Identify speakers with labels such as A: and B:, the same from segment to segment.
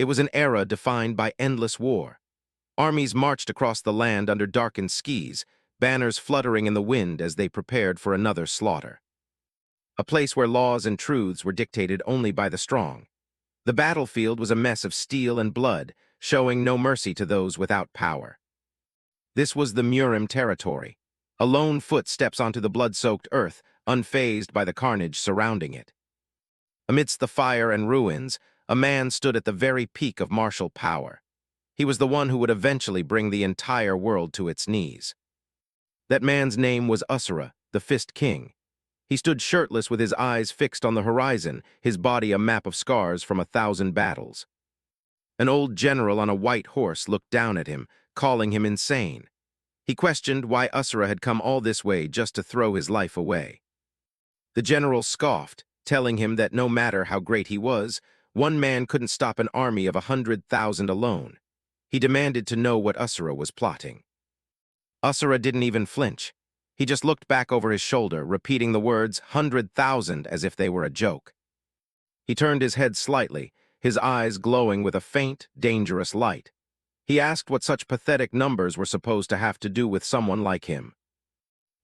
A: It was an era defined by endless war. Armies marched across the land under darkened skies, banners fluttering in the wind as they prepared for another slaughter. A place where laws and truths were dictated only by the strong. The battlefield was a mess of steel and blood, showing no mercy to those without power. This was the Murim territory. A lone foot steps onto the blood-soaked earth, unfazed by the carnage surrounding it. Amidst the fire and ruins, a man stood at the very peak of martial power. He was the one who would eventually bring the entire world to its knees. That man's name was Asura, the Fist King. He stood shirtless with his eyes fixed on the horizon, his body a map of scars from 1,000 battles. An old general on a white horse looked down at him, calling him insane. He questioned why Asura had come all this way just to throw his life away. The general scoffed, telling him that no matter how great he was, one man couldn't stop an army of 100,000 alone. He demanded to know what Asura was plotting. Asura didn't even flinch. He just looked back over his shoulder, repeating the words 100,000 as if they were a joke. He turned his head slightly, his eyes glowing with a faint, dangerous light. He asked what such pathetic numbers were supposed to have to do with someone like him.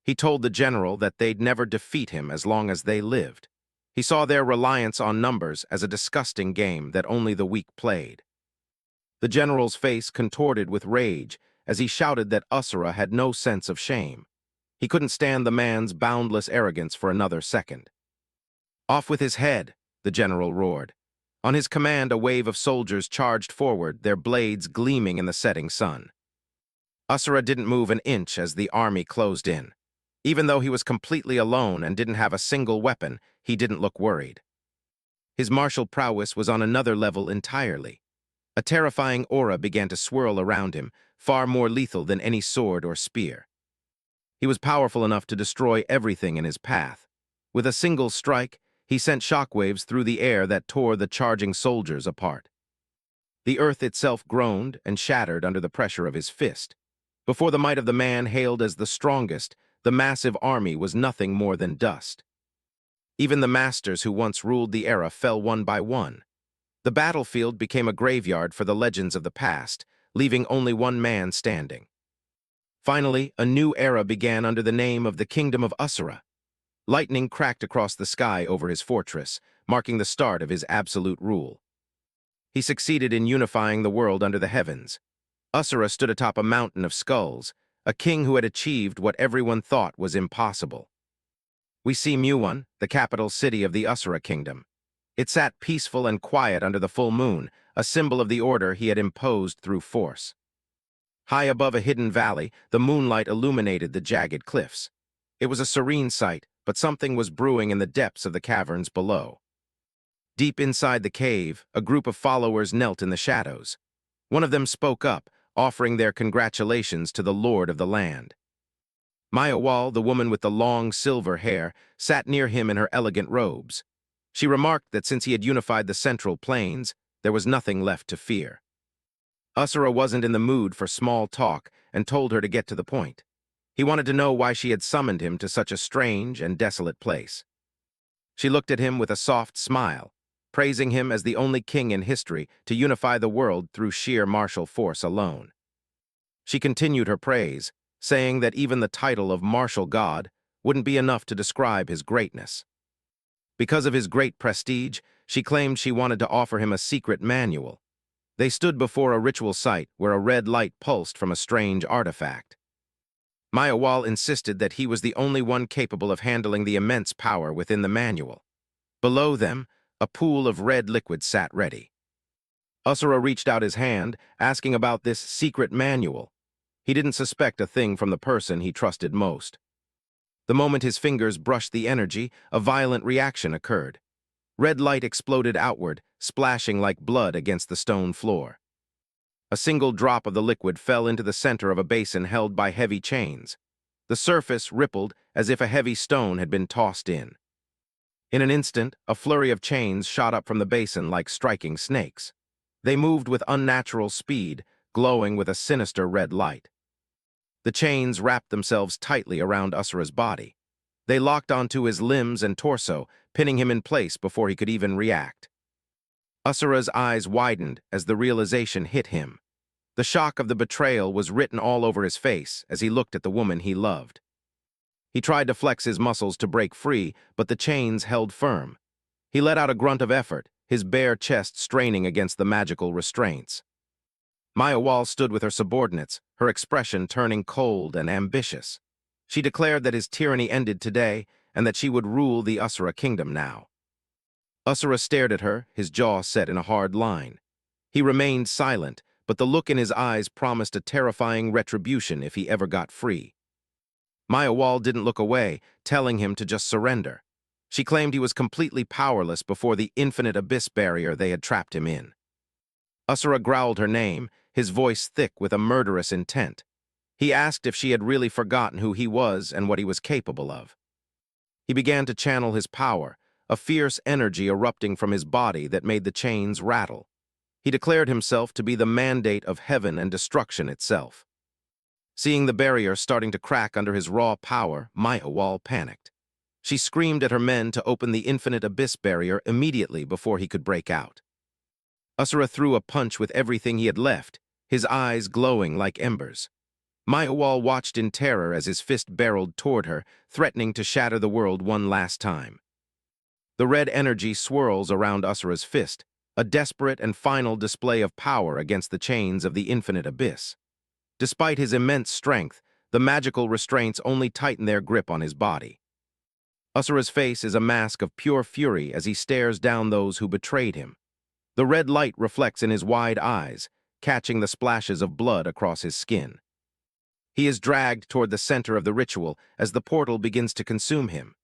A: He told the general that they'd never defeat him as long as they lived. He saw their reliance on numbers as a disgusting game that only the weak played. The general's face contorted with rage as he shouted that Asura had no sense of shame. He couldn't stand the man's boundless arrogance for another second. "Off with his head," the general roared. On his command, a wave of soldiers charged forward, their blades gleaming in the setting sun. Asura didn't move an inch as the army closed in. Even though he was completely alone and didn't have a single weapon, he didn't look worried. His martial prowess was on another level entirely. A terrifying aura began to swirl around him, far more lethal than any sword or spear. He was powerful enough to destroy everything in his path. With a single strike, he sent shockwaves through the air that tore the charging soldiers apart. The earth itself groaned and shattered under the pressure of his fist. Before the might of the man hailed as the strongest, the massive army was nothing more than dust. Even the masters who once ruled the era fell one by one. The battlefield became a graveyard for the legends of the past, leaving only one man standing. Finally, a new era began under the name of the Kingdom of Asura. Lightning cracked across the sky over his fortress, marking the start of his absolute rule. He succeeded in unifying the world under the heavens. Asura stood atop a mountain of skulls, a king who had achieved what everyone thought was impossible. We see Muon, the capital city of the Asura kingdom. It sat peaceful and quiet under the full moon, a symbol of the order he had imposed through force. High above a hidden valley, the moonlight illuminated the jagged cliffs. It was a serene sight, but something was brewing in the depths of the caverns below. Deep inside the cave, a group of followers knelt in the shadows. One of them spoke up, offering their congratulations to the lord of the land. Mayawal, the woman with the long silver hair, sat near him in her elegant robes. She remarked that since he had unified the central plains, there was nothing left to fear. Asura wasn't in the mood for small talk and told her to get to the point. He wanted to know why she had summoned him to such a strange and desolate place. She looked at him with a soft smile, praising him as the only king in history to unify the world through sheer martial force alone. She continued her praise, saying that even the title of martial god wouldn't be enough to describe his greatness. Because of his great prestige, she claimed she wanted to offer him a secret manual. They stood before a ritual site where a red light pulsed from a strange artifact. Mayawal insisted that he was the only one capable of handling the immense power within the manual. Below them, a pool of red liquid sat ready. Asura reached out his hand, asking about this secret manual. He didn't suspect a thing from the person he trusted most. The moment his fingers brushed the energy, a violent reaction occurred. Red light exploded outward, splashing like blood against the stone floor. A single drop of the liquid fell into the center of a basin held by heavy chains. The surface rippled as if a heavy stone had been tossed in. In an instant, a flurry of chains shot up from the basin like striking snakes. They moved with unnatural speed, glowing with a sinister red light. The chains wrapped themselves tightly around Asura's body. They locked onto his limbs and torso, pinning him in place before he could even react. Asura's eyes widened as the realization hit him. The shock of the betrayal was written all over his face as he looked at the woman he loved. He tried to flex his muscles to break free, but the chains held firm. He let out a grunt of effort, his bare chest straining against the magical restraints. Maya stood with her subordinates, her expression turning cold and ambitious. She declared that his tyranny ended today and that she would rule the Asura kingdom now. Asura stared at her, his jaw set in a hard line. He remained silent, but the look in his eyes promised a terrifying retribution if he ever got free. Maya didn't look away, telling him to just surrender. She claimed he was completely powerless before the infinite abyss barrier they had trapped him in. Asura growled her name, his voice thick with a murderous intent. He asked if she had really forgotten who he was and what he was capable of. He began to channel his power, a fierce energy erupting from his body that made the chains rattle. He declared himself to be the mandate of heaven and destruction itself. Seeing the barrier starting to crack under his raw power, Maya panicked. She screamed at her men to open the infinite abyss barrier immediately before he could break out. Asura threw a punch with everything he had left, his eyes glowing like embers. Maya watched in terror as his fist barreled toward her, threatening to shatter the world one last time. The red energy swirls around Asura's fist, a desperate and final display of power against the chains of the infinite abyss. Despite his immense strength, the magical restraints only tighten their grip on his body. Asura's face is a mask of pure fury as he stares down those who betrayed him. The red light reflects in his wide eyes, catching the splashes of blood across his skin. He is dragged toward the center of the ritual as the portal begins to consume him.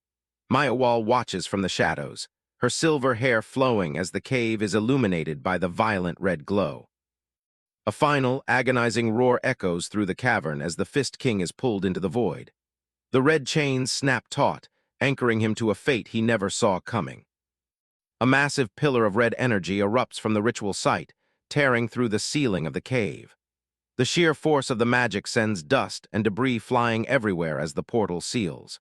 A: Maya watches from the shadows, her silver hair flowing as the cave is illuminated by the violent red glow. A final, agonizing roar echoes through the cavern as the Fist King is pulled into the void. The red chains snap taut, anchoring him to a fate he never saw coming. A massive pillar of red energy erupts from the ritual site, tearing through the ceiling of the cave. The sheer force of the magic sends dust and debris flying everywhere as the portal seals.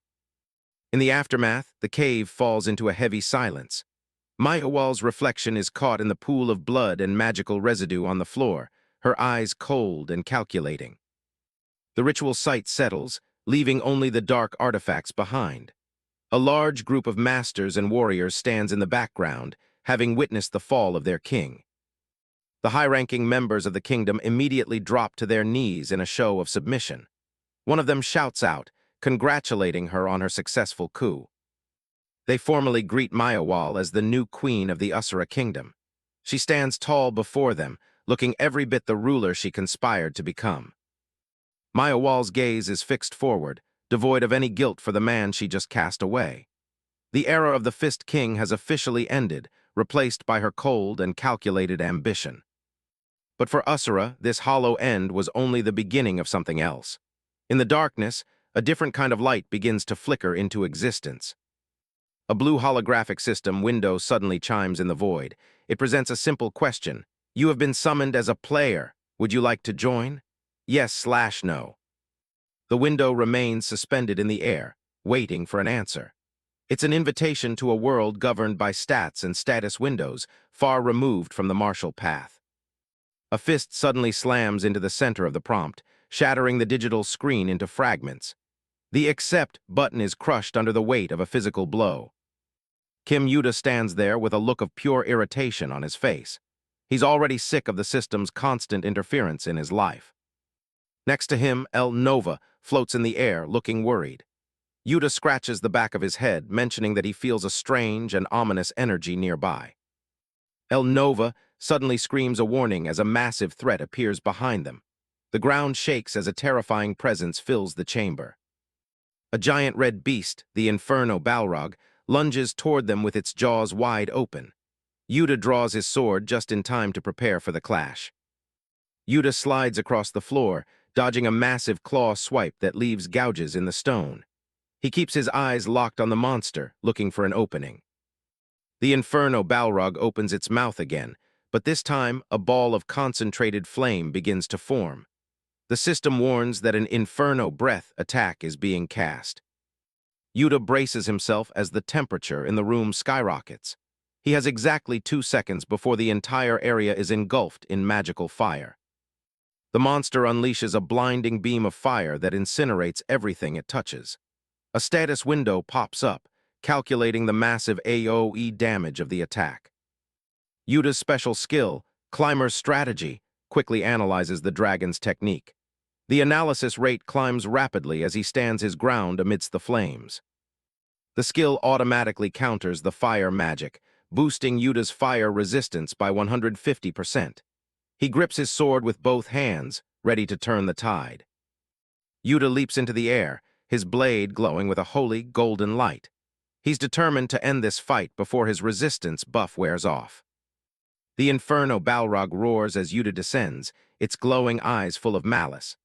A: In the aftermath, the cave falls into a heavy silence. Maya reflection is caught in the pool of blood and magical residue on the floor, her eyes cold and calculating. The ritual site settles, leaving only the dark artifacts behind. A large group of masters and warriors stands in the background, having witnessed the fall of their king. The high-ranking members of the kingdom immediately drop to their knees in a show of submission. One of them shouts out, congratulating her on her successful coup. They formally greet Maya as the new queen of the Asura kingdom. She stands tall before them, looking every bit the ruler she conspired to become. Maya gaze is fixed forward, devoid of any guilt for the man she just cast away. The era of the Fist King has officially ended, replaced by her cold and calculated ambition. But for Asura, this hollow end was only the beginning of something else. In the darkness, a different kind of light begins to flicker into existence. A blue holographic system window suddenly chimes in the void. It presents a simple question. You have been summoned as a player. Would you like to join? Yes/no. The window remains suspended in the air, waiting for an answer. It's an invitation to a world governed by stats and status windows, far removed from the martial path. A fist suddenly slams into the center of the prompt, shattering the digital screen into fragments. The accept button is crushed under the weight of a physical blow. Kim Yuta stands there with a look of pure irritation on his face. He's already sick of the system's constant interference in his life. Next to him, El Nova floats in the air, looking worried. Yuta scratches the back of his head, mentioning that he feels a strange and ominous energy nearby. El Nova suddenly screams a warning as a massive threat appears behind them. The ground shakes as a terrifying presence fills the chamber. A giant red beast, the Inferno Balrog, lunges toward them with its jaws wide open. Yuta draws his sword just in time to prepare for the clash. Yuta slides across the floor, dodging a massive claw swipe that leaves gouges in the stone. He keeps his eyes locked on the monster, looking for an opening. The Inferno Balrog opens its mouth again, but this time a ball of concentrated flame begins to form. The system warns that an Inferno Breath attack is being cast. Yuta braces himself as the temperature in the room skyrockets. He has exactly 2 seconds before the entire area is engulfed in magical fire. The monster unleashes a blinding beam of fire that incinerates everything it touches. A status window pops up, calculating the massive AoE damage of the attack. Yuta's special skill, Climber's Strategy, quickly analyzes the dragon's technique. The analysis rate climbs rapidly as he stands his ground amidst the flames. The skill automatically counters the fire magic, boosting Yuta's fire resistance by 150%. He grips his sword with both hands, ready to turn the tide. Yuta leaps into the air, his blade glowing with a holy golden light. He's determined to end this fight before his resistance buff wears off. The Inferno Balrog roars as Yuta descends, its glowing eyes full of malice.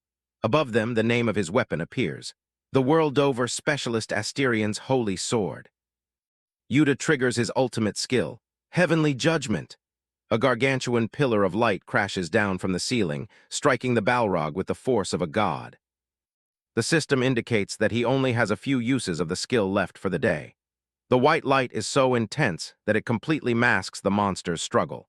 A: Above them, the name of his weapon appears. The world-over specialist Asterian's holy sword. Yuta triggers his ultimate skill, Heavenly Judgment. A gargantuan pillar of light crashes down from the ceiling, striking the Balrog with the force of a god. The system indicates that he only has a few uses of the skill left for the day. The white light is so intense that it completely masks the monster's struggle.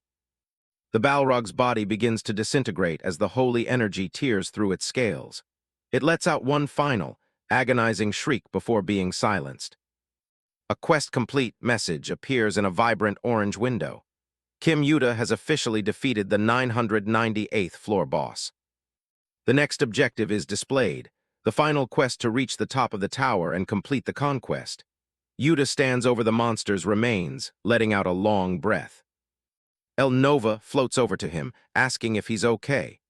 A: The Balrog's body begins to disintegrate as the holy energy tears through its scales. It lets out one final, agonizing shriek before being silenced. A quest complete message appears in a vibrant orange window. Kim Yuta has officially defeated the 998th floor boss. The next objective is displayed, the final quest to reach the top of the tower and complete the conquest. Yuta stands over the monster's remains, letting out a long breath. El Nova floats over to him, asking if he's okay.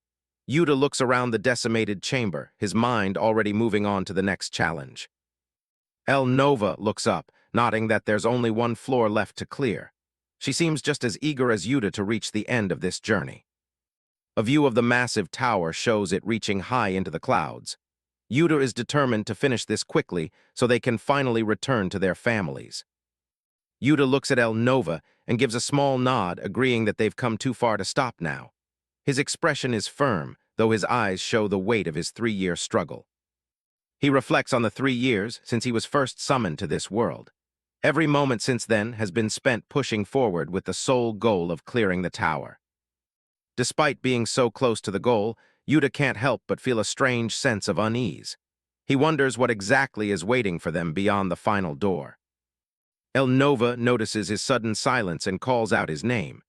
A: Yuta looks around the decimated chamber, his mind already moving on to the next challenge. El Nova looks up, nodding that there's only one floor left to clear. She seems just as eager as Yuta to reach the end of this journey. A view of the massive tower shows it reaching high into the clouds. Yuta is determined to finish this quickly so they can finally return to their families. Yuta looks at El Nova and gives a small nod, agreeing that they've come too far to stop now. His expression is firm, though his eyes show the weight of his 3-year struggle. He reflects on the 3 years since he was first summoned to this world. Every moment since then has been spent pushing forward with the sole goal of clearing the tower. Despite being so close to the goal, Yuta can't help but feel a strange sense of unease. He wonders what exactly is waiting for them beyond the final door. El Nova notices his sudden silence and calls out his name.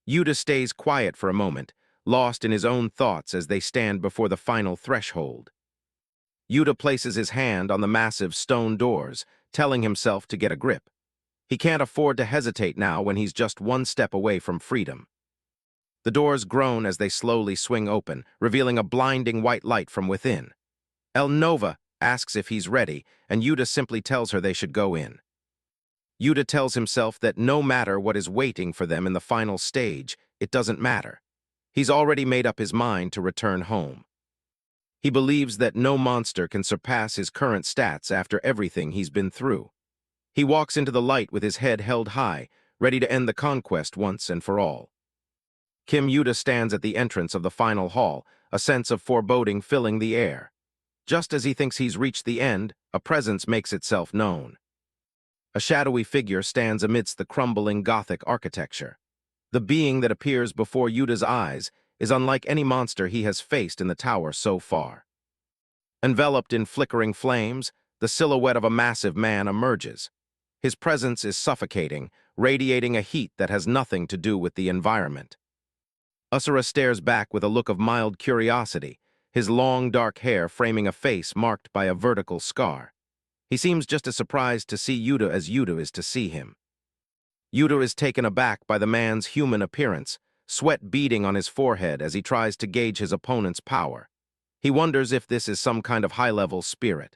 A: Yuta stays quiet for a moment, lost in his own thoughts as they stand before the final threshold. Yuta places his hand on the massive stone doors, telling himself to get a grip. He can't afford to hesitate now when he's just one step away from freedom. The doors groan as they slowly swing open, revealing a blinding white light from within. El Nova asks if he's ready, and Yuta simply tells her they should go in. Yuta tells himself that no matter what is waiting for them in the final stage, it doesn't matter. He's already made up his mind to return home. He believes that no monster can surpass his current stats after everything he's been through. He walks into the light with his head held high, ready to end the conquest once and for all. Kim Yuta stands at the entrance of the final hall, a sense of foreboding filling the air. Just as he thinks he's reached the end, a presence makes itself known. A shadowy figure stands amidst the crumbling Gothic architecture. The being that appears before Yuta's eyes is unlike any monster he has faced in the tower so far. Enveloped in flickering flames, the silhouette of a massive man emerges. His presence is suffocating, radiating a heat that has nothing to do with the environment. Asura stares back with a look of mild curiosity, his long dark hair framing a face marked by a vertical scar. He seems just as surprised to see Yuta as Yuta is to see him. Yuta is taken aback by the man's human appearance, sweat beading on his forehead as he tries to gauge his opponent's power. He wonders if this is some kind of high-level spirit.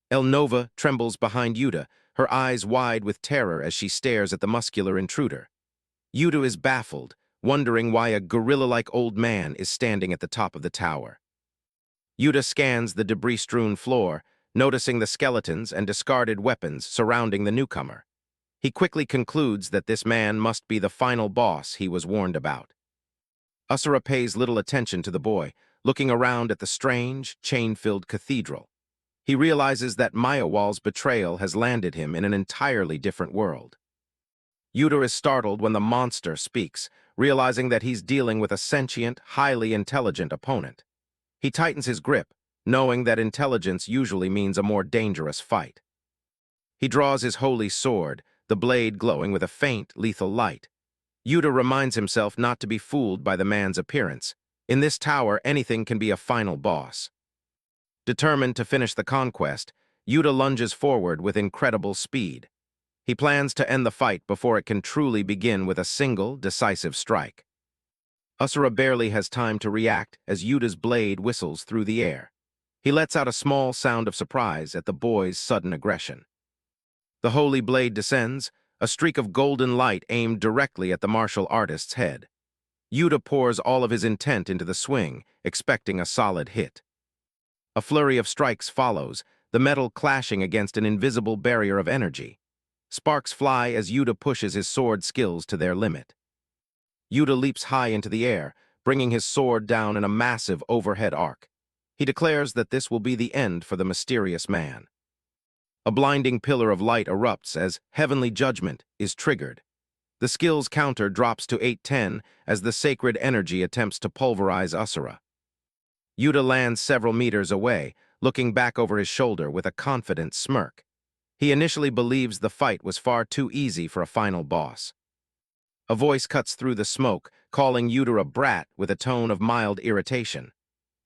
A: El Nova trembles behind Yuta, her eyes wide with terror as she stares at the muscular intruder. Yuta is baffled, wondering why a gorilla-like old man is standing at the top of the tower. Yuta scans the debris-strewn floor, noticing the skeletons and discarded weapons surrounding the newcomer. He quickly concludes that this man must be the final boss he was warned about. Asura pays little attention to the boy, looking around at the strange, chain-filled cathedral. He realizes that Mayawal's betrayal has landed him in an entirely different world. Yuta is startled when the monster speaks, realizing that he's dealing with a sentient, highly intelligent opponent. He tightens his grip, knowing that intelligence usually means a more dangerous fight. He draws his holy sword, the blade glowing with a faint, lethal light. Yuta reminds himself not to be fooled by the man's appearance. In this tower, anything can be a final boss. Determined to finish the conquest, Yuta lunges forward with incredible speed. He plans to end the fight before it can truly begin with a single, decisive strike. Asura barely has time to react as Yuta's blade whistles through the air. He lets out a small sound of surprise at the boy's sudden aggression. The holy blade descends, a streak of golden light aimed directly at the martial artist's head. Yuta pours all of his intent into the swing, expecting a solid hit. A flurry of strikes follows, the metal clashing against an invisible barrier of energy. Sparks fly as Yuta pushes his sword skills to their limit. Yuta leaps high into the air, bringing his sword down in a massive overhead arc. He declares that this will be the end for the mysterious man. A blinding pillar of light erupts as heavenly judgment is triggered. The skill's counter drops to 810 as the sacred energy attempts to pulverize Asura. Yuta lands several meters away, looking back over his shoulder with a confident smirk. He initially believes the fight was far too easy for a final boss. A voice cuts through the smoke, calling Yuta a brat with a tone of mild irritation.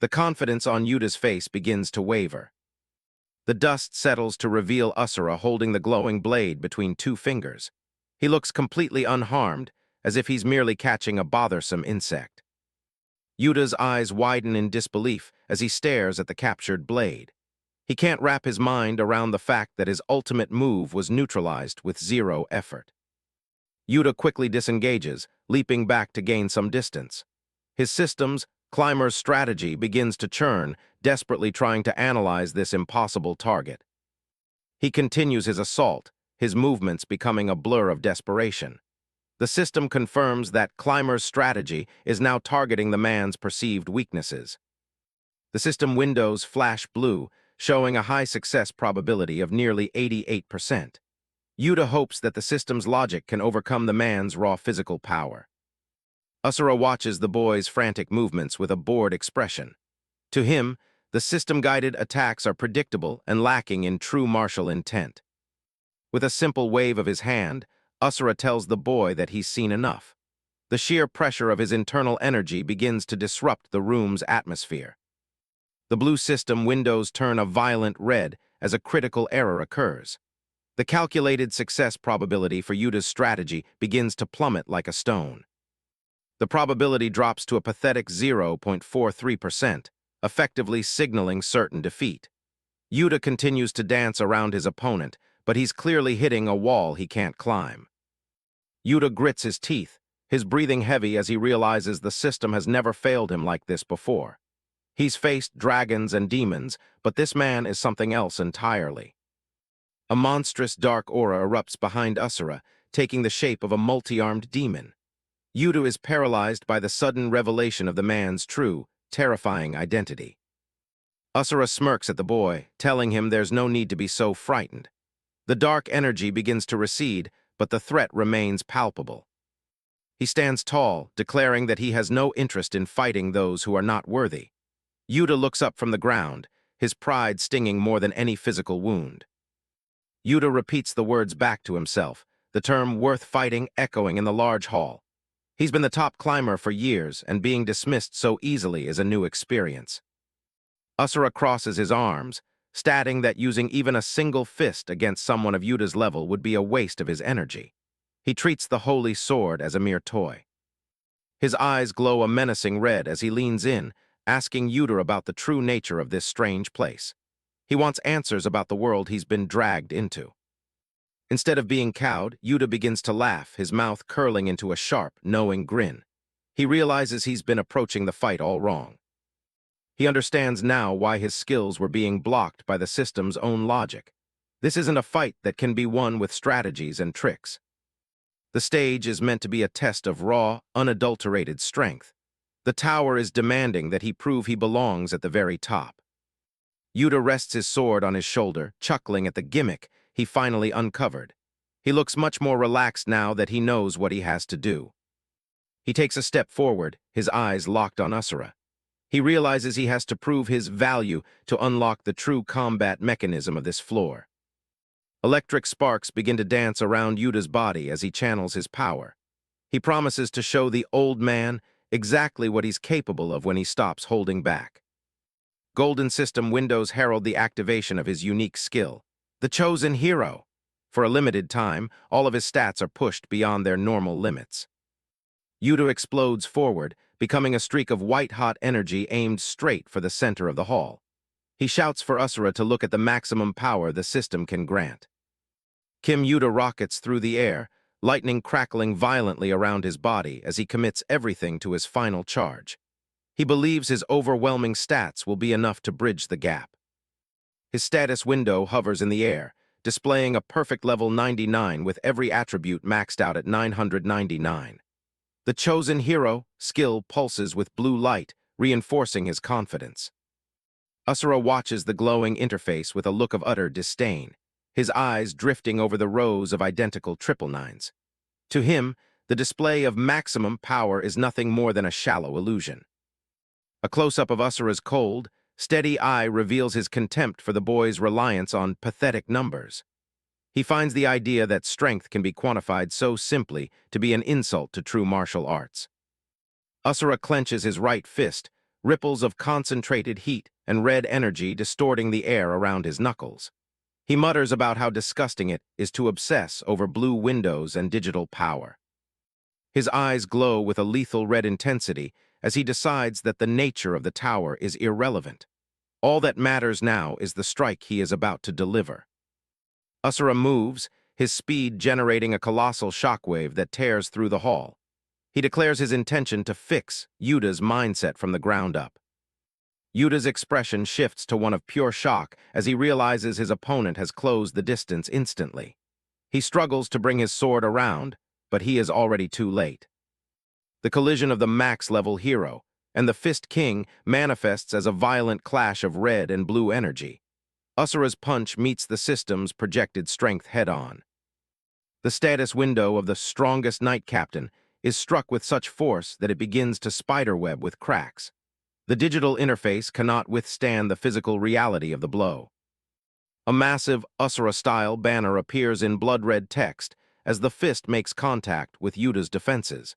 A: The confidence on Yuta's face begins to waver. The dust settles to reveal Asura holding the glowing blade between two fingers. He looks completely unharmed, as if he's merely catching a bothersome insect. Yuta's eyes widen in disbelief as he stares at the captured blade. He can't wrap his mind around the fact that his ultimate move was neutralized with zero effort. Yuta quickly disengages, leaping back to gain some distance. His system's climber's strategy begins to churn, desperately trying to analyze this impossible target. He continues his assault, his movements becoming a blur of desperation. The system confirms that climber's strategy is now targeting the man's perceived weaknesses. The system windows flash blue, showing a high success probability of nearly 88%. Yuta hopes that the system's logic can overcome the man's raw physical power. Asura watches the boy's frantic movements with a bored expression. To him, the system-guided attacks are predictable and lacking in true martial intent. With a simple wave of his hand, Asura tells the boy that he's seen enough. The sheer pressure of his internal energy begins to disrupt the room's atmosphere. The blue system windows turn a violent red as a critical error occurs. The calculated success probability for Yuta's strategy begins to plummet like a stone. The probability drops to a pathetic 0.43%, effectively signaling certain defeat. Yuta continues to dance around his opponent, but he's clearly hitting a wall he can't climb. Yuta grits his teeth, his breathing heavy as he realizes the system has never failed him like this before. He's faced dragons and demons, but this man is something else entirely. A monstrous dark aura erupts behind Asura, taking the shape of a multi-armed demon. Yuta is paralyzed by the sudden revelation of the man's true, terrifying identity. Asura smirks at the boy, telling him there's no need to be so frightened. The dark energy begins to recede, but the threat remains palpable. He stands tall, declaring that he has no interest in fighting those who are not worthy. Yuta looks up from the ground, his pride stinging more than any physical wound. Yuta repeats the words back to himself, the term worth fighting echoing in the large hall. He's been the top climber for years, and being dismissed so easily is a new experience. Asura crosses his arms, stating that using even a single fist against someone of Yuta's level would be a waste of his energy. He treats the holy sword as a mere toy. His eyes glow a menacing red as he leans in, asking Yuta about the true nature of this strange place. He wants answers about the world he's been dragged into. Instead of being cowed, Yuta begins to laugh, his mouth curling into a sharp, knowing grin. He realizes he's been approaching the fight all wrong. He understands now why his skills were being blocked by the system's own logic. This isn't a fight that can be won with strategies and tricks. The stage is meant to be a test of raw, unadulterated strength. The tower is demanding that he prove he belongs at the very top. Yuta rests his sword on his shoulder, chuckling at the gimmick he finally uncovered. He looks much more relaxed now that he knows what he has to do. He takes a step forward, his eyes locked on Asura. He realizes he has to prove his value to unlock the true combat mechanism of this floor. Electric sparks begin to dance around Yuta's body as he channels his power. He promises to show the old man exactly what he's capable of when he stops holding back. Golden System windows herald the activation of his unique skill, the Chosen Hero. For a limited time, all of his stats are pushed beyond their normal limits. Yuta explodes forward, becoming a streak of white-hot energy aimed straight for the center of the hall. He shouts for Asura to look at the maximum power the system can grant. Yuta rockets through the air, lightning crackling violently around his body as he commits everything to his final charge. He believes his overwhelming stats will be enough to bridge the gap. His status window hovers in the air, displaying a perfect level 99 with every attribute maxed out at 999. The Chosen Hero skill pulses with blue light, reinforcing his confidence. Asura watches the glowing interface with a look of utter disdain, his eyes drifting over the rows of identical triple nines. To him, the display of maximum power is nothing more than a shallow illusion. A close-up of Asura's cold, steady eye reveals his contempt for the boy's reliance on pathetic numbers. He finds the idea that strength can be quantified so simply to be an insult to true martial arts. Asura clenches his right fist, ripples of concentrated heat and red energy distorting the air around his knuckles. He mutters about how disgusting it is to obsess over blue windows and digital power. His eyes glow with a lethal red intensity as he decides that the nature of the tower is irrelevant. All that matters now is the strike he is about to deliver. Asura moves, his speed generating a colossal shockwave that tears through the hall. He declares his intention to fix Yuta's mindset from the ground up. Yuta's expression shifts to one of pure shock as he realizes his opponent has closed the distance instantly. He struggles to bring his sword around, but he is already too late. The collision of the max-level hero and the Fist King manifests as a violent clash of red and blue energy. Asura's punch meets the system's projected strength head-on. The status window of the strongest knight captain is struck with such force that it begins to spiderweb with cracks. The digital interface cannot withstand the physical reality of the blow. A massive Asura-style banner appears in blood-red text as the fist makes contact with Yuta's defenses.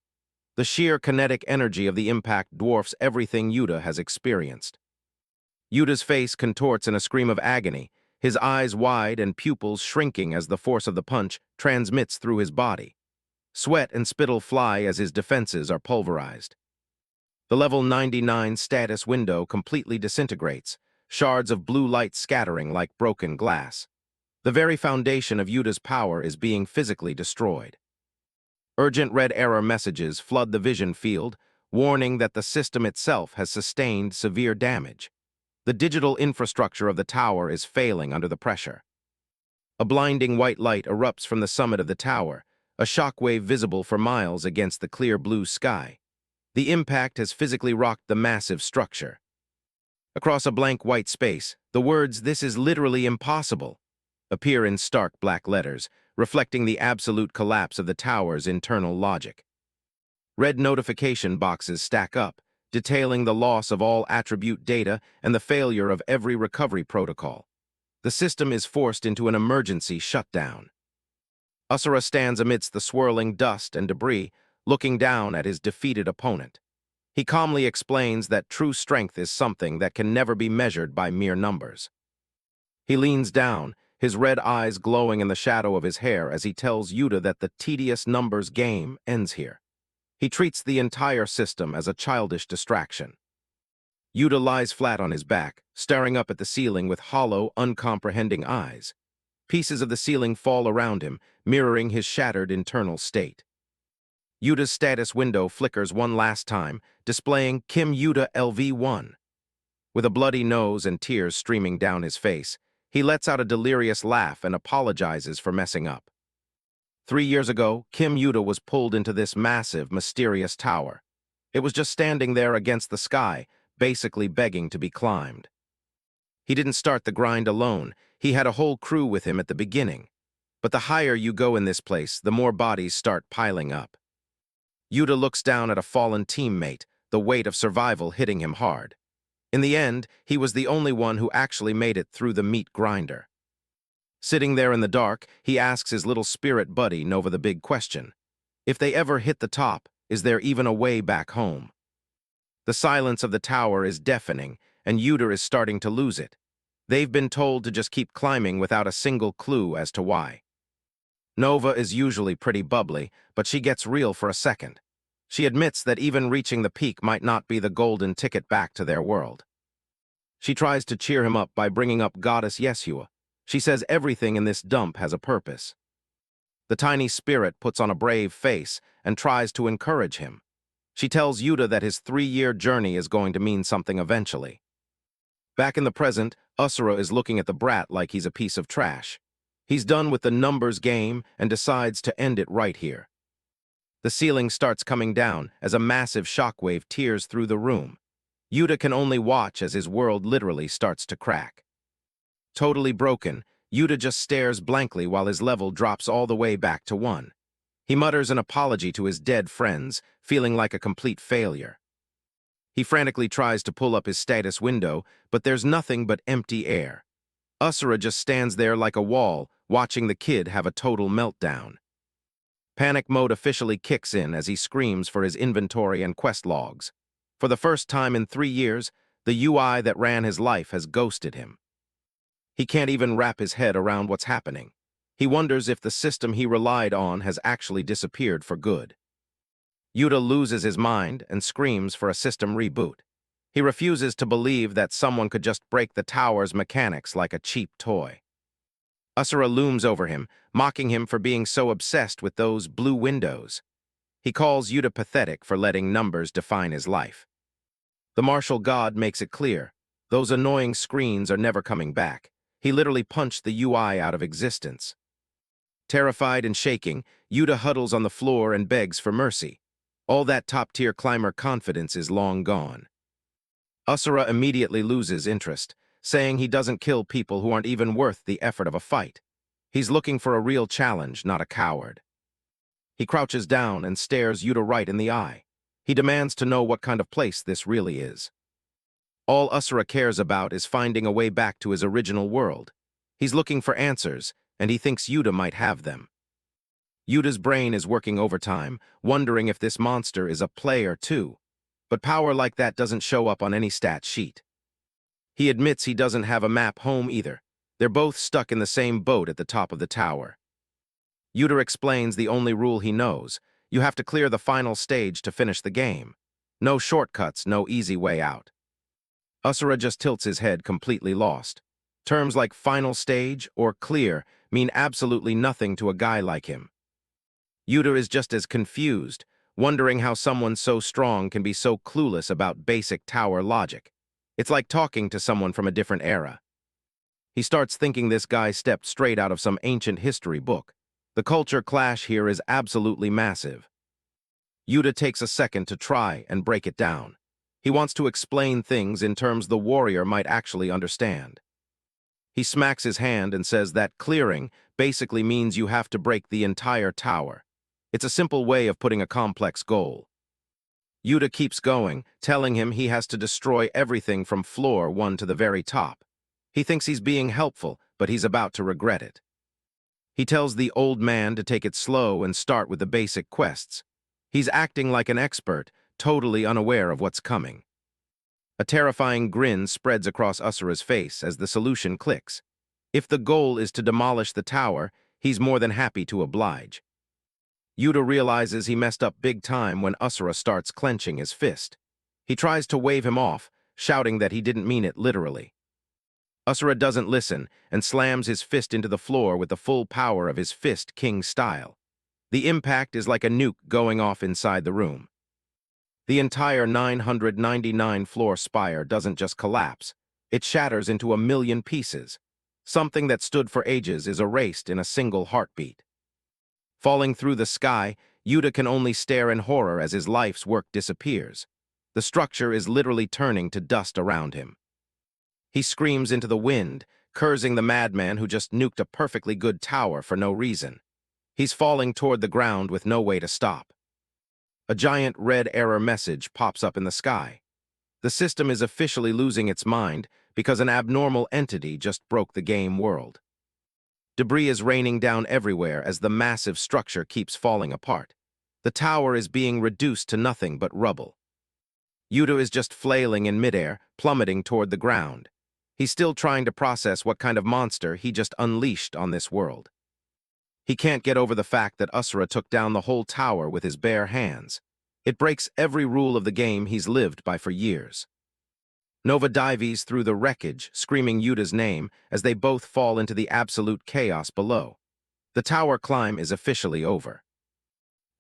A: The sheer kinetic energy of the impact dwarfs everything Yuta has experienced. Yuta's face contorts in a scream of agony, his eyes wide and pupils shrinking as the force of the punch transmits through his body. Sweat and spittle fly as his defenses are pulverized. The level 99 status window completely disintegrates, shards of blue light scattering like broken glass. The very foundation of Yuta's power is being physically destroyed. Urgent red error messages flood the vision field, warning that the system itself has sustained severe damage. The digital infrastructure of the tower is failing under the pressure. A blinding white light erupts from the summit of the tower, a shockwave visible for miles against the clear blue sky. The impact has physically rocked the massive structure. Across a blank white space, the words "This is literally impossible" appear in stark black letters, reflecting the absolute collapse of the tower's internal logic. Red notification boxes stack up, detailing the loss of all attribute data and the failure of every recovery protocol. The system is forced into an emergency shutdown. Asura stands amidst the swirling dust and debris, looking down at his defeated opponent. He calmly explains that true strength is something that can never be measured by mere numbers. He leans down, his red eyes glowing in the shadow of his hair as he tells Yuta that the tedious numbers game ends here. He treats the entire system as a childish distraction. Yuta lies flat on his back, staring up at the ceiling with hollow, uncomprehending eyes. Pieces of the ceiling fall around him, mirroring his shattered internal state. Yuta's status window flickers one last time, displaying Kim Yuta LV1. With a bloody nose and tears streaming down his face, he lets out a delirious laugh and apologizes for messing up. 3 years ago, Kim Yuta was pulled into this massive, mysterious tower. It was just standing there against the sky, basically begging to be climbed. He didn't start the grind alone. He had a whole crew with him at the beginning. But the higher you go in this place, the more bodies start piling up. Yuta looks down at a fallen teammate, the weight of survival hitting him hard. In the end, he was the only one who actually made it through the meat grinder. Sitting there in the dark, he asks his little spirit buddy Nova the big question. If they ever hit the top, is there even a way back home? The silence of the tower is deafening, and Yuta is starting to lose it. They've been told to just keep climbing without a single clue as to why. Nova is usually pretty bubbly, but she gets real for a second. She admits that even reaching the peak might not be the golden ticket back to their world. She tries to cheer him up by bringing up Goddess Yeshua. She says everything in this dump has a purpose. The tiny spirit puts on a brave face and tries to encourage him. She tells Yuta that his 3-year journey is going to mean something eventually. Back in the present, Asura is looking at the brat like he's a piece of trash. He's done with the numbers game and decides to end it right here. The ceiling starts coming down as a massive shockwave tears through the room. Yuta can only watch as his world literally starts to crack. Totally broken, Yuta just stares blankly while his level drops all the way back to 1. He mutters an apology to his dead friends, feeling like a complete failure. He frantically tries to pull up his status window, but there's nothing but empty air. Asura just stands there like a wall, watching the kid have a total meltdown. Panic mode officially kicks in as he screams for his inventory and quest logs. For the first time in 3 years, the UI that ran his life has ghosted him. He can't even wrap his head around what's happening. He wonders if the system he relied on has actually disappeared for good. Yuta loses his mind and screams for a system reboot. He refuses to believe that someone could just break the tower's mechanics like a cheap toy. Asura looms over him, mocking him for being so obsessed with those blue windows. He calls Yuta pathetic for letting numbers define his life. The martial god makes it clear, those annoying screens are never coming back. He literally punched the UI out of existence. Terrified and shaking, Yuta huddles on the floor and begs for mercy. All that top-tier climber confidence is long gone. Asura immediately loses interest, saying he doesn't kill people who aren't even worth the effort of a fight. He's looking for a real challenge, not a coward. He crouches down and stares Yuta right in the eye. He demands to know what kind of place this really is. All Asura cares about is finding a way back to his original world. He's looking for answers, and he thinks Yuta might have them. Yuta's brain is working overtime, wondering if this monster is a player too. But power like that doesn't show up on any stat sheet. He admits he doesn't have a map home either. They're both stuck in the same boat at the top of the tower. Yuta explains the only rule he knows. You have to clear the final stage to finish the game. No shortcuts, no easy way out. Asura just tilts his head, completely lost. Terms like final stage or clear mean absolutely nothing to a guy like him. Yuta is just as confused, wondering how someone so strong can be so clueless about basic tower logic. It's like talking to someone from a different era. He starts thinking this guy stepped straight out of some ancient history book. The culture clash here is absolutely massive. Yuta takes a second to try and break it down. He wants to explain things in terms the warrior might actually understand. He smacks his hand and says that clearing basically means you have to break the entire tower. It's a simple way of putting a complex goal. Yuta keeps going, telling him he has to destroy everything from floor 1 to the very top. He thinks he's being helpful, but he's about to regret it. He tells the old man to take it slow and start with the basic quests. He's acting like an expert, totally unaware of what's coming. A terrifying grin spreads across Asura's face as the solution clicks. If the goal is to demolish the tower, he's more than happy to oblige. Yuta realizes he messed up big time when Asura starts clenching his fist. He tries to wave him off, shouting that he didn't mean it literally. Asura doesn't listen and slams his fist into the floor with the full power of his fist king style. The impact is like a nuke going off inside the room. The entire 999-floor spire doesn't just collapse, it shatters into 1,000,000 pieces. Something that stood for ages is erased in a single heartbeat. Falling through the sky, Yuta can only stare in horror as his life's work disappears. The structure is literally turning to dust around him. He screams into the wind, cursing the madman who just nuked a perfectly good tower for no reason. He's falling toward the ground with no way to stop. A giant red error message pops up in the sky. The system is officially losing its mind because an abnormal entity just broke the game world. Debris is raining down everywhere as the massive structure keeps falling apart. The tower is being reduced to nothing but rubble. Yuta is just flailing in midair, plummeting toward the ground. He's still trying to process what kind of monster he just unleashed on this world. He can't get over the fact that Asura took down the whole tower with his bare hands. It breaks every rule of the game he's lived by for years. Nova dives through the wreckage, screaming Yuta's name as they both fall into the absolute chaos below. The tower climb is officially over.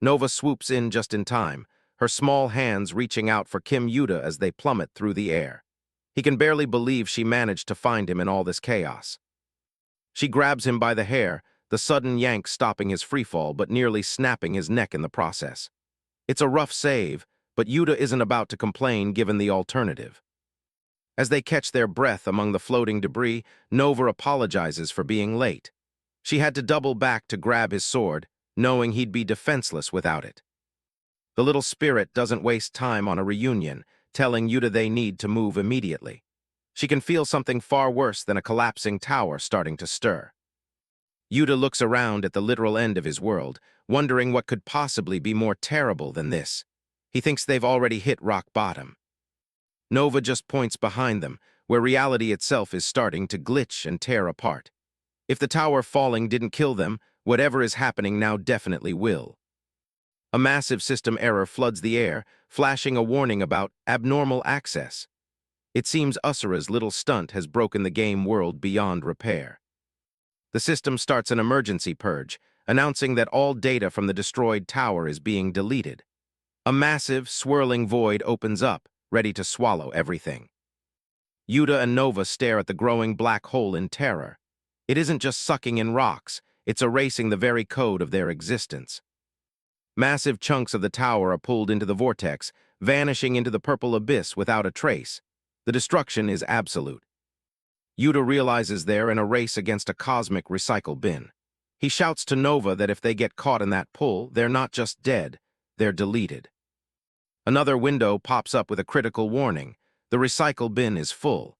A: Nova swoops in just in time, her small hands reaching out for Kim Yuta as they plummet through the air. He can barely believe she managed to find him in all this chaos. She grabs him by the hair, the sudden yank stopping his freefall but nearly snapping his neck in the process. It's a rough save, but Yuta isn't about to complain given the alternative. As they catch their breath among the floating debris, Nova apologizes for being late. She had to double back to grab his sword, knowing he'd be defenseless without it. The little spirit doesn't waste time on a reunion, telling Yuta they need to move immediately. She can feel something far worse than a collapsing tower starting to stir. Yuta looks around at the literal end of his world, wondering what could possibly be more terrible than this. He thinks they've already hit rock bottom. Nova just points behind them, where reality itself is starting to glitch and tear apart. If the tower falling didn't kill them, whatever is happening now definitely will. A massive system error floods the air, flashing a warning about abnormal access. It seems Asura's little stunt has broken the game world beyond repair. The system starts an emergency purge, announcing that all data from the destroyed tower is being deleted. A massive, swirling void opens up, ready to swallow everything. Yuta and Nova stare at the growing black hole in terror. It isn't just sucking in rocks, it's erasing the very code of their existence. Massive chunks of the tower are pulled into the vortex, vanishing into the purple abyss without a trace. The destruction is absolute. Yuta realizes they're in a race against a cosmic recycle bin. He shouts to Nova that if they get caught in that pull, they're not just dead, they're deleted. Another window pops up with a critical warning. The recycle bin is full.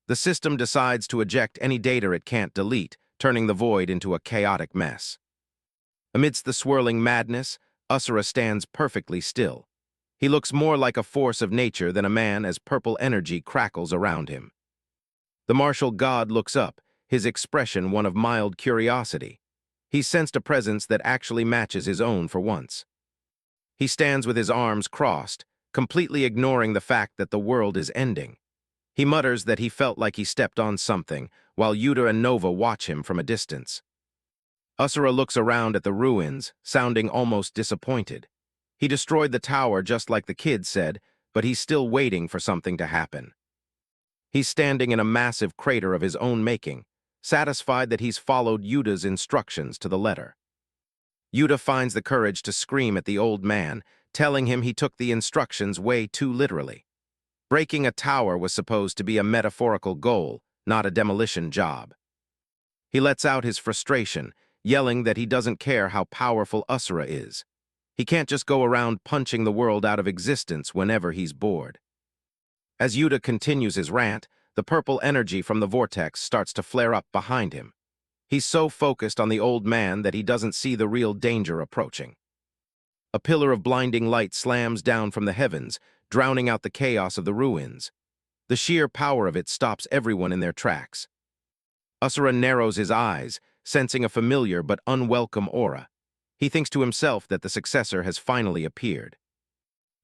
A: The system decides to eject any data it can't delete, turning the void into a chaotic mess. Amidst the swirling madness, Asura stands perfectly still. He looks more like a force of nature than a man as purple energy crackles around him. The martial god looks up, his expression one of mild curiosity. He sensed a presence that actually matches his own for once. He stands with his arms crossed, completely ignoring the fact that the world is ending. He mutters that he felt like he stepped on something, while Yuta and Nova watch him from a distance. Asura looks around at the ruins, sounding almost disappointed. He destroyed the tower just like the kid said, but he's still waiting for something to happen. He's standing in a massive crater of his own making, satisfied that he's followed Yuta's instructions to the letter. Yuta finds the courage to scream at the old man, telling him he took the instructions way too literally. Breaking a tower was supposed to be a metaphorical goal, not a demolition job. He lets out his frustration, yelling that he doesn't care how powerful Asura is. He can't just go around punching the world out of existence whenever he's bored. As Yuta continues his rant, the purple energy from the vortex starts to flare up behind him. He's so focused on the old man that he doesn't see the real danger approaching. A pillar of blinding light slams down from the heavens, drowning out the chaos of the ruins. The sheer power of it stops everyone in their tracks. Asura narrows his eyes, sensing a familiar but unwelcome aura. He thinks to himself that the successor has finally appeared.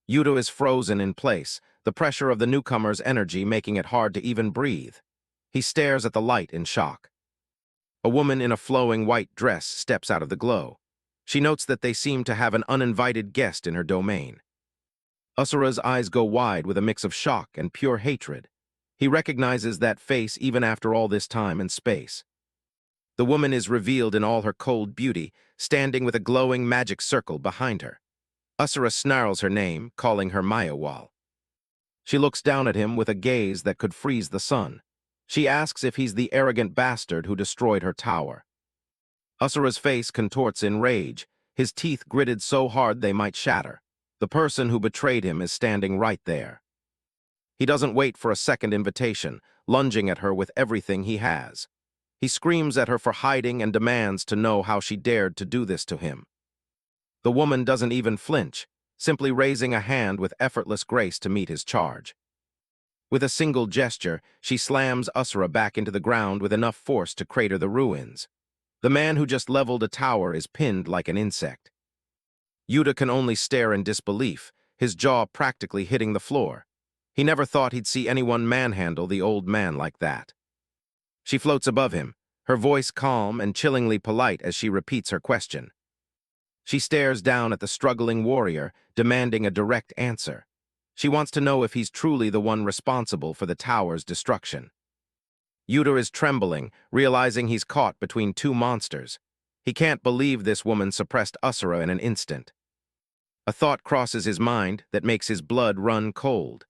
A: Yuta is frozen in place, the pressure of the newcomer's energy making it hard to even breathe. He stares at the light in shock. A woman in a flowing white dress steps out of the glow. She notes that they seem to have an uninvited guest in her domain. Asura's eyes go wide with a mix of shock and pure hatred. He recognizes that face even after all this time and space. The woman is revealed in all her cold beauty, standing with a glowing magic circle behind her. Asura snarls her name, calling her Mayawal. She looks down at him with a gaze that could freeze the sun. She asks if he's the arrogant bastard who destroyed her tower. Asura's face contorts in rage, his teeth gritted so hard they might shatter. The person who betrayed him is standing right there. He doesn't wait for a second invitation, lunging at her with everything he has. He screams at her for hiding and demands to know how she dared to do this to him. The woman doesn't even flinch, simply raising a hand with effortless grace to meet his charge. With a single gesture, she slams Asura back into the ground with enough force to crater the ruins. The man who just leveled a tower is pinned like an insect. Yuta can only stare in disbelief, his jaw practically hitting the floor. He never thought he'd see anyone manhandle the old man like that. She floats above him, her voice calm and chillingly polite as she repeats her question. She stares down at the struggling warrior, demanding a direct answer. She wants to know if he's truly the one responsible for the tower's destruction. Yuta is trembling, realizing he's caught between two monsters. He can't believe this woman suppressed Asura in an instant. A thought crosses his mind that makes his blood run cold.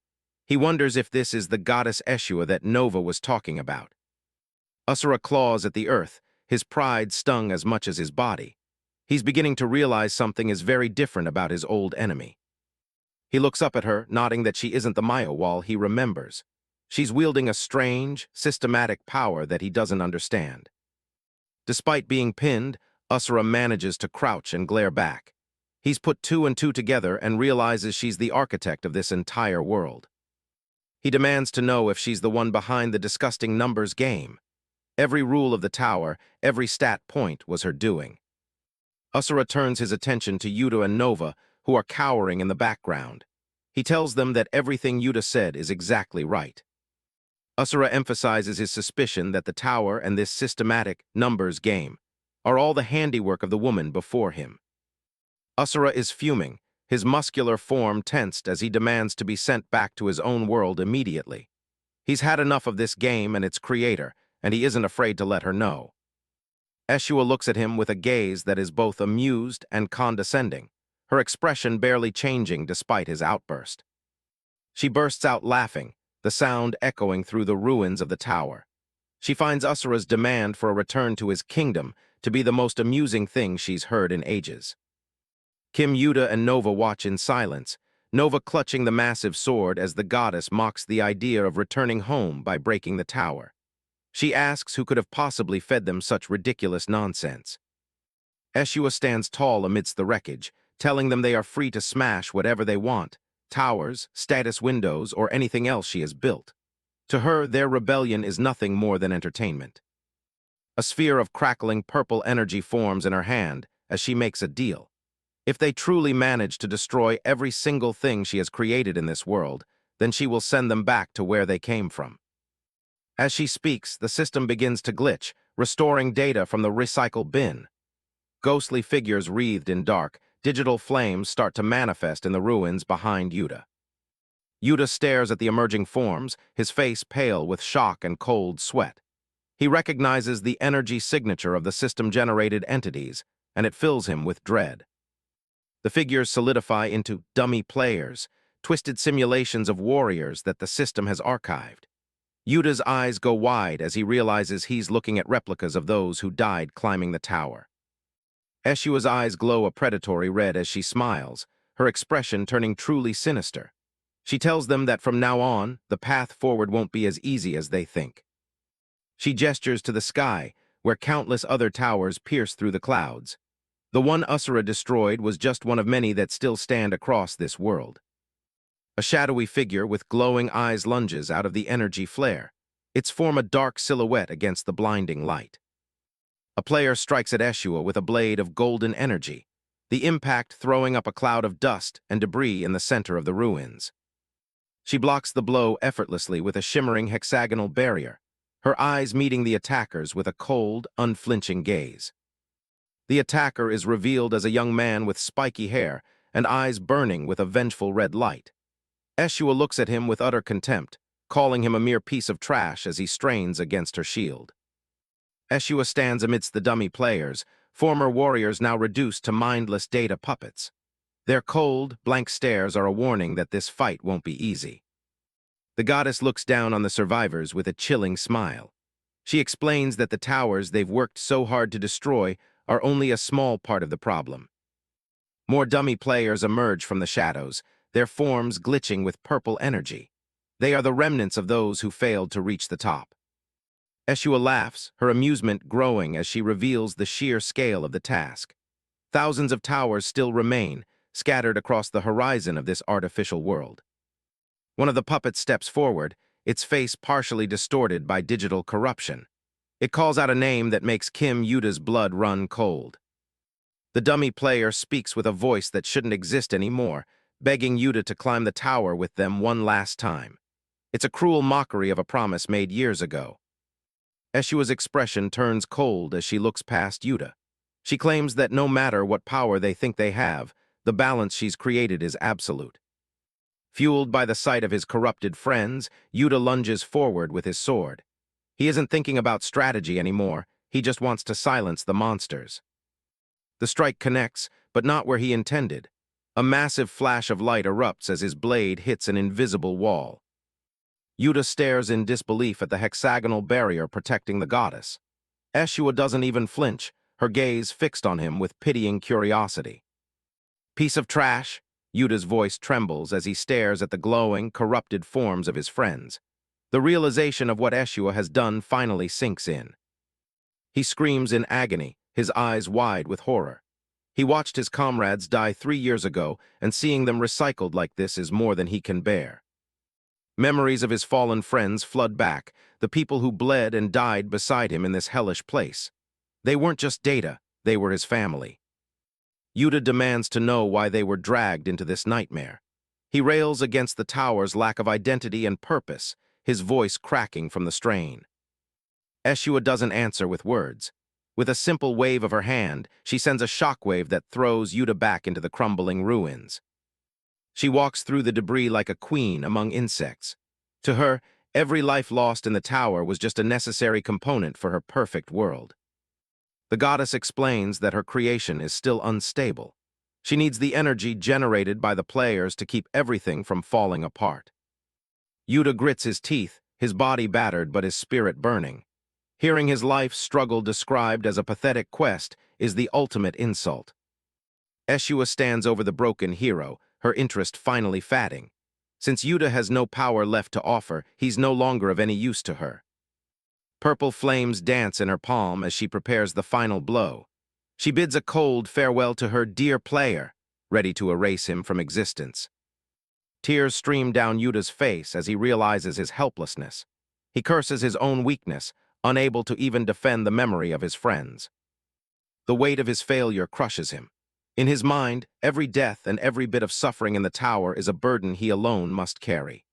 A: He wonders if this is the goddess Asura that Nova was talking about. Asura claws at the earth, his pride stung as much as his body. He's beginning to realize something is very different about his old enemy. He looks up at her, nodding that she isn't the Maya he remembers. She's wielding a strange, systematic power that he doesn't understand. Despite being pinned, Asura manages to crouch and glare back. He's put two and two together and realizes she's the architect of this entire world. He demands to know if she's the one behind the disgusting numbers game. Every rule of the tower, every stat point was her doing. Asura turns his attention to Yuta and Nova, who are cowering in the background. He tells them that everything Yuta said is exactly right. Asura emphasizes his suspicion that the tower and this systematic numbers game are all the handiwork of the woman before him. Asura is fuming, his muscular form tensed as he demands to be sent back to his own world immediately. He's had enough of this game and its creator, and he isn't afraid to let her know. Asura looks at him with a gaze that is both amused and condescending, her expression barely changing despite his outburst. She bursts out laughing, the sound echoing through the ruins of the tower. She finds Asura's demand for a return to his kingdom to be the most amusing thing she's heard in ages. Kim, Yuta, and Nova watch in silence, Nova clutching the massive sword as the goddess mocks the idea of returning home by breaking the tower. She asks who could have possibly fed them such ridiculous nonsense. Asura stands tall amidst the wreckage, telling them they are free to smash whatever they want, towers, status windows, or anything else she has built. To her, their rebellion is nothing more than entertainment. A sphere of crackling purple energy forms in her hand as she makes a deal. If they truly manage to destroy every single thing she has created in this world, then she will send them back to where they came from. As she speaks, the system begins to glitch, restoring data from the recycle bin. Ghostly figures wreathed in dark, digital flames start to manifest in the ruins behind Yuta. Yuta stares at the emerging forms, his face pale with shock and cold sweat. He recognizes the energy signature of the system-generated entities, and it fills him with dread. The figures solidify into dummy players, twisted simulations of warriors that the system has archived. Yuta's eyes go wide as he realizes he's looking at replicas of those who died climbing the tower. Asura's eyes glow a predatory red as she smiles, her expression turning truly sinister. She tells them that from now on, the path forward won't be as easy as they think. She gestures to the sky, where countless other towers pierce through the clouds. The one Asura destroyed was just one of many that still stand across this world. A shadowy figure with glowing eyes lunges out of the energy flare, its form a dark silhouette against the blinding light. A player strikes at Asura with a blade of golden energy, the impact throwing up a cloud of dust and debris in the center of the ruins. She blocks the blow effortlessly with a shimmering hexagonal barrier, her eyes meeting the attackers with a cold, unflinching gaze. The attacker is revealed as a young man with spiky hair and eyes burning with a vengeful red light. Asura looks at him with utter contempt, calling him a mere piece of trash as he strains against her shield. Asura stands amidst the dummy players, former warriors now reduced to mindless data puppets. Their cold, blank stares are a warning that this fight won't be easy. The goddess looks down on the survivors with a chilling smile. She explains that the towers they've worked so hard to destroy are only a small part of the problem. More dummy players emerge from the shadows, their forms glitching with purple energy. They are the remnants of those who failed to reach the top. Eshua laughs, her amusement growing as she reveals the sheer scale of the task. Thousands of towers still remain, scattered across the horizon of this artificial world. One of the puppets steps forward, its face partially distorted by digital corruption. It calls out a name that makes Kim Yuta's blood run cold. The dummy player speaks with a voice that shouldn't exist anymore, begging Yuta to climb the tower with them one last time. It's a cruel mockery of a promise made years ago. Eshua's expression turns cold as she looks past Yuta. She claims that no matter what power they think they have, the balance she's created is absolute. Fueled by the sight of his corrupted friends, Yuta lunges forward with his sword. He isn't thinking about strategy anymore, he just wants to silence the monsters. The strike connects, but not where he intended. A massive flash of light erupts as his blade hits an invisible wall. Yuta stares in disbelief at the hexagonal barrier protecting the goddess. Eshua doesn't even flinch, her gaze fixed on him with pitying curiosity. "Piece of trash," Yuta's voice trembles as he stares at the glowing, corrupted forms of his friends. The realization of what Eshua has done finally sinks in. He screams in agony, his eyes wide with horror. He watched his comrades die 3 years ago, and seeing them recycled like this is more than he can bear. Memories of his fallen friends flood back, the people who bled and died beside him in this hellish place. They weren't just data, they were his family. Yuta demands to know why they were dragged into this nightmare. He rails against the tower's lack of identity and purpose, his voice cracking from the strain. Eshua doesn't answer with words. With a simple wave of her hand, she sends a shockwave that throws Yuta back into the crumbling ruins. She walks through the debris like a queen among insects. To her, every life lost in the tower was just a necessary component for her perfect world. The goddess explains that her creation is still unstable. She needs the energy generated by the players to keep everything from falling apart. Yuta grits his teeth, his body battered but his spirit burning. Hearing his life's struggle described as a pathetic quest is the ultimate insult. Eshua stands over the broken hero, her interest finally fatting. Since Yuta has no power left to offer, he's no longer of any use to her. Purple flames dance in her palm as she prepares the final blow. She bids a cold farewell to her dear player, ready to erase him from existence. Tears stream down Yuta's face as he realizes his helplessness. He curses his own weakness, unable to even defend the memory of his friends. The weight of his failure crushes him. In his mind, every death and every bit of suffering in the tower is a burden he alone must carry.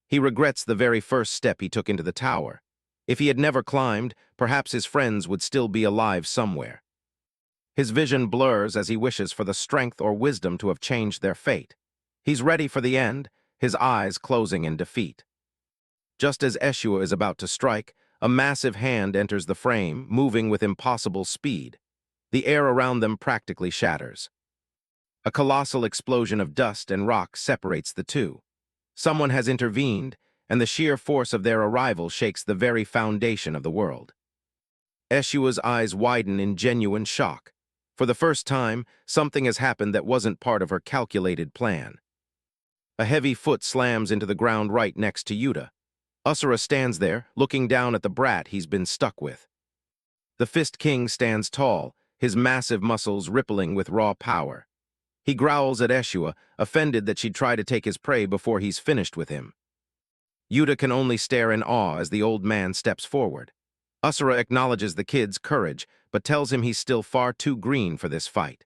A: He regrets the very first step he took into the tower. If he had never climbed, perhaps his friends would still be alive somewhere. His vision blurs as he wishes for the strength or wisdom to have changed their fate. He's ready for the end, his eyes closing in defeat. Just as Eshua is about to strike, a massive hand enters the frame, moving with impossible speed. The air around them practically shatters. A colossal explosion of dust and rock separates the two. Someone has intervened, and the sheer force of their arrival shakes the very foundation of the world. Eshua's eyes widen in genuine shock. For the first time, something has happened that wasn't part of her calculated plan. A heavy foot slams into the ground right next to Yuta. Asura stands there, looking down at the brat he's been stuck with. The Fist King stands tall, his massive muscles rippling with raw power. He growls at Eshua, offended that she'd try to take his prey before he's finished with him. Yuta can only stare in awe as the old man steps forward. Asura acknowledges the kid's courage, but tells him he's still far too green for this fight.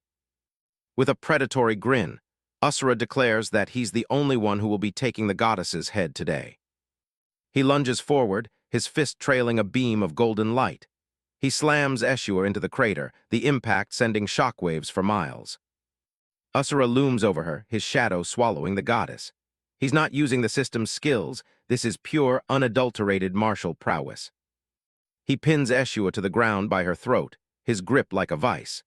A: With a predatory grin, Asura declares that he's the only one who will be taking the goddess's head today. He lunges forward, his fist trailing a beam of golden light. He slams Eshua into the crater, the impact sending shockwaves for miles. Asura looms over her, his shadow swallowing the goddess. He's not using the system's skills, this is pure, unadulterated martial prowess. He pins Eshua to the ground by her throat, his grip like a vice.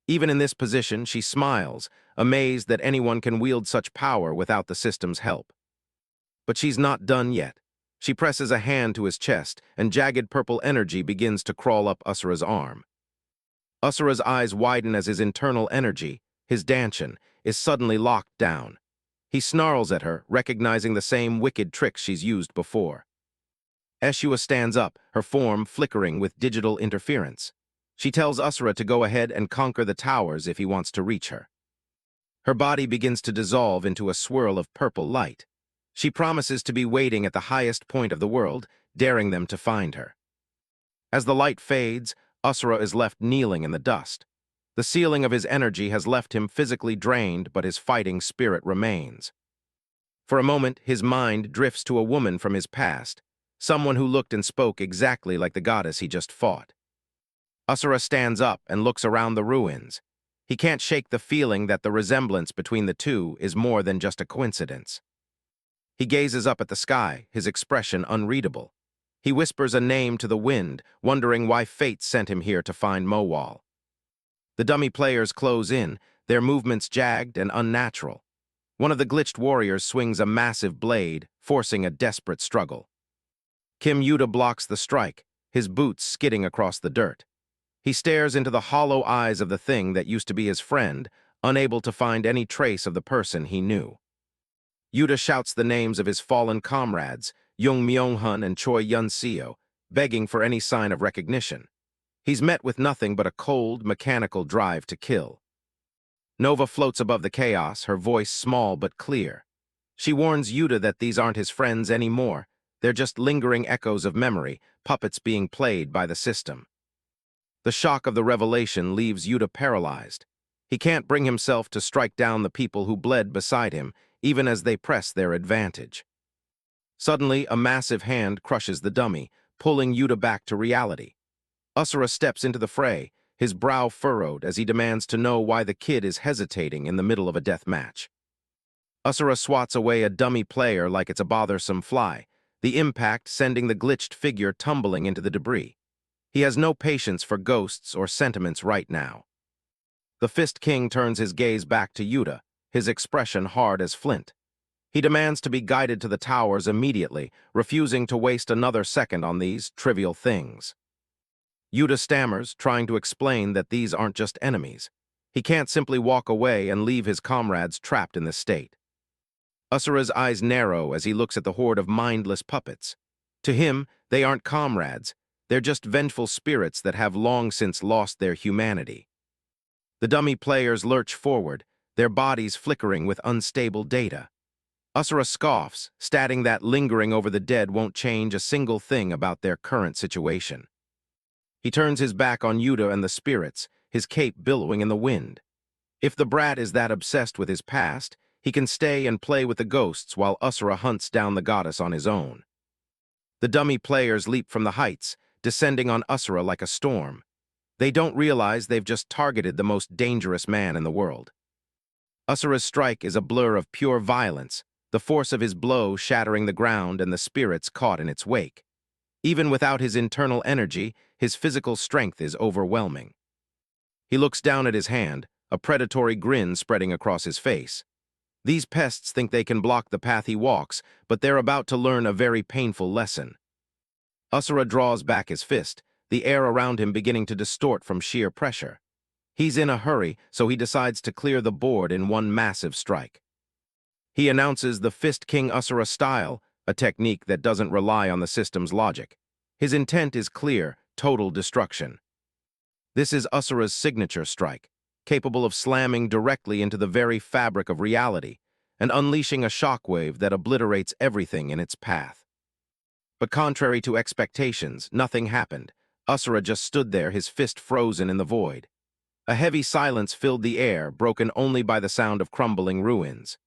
A: Even in this position, she smiles, amazed that anyone can wield such power without the system's help. But she's not done yet. She presses a hand to his chest, and jagged purple energy begins to crawl up Asura's arm. Asura's eyes widen as his internal energy, his danchan, is suddenly locked down. He snarls at her, recognizing the same wicked tricks she's used before. Ashua stands up, her form flickering with digital interference. She tells Asura to go ahead and conquer the towers if he wants to reach her. Her body begins to dissolve into a swirl of purple light. She promises to be waiting at the highest point of the world, daring them to find her. As the light fades, Asura is left kneeling in the dust. The ceiling of his energy has left him physically drained, but his fighting spirit remains. For a moment, his mind drifts to a woman from his past, someone who looked and spoke exactly like the goddess he just fought. Asura stands up and looks around the ruins. He can't shake the feeling that the resemblance between the two is more than just a coincidence. He gazes up at the sky, his expression unreadable. He whispers a name to the wind, wondering why fate sent him here to find Mowal. The dummy players close in, their movements jagged and unnatural. One of the glitched warriors swings a massive blade, forcing a desperate struggle. Kim Yuta blocks the strike, his boots skidding across the dirt. He stares into the hollow eyes of the thing that used to be his friend, unable to find any trace of the person he knew. Yuta shouts the names of his fallen comrades, Jung Myung-hun and Choi Yun-seo, begging for any sign of recognition. He's met with nothing but a cold, mechanical drive to kill. Nova floats above the chaos, her voice small but clear. She warns Yuta that these aren't his friends anymore. They're just lingering echoes of memory, puppets being played by the system. The shock of the revelation leaves Yuta paralyzed. He can't bring himself to strike down the people who bled beside him, even as they press their advantage. Suddenly, a massive hand crushes the dummy, pulling Yuta back to reality. Asura steps into the fray, his brow furrowed as he demands to know why the kid is hesitating in the middle of a death match. Asura swats away a dummy player like it's a bothersome fly, the impact sending the glitched figure tumbling into the debris. He has no patience for ghosts or sentiments right now. The Fist King turns his gaze back to Yuta, his expression hard as flint. He demands to be guided to the towers immediately, refusing to waste another second on these trivial things. Yuta stammers, trying to explain that these aren't just enemies. He can't simply walk away and leave his comrades trapped in this state. Asura's eyes narrow as he looks at the horde of mindless puppets. To him, they aren't comrades. They're just vengeful spirits that have long since lost their humanity. The dummy players lurch forward, their bodies flickering with unstable data. Asura scoffs, stating that lingering over the dead won't change a single thing about their current situation. He turns his back on Yuta and the spirits, his cape billowing in the wind. If the brat is that obsessed with his past, he can stay and play with the ghosts while Asura hunts down the goddess on his own. The dummy players leap from the heights, descending on Asura like a storm. They don't realize they've just targeted the most dangerous man in the world. Asura's strike is a blur of pure violence, the force of his blow shattering the ground and the spirits caught in its wake. Even without his internal energy, his physical strength is overwhelming. He looks down at his hand, a predatory grin spreading across his face. These pests think they can block the path he walks, but they're about to learn a very painful lesson. Asura draws back his fist, the air around him beginning to distort from sheer pressure. He's in a hurry, so he decides to clear the board in one massive strike. He announces the Fist King Asura style, a technique that doesn't rely on the system's logic. His intent is clear, total destruction. This is Asura's signature strike, capable of slamming directly into the very fabric of reality and unleashing a shockwave that obliterates everything in its path. But contrary to expectations, nothing happened. Asura just stood there, his fist frozen in the void. A heavy silence filled the air, broken only by the sound of crumbling ruins.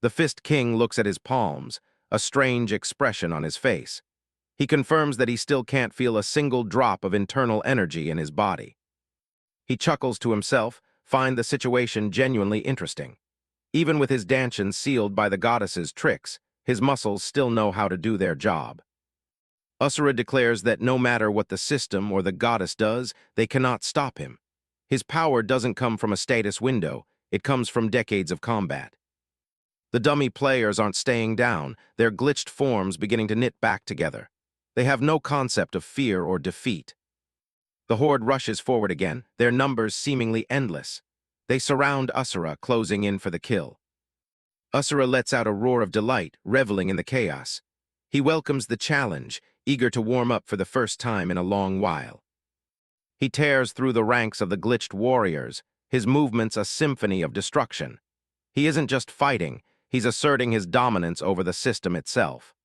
A: The Fist King looks at his palms, a strange expression on his face. He confirms that he still can't feel a single drop of internal energy in his body. He chuckles to himself, find the situation genuinely interesting. Even with his danchan sealed by the goddess's tricks, his muscles still know how to do their job. Asura declares that no matter what the system or the goddess does, they cannot stop him. His power doesn't come from a status window, it comes from decades of combat. The dummy players aren't staying down, their glitched forms beginning to knit back together. They have no concept of fear or defeat. The horde rushes forward again, their numbers seemingly endless. They surround Asura, closing in for the kill. Asura lets out a roar of delight, reveling in the chaos. He welcomes the challenge, eager to warm up for the first time in a long while. He tears through the ranks of the glitched warriors, his movements a symphony of destruction. He isn't just fighting, he's asserting his dominance over the system itself.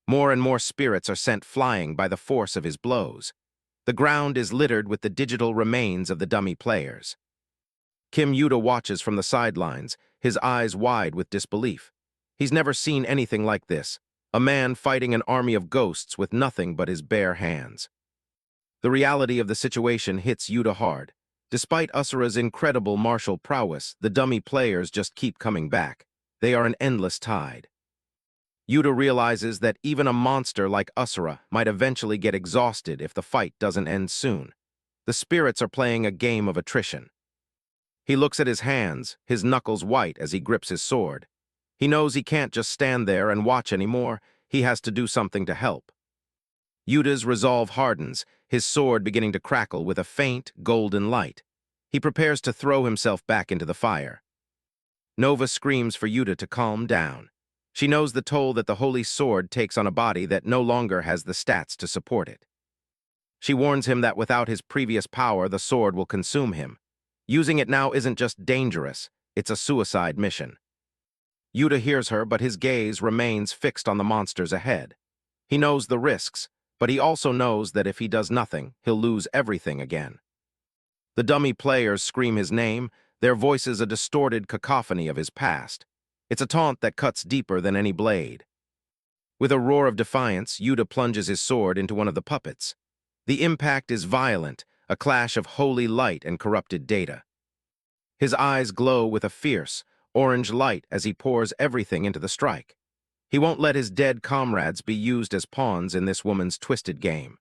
A: More and more spirits are sent flying by the force of his blows. The ground is littered with the digital remains of the dummy players. Kim Yuta watches from the sidelines, his eyes wide with disbelief. He's never seen anything like this, a man fighting an army of ghosts with nothing but his bare hands. The reality of the situation hits Yuta hard. Despite Asura's incredible martial prowess, the dummy players just keep coming back. They are an endless tide. Yuta realizes that even a monster like Asura might eventually get exhausted if the fight doesn't end soon. The spirits are playing a game of attrition. He looks at his hands, his knuckles white as he grips his sword. He knows he can't just stand there and watch anymore, he has to do something to help. Yuta's resolve hardens, his sword beginning to crackle with a faint, golden light. He prepares to throw himself back into the fire. Nova screams for Yuta to calm down. She knows the toll that the holy sword takes on a body that no longer has the stats to support it. She warns him that without his previous power, the sword will consume him. Using it now isn't just dangerous, it's a suicide mission. Yuta hears her, but his gaze remains fixed on the monsters ahead. He knows the risks, but he also knows that if he does nothing, he'll lose everything again. The dummy players scream his name, their voices a distorted cacophony of his past. It's a taunt that cuts deeper than any blade. With a roar of defiance, Yuta plunges his sword into one of the puppets. The impact is violent, a clash of holy light and corrupted data. His eyes glow with a fierce, orange light as he pours everything into the strike. He won't let his dead comrades be used as pawns in this woman's twisted game.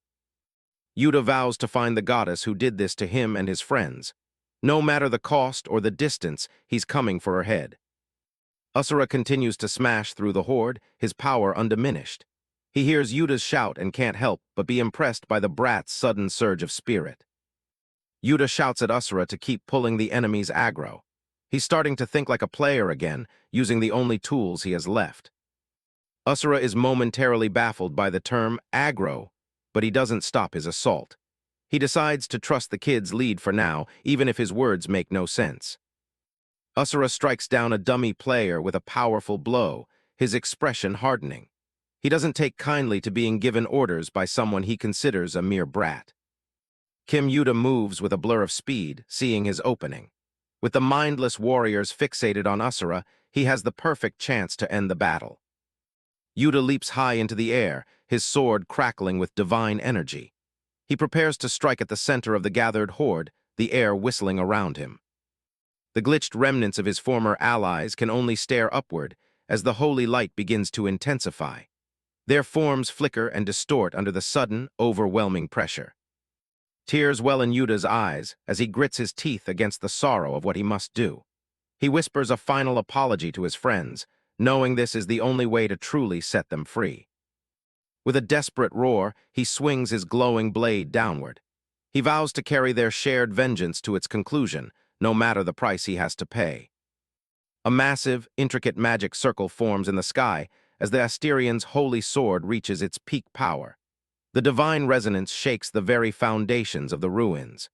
A: Yuta vows to find the goddess who did this to him and his friends. No matter the cost or the distance, he's coming for her head. Asura continues to smash through the horde, his power undiminished. He hears Yuta's shout and can't help but be impressed by the brat's sudden surge of spirit. Yuta shouts at Asura to keep pulling the enemy's aggro. He's starting to think like a player again, using the only tools he has left. Asura is momentarily baffled by the term aggro, but he doesn't stop his assault. He decides to trust the kid's lead for now, even if his words make no sense. Asura strikes down a dummy player with a powerful blow, his expression hardening. He doesn't take kindly to being given orders by someone he considers a mere brat. Kim Yuta moves with a blur of speed, seeing his opening. With the mindless warriors fixated on Asura, he has the perfect chance to end the battle. Yuta leaps high into the air, his sword crackling with divine energy. He prepares to strike at the center of the gathered horde, the air whistling around him. The glitched remnants of his former allies can only stare upward as the holy light begins to intensify. Their forms flicker and distort under the sudden, overwhelming pressure. Tears well in Yuta's eyes as he grits his teeth against the sorrow of what he must do. He whispers a final apology to his friends, knowing this is the only way to truly set them free. With a desperate roar, he swings his glowing blade downward. He vows to carry their shared vengeance to its conclusion, no matter the price he has to pay. A massive, intricate magic circle forms in the sky as the Asterian's holy sword reaches its peak power. The divine resonance shakes the very foundations of the ruins.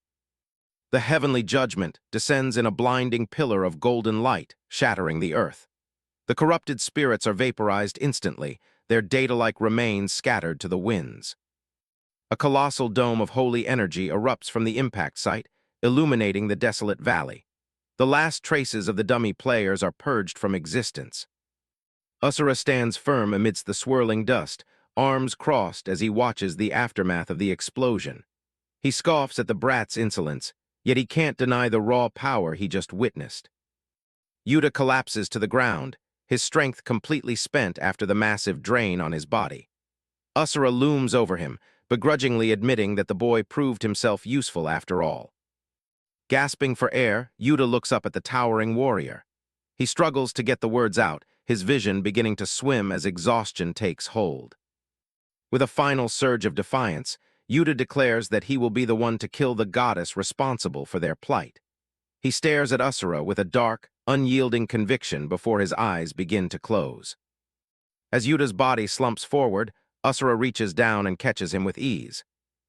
A: The heavenly judgment descends in a blinding pillar of golden light, shattering the earth. The corrupted spirits are vaporized instantly, their data-like remains scattered to the winds. A colossal dome of holy energy erupts from the impact site, illuminating the desolate valley. The last traces of the dummy players are purged from existence. Asura stands firm amidst the swirling dust, arms crossed as he watches the aftermath of the explosion. He scoffs at the brat's insolence, yet he can't deny the raw power he just witnessed. Yuta collapses to the ground, his strength completely spent after the massive drain on his body. Asura looms over him, begrudgingly admitting that the boy proved himself useful after all. Gasping for air, Yuta looks up at the towering warrior. He struggles to get the words out, his vision beginning to swim as exhaustion takes hold. With a final surge of defiance, Yuta declares that he will be the one to kill the goddess responsible for their plight. He stares at Asura with a dark, unyielding conviction before his eyes begin to close. As Yuta's body slumps forward, Asura reaches down and catches him with ease.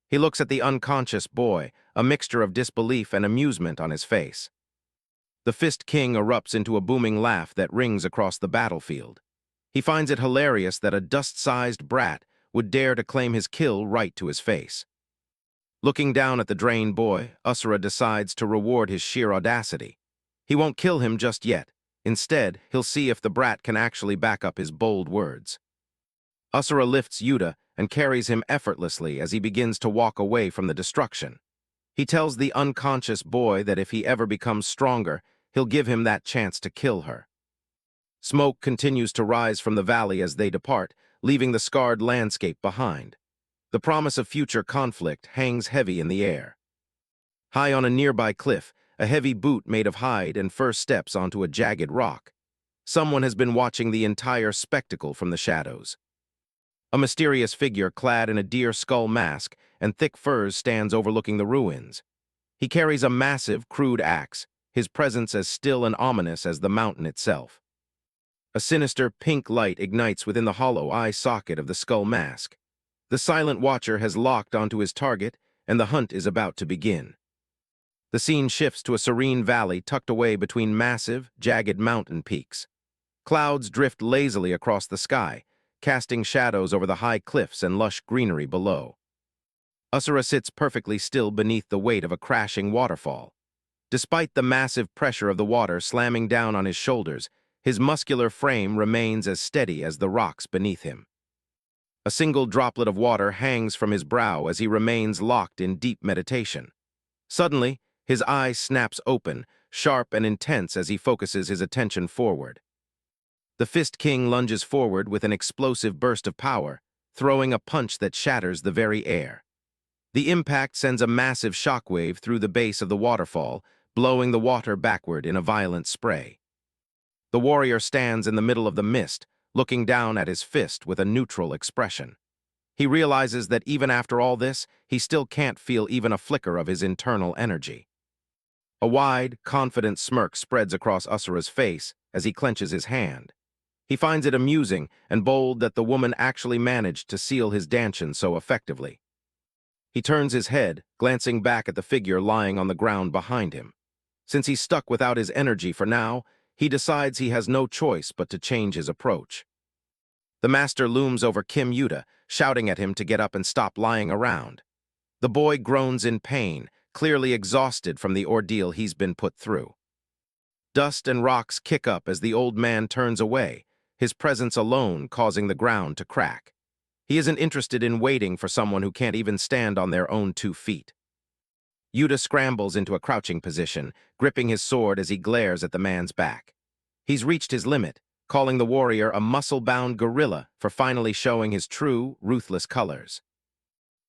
A: He looks at the unconscious boy, a mixture of disbelief and amusement on his face. The Fist King erupts into a booming laugh that rings across the battlefield. He finds it hilarious that a dust-sized brat would dare to claim his kill right to his face. Looking down at the drained boy, Asura decides to reward his sheer audacity. He won't kill him just yet. Instead, he'll see if the brat can actually back up his bold words. Asura lifts Yuta and carries him effortlessly as he begins to walk away from the destruction. He tells the unconscious boy that if he ever becomes stronger, he'll give him that chance to kill her. Smoke continues to rise from the valley as they depart, leaving the scarred landscape behind. The promise of future conflict hangs heavy in the air. High on a nearby cliff, a heavy boot made of hide and fur steps onto a jagged rock. Someone has been watching the entire spectacle from the shadows. A mysterious figure clad in a deer skull mask and thick furs stands overlooking the ruins. He carries a massive, crude axe, his presence as still and ominous as the mountain itself. A sinister pink light ignites within the hollow eye socket of the skull mask. The silent watcher has locked onto his target, and the hunt is about to begin. The scene shifts to a serene valley tucked away between massive, jagged mountain peaks. Clouds drift lazily across the sky, casting shadows over the high cliffs and lush greenery below. Asura sits perfectly still beneath the weight of a crashing waterfall. Despite the massive pressure of the water slamming down on his shoulders, his muscular frame remains as steady as the rocks beneath him. A single droplet of water hangs from his brow as he remains locked in deep meditation. Suddenly, his eye snaps open, sharp and intense as he focuses his attention forward. The Fist King lunges forward with an explosive burst of power, throwing a punch that shatters the very air. The impact sends a massive shockwave through the base of the waterfall, blowing the water backward in a violent spray. The warrior stands in the middle of the mist, looking down at his fist with a neutral expression. He realizes that even after all this, he still can't feel even a flicker of his internal energy. A wide, confident smirk spreads across Asura's face as he clenches his hand. He finds it amusing and bold that the woman actually managed to seal his dantian so effectively. He turns his head, glancing back at the figure lying on the ground behind him. Since he's stuck without his energy for now, he decides he has no choice but to change his approach. The master looms over Kim Yuta, shouting at him to get up and stop lying around. The boy groans in pain, clearly exhausted from the ordeal he's been put through. Dust and rocks kick up as the old man turns away, his presence alone causing the ground to crack. He isn't interested in waiting for someone who can't even stand on their own 2 feet. Yuta scrambles into a crouching position, gripping his sword as he glares at the man's back. He's reached his limit, calling the warrior a muscle-bound gorilla for finally showing his true, ruthless colors.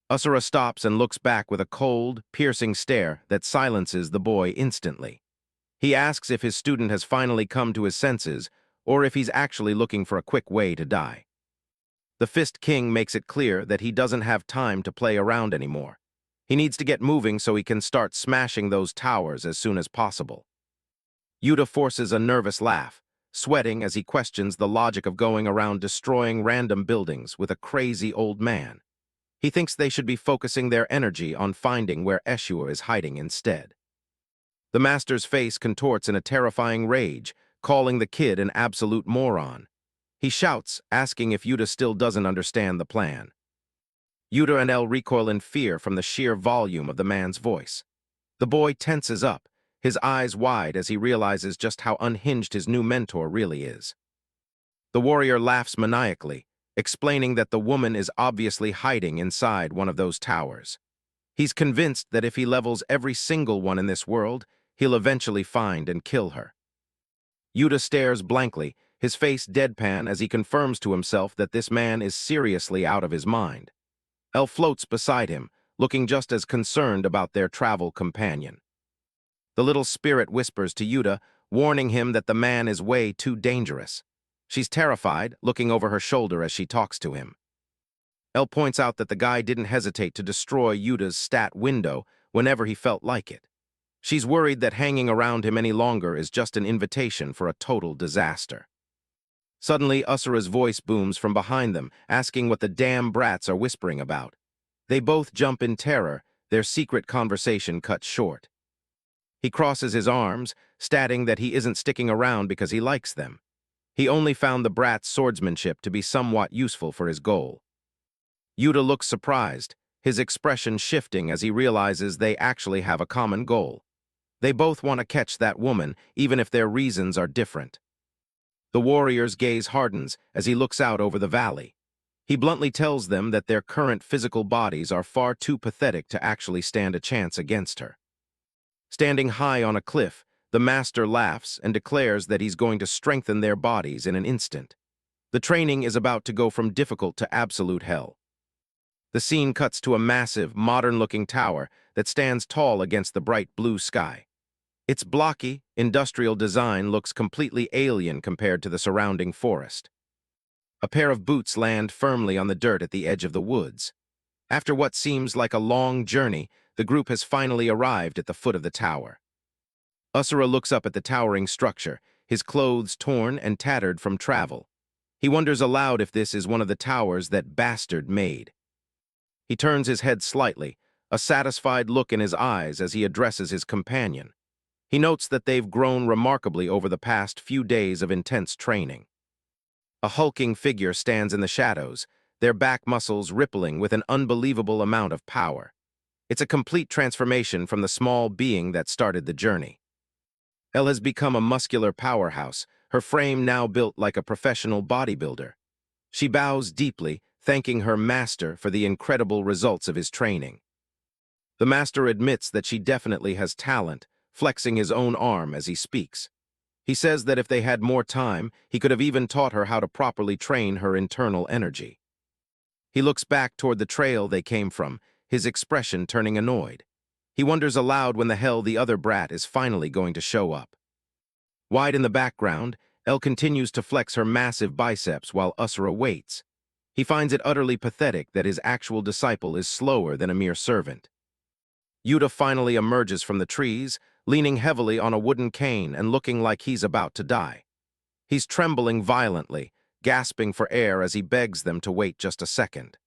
A: Asura stops and looks back with a cold, piercing stare that silences the boy instantly. He asks if his student has finally come to his senses, or if he's actually looking for a quick way to die. The Fist King makes it clear that he doesn't have time to play around anymore. He needs to get moving so he can start smashing those towers as soon as possible. Yuta forces a nervous laugh, sweating as he questions the logic of going around destroying random buildings with a crazy old man. He thinks they should be focusing their energy on finding where Asura is hiding instead. The master's face contorts in a terrifying rage, calling the kid an absolute moron. He shouts, asking if Yuta still doesn't understand the plan. Yuta and El recoil in fear from the sheer volume of the man's voice. The boy tenses up, his eyes wide as he realizes just how unhinged his new mentor really is. The warrior laughs maniacally, explaining that the woman is obviously hiding inside one of those towers. He's convinced that if he levels every single one in this world, he'll eventually find and kill her. Yuta stares blankly, his face deadpan as he confirms to himself that this man is seriously out of his mind. El floats beside him, looking just as concerned about their travel companion. The little spirit whispers to Yuta, warning him that the man is way too dangerous. She's terrified, looking over her shoulder as she talks to him. Elle points out that the guy didn't hesitate to destroy Yuta's stat window whenever he felt like it. She's worried that hanging around him any longer is just an invitation for a total disaster. Suddenly, Asura's voice booms from behind them, asking what the damn brats are whispering about. They both jump in terror, their secret conversation cut short. He crosses his arms, stating that he isn't sticking around because he likes them. He only found the brats' swordsmanship to be somewhat useful for his goal. Yuta looks surprised, his expression shifting as he realizes they actually have a common goal. They both want to catch that woman, even if their reasons are different. The warrior's gaze hardens as he looks out over the valley. He bluntly tells them that their current physical bodies are far too pathetic to actually stand a chance against her. Standing high on a cliff, the master laughs and declares that he's going to strengthen their bodies in an instant. The training is about to go from difficult to absolute hell. The scene cuts to a massive, modern-looking tower that stands tall against the bright blue sky. Its blocky, industrial design looks completely alien compared to the surrounding forest. A pair of boots land firmly on the dirt at the edge of the woods. After what seems like a long journey, the group has finally arrived at the foot of the tower. Asura looks up at the towering structure, his clothes torn and tattered from travel. He wonders aloud if this is one of the towers that Bastard made. He turns his head slightly, a satisfied look in his eyes as he addresses his companion. He notes that they've grown remarkably over the past few days of intense training. A hulking figure stands in the shadows, their back muscles rippling with an unbelievable amount of power. It's a complete transformation from the small being that started the journey. Elle has become a muscular powerhouse, her frame now built like a professional bodybuilder. She bows deeply, thanking her master for the incredible results of his training. The master admits that she definitely has talent, flexing his own arm as he speaks. He says that if they had more time, he could have even taught her how to properly train her internal energy. He looks back toward the trail they came from, his expression turning annoyed. He wonders aloud when the hell the other brat is finally going to show up. Wide in the background, Elle continues to flex her massive biceps while Asura waits. He finds it utterly pathetic that his actual disciple is slower than a mere servant. Yuta finally emerges from the trees, leaning heavily on a wooden cane and looking like he's about to die. He's trembling violently, gasping for air as he begs them to wait just a second.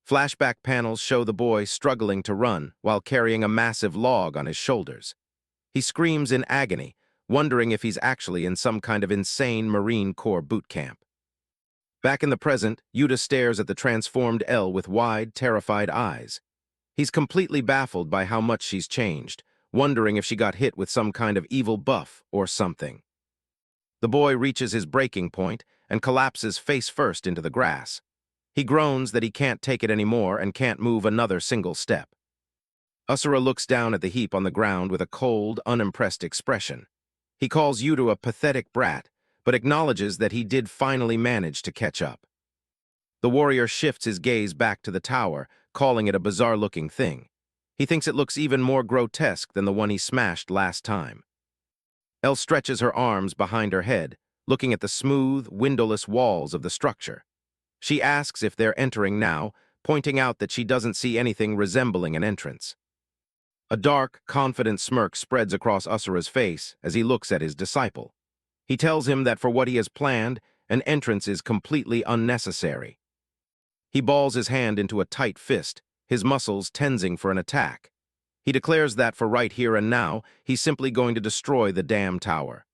A: Flashback panels show the boy struggling to run while carrying a massive log on his shoulders. He screams in agony, wondering if he's actually in some kind of insane Marine Corps boot camp. Back in the present, Yuta stares at the transformed Elle with wide, terrified eyes. He's completely baffled by how much she's changed, wondering if she got hit with some kind of evil buff or something. The boy reaches his breaking point and collapses face first into the grass. He groans that he can't take it anymore and can't move another single step. Asura looks down at the heap on the ground with a cold, unimpressed expression. He calls Yuta a pathetic brat, but acknowledges that he did finally manage to catch up. The warrior shifts his gaze back to the tower, calling it a bizarre-looking thing. He thinks it looks even more grotesque than the one he smashed last time. Elle stretches her arms behind her head, looking at the smooth, windowless walls of the structure. She asks if they're entering now, pointing out that she doesn't see anything resembling an entrance. A dark, confident smirk spreads across Asura's face as he looks at his disciple. He tells him that for what he has planned, an entrance is completely unnecessary. He balls his hand into a tight fist, his muscles tensing for an attack. He declares that for right here and now, he's simply going to destroy the damn tower.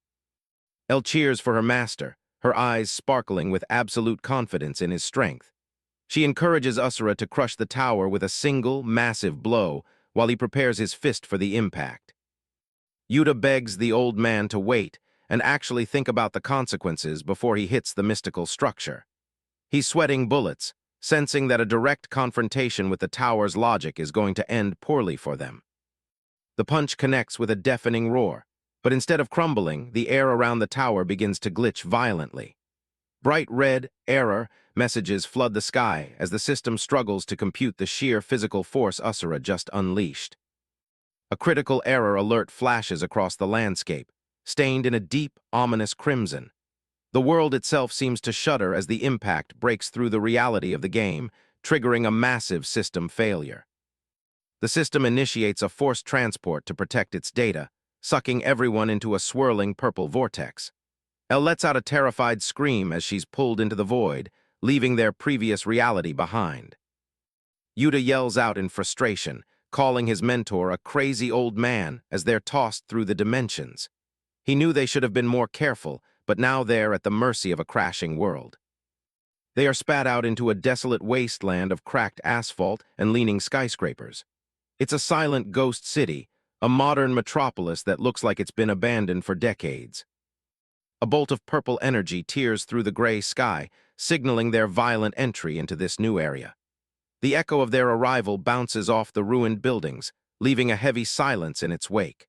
A: Elle cheers for her master, her eyes sparkling with absolute confidence in his strength. She encourages Asura to crush the tower with a single, massive blow while he prepares his fist for the impact. Yuta begs the old man to wait and actually think about the consequences before he hits the mystical structure. He's sweating bullets, sensing that a direct confrontation with the tower's logic is going to end poorly for them. The punch connects with a deafening roar, but instead of crumbling, the air around the tower begins to glitch violently. Bright red error messages flood the sky as the system struggles to compute the sheer physical force Asura just unleashed. A critical error alert flashes across the landscape, stained in a deep, ominous crimson. The world itself seems to shudder as the impact breaks through the reality of the game, triggering a massive system failure. The system initiates a forced transport to protect its data, sucking everyone into a swirling purple vortex. Elle lets out a terrified scream as she's pulled into the void, leaving their previous reality behind. Yuta yells out in frustration, calling his mentor a crazy old man as they're tossed through the dimensions. He knew they should have been more careful, but now they're at the mercy of a crashing world. They are spat out into a desolate wasteland of cracked asphalt and leaning skyscrapers. It's a silent ghost city, a modern metropolis that looks like it's been abandoned for decades. A bolt of purple energy tears through the gray sky, signaling their violent entry into this new area. The echo of their arrival bounces off the ruined buildings, leaving a heavy silence in its wake.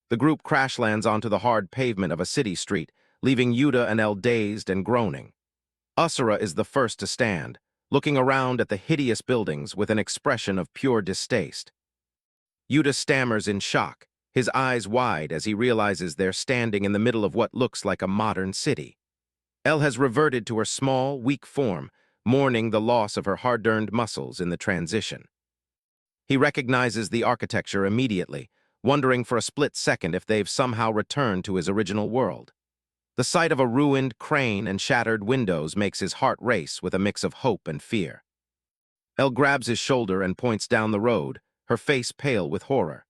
A: The group crash lands onto the hard pavement of a city street, leaving Yuta and Elle dazed and groaning. Asura is the first to stand, looking around at the hideous buildings with an expression of pure distaste. Yuta stammers in shock, his eyes wide as he realizes they're standing in the middle of what looks like a modern city. Elle has reverted to her small, weak form, mourning the loss of her hard-earned muscles in the transition. He recognizes the architecture immediately, wondering for a split second if they've somehow returned to his original world. The sight of a ruined crane and shattered windows makes his heart race with a mix of hope and fear. Elle grabs his shoulder and points down the road, her face pale with horror.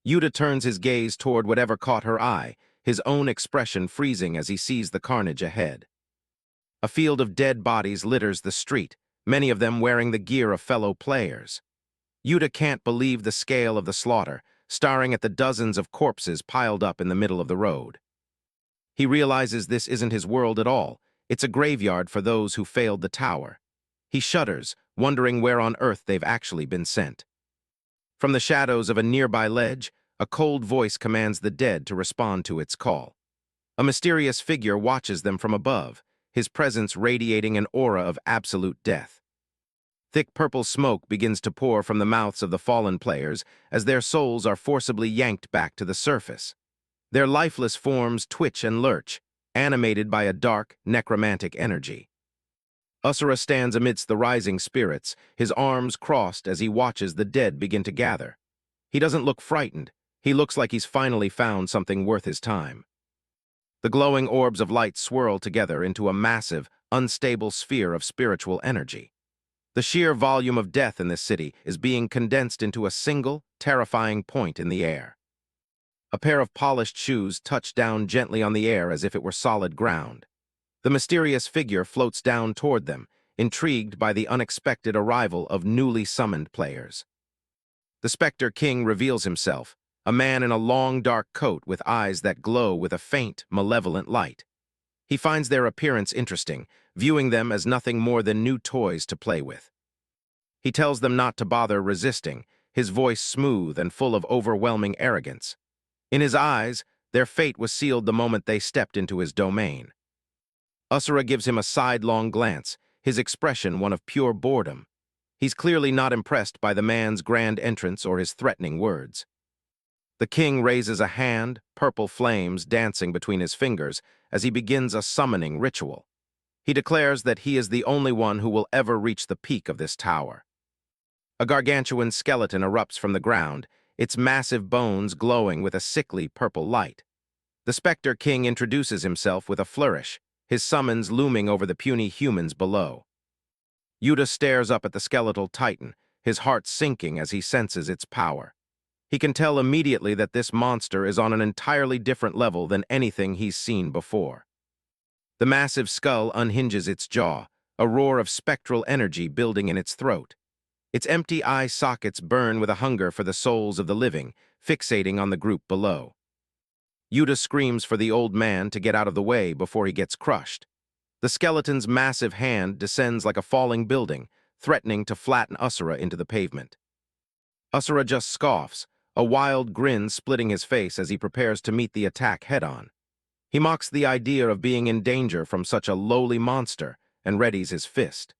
A: Yuta turns his gaze toward whatever caught her eye, his own expression freezing as he sees the carnage ahead. A field of dead bodies litters the street, many of them wearing the gear of fellow players. Yuta can't believe the scale of the slaughter, staring at the dozens of corpses piled up in the middle of the road. He realizes this isn't his world at all. It's a graveyard for those who failed the tower. He shudders, wondering where on earth they've actually been sent. From the shadows of a nearby ledge, a cold voice commands the dead to respond to its call. A mysterious figure watches them from above, his presence radiating an aura of absolute death. Thick purple smoke begins to pour from the mouths of the fallen players as their souls are forcibly yanked back to the surface. Their lifeless forms twitch and lurch, animated by a dark, necromantic energy. Asura stands amidst the rising spirits, his arms crossed as he watches the dead begin to gather. He doesn't look frightened. He looks like he's finally found something worth his time. The glowing orbs of light swirl together into a massive, unstable sphere of spiritual energy. The sheer volume of death in this city is being condensed into a single, terrifying point in the air. A pair of polished shoes touch down gently on the air as if it were solid ground. The mysterious figure floats down toward them, intrigued by the unexpected arrival of newly summoned players. The Spectre King reveals himself, a man in a long dark coat with eyes that glow with a faint, malevolent light. He finds their appearance interesting, viewing them as nothing more than new toys to play with. He tells them not to bother resisting, his voice smooth and full of overwhelming arrogance. In his eyes, their fate was sealed the moment they stepped into his domain. Asura gives him a sidelong glance, his expression one of pure boredom. He's clearly not impressed by the man's grand entrance or his threatening words. The king raises a hand, purple flames dancing between his fingers, as he begins a summoning ritual. He declares that he is the only one who will ever reach the peak of this tower. A gargantuan skeleton erupts from the ground, its massive bones glowing with a sickly purple light. The Spectre King introduces himself with a flourish, his summons looming over the puny humans below. Yuta stares up at the skeletal titan, his heart sinking as he senses its power. He can tell immediately that this monster is on an entirely different level than anything he's seen before. The massive skull unhinges its jaw, a roar of spectral energy building in its throat. Its empty eye sockets burn with a hunger for the souls of the living, fixating on the group below. Yuta screams for the old man to get out of the way before he gets crushed. The skeleton's massive hand descends like a falling building, threatening to flatten Asura into the pavement. Asura just scoffs, a wild grin splitting his face as he prepares to meet the attack head-on. He mocks the idea of being in danger from such a lowly monster and readies his fist.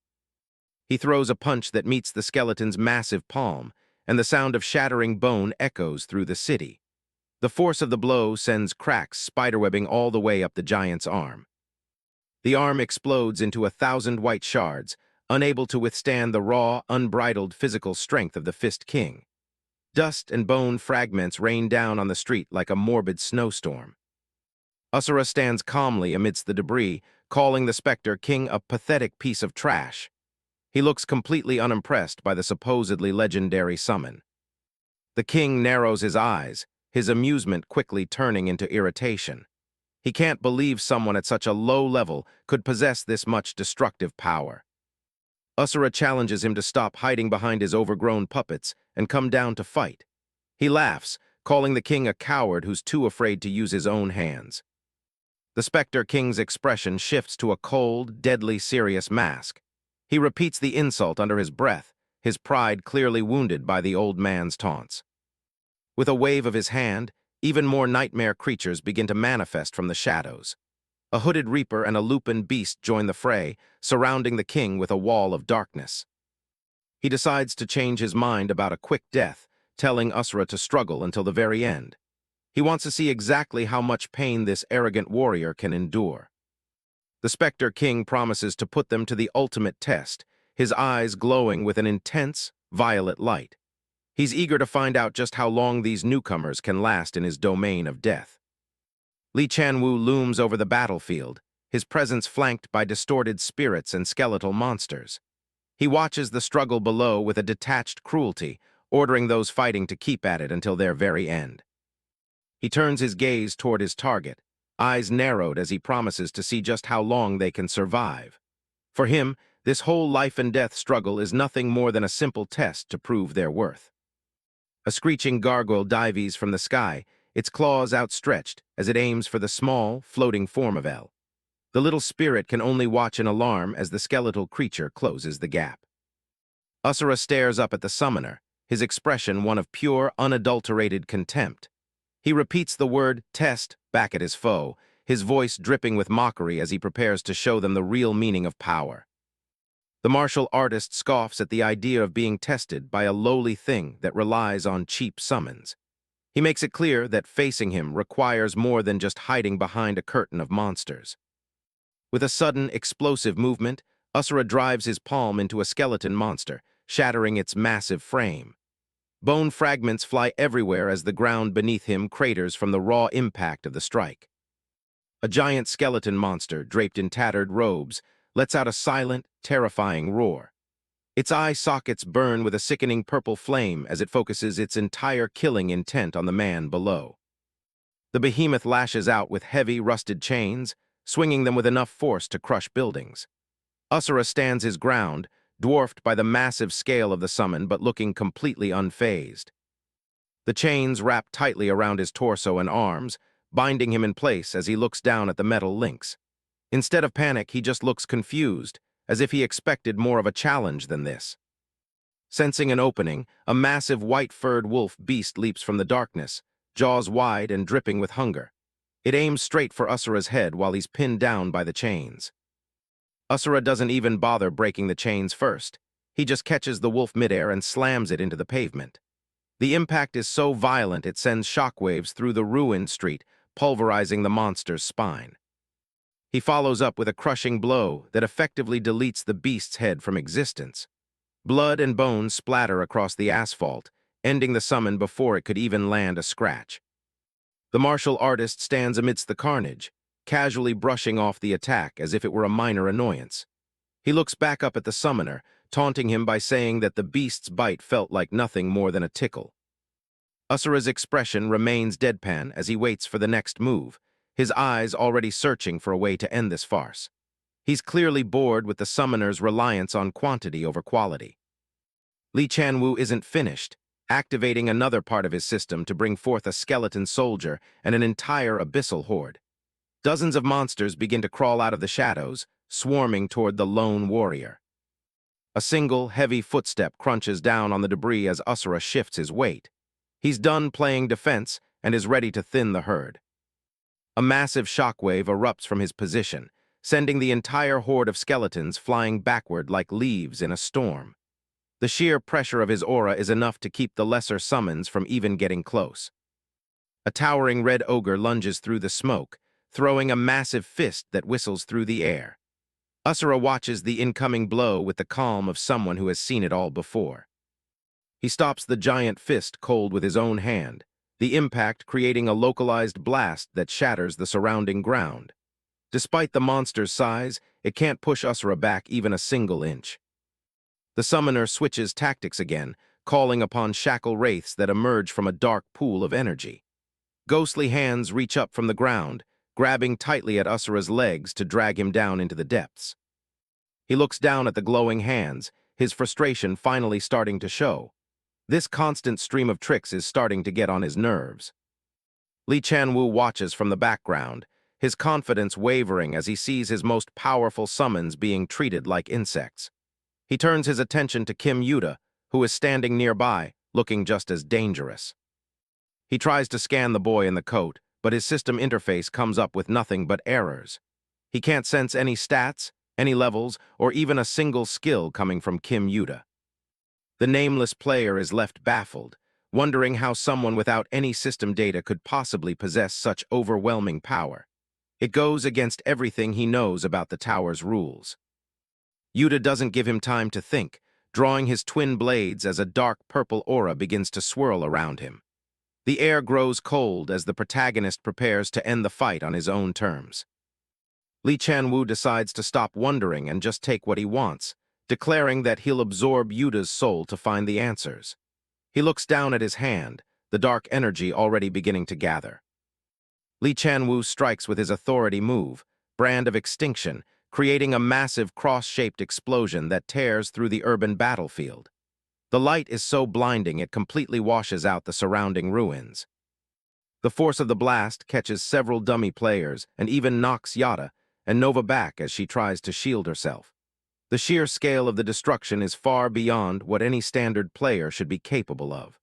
A: He throws a punch that meets the skeleton's massive palm, and the sound of shattering bone echoes through the city. The force of the blow sends cracks spiderwebbing all the way up the giant's arm. The arm explodes into 1,000 white shards, unable to withstand the raw, unbridled physical strength of the Fist King. Dust and bone fragments rain down on the street like a morbid snowstorm. Asura stands calmly amidst the debris, calling the Spectre King a pathetic piece of trash. He looks completely unimpressed by the supposedly legendary summon. The king narrows his eyes, his amusement quickly turning into irritation. He can't believe someone at such a low level could possess this much destructive power. Asura challenges him to stop hiding behind his overgrown puppets and come down to fight. He laughs, calling the king a coward who's too afraid to use his own hands. The Spectre King's expression shifts to a cold, deadly serious mask. He repeats the insult under his breath, his pride clearly wounded by the old man's taunts. With a wave of his hand, even more nightmare creatures begin to manifest from the shadows. A hooded reaper and a lupin beast join the fray, surrounding the king with a wall of darkness. He decides to change his mind about a quick death, telling Asura to struggle until the very end. He wants to see exactly how much pain this arrogant warrior can endure. The Spectre King promises to put them to the ultimate test, his eyes glowing with an intense, violet light. He's eager to find out just how long these newcomers can last in his domain of death. Li Chanwu looms over the battlefield, his presence flanked by distorted spirits and skeletal monsters. He watches the struggle below with a detached cruelty, ordering those fighting to keep at it until their very end. He turns his gaze toward his target, eyes narrowed as he promises to see just how long they can survive. For him, this whole life-and-death struggle is nothing more than a simple test to prove their worth. A screeching gargoyle dives from the sky, its claws outstretched as it aims for the small, floating form of El. The little spirit can only watch in alarm as the skeletal creature closes the gap. Asura stares up at the summoner, his expression one of pure, unadulterated contempt. He repeats the word test back at his foe, his voice dripping with mockery as he prepares to show them the real meaning of power. The martial artist scoffs at the idea of being tested by a lowly thing that relies on cheap summons. He makes it clear that facing him requires more than just hiding behind a curtain of monsters. With a sudden, explosive movement, Asura drives his palm into a skeleton monster, shattering its massive frame. Bone fragments fly everywhere as the ground beneath him craters from the raw impact of the strike. A giant skeleton monster, draped in tattered robes, lets out a silent, terrifying roar. Its eye sockets burn with a sickening purple flame as it focuses its entire killing intent on the man below. The behemoth lashes out with heavy, rusted chains, swinging them with enough force to crush buildings. Asura stands his ground, dwarfed by the massive scale of the summon but looking completely unfazed. The chains wrap tightly around his torso and arms, binding him in place as he looks down at the metal links. Instead of panic, he just looks confused, as if he expected more of a challenge than this. Sensing an opening, a massive white-furred wolf beast leaps from the darkness, jaws wide and dripping with hunger. It aims straight for Asura's head while he's pinned down by the chains. Asura doesn't even bother breaking the chains first. He just catches the wolf midair and slams it into the pavement. The impact is so violent it sends shockwaves through the ruined street, pulverizing the monster's spine. He follows up with a crushing blow that effectively deletes the beast's head from existence. Blood and bones splatter across the asphalt, ending the summon before it could even land a scratch. The martial artist stands amidst the carnage, casually brushing off the attack as if it were a minor annoyance. He looks back up at the summoner, taunting him by saying that the beast's bite felt like nothing more than a tickle. Asura's expression remains deadpan as he waits for the next move, his eyes already searching for a way to end this farce. He's clearly bored with the summoner's reliance on quantity over quality. Li Chanwu isn't finished, activating another part of his system to bring forth a skeleton soldier and an entire abyssal horde. Dozens of monsters begin to crawl out of the shadows, swarming toward the lone warrior. A single, heavy footstep crunches down on the debris as Asura shifts his weight. He's done playing defense and is ready to thin the herd. A massive shockwave erupts from his position, sending the entire horde of skeletons flying backward like leaves in a storm. The sheer pressure of his aura is enough to keep the lesser summons from even getting close. A towering red ogre lunges through the smoke, throwing a massive fist that whistles through the air. Asura watches the incoming blow with the calm of someone who has seen it all before. He stops the giant fist cold with his own hand, the impact creating a localized blast that shatters the surrounding ground. Despite the monster's size, it can't push Asura back even a single inch. The summoner switches tactics again, calling upon shackle wraiths that emerge from a dark pool of energy. Ghostly hands reach up from the ground, grabbing tightly at Asura's legs to drag him down into the depths. He looks down at the glowing hands, his frustration finally starting to show. This constant stream of tricks is starting to get on his nerves. Li Chanwu watches from the background, his confidence wavering as he sees his most powerful summons being treated like insects. He turns his attention to Kim Yuta, who is standing nearby, looking just as dangerous. He tries to scan the boy in the coat, but his system interface comes up with nothing but errors. He can't sense any stats, any levels, or even a single skill coming from Kim Yuta. The nameless player is left baffled, wondering how someone without any system data could possibly possess such overwhelming power. It goes against everything he knows about the tower's rules. Yuta doesn't give him time to think, drawing his twin blades as a dark purple aura begins to swirl around him. The air grows cold as the protagonist prepares to end the fight on his own terms. Li Chanwu decides to stop wondering and just take what he wants, declaring that he'll absorb Yuta's soul to find the answers. He looks down at his hand, the dark energy already beginning to gather. Li Chanwu strikes with his authority move, Brand of Extinction, creating a massive cross-shaped explosion that tears through the urban battlefield. The light is so blinding it completely washes out the surrounding ruins. The force of the blast catches several dummy players and even knocks Yata and Nova back as she tries to shield herself. The sheer scale of the destruction is far beyond what any standard player should be capable of.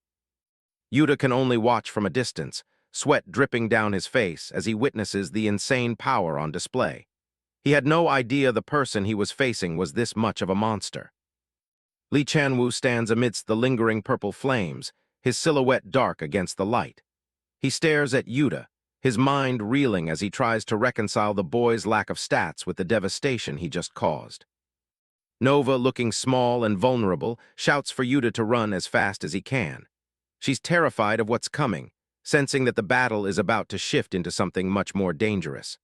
A: Yuta can only watch from a distance, sweat dripping down his face as he witnesses the insane power on display. He had no idea the person he was facing was this much of a monster. Li Chanwu stands amidst the lingering purple flames, his silhouette dark against the light. He stares at Yuta, his mind reeling as he tries to reconcile the boy's lack of stats with the devastation he just caused. Nova, looking small and vulnerable, shouts for Yuta to run as fast as he can. She's terrified of what's coming, sensing that the battle is about to shift into something much more dangerous.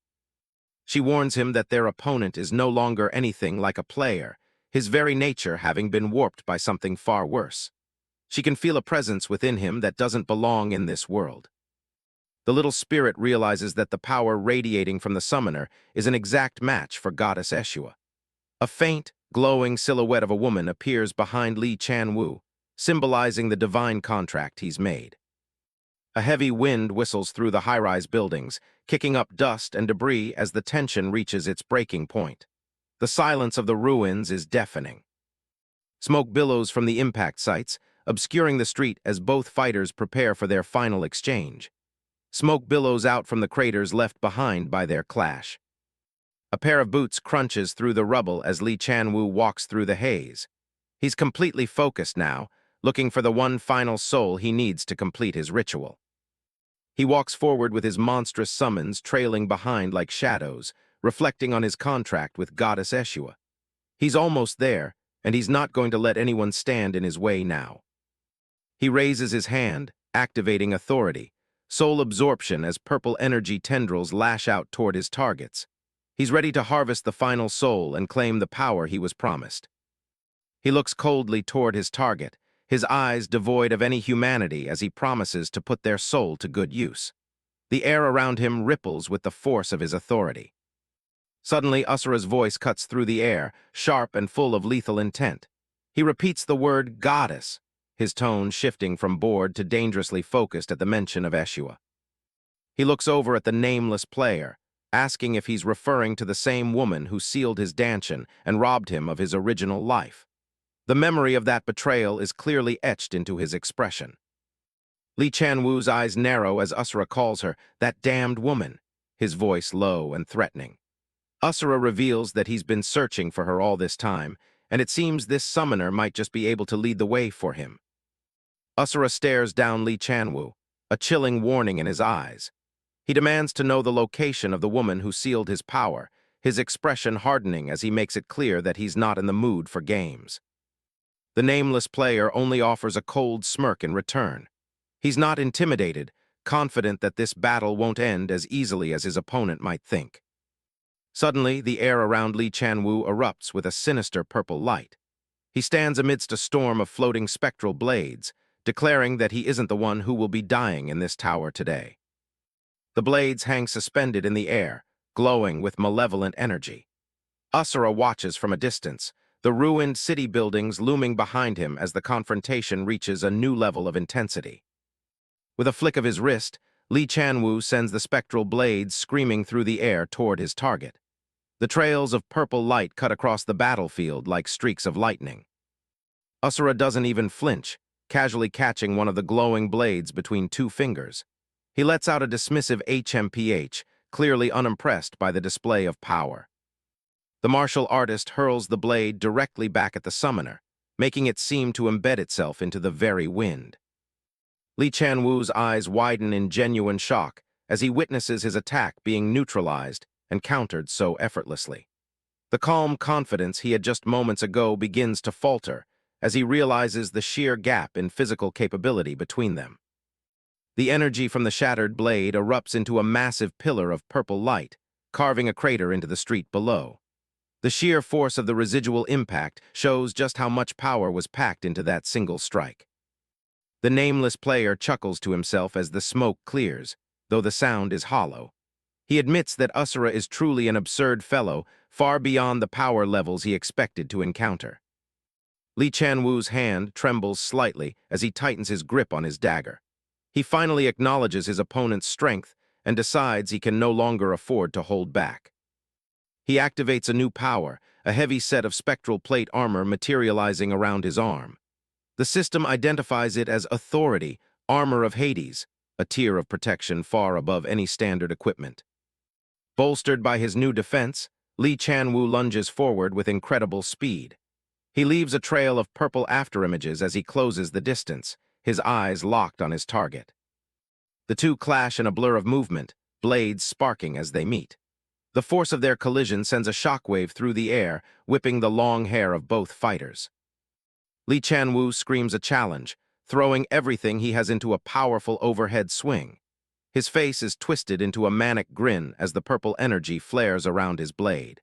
A: She warns him that their opponent is no longer anything like a player, his very nature having been warped by something far worse. She can feel a presence within him that doesn't belong in this world. The little spirit realizes that the power radiating from the summoner is an exact match for Goddess Asura. A faint, glowing silhouette of a woman appears behind Li Chanwu, symbolizing the divine contract he's made. A heavy wind whistles through the high-rise buildings, kicking up dust and debris as the tension reaches its breaking point. The silence of the ruins is deafening. Smoke billows from the impact sites, obscuring the street as both fighters prepare for their final exchange. Smoke billows out from the craters left behind by their clash. A pair of boots crunches through the rubble as Li Chanwu walks through the haze. He's completely focused now, looking for the one final soul he needs to complete his ritual. He walks forward with his monstrous summons trailing behind like shadows, reflecting on his contract with Goddess Asura. He's almost there, and he's not going to let anyone stand in his way now. He raises his hand, activating authority, soul absorption as purple energy tendrils lash out toward his targets. He's ready to harvest the final soul and claim the power he was promised. He looks coldly toward his target, his eyes devoid of any humanity as he promises to put their soul to good use. The air around him ripples with the force of his authority. Suddenly, Asura's voice cuts through the air, sharp and full of lethal intent. He repeats the word goddess, his tone shifting from bored to dangerously focused at the mention of Asura. He looks over at the nameless player, asking if he's referring to the same woman who sealed his dantian and robbed him of his original life. The memory of that betrayal is clearly etched into his expression. Li Chanwu's eyes narrow as Asura calls her, "that damned woman," his voice low and threatening. Asura reveals that he's been searching for her all this time, and it seems this summoner might just be able to lead the way for him. Asura stares down Li Chanwu, a chilling warning in his eyes. He demands to know the location of the woman who sealed his power, his expression hardening as he makes it clear that he's not in the mood for games. The nameless player only offers a cold smirk in return. He's not intimidated, confident that this battle won't end as easily as his opponent might think. Suddenly, the air around Li Chanwu erupts with a sinister purple light. He stands amidst a storm of floating spectral blades, declaring that he isn't the one who will be dying in this tower today. The blades hang suspended in the air, glowing with malevolent energy. Asura watches from a distance, the ruined city buildings looming behind him as the confrontation reaches a new level of intensity. With a flick of his wrist, Li Chanwu sends the spectral blades screaming through the air toward his target. The trails of purple light cut across the battlefield like streaks of lightning. Asura doesn't even flinch, casually catching one of the glowing blades between two fingers. He lets out a dismissive HMPH, clearly unimpressed by the display of power. The martial artist hurls the blade directly back at the summoner, making it seem to embed itself into the very wind. Li Chanwu's eyes widen in genuine shock as he witnesses his attack being neutralized and countered so effortlessly. The calm confidence he had just moments ago begins to falter as he realizes the sheer gap in physical capability between them. The energy from the shattered blade erupts into a massive pillar of purple light, carving a crater into the street below. The sheer force of the residual impact shows just how much power was packed into that single strike. The nameless player chuckles to himself as the smoke clears, though the sound is hollow. He admits that Asura is truly an absurd fellow, far beyond the power levels he expected to encounter. Li Chanwu's hand trembles slightly as he tightens his grip on his dagger. He finally acknowledges his opponent's strength and decides he can no longer afford to hold back. He activates a new power, a heavy set of spectral plate armor materializing around his arm. The system identifies it as Authority, Armor of Hades, a tier of protection far above any standard equipment. Bolstered by his new defense, Li Chanwu lunges forward with incredible speed. He leaves a trail of purple afterimages as he closes the distance, his eyes locked on his target. The two clash in a blur of movement, blades sparking as they meet. The force of their collision sends a shockwave through the air, whipping the long hair of both fighters. Li Chanwu screams a challenge, throwing everything he has into a powerful overhead swing. His face is twisted into a manic grin as the purple energy flares around his blade.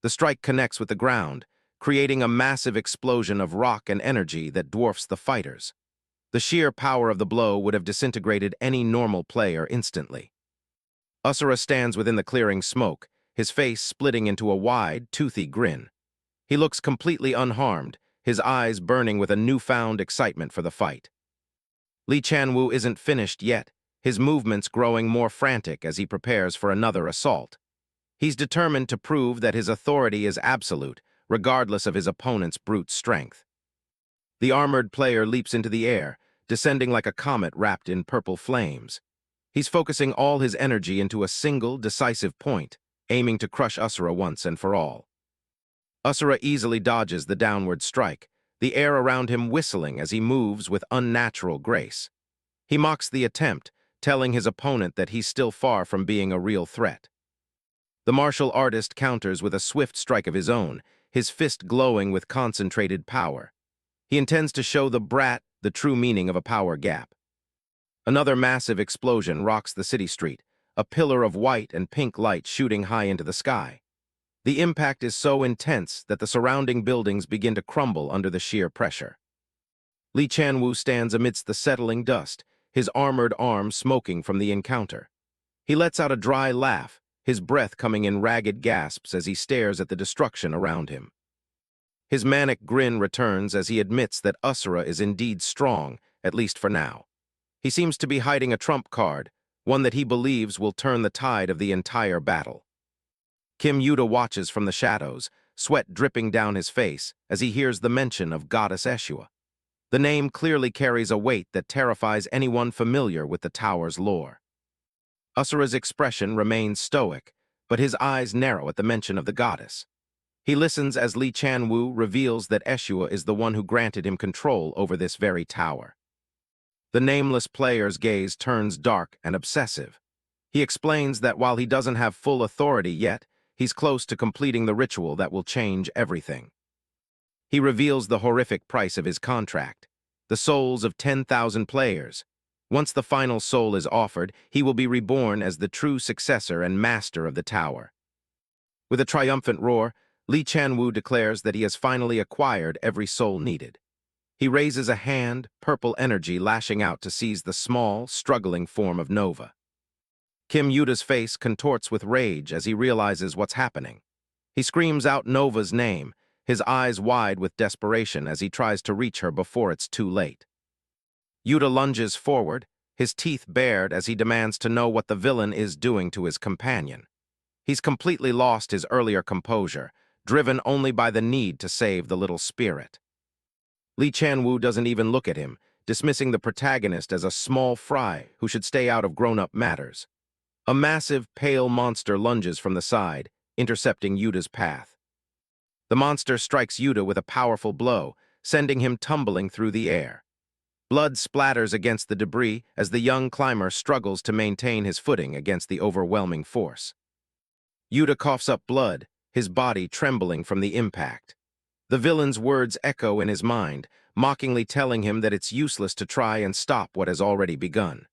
A: The strike connects with the ground, creating a massive explosion of rock and energy that dwarfs the fighters. The sheer power of the blow would have disintegrated any normal player instantly. Asura stands within the clearing smoke, his face splitting into a wide, toothy grin. He looks completely unharmed, his eyes burning with a newfound excitement for the fight. Li Chanwu isn't finished yet, his movements growing more frantic as he prepares for another assault. He's determined to prove that his authority is absolute, regardless of his opponent's brute strength. The armored player leaps into the air, descending like a comet wrapped in purple flames. He's focusing all his energy into a single, decisive point, aiming to crush Asura once and for all. Asura easily dodges the downward strike, the air around him whistling as he moves with unnatural grace. He mocks the attempt, telling his opponent that he's still far from being a real threat. The martial artist counters with a swift strike of his own, his fist glowing with concentrated power. He intends to show the brat the true meaning of a power gap. Another massive explosion rocks the city street, a pillar of white and pink light shooting high into the sky. The impact is so intense that the surrounding buildings begin to crumble under the sheer pressure. Li Chanwu stands amidst the settling dust, his armored arm smoking from the encounter. He lets out a dry laugh, his breath coming in ragged gasps as he stares at the destruction around him. His manic grin returns as he admits that Asura is indeed strong, at least for now. He seems to be hiding a trump card, one that he believes will turn the tide of the entire battle. Kim Yuta watches from the shadows, sweat dripping down his face as he hears the mention of Goddess Asura. The name clearly carries a weight that terrifies anyone familiar with the tower's lore. Asura's expression remains stoic, but his eyes narrow at the mention of the goddess. He listens as Li Chanwu reveals that Asura is the one who granted him control over this very tower. The nameless player's gaze turns dark and obsessive. He explains that while he doesn't have full authority yet, he's close to completing the ritual that will change everything. He reveals the horrific price of his contract, the souls of 10,000 players. Once the final soul is offered, he will be reborn as the true successor and master of the tower. With a triumphant roar, Lee Chanwoo declares that he has finally acquired every soul needed. He raises a hand, purple energy lashing out to seize the small, struggling form of Nova. Kim Yuta's face contorts with rage as he realizes what's happening. He screams out Nova's name, his eyes wide with desperation as he tries to reach her before it's too late. Yuta lunges forward, his teeth bared as he demands to know what the villain is doing to his companion. He's completely lost his earlier composure, driven only by the need to save the little spirit. Lee Chanwoo doesn't even look at him, dismissing the protagonist as a small fry who should stay out of grown-up matters. A massive, pale monster lunges from the side, intercepting Yuta's path. The monster strikes Yuta with a powerful blow, sending him tumbling through the air. Blood splatters against the debris as the young climber struggles to maintain his footing against the overwhelming force. Yuta coughs up blood, his body trembling from the impact. The villain's words echo in his mind, mockingly telling him that it's useless to try and stop what has already begun.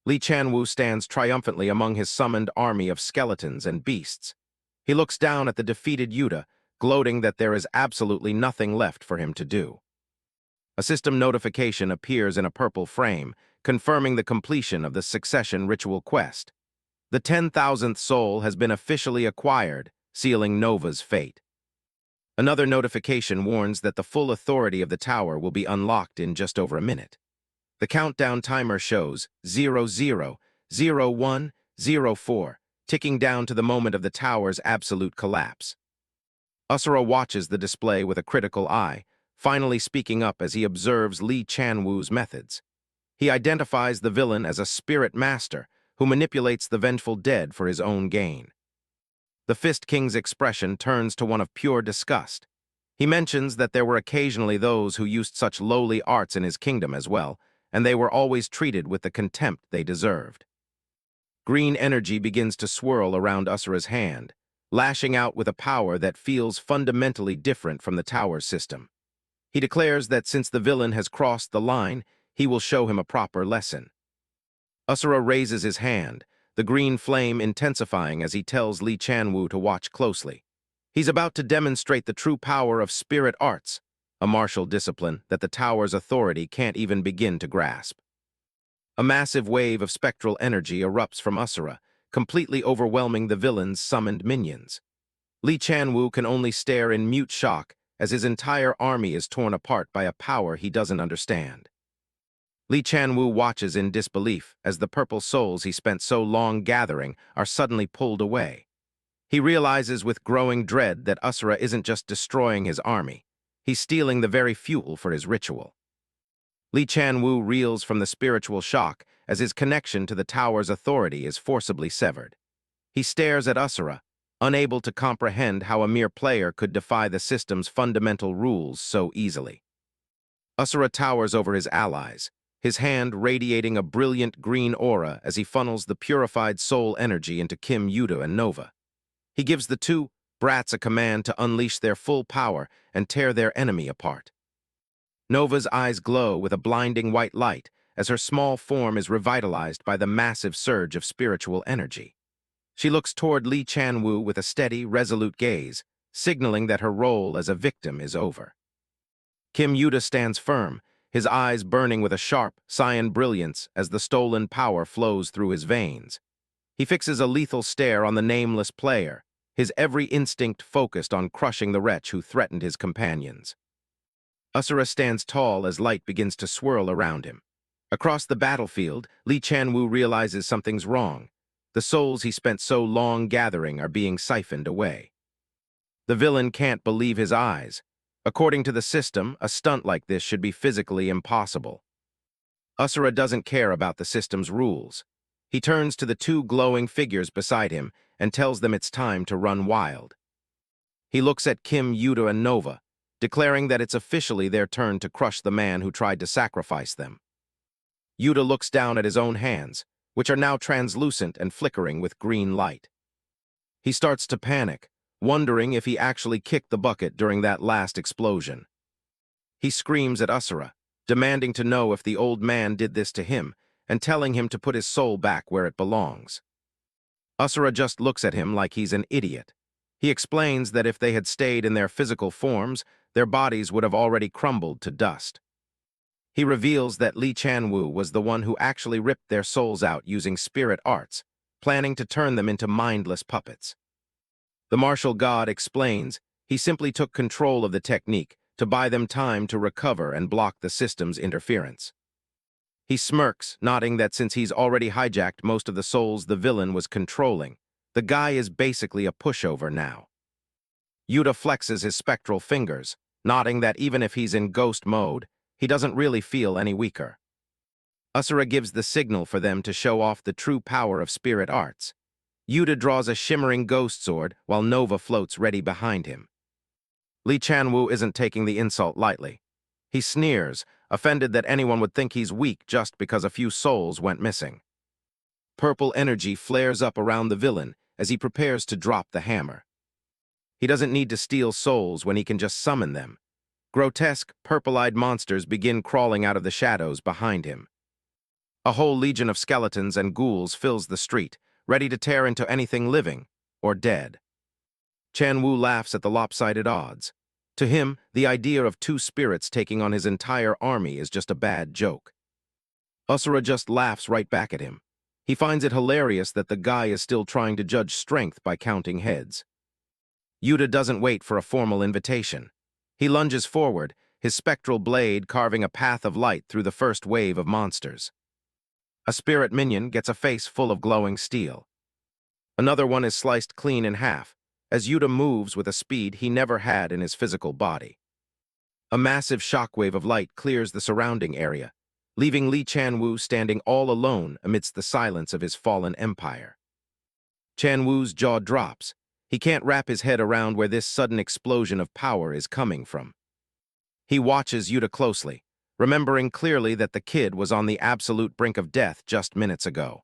A: Lee Chanwoo stands triumphantly among his summoned army of skeletons and beasts. He looks down at the defeated Yuta, gloating that there is absolutely nothing left for him to do. A system notification appears in a purple frame, confirming the completion of the succession ritual quest. The 10,000th soul has been officially acquired, sealing Nova's fate. Another notification warns that the full authority of the tower will be unlocked in just over a minute. The countdown timer shows 000104, ticking down to the moment of the tower's absolute collapse. Asura watches the display with a critical eye, finally speaking up as he observes Lee Chanwoo's methods. He identifies the villain as a spirit master who manipulates the vengeful dead for his own gain. The Fist King's expression turns to one of pure disgust. He mentions that there were occasionally those who used such lowly arts in his kingdom as well, and they were always treated with the contempt they deserved. Green energy begins to swirl around Asura's hand, lashing out with a power that feels fundamentally different from the tower's system. He declares that since the villain has crossed the line, he will show him a proper lesson. Asura raises his hand, the green flame intensifying as he tells Lee Chanwoo to watch closely. He's about to demonstrate the true power of spirit arts, a martial discipline that the tower's authority can't even begin to grasp. A massive wave of spectral energy erupts from Asura, completely overwhelming the villain's summoned minions. Lee Chanwoo can only stare in mute shock as his entire army is torn apart by a power he doesn't understand. Lee Chanwoo watches in disbelief as the purple souls he spent so long gathering are suddenly pulled away. He realizes with growing dread that Asura isn't just destroying his army, he's stealing the very fuel for his ritual. Lee Chanwoo reels from the spiritual shock as his connection to the tower's authority is forcibly severed. He stares at Asura, unable to comprehend how a mere player could defy the system's fundamental rules so easily. Asura towers over his allies, his hand radiating a brilliant green aura as he funnels the purified soul energy into Kim Yuta and Nova. He gives the two brats a command to unleash their full power and tear their enemy apart. Nova's eyes glow with a blinding white light as her small form is revitalized by the massive surge of spiritual energy. She looks toward Lee Chanwoo with a steady, resolute gaze, signaling that her role as a victim is over. Kim Yuta stands firm, his eyes burning with a sharp, cyan brilliance as the stolen power flows through his veins. He fixes a lethal stare on the nameless player, his every instinct focused on crushing the wretch who threatened his companions. Asura stands tall as light begins to swirl around him. Across the battlefield, Lee Chanwoo realizes something's wrong. The souls he spent so long gathering are being siphoned away. The villain can't believe his eyes. According to the system, a stunt like this should be physically impossible. Asura doesn't care about the system's rules. He turns to the two glowing figures beside him and tells them it's time to run wild. He looks at Kim, Yuta, and Nova, declaring that it's officially their turn to crush the man who tried to sacrifice them. Yuta looks down at his own hands, which are now translucent and flickering with green light. He starts to panic, wondering if he actually kicked the bucket during that last explosion. He screams at Asura, demanding to know if the old man did this to him, and telling him to put his soul back where it belongs. Asura just looks at him like he's an idiot. He explains that if they had stayed in their physical forms, their bodies would have already crumbled to dust. He reveals that Lee Chanwoo was the one who actually ripped their souls out using spirit arts, planning to turn them into mindless puppets. The martial god explains he simply took control of the technique to buy them time to recover and block the system's interference. He smirks, nodding that since he's already hijacked most of the souls the villain was controlling, the guy is basically a pushover now. Yuta flexes his spectral fingers, nodding that even if he's in ghost mode, he doesn't really feel any weaker. Asura gives the signal for them to show off the true power of spirit arts. Yuta draws a shimmering ghost sword while Nova floats ready behind him. Lee Chanwoo isn't taking the insult lightly. He sneers, offended that anyone would think he's weak just because a few souls went missing. Purple energy flares up around the villain as he prepares to drop the hammer. He doesn't need to steal souls when he can just summon them. Grotesque, purple-eyed monsters begin crawling out of the shadows behind him. A whole legion of skeletons and ghouls fills the street, ready to tear into anything living or dead. Chanwoo laughs at the lopsided odds. To him, the idea of two spirits taking on his entire army is just a bad joke. Asura just laughs right back at him. He finds it hilarious that the guy is still trying to judge strength by counting heads. Yuta doesn't wait for a formal invitation. He lunges forward, his spectral blade carving a path of light through the first wave of monsters. A spirit minion gets a face full of glowing steel. Another one is sliced clean in half, as Yuta moves with a speed he never had in his physical body. A massive shockwave of light clears the surrounding area, leaving Lee Chanwoo standing all alone amidst the silence of his fallen empire. Chanwoo's jaw drops. He can't wrap his head around where this sudden explosion of power is coming from. He watches Yuta closely, remembering clearly that the kid was on the absolute brink of death just minutes ago.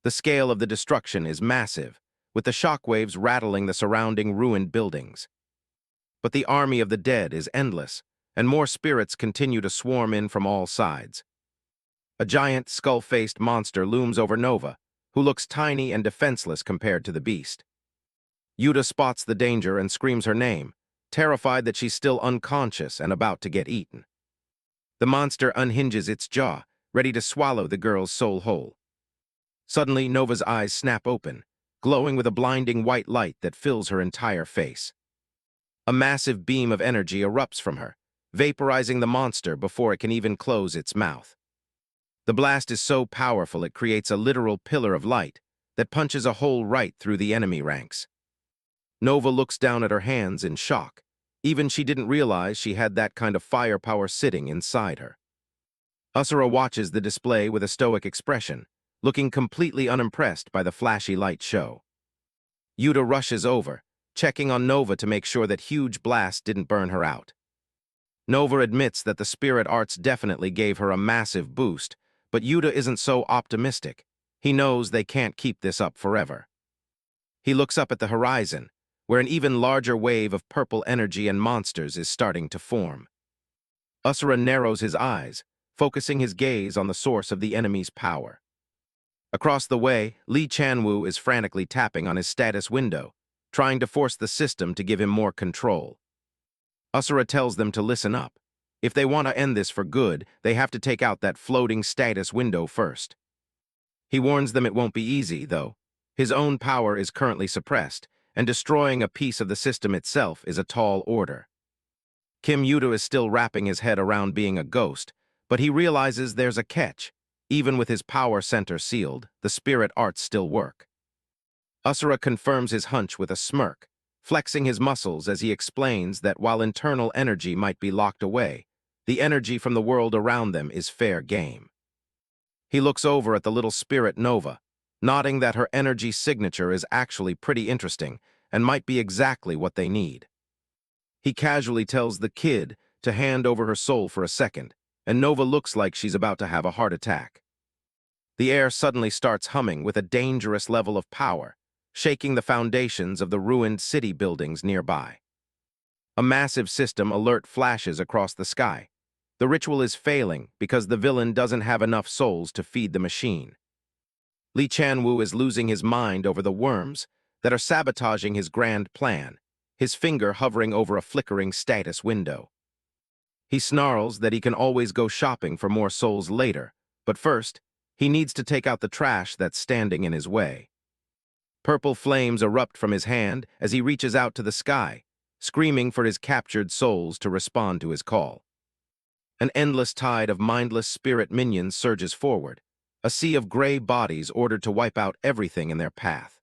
A: The scale of the destruction is massive, with the shockwaves rattling the surrounding ruined buildings. But the army of the dead is endless, and more spirits continue to swarm in from all sides. A giant, skull-faced monster looms over Nova, who looks tiny and defenseless compared to the beast. Yuta spots the danger and screams her name, terrified that she's still unconscious and about to get eaten. The monster unhinges its jaw, ready to swallow the girl's soul whole. Suddenly, Nova's eyes snap open, glowing with a blinding white light that fills her entire face. A massive beam of energy erupts from her, vaporizing the monster before it can even close its mouth. The blast is so powerful it creates a literal pillar of light that punches a hole right through the enemy ranks. Nova looks down at her hands in shock. Even she didn't realize she had that kind of firepower sitting inside her. Asura watches the display with a stoic expression, looking completely unimpressed by the flashy light show. Yuta rushes over, checking on Nova to make sure that huge blast didn't burn her out. Nova admits that the spirit arts definitely gave her a massive boost, but Yuta isn't so optimistic. He knows they can't keep this up forever. He looks up at the horizon, where an even larger wave of purple energy and monsters is starting to form. Asura narrows his eyes, focusing his gaze on the source of the enemy's power. Across the way, Lee Chanwoo is frantically tapping on his status window, trying to force the system to give him more control. Asura tells them to listen up. If they want to end this for good, they have to take out that floating status window first. He warns them it won't be easy, though. His own power is currently suppressed, and destroying a piece of the system itself is a tall order. Kim Yuta is still wrapping his head around being a ghost, but he realizes there's a catch. Even with his power center sealed, the spirit arts still work. Asura confirms his hunch with a smirk, flexing his muscles as he explains that while internal energy might be locked away, the energy from the world around them is fair game. He looks over at the little spirit Nova, nodding that her energy signature is actually pretty interesting and might be exactly what they need. He casually tells the kid to hand over her soul for a second, and Nova looks like she's about to have a heart attack. The air suddenly starts humming with a dangerous level of power, shaking the foundations of the ruined city buildings nearby. A massive system alert flashes across the sky. The ritual is failing because the villain doesn't have enough souls to feed the machine. Lee Chanwoo is losing his mind over the worms that are sabotaging his grand plan, his finger hovering over a flickering status window. He snarls that he can always go shopping for more souls later, but first, he needs to take out the trash that's standing in his way. Purple flames erupt from his hand as he reaches out to the sky, screaming for his captured souls to respond to his call. An endless tide of mindless spirit minions surges forward, a sea of gray bodies ordered to wipe out everything in their path.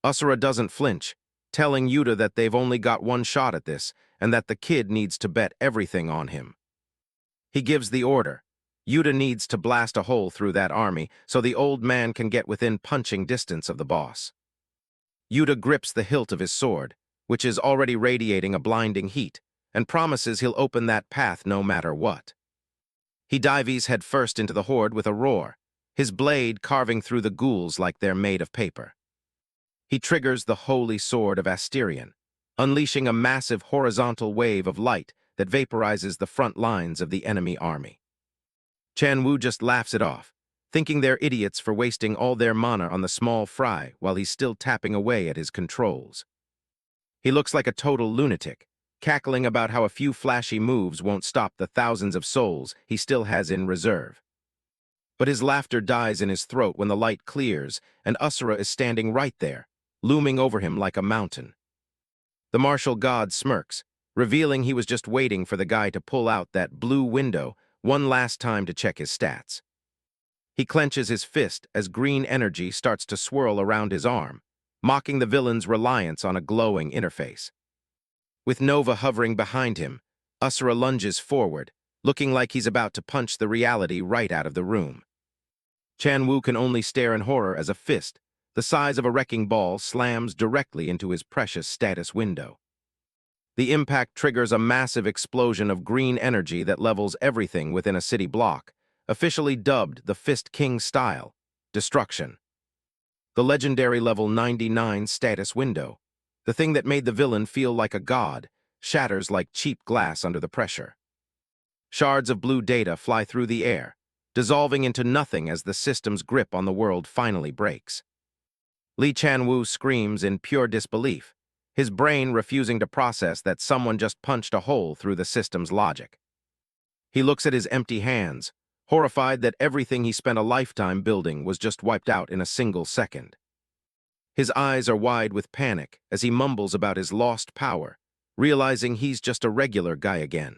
A: Asura doesn't flinch, telling Yuta that they've only got one shot at this and that the kid needs to bet everything on him. He gives the order. Yuta needs to blast a hole through that army so the old man can get within punching distance of the boss. Yuta grips the hilt of his sword, which is already radiating a blinding heat, and promises he'll open that path no matter what. He dives headfirst into the horde with a roar, his blade carving through the ghouls like they're made of paper. He triggers the holy sword of Asterion, unleashing a massive horizontal wave of light that vaporizes the front lines of the enemy army. Chanwoo just laughs it off, thinking they're idiots for wasting all their mana on the small fry while he's still tapping away at his controls. He looks like a total lunatic, cackling about how a few flashy moves won't stop the thousands of souls he still has in reserve. But his laughter dies in his throat when the light clears and Asura is standing right there, looming over him like a mountain. The martial god smirks, revealing he was just waiting for the guy to pull out that blue window one last time to check his stats. He clenches his fist as green energy starts to swirl around his arm, mocking the villain's reliance on a glowing interface. With Nova hovering behind him, Asura lunges forward, looking like he's about to punch the reality right out of the room. Chanwoo can only stare in horror as a fist, the size of a wrecking ball, slams directly into his precious status window. The impact triggers a massive explosion of green energy that levels everything within a city block, officially dubbed the Fist King style, destruction. The legendary level 99 status window, the thing that made the villain feel like a god, shatters like cheap glass under the pressure. Shards of blue data fly through the air, dissolving into nothing as the system's grip on the world finally breaks. Lee Chanwoo screams in pure disbelief, his brain refusing to process that someone just punched a hole through the system's logic. He looks at his empty hands, horrified that everything he spent a lifetime building was just wiped out in a single second. His eyes are wide with panic as he mumbles about his lost power, realizing he's just a regular guy again.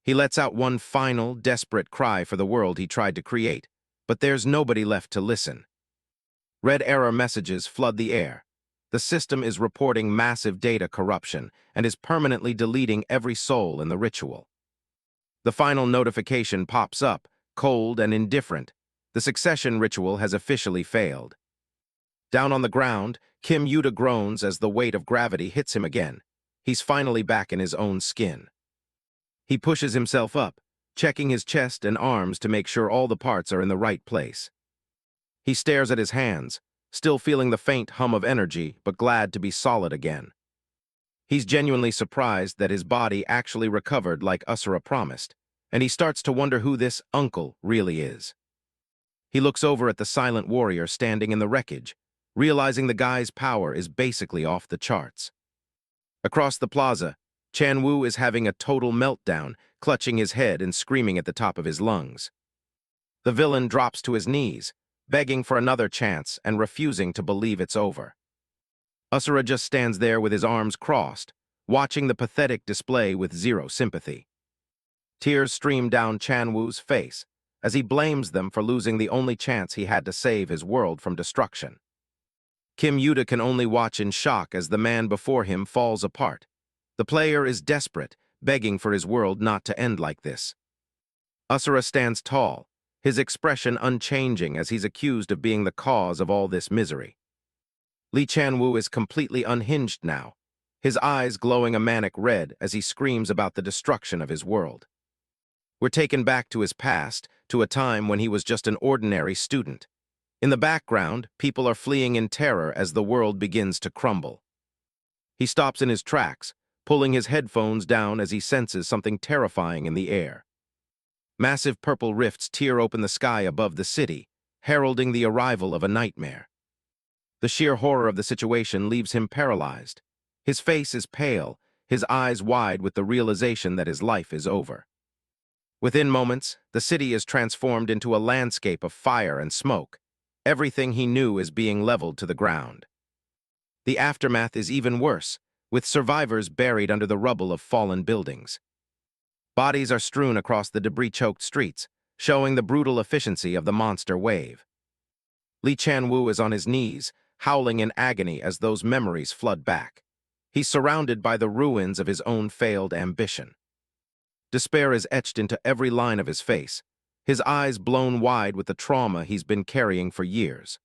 A: He lets out one final, desperate cry for the world he tried to create, but there's nobody left to listen. Red error messages flood the air. The system is reporting massive data corruption and is permanently deleting every soul in the ritual. The final notification pops up, cold and indifferent. The succession ritual has officially failed. Down on the ground, Kim Yuta groans as the weight of gravity hits him again. He's finally back in his own skin. He pushes himself up, checking his chest and arms to make sure all the parts are in the right place. He stares at his hands, still feeling the faint hum of energy, but glad to be solid again. He's genuinely surprised that his body actually recovered like Asura promised, and he starts to wonder who this uncle really is. He looks over at the silent warrior standing in the wreckage, realizing the guy's power is basically off the charts. Across the plaza, Chanwoo is having a total meltdown, clutching his head and screaming at the top of his lungs. The villain drops to his knees, begging for another chance and refusing to believe it's over. Asura just stands there with his arms crossed, watching the pathetic display with zero sympathy. Tears stream down Chanwoo's face as he blames them for losing the only chance he had to save his world from destruction. Kim Yuta can only watch in shock as the man before him falls apart. The player is desperate, begging for his world not to end like this. Asura stands tall, his expression unchanging as he's accused of being the cause of all this misery. Lee Chanwoo is completely unhinged now, his eyes glowing a manic red as he screams about the destruction of his world. We're taken back to his past, to a time when he was just an ordinary student. In the background, people are fleeing in terror as the world begins to crumble. He stops in his tracks, pulling his headphones down as he senses something terrifying in the air. Massive purple rifts tear open the sky above the city, heralding the arrival of a nightmare. The sheer horror of the situation leaves him paralyzed. His face is pale, his eyes wide with the realization that his life is over. Within moments, the city is transformed into a landscape of fire and smoke. Everything he knew is being leveled to the ground. The aftermath is even worse, with survivors buried under the rubble of fallen buildings. Bodies are strewn across the debris-choked streets, showing the brutal efficiency of the monster wave. Lee Chan-woo is on his knees, howling in agony as those memories flood back. He's surrounded by the ruins of his own failed ambition. Despair is etched into every line of his face, his eyes blown wide with the trauma he's been carrying for years.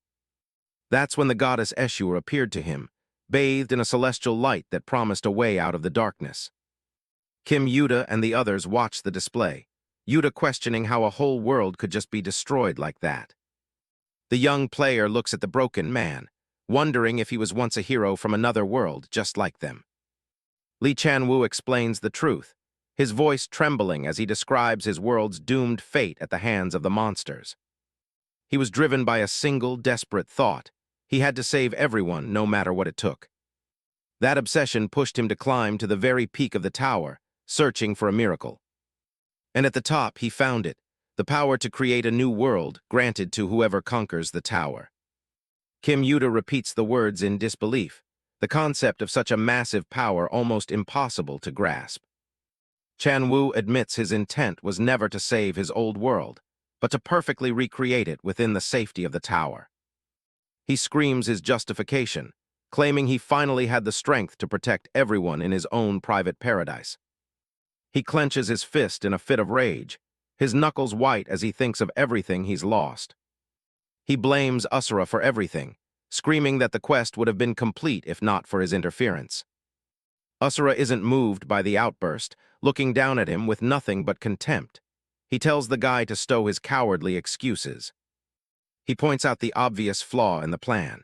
A: That's when the goddess Asura appeared to him, bathed in a celestial light that promised a way out of the darkness. Kim Yuta and the others watched the display, Yuta questioning how a whole world could just be destroyed like that. The young player looks at the broken man, wondering if he was once a hero from another world just like them. Lee Chan-woo explains the truth, his voice trembling as he describes his world's doomed fate at the hands of the monsters. He was driven by a single desperate thought. He had to save everyone, no matter what it took. That obsession pushed him to climb to the very peak of the tower, searching for a miracle. And at the top, he found it, the power to create a new world granted to whoever conquers the tower. Kim Yuta repeats the words in disbelief, the concept of such a massive power almost impossible to grasp. Chan-woo admits his intent was never to save his old world, but to perfectly recreate it within the safety of the tower. He screams his justification, claiming he finally had the strength to protect everyone in his own private paradise. He clenches his fist in a fit of rage, his knuckles white as he thinks of everything he's lost. He blames Asura for everything, screaming that the quest would have been complete if not for his interference. Asura isn't moved by the outburst, looking down at him with nothing but contempt. He tells the guy to stow his cowardly excuses. He points out the obvious flaw in the plan.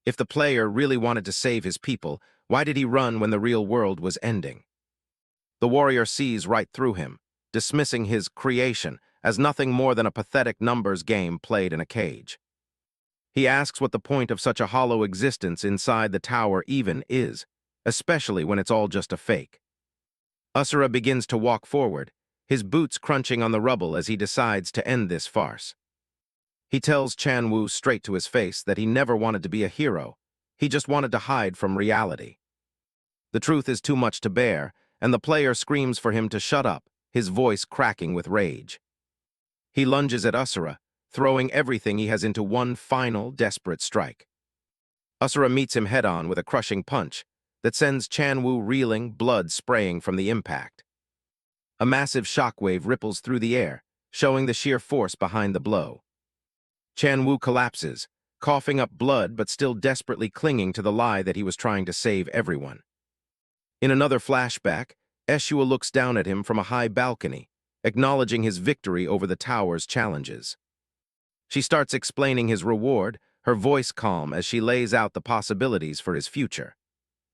A: If the player really wanted to save his people, why did he run when the real world was ending? The warrior sees right through him, dismissing his creation as nothing more than a pathetic numbers game played in a cage. He asks what the point of such a hollow existence inside the tower even is, especially when it's all just a fake. Asura begins to walk forward, his boots crunching on the rubble as he decides to end this farce. He tells Chan-woo straight to his face that he never wanted to be a hero, he just wanted to hide from reality. The truth is too much to bear, and the player screams for him to shut up, his voice cracking with rage. He lunges at Asura, throwing everything he has into one final, desperate strike. Asura meets him head-on with a crushing punch that sends Chan-woo reeling, blood spraying from the impact. A massive shockwave ripples through the air, showing the sheer force behind the blow. Chan-woo collapses, coughing up blood but still desperately clinging to the lie that he was trying to save everyone. In another flashback, Asura looks down at him from a high balcony, acknowledging his victory over the tower's challenges. She starts explaining his reward, her voice calm as she lays out the possibilities for his future.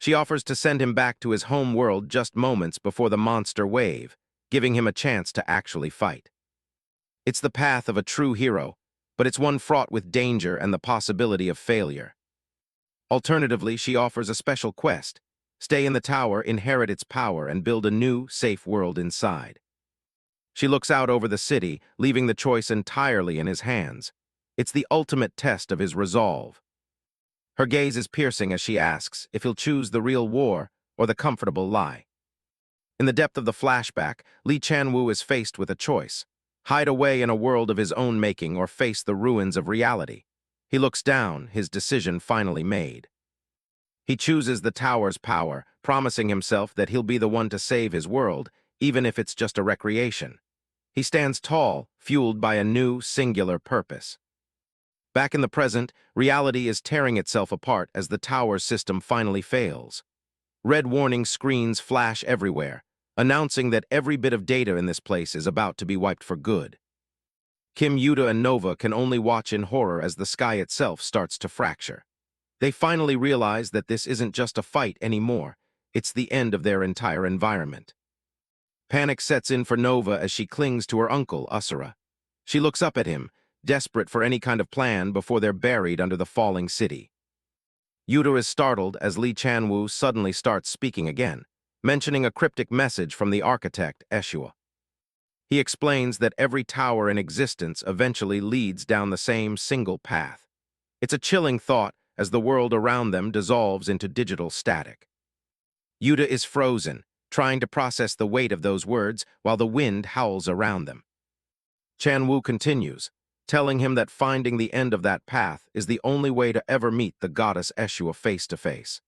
A: She offers to send him back to his home world just moments before the monster wave, giving him a chance to actually fight. It's the path of a true hero, but it's one fraught with danger and the possibility of failure. Alternatively, she offers a special quest: stay in the tower, inherit its power, and build a new, safe world inside. She looks out over the city, leaving the choice entirely in his hands. It's the ultimate test of his resolve. Her gaze is piercing as she asks if he'll choose the real war or the comfortable lie. In the depth of the flashback, Lee Chan-woo is faced with a choice: hide away in a world of his own making or face the ruins of reality. He looks down, his decision finally made. He chooses the tower's power, promising himself that he'll be the one to save his world, even if it's just a recreation. He stands tall, fueled by a new, singular purpose. Back in the present, reality is tearing itself apart as the tower's system finally fails. Red warning screens flash everywhere, announcing that every bit of data in this place is about to be wiped for good. Kim, Yuta, and Nova can only watch in horror as the sky itself starts to fracture. They finally realize that this isn't just a fight anymore, it's the end of their entire environment. Panic sets in for Nova as she clings to her uncle, Asura. She looks up at him, desperate for any kind of plan before they're buried under the falling city. Yuta is startled as Lee Chanwoo suddenly starts speaking again, mentioning a cryptic message from the architect, Asura. He explains that every tower in existence eventually leads down the same single path. It's a chilling thought as the world around them dissolves into digital static. Yuta is frozen, trying to process the weight of those words while the wind howls around them. Chanwoo continues, telling him that finding the end of that path is the only way to ever meet the goddess Asura face to face.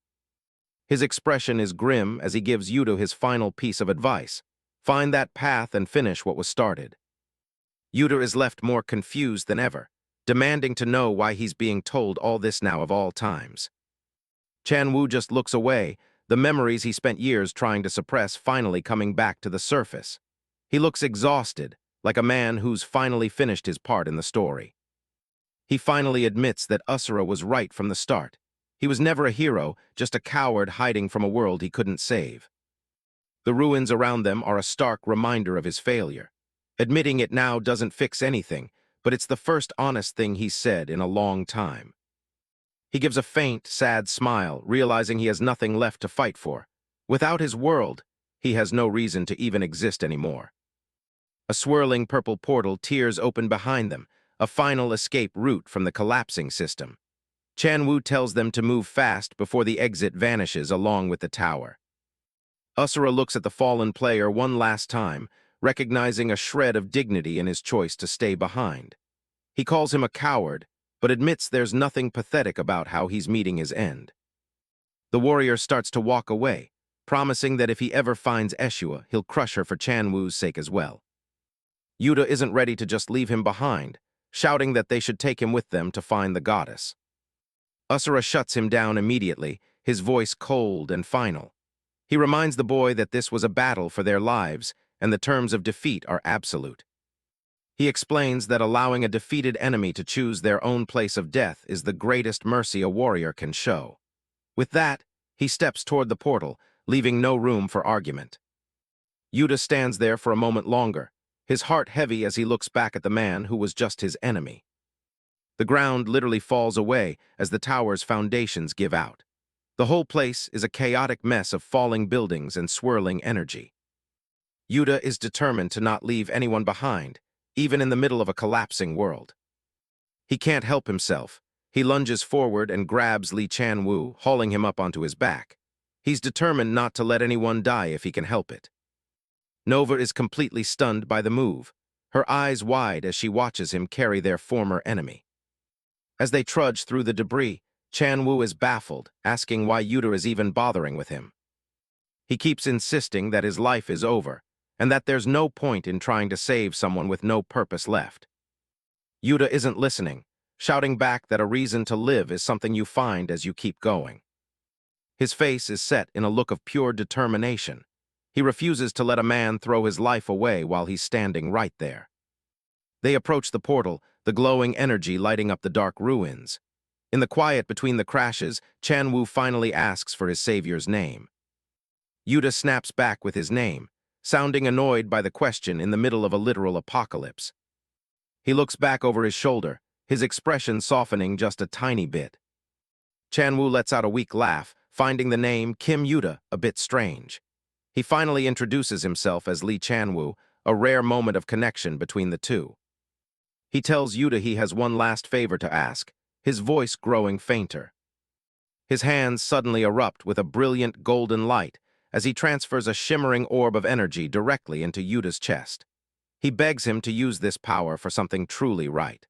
A: His expression is grim as he gives Yuta his final piece of advice: find that path and finish what was started. Yuta is left more confused than ever, demanding to know why he's being told all this now of all times. Chanwoo just looks away, the memories he spent years trying to suppress finally coming back to the surface. He looks exhausted, like a man who's finally finished his part in the story. He finally admits that Asura was right from the start. He was never a hero, just a coward hiding from a world he couldn't save. The ruins around them are a stark reminder of his failure. Admitting it now doesn't fix anything, but it's the first honest thing he's said in a long time. He gives a faint, sad smile, realizing he has nothing left to fight for. Without his world, he has no reason to even exist anymore. A swirling purple portal tears open behind them, a final escape route from the collapsing system. Chanwoo tells them to move fast before the exit vanishes along with the tower. Asura looks at the fallen player one last time, recognizing a shred of dignity in his choice to stay behind. He calls him a coward, but admits there's nothing pathetic about how he's meeting his end. The warrior starts to walk away, promising that if he ever finds Asura, he'll crush her for Chanwoo's sake as well. Yuta isn't ready to just leave him behind, shouting that they should take him with them to find the goddess. Asura shuts him down immediately, his voice cold and final. He reminds the boy that this was a battle for their lives, and the terms of defeat are absolute. He explains that allowing a defeated enemy to choose their own place of death is the greatest mercy a warrior can show. With that, he steps toward the portal, leaving no room for argument. Yuta stands there for a moment longer, his heart heavy as he looks back at the man who was just his enemy. The ground literally falls away as the tower's foundations give out. The whole place is a chaotic mess of falling buildings and swirling energy. Yuta is determined to not leave anyone behind, even in the middle of a collapsing world. He can't help himself. He lunges forward and grabs Lee Chanwoo, hauling him up onto his back. He's determined not to let anyone die if he can help it. Nova is completely stunned by the move, her eyes wide as she watches him carry their former enemy. As they trudge through the debris, Chanwoo is baffled, asking why Yuta is even bothering with him. He keeps insisting that his life is over, and that there's no point in trying to save someone with no purpose left. Yuta isn't listening, shouting back that a reason to live is something you find as you keep going. His face is set in a look of pure determination. He refuses to let a man throw his life away while he's standing right there. They approach the portal, the glowing energy lighting up the dark ruins. In the quiet between the crashes, Chanwoo finally asks for his savior's name. Yuta snaps back with his name, sounding annoyed by the question in the middle of a literal apocalypse. He looks back over his shoulder, his expression softening just a tiny bit. Chanwoo lets out a weak laugh, finding the name Kim Yuta a bit strange. He finally introduces himself as Lee Chanwoo, a rare moment of connection between the two. He tells Yuta he has one last favor to ask, his voice growing fainter. His hands suddenly erupt with a brilliant golden light as he transfers a shimmering orb of energy directly into Yuta's chest. He begs him to use this power for something truly right.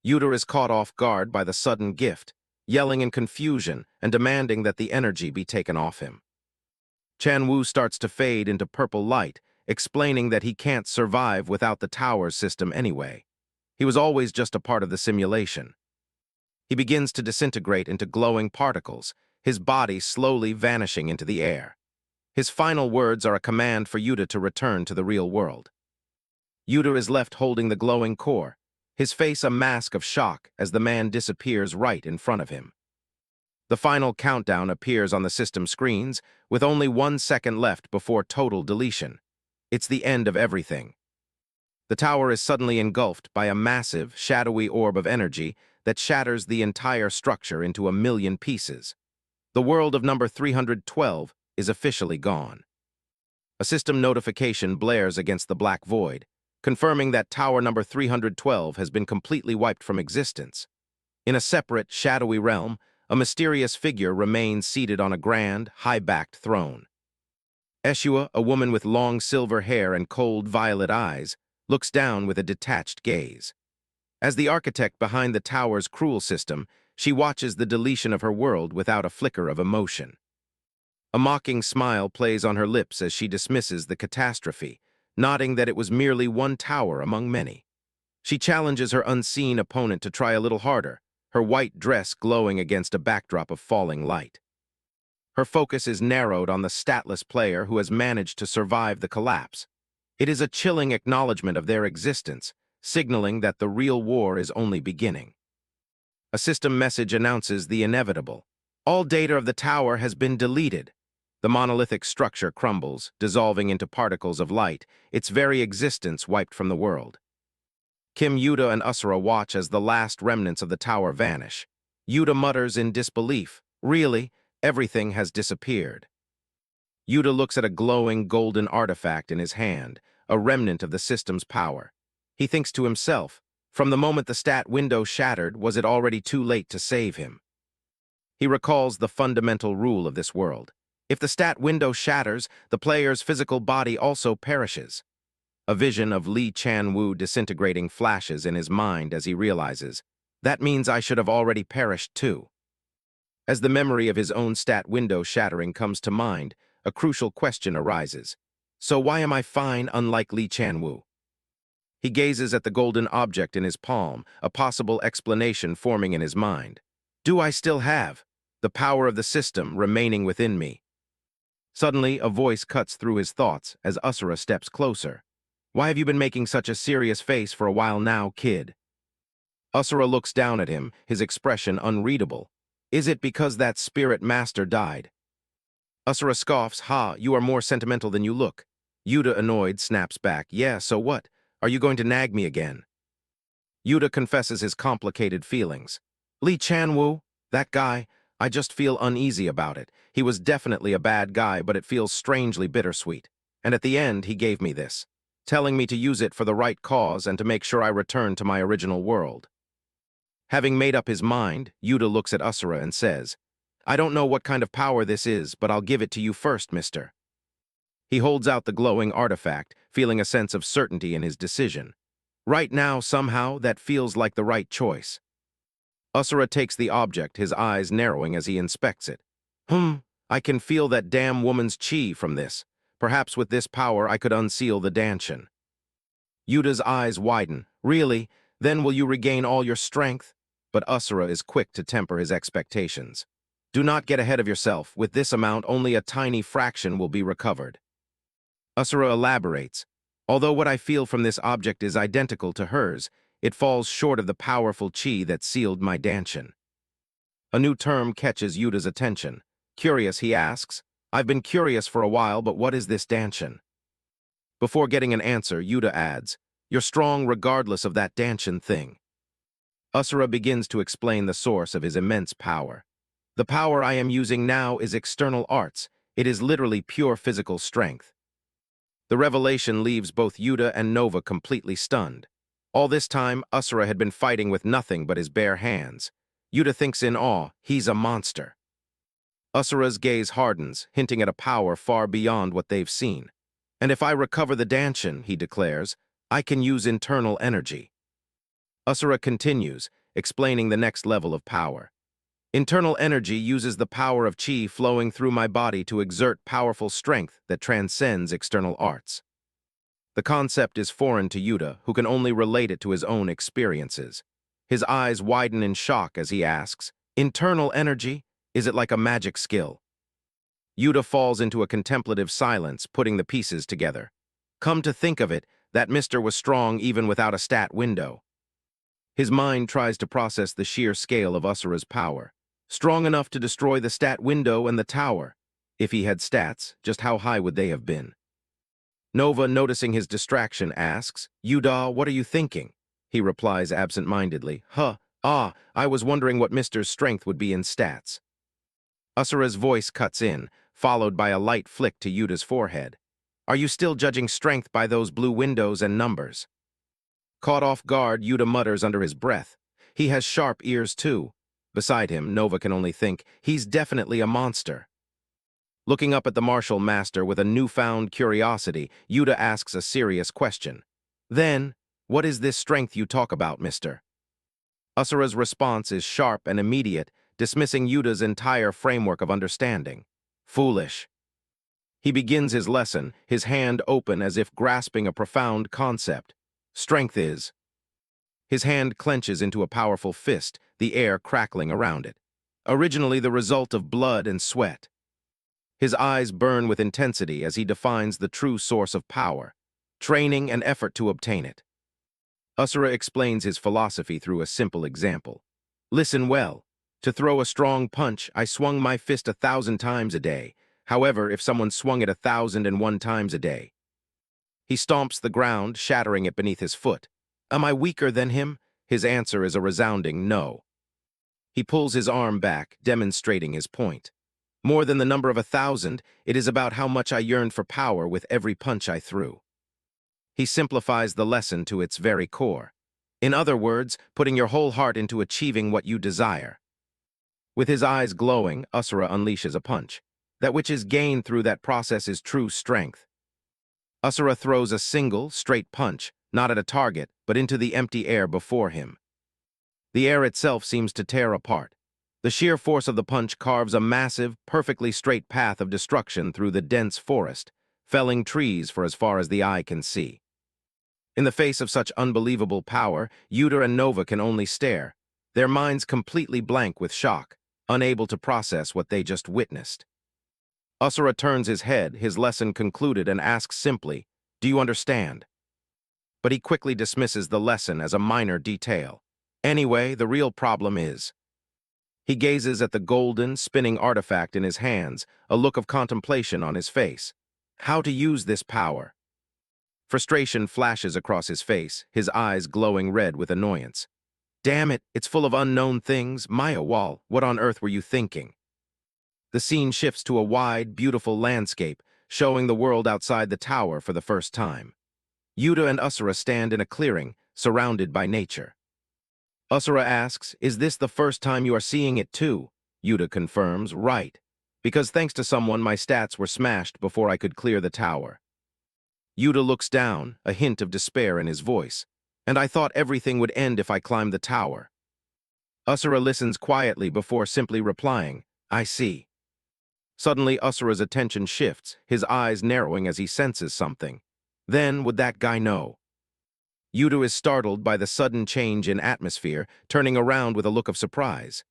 A: Yuta is caught off guard by the sudden gift, yelling in confusion and demanding that the energy be taken off him. Chanwoo starts to fade into purple light, explaining that he can't survive without the tower's system anyway. He was always just a part of the simulation. He begins to disintegrate into glowing particles, his body slowly vanishing into the air. His final words are a command for Yuta to return to the real world. Yuta is left holding the glowing core, his face a mask of shock as the man disappears right in front of him. The final countdown appears on the system screens, with only 1 second left before total deletion. It's the end of everything. The tower is suddenly engulfed by a massive, shadowy orb of energy that shatters the entire structure into 1,000,000 pieces. The world of number 312 is officially gone. A system notification blares against the black void, confirming that tower number 312 has been completely wiped from existence. In a separate, shadowy realm, a mysterious figure remains seated on a grand, high-backed throne. Asura, a woman with long silver hair and cold violet eyes, looks down with a detached gaze. As the architect behind the tower's cruel system, she watches the deletion of her world without a flicker of emotion. A mocking smile plays on her lips as she dismisses the catastrophe, nodding that it was merely one tower among many. She challenges her unseen opponent to try a little harder, her white dress glowing against a backdrop of falling light. Her focus is narrowed on the statless player who has managed to survive the collapse. It is a chilling acknowledgement of their existence, signaling that the real war is only beginning. A system message announces the inevitable. All data of the tower has been deleted. The monolithic structure crumbles, dissolving into particles of light, its very existence wiped from the world. Kim, Yuta, and Asura watch as the last remnants of the tower vanish. Yuta mutters in disbelief, "Really? Everything has disappeared." Yuta looks at a glowing golden artifact in his hand, a remnant of the system's power. He thinks to himself, from the moment the stat window shattered, was it already too late to save him? He recalls the fundamental rule of this world. If the stat window shatters, the player's physical body also perishes. A vision of Lee Chan-woo disintegrating flashes in his mind as he realizes, that means I should have already perished too. As the memory of his own stat window shattering comes to mind, a crucial question arises. So why am I fine unlike Lee Chan-woo? He gazes at the golden object in his palm, a possible explanation forming in his mind. Do I still have the power of the system remaining within me? Suddenly, a voice cuts through his thoughts as Asura steps closer. Why have you been making such a serious face for a while now, kid? Asura looks down at him, his expression unreadable. Is it because that spirit master died? Asura scoffs, "Ha, you are more sentimental than you look." Yuta, annoyed, snaps back, "Yeah, so what? Are you going to nag me again?" Yuta confesses his complicated feelings. Lee Chan-woo, that guy, I just feel uneasy about it. He was definitely a bad guy, but it feels strangely bittersweet. And at the end, he gave me this, telling me to use it for the right cause and to make sure I return to my original world. Having made up his mind, Yuta looks at Asura and says, I don't know what kind of power this is, but I'll give it to you first, mister. He holds out the glowing artifact, feeling a sense of certainty in his decision. Right now, somehow, that feels like the right choice. Asura takes the object, his eyes narrowing as he inspects it. I can feel that damn woman's chi from this. Perhaps with this power I could unseal the Danshin. Yuta's eyes widen. Really? Then will you regain all your strength? But Asura is quick to temper his expectations. Do not get ahead of yourself. With this amount, only a tiny fraction will be recovered. Asura elaborates. Although what I feel from this object is identical to hers, it falls short of the powerful chi that sealed my Danshin. A new term catches Yuta's attention. Curious, he asks. I've been curious for a while, but what is this Danshin? Before getting an answer, Yuta adds, You're strong regardless of that Danshin thing. Asura begins to explain the source of his immense power. The power I am using now is external arts. It is literally pure physical strength. The revelation leaves both Yuta and Nova completely stunned. All this time, Asura had been fighting with nothing but his bare hands. Yuta thinks in awe, he's a monster. Asura's gaze hardens, hinting at a power far beyond what they've seen. And if I recover the Danshin, he declares, I can use internal energy. Asura continues, explaining the next level of power. Internal energy uses the power of chi flowing through my body to exert powerful strength that transcends external arts. The concept is foreign to Yuta, who can only relate it to his own experiences. His eyes widen in shock as he asks, Internal energy? Is it like a magic skill? Yuta falls into a contemplative silence, putting the pieces together. Come to think of it, that mister was strong even without a stat window. His mind tries to process the sheer scale of Asura's power. Strong enough to destroy the stat window and the tower. If he had stats, just how high would they have been? Nova, noticing his distraction, asks, Yuda, what are you thinking? He replies absent-mindedly, I was wondering what Mister's strength would be in stats. Asura's voice cuts in, followed by a light flick to Yuda's forehead. Are you still judging strength by those blue windows and numbers? Caught off guard, Yuta mutters under his breath. He has sharp ears too. Beside him, Nova can only think, he's definitely a monster. Looking up at the martial master with a newfound curiosity, Yuta asks a serious question. Then, what is this strength you talk about, mister? Asura's response is sharp and immediate, dismissing Yuta's entire framework of understanding. Foolish. He begins his lesson, his hand open as if grasping a profound concept. Strength is. His hand clenches into a powerful fist, the air crackling around it. Originally the result of blood and sweat. His eyes burn with intensity as he defines the true source of power, training and effort to obtain it. Asura explains his philosophy through a simple example. Listen well. To throw a strong punch, I swung my fist 1,000 times a day. However, if someone swung it 1,001 times a day, he stomps the ground, shattering it beneath his foot. Am I weaker than him? His answer is a resounding no. He pulls his arm back, demonstrating his point. More than the number of 1,000, it is about how much I yearned for power with every punch I threw. He simplifies the lesson to its very core. In other words, putting your whole heart into achieving what you desire. With his eyes glowing, Asura unleashes a punch. That which is gained through that process is true strength. Asura throws a single, straight punch, not at a target, but into the empty air before him. The air itself seems to tear apart. The sheer force of the punch carves a massive, perfectly straight path of destruction through the dense forest, felling trees for as far as the eye can see. In the face of such unbelievable power, Yuta and Nova can only stare, their minds completely blank with shock, unable to process what they just witnessed. Asura turns his head, his lesson concluded, and asks simply, do you understand? But he quickly dismisses the lesson as a minor detail. Anyway, the real problem is. He gazes at the golden, spinning artifact in his hands, a look of contemplation on his face. How to use this power? Frustration flashes across his face, his eyes glowing red with annoyance. Damn it, it's full of unknown things. Maya Wall, what on earth were you thinking? The scene shifts to a wide, beautiful landscape, showing the world outside the tower for the first time. Yuta and Asura stand in a clearing, surrounded by nature. Asura asks, is this the first time you are seeing it too? Yuta confirms, right. Because thanks to someone, my stats were smashed before I could clear the tower. Yuta looks down, a hint of despair in his voice. And I thought everything would end if I climbed the tower. Asura listens quietly before simply replying, I see. Suddenly, Asura's attention shifts, his eyes narrowing as he senses something. Then, would that guy know? Yuta is startled by the sudden change in atmosphere, turning around with a look of surprise.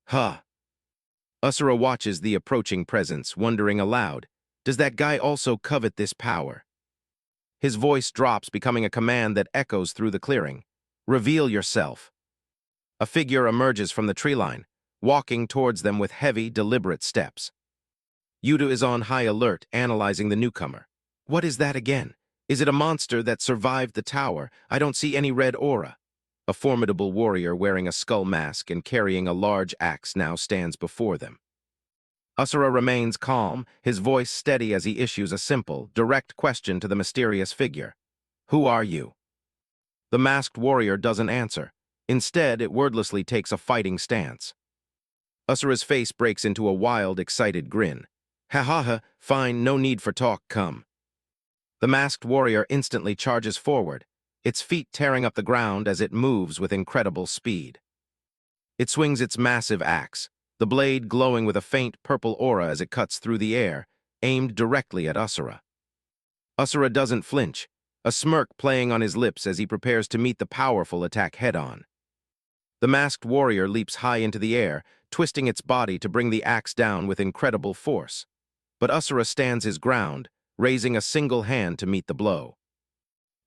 A: Huh. Asura watches the approaching presence, wondering aloud, does that guy also covet this power? His voice drops, becoming a command that echoes through the clearing. Reveal yourself. A figure emerges from the tree line, walking towards them with heavy, deliberate steps. Yuta is on high alert, analyzing the newcomer. What is that again? Is it a monster that survived the tower? I don't see any red aura. A formidable warrior wearing a skull mask and carrying a large axe now stands before them. Asura remains calm, his voice steady as he issues a simple, direct question to the mysterious figure. Who are you? The masked warrior doesn't answer. Instead, it wordlessly takes a fighting stance. Asura's face breaks into a wild, excited grin. Ha ha ha, fine, no need for talk, come. The masked warrior instantly charges forward, its feet tearing up the ground as it moves with incredible speed. It swings its massive axe, the blade glowing with a faint purple aura as it cuts through the air, aimed directly at Asura. Asura doesn't flinch, a smirk playing on his lips as he prepares to meet the powerful attack head-on. The masked warrior leaps high into the air, twisting its body to bring the axe down with incredible force. but Asura stands his ground, raising a single hand to meet the blow.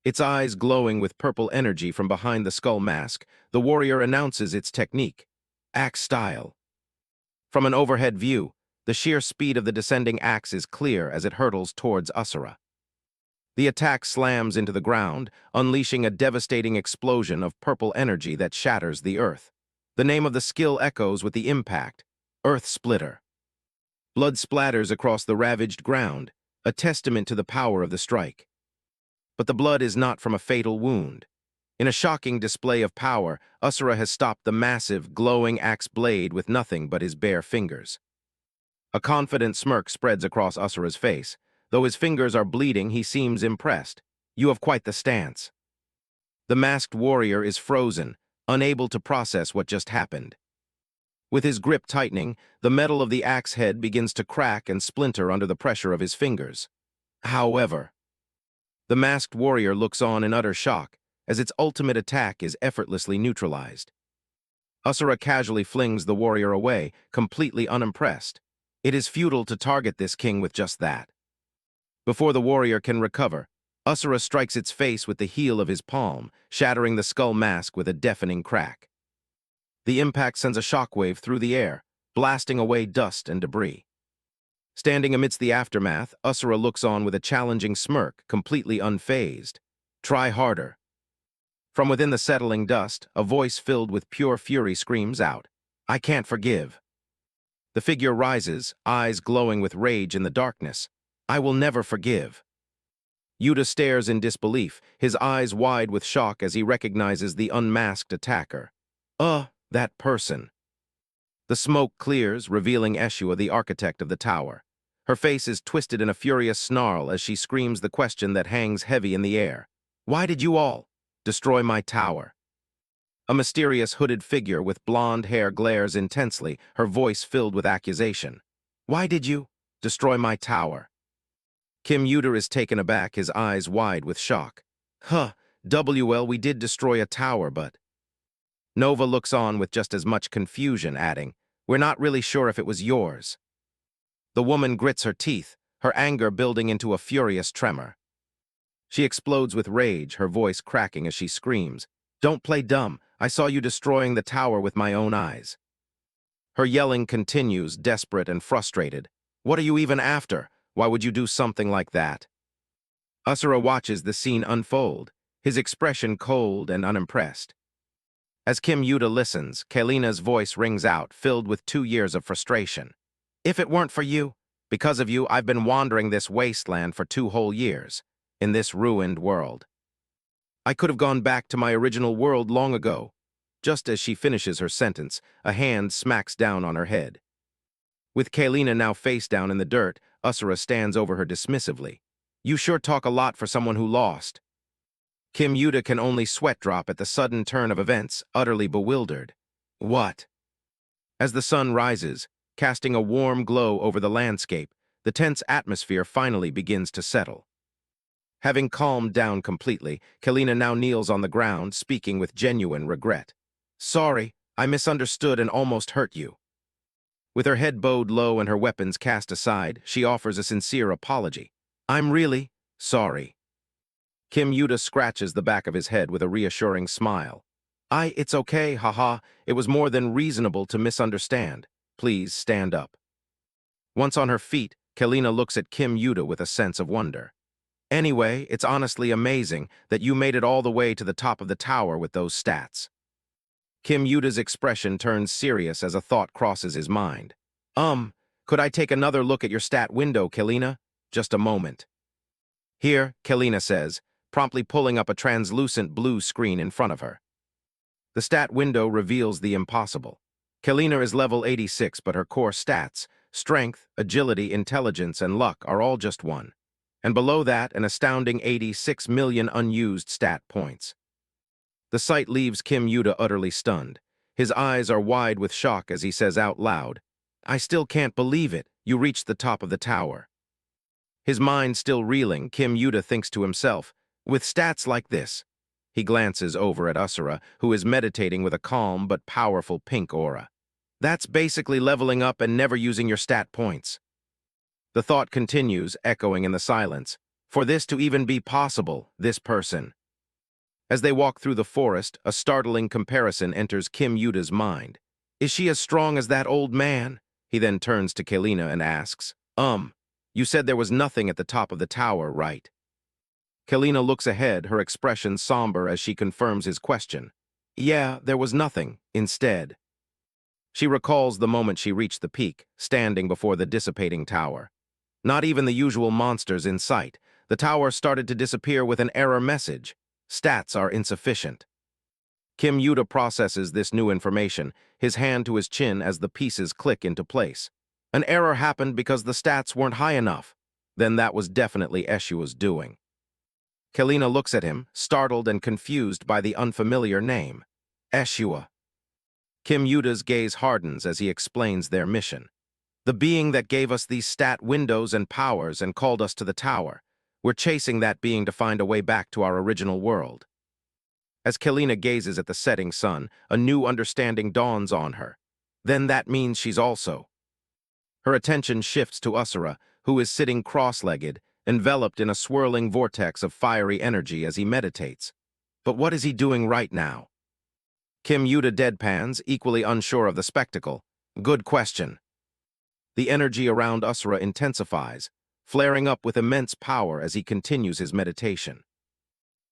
A: Its eyes glowing with purple energy from behind the skull mask, the warrior announces its technique, axe style. From an overhead view, the sheer speed of the descending axe is clear as it hurtles towards Asura. The attack slams into the ground, unleashing a devastating explosion of purple energy that shatters the earth. The name of the skill echoes with the impact, Earth Splitter. Blood splatters across the ravaged ground, a testament to the power of the strike. But the blood is not from a fatal wound. In a shocking display of power, Asura has stopped the massive, glowing axe blade with nothing but his bare fingers. A confident smirk spreads across Asura's face. Though his fingers are bleeding, he seems impressed. You have quite the stance. The masked warrior is frozen, unable to process what just happened. With his grip tightening, the metal of the axe head begins to crack and splinter under the pressure of his fingers. However, the masked warrior looks on in utter shock as its ultimate attack is effortlessly neutralized. Asura casually flings the warrior away, completely unimpressed. It is futile to target this king with just that. Before the warrior can recover, Asura strikes its face with the heel of his palm, shattering the skull mask with a deafening crack. The impact sends a shockwave through the air, blasting away dust and debris. Standing amidst the aftermath, Asura looks on with a challenging smirk, completely unfazed. Try harder. From within the settling dust, a voice filled with pure fury screams out, I can't forgive. The figure rises, eyes glowing with rage in the darkness. I will never forgive. Yuta stares in disbelief, his eyes wide with shock as he recognizes the unmasked attacker. That person. The smoke clears, revealing Eshua, the architect of the tower. Her face is twisted in a furious snarl as she screams the question that hangs heavy in the air. Why did you all destroy my tower? A mysterious hooded figure with blonde hair glares intensely, her voice filled with accusation. Why did you destroy my tower? Kim Yuta is taken aback, his eyes wide with shock. We did destroy a tower, but... Nova looks on with just as much confusion, adding, We're not really sure if it was yours. The woman grits her teeth, her anger building into a furious tremor. She explodes with rage, her voice cracking as she screams, Don't play dumb, I saw you destroying the tower with my own eyes. Her yelling continues, desperate and frustrated. What are you even after? Why would you do something like that? Asura watches the scene unfold, his expression cold and unimpressed. As Kim Yuta listens, Kalina's voice rings out, filled with 2 years of frustration. If it weren't for you, because of you, I've been wandering this wasteland for 2 whole years, in this ruined world. I could have gone back to my original world long ago. Just as she finishes her sentence, a hand smacks down on her head. With Kalina now face down in the dirt, Asura stands over her dismissively. You sure talk a lot for someone who lost. Kim Yuta can only sweat drop at the sudden turn of events, utterly bewildered. What? As the sun rises, casting a warm glow over the landscape, the tense atmosphere finally begins to settle. Having calmed down completely, Kalina now kneels on the ground, speaking with genuine regret. Sorry, I misunderstood and almost hurt you. With her head bowed low and her weapons cast aside, she offers a sincere apology. I'm really sorry. Kim Yuta scratches the back of his head with a reassuring smile. It's okay, haha. It was more than reasonable to misunderstand. Please stand up. Once on her feet, Kalina looks at Kim Yuta with a sense of wonder. Anyway, it's honestly amazing that you made it all the way to the top of the tower with those stats. Kim Yuta's expression turns serious as a thought crosses his mind. Could I take another look at your stat window, Kalina? Just a moment. Here, Kalina says, promptly pulling up a translucent blue screen in front of her. The stat window reveals the impossible. Kalina is level 86, but her core stats, strength, agility, intelligence, and luck are all just 1. And below that, an astounding 86 million unused stat points. The sight leaves Kim Yuta utterly stunned. His eyes are wide with shock as he says out loud, I still can't believe it, you reached the top of the tower. His mind still reeling, Kim Yuta thinks to himself, with stats like this. He glances over at Asura, who is meditating with a calm but powerful pink aura. That's basically leveling up and never using your stat points. The thought continues, echoing in the silence. For this to even be possible, this person. As they walk through the forest, a startling comparison enters Kim Yuta's mind. Is she as strong as that old man? He then turns to Kalina and asks, you said there was nothing at the top of the tower, right? Kalina looks ahead, her expression somber as she confirms his question. Yeah, there was nothing, instead. She recalls the moment she reached the peak, standing before the dissipating tower. Not even the usual monsters in sight. The tower started to disappear with an error message. Stats are insufficient. Kim Yuta processes this new information, his hand to his chin as the pieces click into place. An error happened because the stats weren't high enough. Then that was definitely Eshua's doing. Kalina looks at him, startled and confused by the unfamiliar name. Eshua. Kim Yuta's gaze hardens as he explains their mission. The being that gave us these stat windows and powers and called us to the tower. We're chasing that being to find a way back to our original world. As Kalina gazes at the setting sun, a new understanding dawns on her. Then that means she's also. Her attention shifts to Asura, who is sitting cross-legged, enveloped in a swirling vortex of fiery energy as he meditates. But what is he doing right now? Kim Yuta deadpans, equally unsure of the spectacle. Good question. The energy around Asura intensifies, flaring up with immense power as he continues his meditation.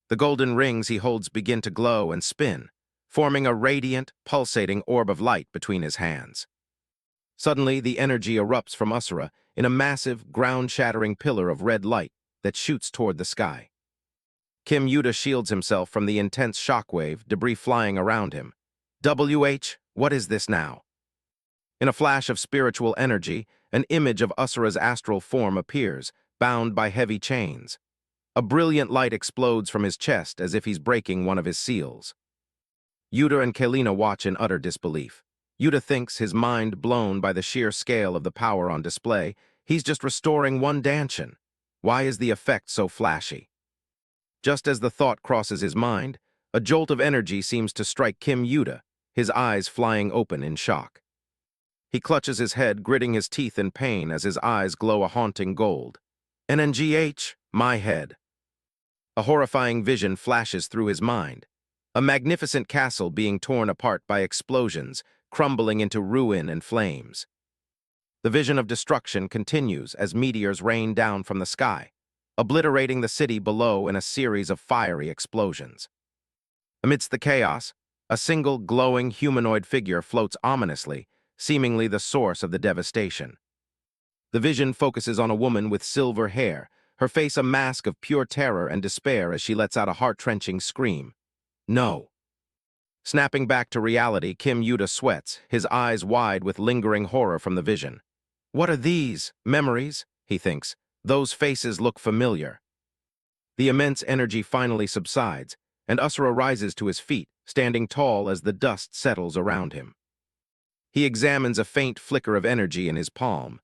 A: The golden rings he holds begin to glow and spin, forming a radiant, pulsating orb of light between his hands. Suddenly, the energy erupts from Asura in a massive, ground-shattering pillar of red light that shoots toward the sky. Kim Yuta shields himself from the intense shockwave, debris flying around him. What is this now? In a flash of spiritual energy, an image of Asura's astral form appears, bound by heavy chains. A brilliant light explodes from his chest as if he's breaking one of his seals. Yuta and Kalina watch in utter disbelief. Yuta thinks, his mind blown by the sheer scale of the power on display, he's just restoring one danshin. Why is the effect so flashy? Just as the thought crosses his mind, a jolt of energy seems to strike Kim Yuta, his eyes flying open in shock. He clutches his head, gritting his teeth in pain as his eyes glow a haunting gold. NNGH, my head. A horrifying vision flashes through his mind. A magnificent castle being torn apart by explosions, crumbling into ruin and flames. The vision of destruction continues as meteors rain down from the sky, obliterating the city below in a series of fiery explosions. Amidst the chaos, a single glowing humanoid figure floats ominously, seemingly the source of the devastation. The vision focuses on a woman with silver hair, her face a mask of pure terror and despair as she lets out a heart-wrenching scream. No. Snapping back to reality, Kim Yuta sweats, his eyes wide with lingering horror from the vision. What are these? Memories? He thinks. Those faces look familiar. The immense energy finally subsides, and Asura rises to his feet, standing tall as the dust settles around him. He examines a faint flicker of energy in his palm.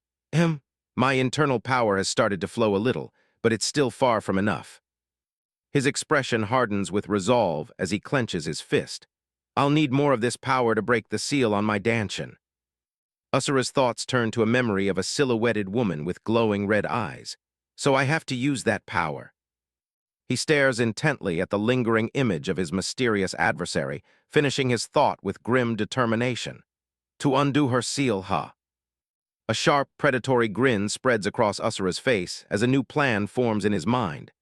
A: My internal power has started to flow a little, but it's still far from enough. His expression hardens with resolve as he clenches his fist. I'll need more of this power to break the seal on my danshin. Asura's thoughts turn to a memory of a silhouetted woman with glowing red eyes. So I have to use that power. He stares intently at the lingering image of his mysterious adversary, finishing his thought with grim determination. To undo her seal, A sharp, predatory grin spreads across Asura's face as a new plan forms in his mind.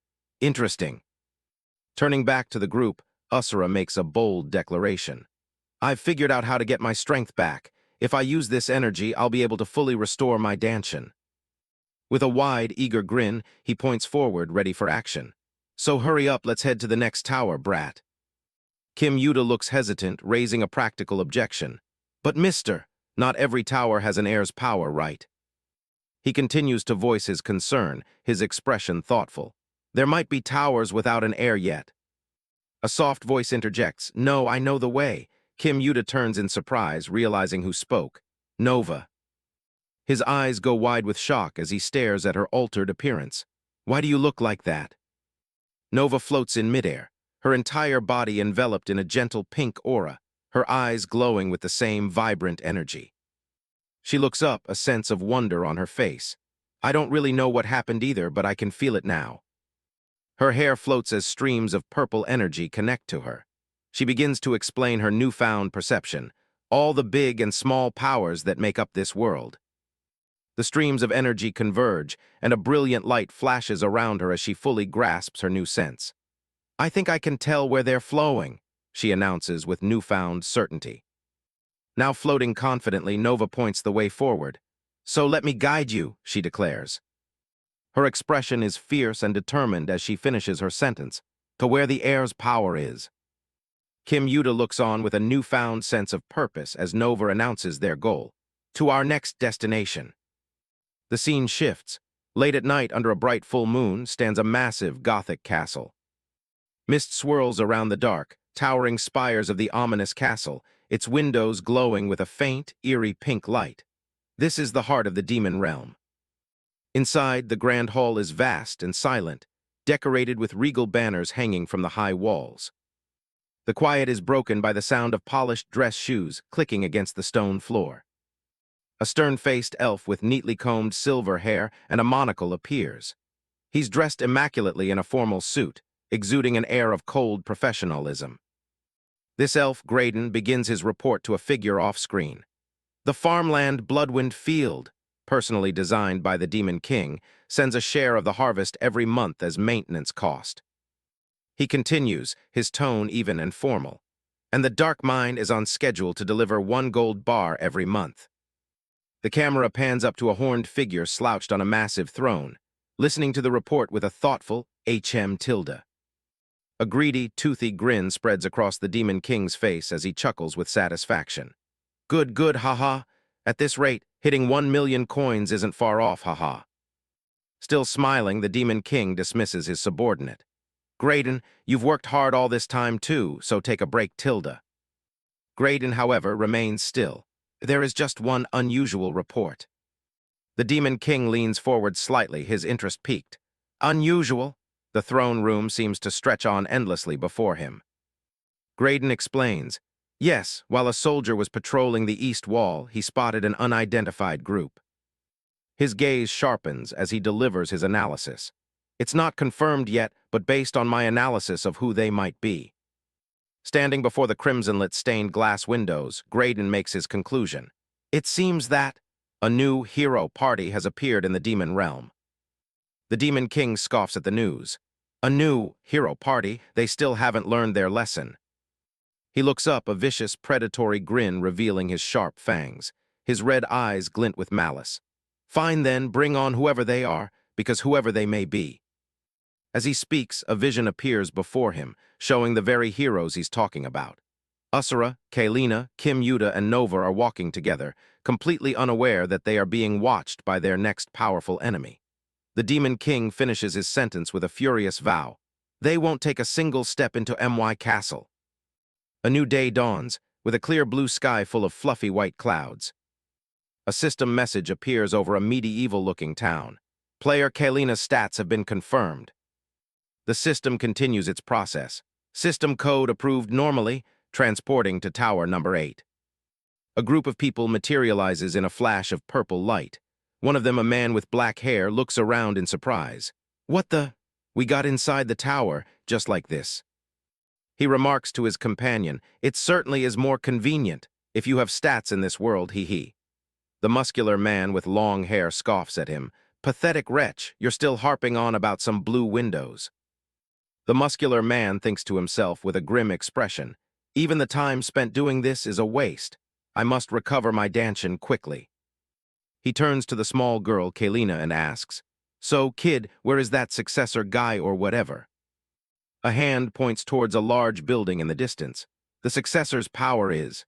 A: Interesting. Turning back to the group, Asura makes a bold declaration. I've figured out how to get my strength back. If I use this energy, I'll be able to fully restore my danshin. With a wide, eager grin, he points forward, ready for action. So hurry up, let's head to the next tower, brat. Kim Yuta looks hesitant, raising a practical objection. But mister, not every tower has an heir's power, right? He continues to voice his concern, his expression thoughtful. There might be towers without an heir yet. A soft voice interjects, No, I know the way. Kim Yuta turns in surprise, realizing who spoke. Nova. His eyes go wide with shock as he stares at her altered appearance. Why do you look like that? Nova floats in midair, her entire body enveloped in a gentle pink aura, her eyes glowing with the same vibrant energy. She looks up, a sense of wonder on her face. I don't really know what happened either, but I can feel it now. Her hair floats as streams of purple energy connect to her. She begins to explain her newfound perception, all the big and small powers that make up this world. The streams of energy converge, and a brilliant light flashes around her as she fully grasps her new sense. I think I can tell where they're flowing, she announces with newfound certainty. Now floating confidently, Nova points the way forward. So let me guide you, she declares. Her expression is fierce and determined as she finishes her sentence, to where the air's power is. Kim Yuta looks on with a newfound sense of purpose as Nova announces their goal. To our next destination. The scene shifts. Late at night, under a bright full moon, stands a massive Gothic castle. Mist swirls around the dark, towering spires of the ominous castle, its windows glowing with a faint, eerie pink light. This is the heart of the demon realm. Inside, the grand hall is vast and silent, decorated with regal banners hanging from the high walls. The quiet is broken by the sound of polished dress shoes clicking against the stone floor. A stern-faced elf with neatly combed silver hair and a monocle appears. He's dressed immaculately in a formal suit, exuding an air of cold professionalism. This elf, Graydon, begins his report to a figure off-screen. The farmland Bloodwind Field, personally designed by the Demon King, sends a share of the harvest every month as maintenance cost. He continues, his tone even and formal. And the Dark Mine is on schedule to deliver 1 gold bar every month. The camera pans up to a horned figure slouched on a massive throne, listening to the report with a thoughtful HM tilde. A greedy, toothy grin spreads across the Demon King's face as he chuckles with satisfaction. Good, good, haha. At this rate, hitting 1 million coins isn't far off, haha. Still smiling, the Demon King dismisses his subordinate. Graydon, you've worked hard all this time too, so take a break, tilde. Graydon, however, remains still. There is just one unusual report. The Demon King leans forward slightly, his interest piqued. Unusual? The throne room seems to stretch on endlessly before him. Graydon explains. Yes, while a soldier was patrolling the east wall, he spotted an unidentified group. His gaze sharpens as he delivers his analysis. It's not confirmed yet, but based on my analysis of who they might be. Standing before the crimson-lit stained glass windows, Graydon makes his conclusion. It seems that a new hero party has appeared in the demon realm. The Demon King scoffs at the news. A new hero party? They still haven't learned their lesson. He looks up, a vicious, predatory grin revealing his sharp fangs. His red eyes glint with malice. Fine then, bring on whoever they are, because whoever they may be. As he speaks, a vision appears before him, showing the very heroes he's talking about. Asura, Kaelina, Kim Yuta, and Nova are walking together, completely unaware that they are being watched by their next powerful enemy. The Demon King finishes his sentence with a furious vow. They won't take a single step into MY Castle. A new day dawns, with a clear blue sky full of fluffy white clouds. A system message appears over a medieval-looking town. Player Kaelina's stats have been confirmed. The system continues its process. System code approved normally, transporting to tower number 8. A group of people materializes in a flash of purple light. One of them, a man with black hair, looks around in surprise. What the? We got inside the tower, just like this. He remarks to his companion, it certainly is more convenient, if you have stats in this world, hee. The muscular man with long hair scoffs at him. Pathetic wretch, you're still harping on about some blue windows. The muscular man thinks to himself with a grim expression, even the time spent doing this is a waste. I must recover my dantian quickly. He turns to the small girl, Kaelina, and asks, So, kid, where is that successor guy or whatever? A hand points towards a large building in the distance. The successor's power is.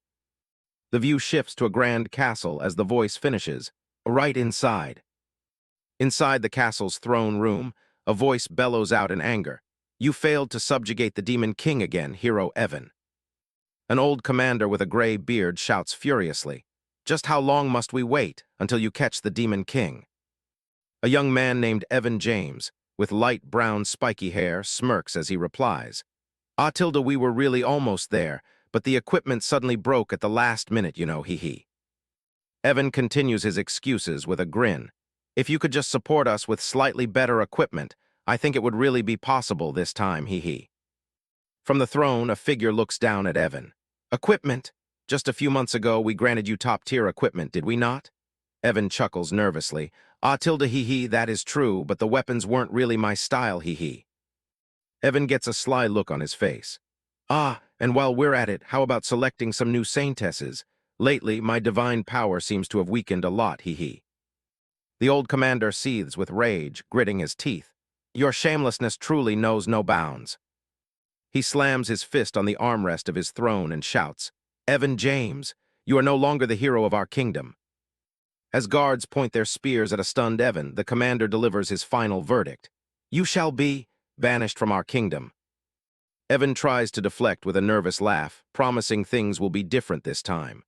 A: The view shifts to a grand castle as the voice finishes, right inside. Inside the castle's throne room, a voice bellows out in anger. You failed to subjugate the Demon King again, Hero Evan. An old commander with a gray beard shouts furiously, Just how long must we wait until you catch the Demon King? A young man named Evan James, with light brown spiky hair, smirks as he replies, Tilda, we were really almost there, but the equipment suddenly broke at the last minute, you know, hee. Evan continues his excuses with a grin. If you could just support us with slightly better equipment, I think it would really be possible this time, hee. From the throne, a figure looks down at Evan. Equipment? Just a few months ago, we granted you top-tier equipment, did we not? Evan chuckles nervously. Ah, tilde hee, that is true, but the weapons weren't really my style, hee. Evan gets a sly look on his face. Ah, and while we're at it, how about selecting some new saintesses? Lately, my divine power seems to have weakened a lot, hee. The old commander seethes with rage, gritting his teeth. Your shamelessness truly knows no bounds. He slams his fist on the armrest of his throne and shouts, Evan James, you are no longer the hero of our kingdom. As guards point their spears at a stunned Evan, the commander delivers his final verdict. You shall be banished from our kingdom. Evan tries to deflect with a nervous laugh, promising things will be different this time.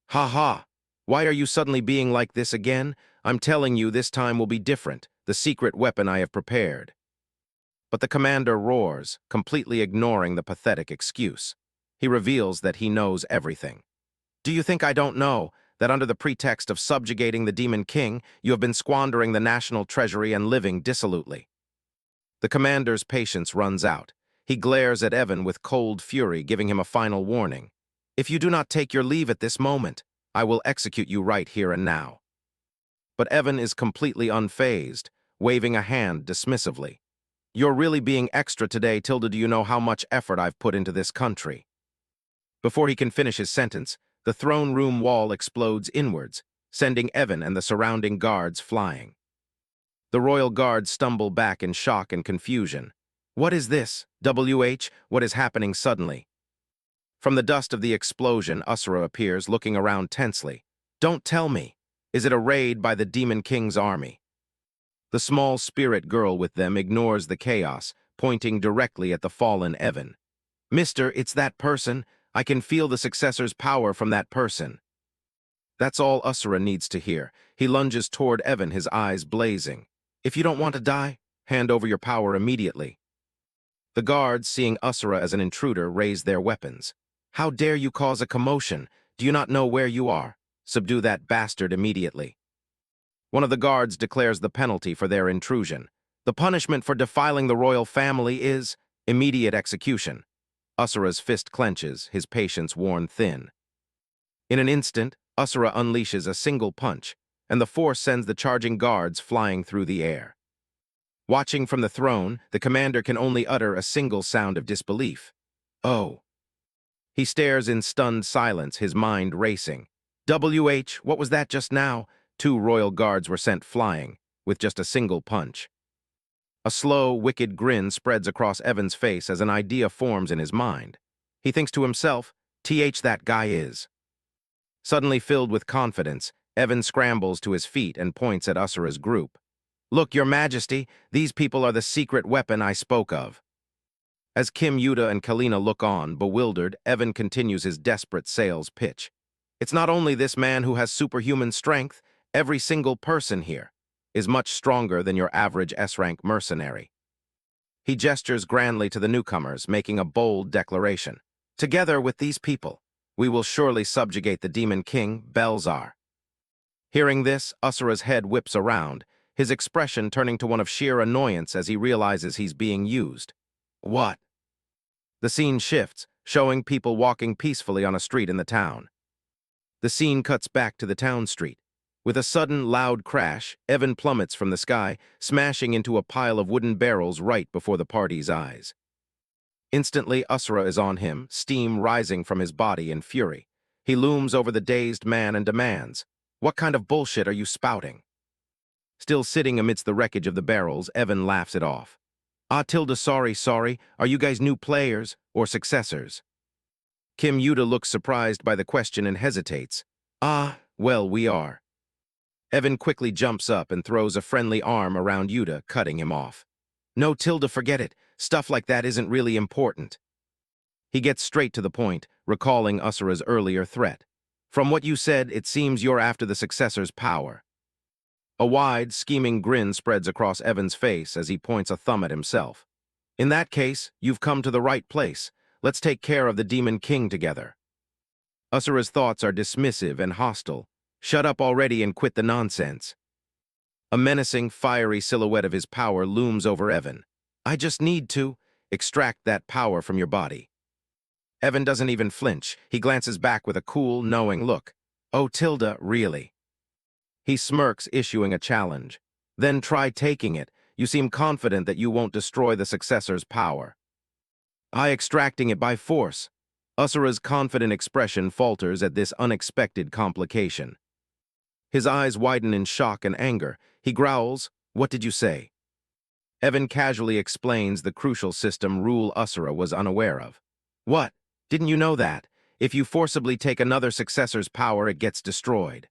A: Ha ha! Why are you suddenly being like this again? I'm telling you this time will be different, the secret weapon I have prepared. But the commander roars, completely ignoring the pathetic excuse. He reveals that he knows everything. Do you think I don't know that under the pretext of subjugating the Demon King, you have been squandering the national treasury and living dissolutely? The commander's patience runs out. He glares at Evan with cold fury, giving him a final warning. If you do not take your leave at this moment, I will execute you right here and now. But Evan is completely unfazed, waving a hand dismissively. You're really being extra today, tilde. Do you know how much effort I've put into this country? Before he can finish his sentence, the throne room wall explodes inwards, sending Evan and the surrounding guards flying. The royal guards stumble back in shock and confusion. What is this? What is happening suddenly? From the dust of the explosion, Asura appears, looking around tensely. Don't tell me. Is it a raid by the Demon King's army? The small spirit girl with them ignores the chaos, pointing directly at the fallen Evan. Mister, it's that person. I can feel the successor's power from that person. That's all Asura needs to hear. He lunges toward Evan, his eyes blazing. If you don't want to die, hand over your power immediately. The guards, seeing Asura as an intruder, raise their weapons. How dare you cause a commotion? Do you not know where you are? Subdue that bastard immediately. One of the guards declares the penalty for their intrusion. The punishment for defiling the royal family is immediate execution. Asura's fist clenches, his patience worn thin. In an instant, Asura unleashes a single punch, and the force sends the charging guards flying through the air. Watching from the throne, the commander can only utter a single sound of disbelief. Oh. He stares in stunned silence, his mind racing. What was that just now? 2 royal guards were sent flying, with just a single punch. A slow, wicked grin spreads across Evan's face as an idea forms in his mind. He thinks to himself, that guy is. Suddenly filled with confidence, Evan scrambles to his feet and points at Asura's group. Look, Your Majesty, these people are the secret weapon I spoke of. As Kim, Yuta, and Kalina look on, bewildered, Evan continues his desperate sales pitch. It's not only this man who has superhuman strength, every single person here is much stronger than your average S-rank mercenary. He gestures grandly to the newcomers, making a bold declaration. Together with these people, we will surely subjugate the Demon King, Belzar. Hearing this, Asura's head whips around, his expression turning to one of sheer annoyance as he realizes he's being used. What? The scene shifts, showing people walking peacefully on a street in the town. The scene cuts back to the town street. With a sudden, loud crash, Evan plummets from the sky, smashing into a pile of wooden barrels right before the party's eyes. Instantly, Asura is on him, steam rising from his body in fury. He looms over the dazed man and demands, What kind of bullshit are you spouting? Still sitting amidst the wreckage of the barrels, Evan laughs it off. Sorry, are you guys new players or successors? Kim Yuta looks surprised by the question and hesitates. Well, we are. Evan quickly jumps up and throws a friendly arm around Yuta, cutting him off. No, forget it. Stuff like that isn't really important. He gets straight to the point, recalling Asura's earlier threat. From what you said, it seems you're after the successor's power. A wide, scheming grin spreads across Evan's face as he points a thumb at himself. In that case, you've come to the right place. Let's take care of the Demon King together. Asura's thoughts are dismissive and hostile. Shut up already and quit the nonsense. A menacing, fiery silhouette of his power looms over Evan. I just need to extract that power from your body. Evan doesn't even flinch. He glances back with a cool, knowing look. Oh, Tilda, really? He smirks, issuing a challenge. Then try taking it. You seem confident that you won't destroy the successor's power. I extracting it by force. Asura's confident expression falters at this unexpected complication. His eyes widen in shock and anger. He growls, "What did you say?" Evan casually explains the crucial system rule Asura was unaware of. What? Didn't you know that? If you forcibly take another successor's power, it gets destroyed.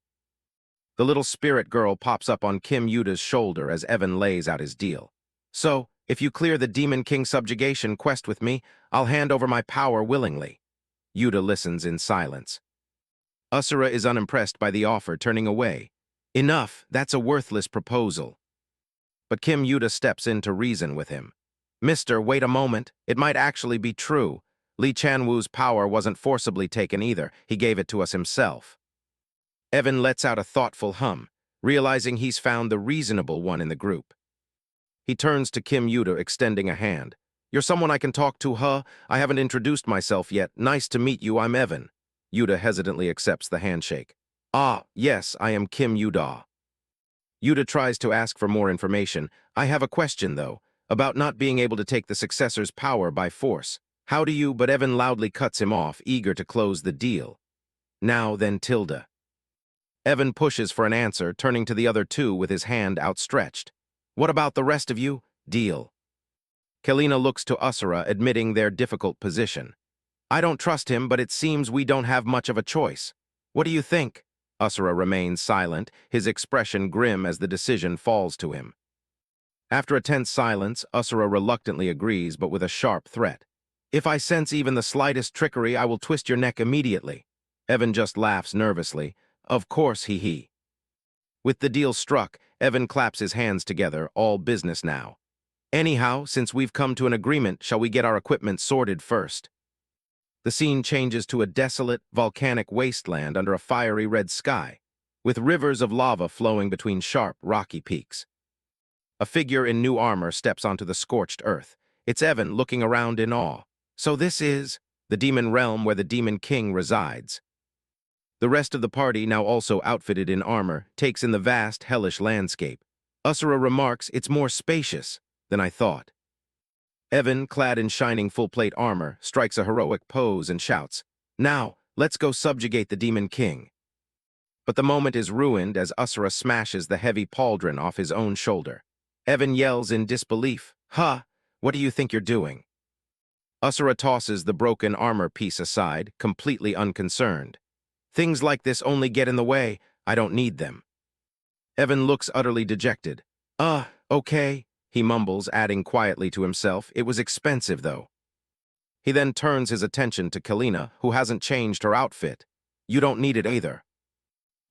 A: The little spirit girl pops up on Kim Yuta's shoulder as Evan lays out his deal. So, if you clear the Demon King subjugation quest with me, I'll hand over my power willingly. Yuta listens in silence. Asura is unimpressed by the offer, turning away. Enough, that's a worthless proposal. But Kim Yuta steps in to reason with him. Mister, wait a moment, it might actually be true. Lee Chanwoo's power wasn't forcibly taken either, he gave it to us himself. Evan lets out a thoughtful hum, realizing he's found the reasonable one in the group. He turns to Kim Yuta, extending a hand. You're someone I can talk to, huh? I haven't introduced myself yet. Nice to meet you, I'm Evan. Yuta hesitantly accepts the handshake. Ah, yes, I am Kim Yuta. Yuta tries to ask for more information. I have a question, though, about not being able to take the successor's power by force. How do you? But Evan loudly cuts him off, eager to close the deal. Now then, Tilda. Evan pushes for an answer, turning to the other two with his hand outstretched. What about the rest of you? Deal. Kalina looks to Asura, admitting their difficult position. I don't trust him, but it seems we don't have much of a choice. What do you think? Asura remains silent, his expression grim as the decision falls to him. After a tense silence, Asura reluctantly agrees, but with a sharp threat. If I sense even the slightest trickery, I will twist your neck immediately. Evan just laughs nervously. Of course, he. With the deal struck, Evan claps his hands together, all business now. Anyhow, since we've come to an agreement, shall we get our equipment sorted first? The scene changes to a desolate, volcanic wasteland under a fiery red sky, with rivers of lava flowing between sharp, rocky peaks. A figure in new armor steps onto the scorched earth. It's Evan, looking around in awe. So this is the demon realm where the Demon King resides. The rest of the party, now also outfitted in armor, takes in the vast, hellish landscape. Asura remarks, it's more spacious than I thought. Evan, clad in shining full-plate armor, strikes a heroic pose and shouts, Now, let's go subjugate the Demon King. But the moment is ruined as Asura smashes the heavy pauldron off his own shoulder. Evan yells in disbelief, what do you think you're doing? Asura tosses the broken armor piece aside, completely unconcerned. Things like this only get in the way. I don't need them. Evan looks utterly dejected. Okay, he mumbles, adding quietly to himself, it was expensive, though. He then turns his attention to Kalina, who hasn't changed her outfit. You don't need it either.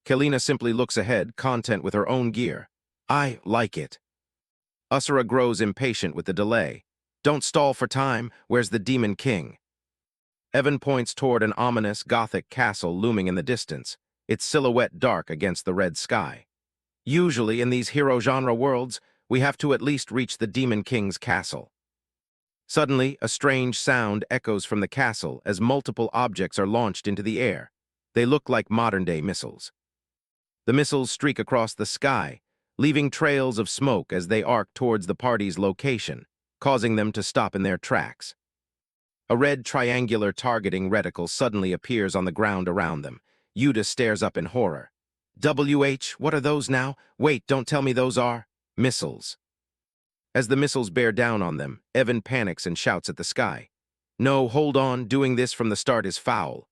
A: Kalina simply looks ahead, content with her own gear. I like it. Asura grows impatient with the delay. Don't stall for time. Where's the Demon King? Evan points toward an ominous Gothic castle looming in the distance, its silhouette dark against the red sky. Usually, in these hero-genre worlds, we have to at least reach the Demon King's castle. Suddenly, a strange sound echoes from the castle as multiple objects are launched into the air. They look like modern-day missiles. The missiles streak across the sky, leaving trails of smoke as they arc towards the party's location, causing them to stop in their tracks. A red triangular targeting reticle suddenly appears on the ground around them. Yuta stares up in horror. What are those now? Wait, don't tell me those are missiles. As the missiles bear down on them, Evan panics and shouts at the sky. No, hold on, doing this from the start is foul.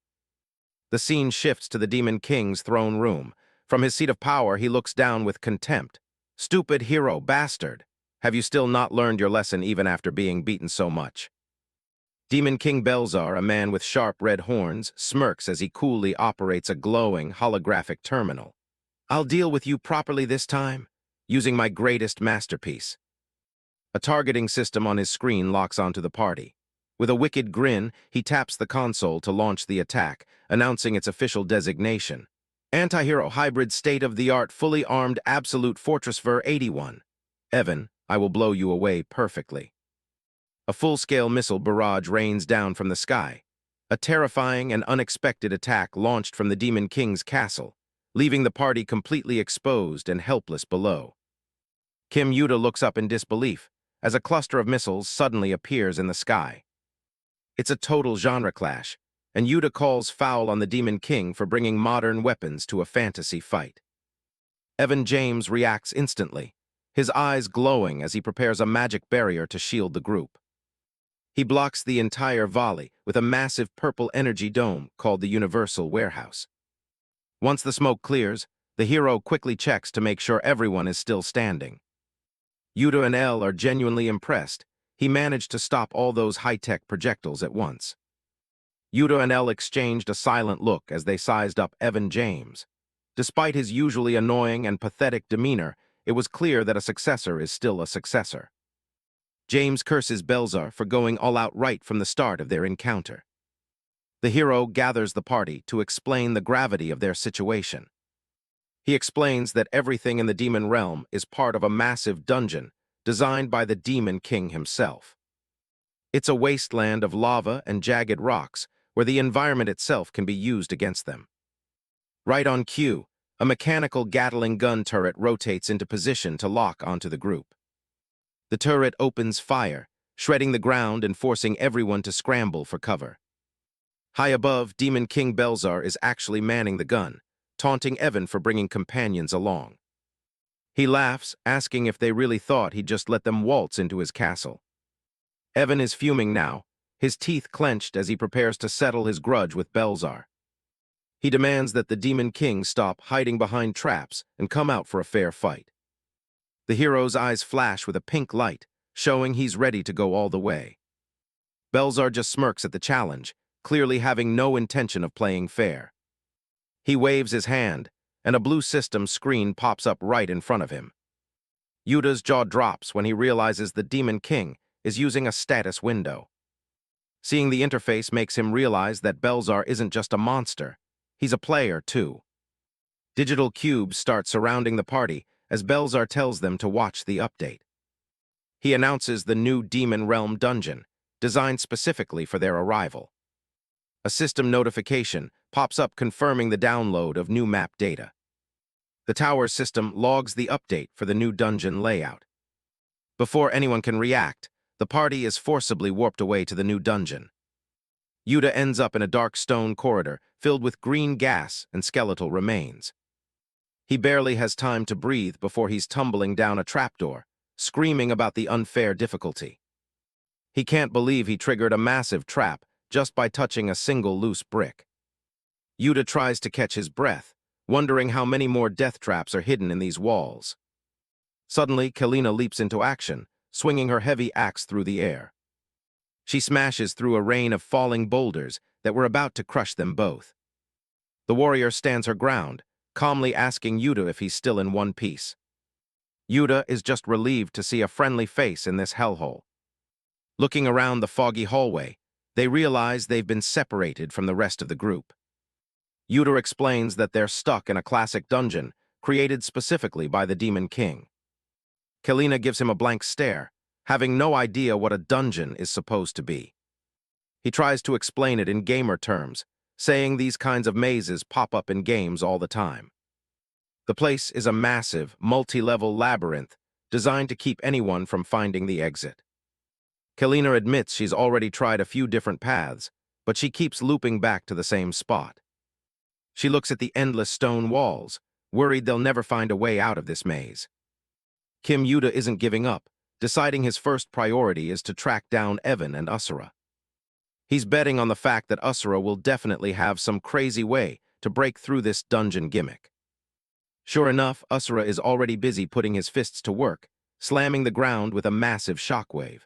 A: The scene shifts to the Demon King's throne room. From his seat of power, he looks down with contempt. Stupid hero, bastard. Have you still not learned your lesson even after being beaten so much? Demon King Belzar, a man with sharp red horns, smirks as he coolly operates a glowing, holographic terminal. I'll deal with you properly this time, using my greatest masterpiece. A targeting system on his screen locks onto the party. With a wicked grin, he taps the console to launch the attack, announcing its official designation. Anti-hero hybrid state-of-the-art fully armed absolute fortress ver 81. Evan, I will blow you away perfectly. A full-scale missile barrage rains down from the sky. A terrifying and unexpected attack launched from the Demon King's castle, leaving the party completely exposed and helpless below. Kim Yuta looks up in disbelief as a cluster of missiles suddenly appears in the sky. It's a total genre clash, and Yuta calls foul on the Demon King for bringing modern weapons to a fantasy fight. Evan James reacts instantly, his eyes glowing as he prepares a magic barrier to shield the group. He blocks the entire volley with a massive purple energy dome called the Universal Warehouse. Once the smoke clears, the hero quickly checks to make sure everyone is still standing. Yuta and L are genuinely impressed. He managed to stop all those high-tech projectiles at once. Yuta and L exchanged a silent look as they sized up Evan James. Despite his usually annoying and pathetic demeanor, it was clear that a successor is still a successor. James curses Belzar for going all out right from the start of their encounter. The hero gathers the party to explain the gravity of their situation. He explains that everything in the demon realm is part of a massive dungeon designed by the Demon King himself. It's a wasteland of lava and jagged rocks where the environment itself can be used against them. Right on cue, a mechanical Gatling gun turret rotates into position to lock onto the group. The turret opens fire, shredding the ground and forcing everyone to scramble for cover. High above, Demon King Belzar is actually manning the gun, taunting Evan for bringing companions along. He laughs, asking if they really thought he'd just let them waltz into his castle. Evan is fuming now, his teeth clenched as he prepares to settle his grudge with Belzar. He demands that the Demon King stop hiding behind traps and come out for a fair fight. The hero's eyes flash with a pink light, showing he's ready to go all the way. Belzar just smirks at the challenge, clearly having no intention of playing fair. He waves his hand, and a blue system screen pops up right in front of him. Yuta's jaw drops when he realizes the Demon King is using a status window. Seeing the interface makes him realize that Belzar isn't just a monster, he's a player too. Digital cubes start surrounding the party as Belzar tells them to watch the update. He announces the new Demon Realm dungeon, designed specifically for their arrival. A system notification pops up confirming the download of new map data. The tower system logs the update for the new dungeon layout. Before anyone can react, the party is forcibly warped away to the new dungeon. Yuta ends up in a dark stone corridor filled with green gas and skeletal remains. He barely has time to breathe before he's tumbling down a trapdoor, screaming about the unfair difficulty. He can't believe he triggered a massive trap just by touching a single loose brick. Yuta tries to catch his breath, wondering how many more death traps are hidden in these walls. Suddenly, Kalina leaps into action, swinging her heavy axe through the air. She smashes through a rain of falling boulders that were about to crush them both. The warrior stands her ground, calmly asking Yuta if he's still in one piece. Yuta is just relieved to see a friendly face in this hellhole. Looking around the foggy hallway, they realize they've been separated from the rest of the group. Yuta explains that they're stuck in a classic dungeon created specifically by the Demon King. Kalina gives him a blank stare, having no idea what a dungeon is supposed to be. He tries to explain it in gamer terms, saying these kinds of mazes pop up in games all the time. The place is a massive, multi-level labyrinth designed to keep anyone from finding the exit. Kalina admits she's already tried a few different paths, but she keeps looping back to the same spot. She looks at the endless stone walls, worried they'll never find a way out of this maze. Kim Yuta isn't giving up, deciding his first priority is to track down Evan and Asura. He's betting on the fact that Asura will definitely have some crazy way to break through this dungeon gimmick. Sure enough, Asura is already busy putting his fists to work, slamming the ground with a massive shockwave.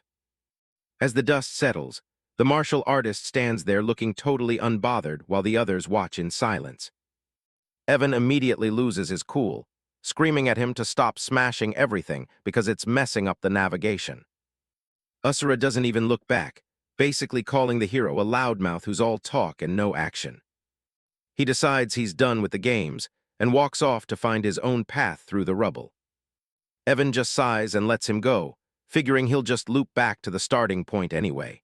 A: As the dust settles, the martial artist stands there looking totally unbothered while the others watch in silence. Evan immediately loses his cool, screaming at him to stop smashing everything because it's messing up the navigation. Asura doesn't even look back, basically calling the hero a loudmouth who's all talk and no action. He decides he's done with the games and walks off to find his own path through the rubble. Evan just sighs and lets him go, figuring he'll just loop back to the starting point anyway.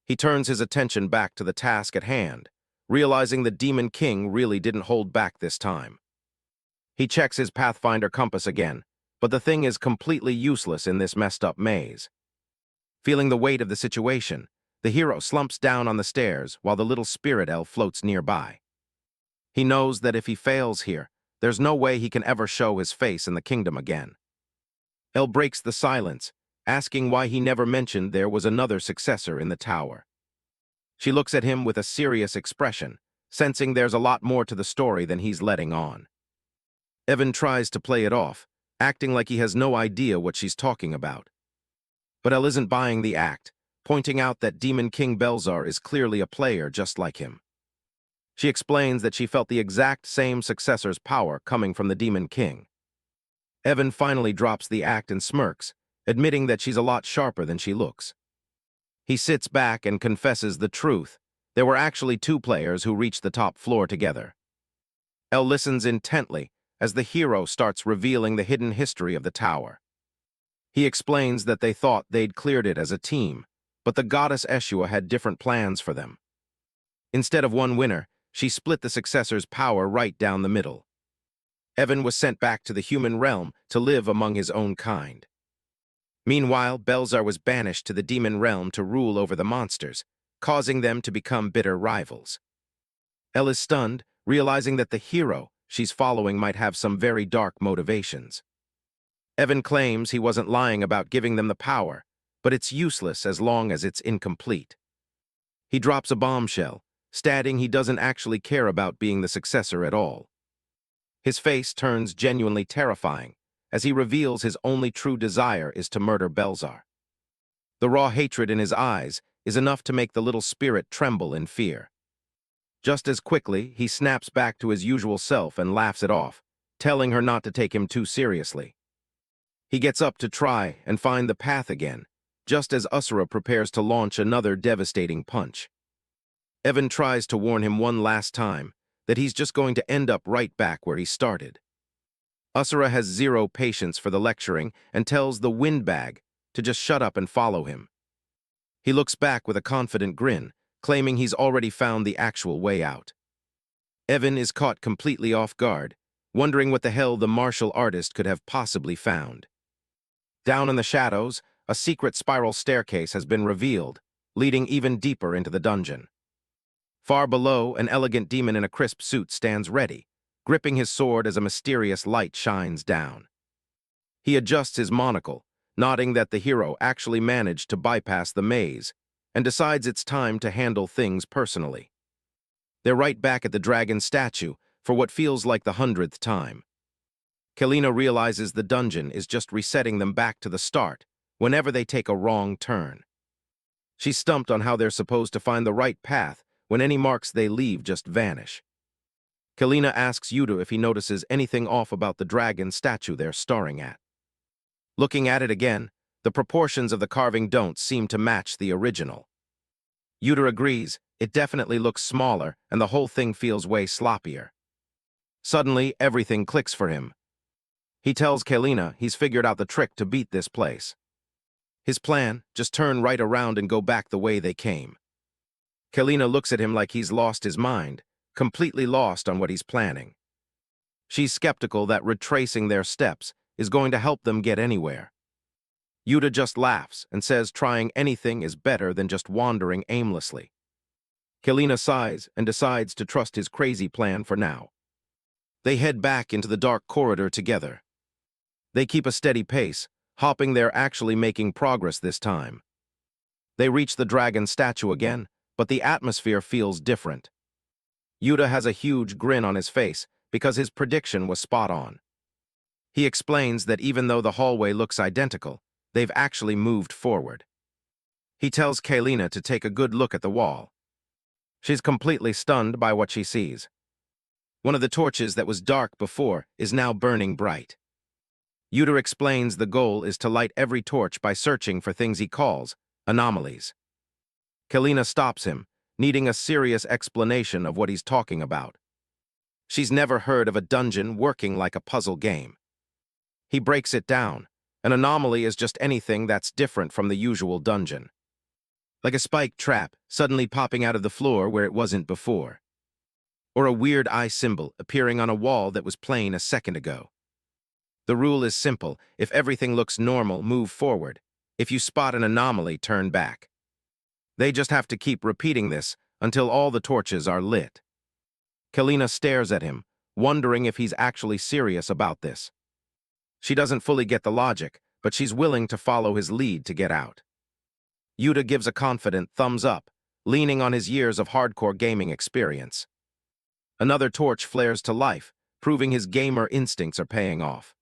A: He turns his attention back to the task at hand, realizing the Demon King really didn't hold back this time. He checks his Pathfinder compass again, but the thing is completely useless in this messed-up maze. Feeling the weight of the situation, the hero slumps down on the stairs while the little spirit elf floats nearby. He knows that if he fails here, there's no way he can ever show his face in the kingdom again. El breaks the silence, asking why he never mentioned there was another successor in the tower. She looks at him with a serious expression, sensing there's a lot more to the story than he's letting on. Evan tries to play it off, acting like he has no idea what she's talking about. But El isn't buying the act, pointing out that Demon King Belzar is clearly a player just like him. She explains that she felt the exact same successor's power coming from the Demon King. Evan finally drops the act and smirks, admitting that she's a lot sharper than she looks. He sits back and confesses the truth. There were actually two players who reached the top floor together. El listens intently as the hero starts revealing the hidden history of the tower. He explains that they thought they'd cleared it as a team, but the goddess Asura had different plans for them. Instead of one winner, she split the successor's power right down the middle. Evan was sent back to the human realm to live among his own kind. Meanwhile, Belzar was banished to the demon realm to rule over the monsters, causing them to become bitter rivals. El is stunned, realizing that the hero she's following might have some very dark motivations. Evan claims he wasn't lying about giving them the power, but it's useless as long as it's incomplete. He drops a bombshell, stating he doesn't actually care about being the successor at all. His face turns genuinely terrifying as he reveals his only true desire is to murder Belzar. The raw hatred in his eyes is enough to make the little spirit tremble in fear. Just as quickly, he snaps back to his usual self and laughs it off, telling her not to take him too seriously. He gets up to try and find the path again, just as Asura prepares to launch another devastating punch. Evan tries to warn him one last time that he's just going to end up right back where he started. Asura has zero patience for the lecturing and tells the windbag to just shut up and follow him. He looks back with a confident grin, claiming he's already found the actual way out. Evan is caught completely off guard, wondering what the hell the martial artist could have possibly found. Down in the shadows, a secret spiral staircase has been revealed, leading even deeper into the dungeon. Far below, an elegant demon in a crisp suit stands ready, gripping his sword as a mysterious light shines down. He adjusts his monocle, nodding that the hero actually managed to bypass the maze, and decides it's time to handle things personally. They're right back at the dragon statue for what feels like the 100th time. Kalina realizes the dungeon is just resetting them back to the start whenever they take a wrong turn. She's stumped on how they're supposed to find the right path when any marks they leave just vanish. Kalina asks Yuta if he notices anything off about the dragon statue they're staring at. Looking at it again, the proportions of the carving don't seem to match the original. Yuta agrees, it definitely looks smaller and the whole thing feels way sloppier. Suddenly, everything clicks for him. He tells Kalina he's figured out the trick to beat this place. His plan, just turn right around and go back the way they came. Kalina looks at him like he's lost his mind, completely lost on what he's planning. She's skeptical that retracing their steps is going to help them get anywhere. Yuta just laughs and says trying anything is better than just wandering aimlessly. Kalina sighs and decides to trust his crazy plan for now. They head back into the dark corridor together. They keep a steady pace, hopping they're actually making progress this time. They reach the dragon statue again, but the atmosphere feels different. Yuta has a huge grin on his face because his prediction was spot on. He explains that even though the hallway looks identical, they've actually moved forward. He tells Kalina to take a good look at the wall. She's completely stunned by what she sees. One of the torches that was dark before is now burning bright. Yuta explains the goal is to light every torch by searching for things he calls anomalies. Kalina stops him, needing a serious explanation of what he's talking about. She's never heard of a dungeon working like a puzzle game. He breaks it down. An anomaly is just anything that's different from the usual dungeon. Like a spike trap suddenly popping out of the floor where it wasn't before. Or a weird eye symbol appearing on a wall that was plain a second ago. The rule is simple. If everything looks normal, move forward. If you spot an anomaly, turn back. They just have to keep repeating this until all the torches are lit. Kalina stares at him, wondering if he's actually serious about this. She doesn't fully get the logic, but she's willing to follow his lead to get out. Yuta gives a confident thumbs up, leaning on his years of hardcore gaming experience. Another torch flares to life, proving his gamer instincts are paying off.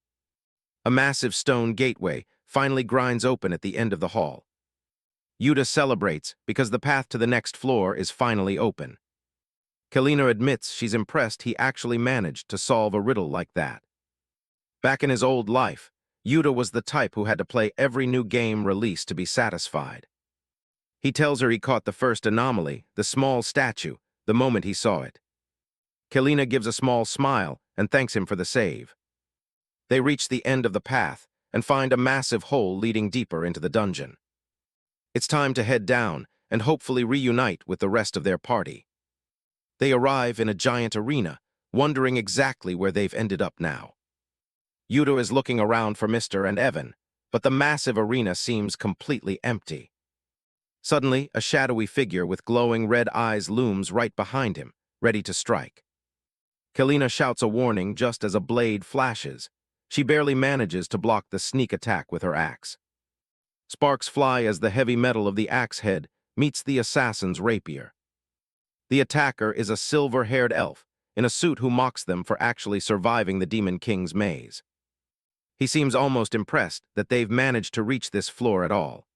A: A massive stone gateway finally grinds open at the end of the hall. Yuta celebrates because the path to the next floor is finally open. Kalina admits she's impressed he actually managed to solve a riddle like that. Back in his old life, Yuta was the type who had to play every new game released to be satisfied. He tells her he caught the first anomaly, the small statue, the moment he saw it. Kalina gives a small smile and thanks him for the save. They reach the end of the path and find a massive hole leading deeper into the dungeon. It's time to head down and hopefully reunite with the rest of their party. They arrive in a giant arena, wondering exactly where they've ended up now. Yuta is looking around for Mr. and Evan, but the massive arena seems completely empty. Suddenly, a shadowy figure with glowing red eyes looms right behind him, ready to strike. Kalina shouts a warning just as a blade flashes. She barely manages to block the sneak attack with her axe. Sparks fly as the heavy metal of the axe head meets the assassin's rapier. The attacker is a silver-haired elf in a suit who mocks them for actually surviving the Demon King's maze. He seems almost impressed that they've managed to reach this floor at all.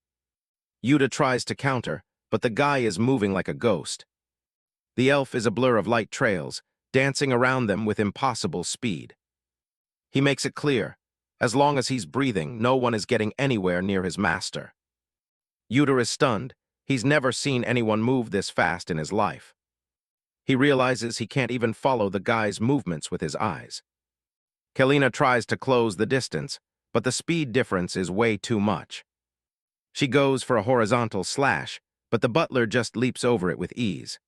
A: Yuta tries to counter, but the guy is moving like a ghost. The elf is a blur of light trails, dancing around them with impossible speed. He makes it clear, as long as he's breathing, no one is getting anywhere near his master. Yuta is stunned. He's never seen anyone move this fast in his life. He realizes he can't even follow the guy's movements with his eyes. Kalina tries to close the distance, but the speed difference is way too much. She goes for a horizontal slash, but the butler just leaps over it with ease.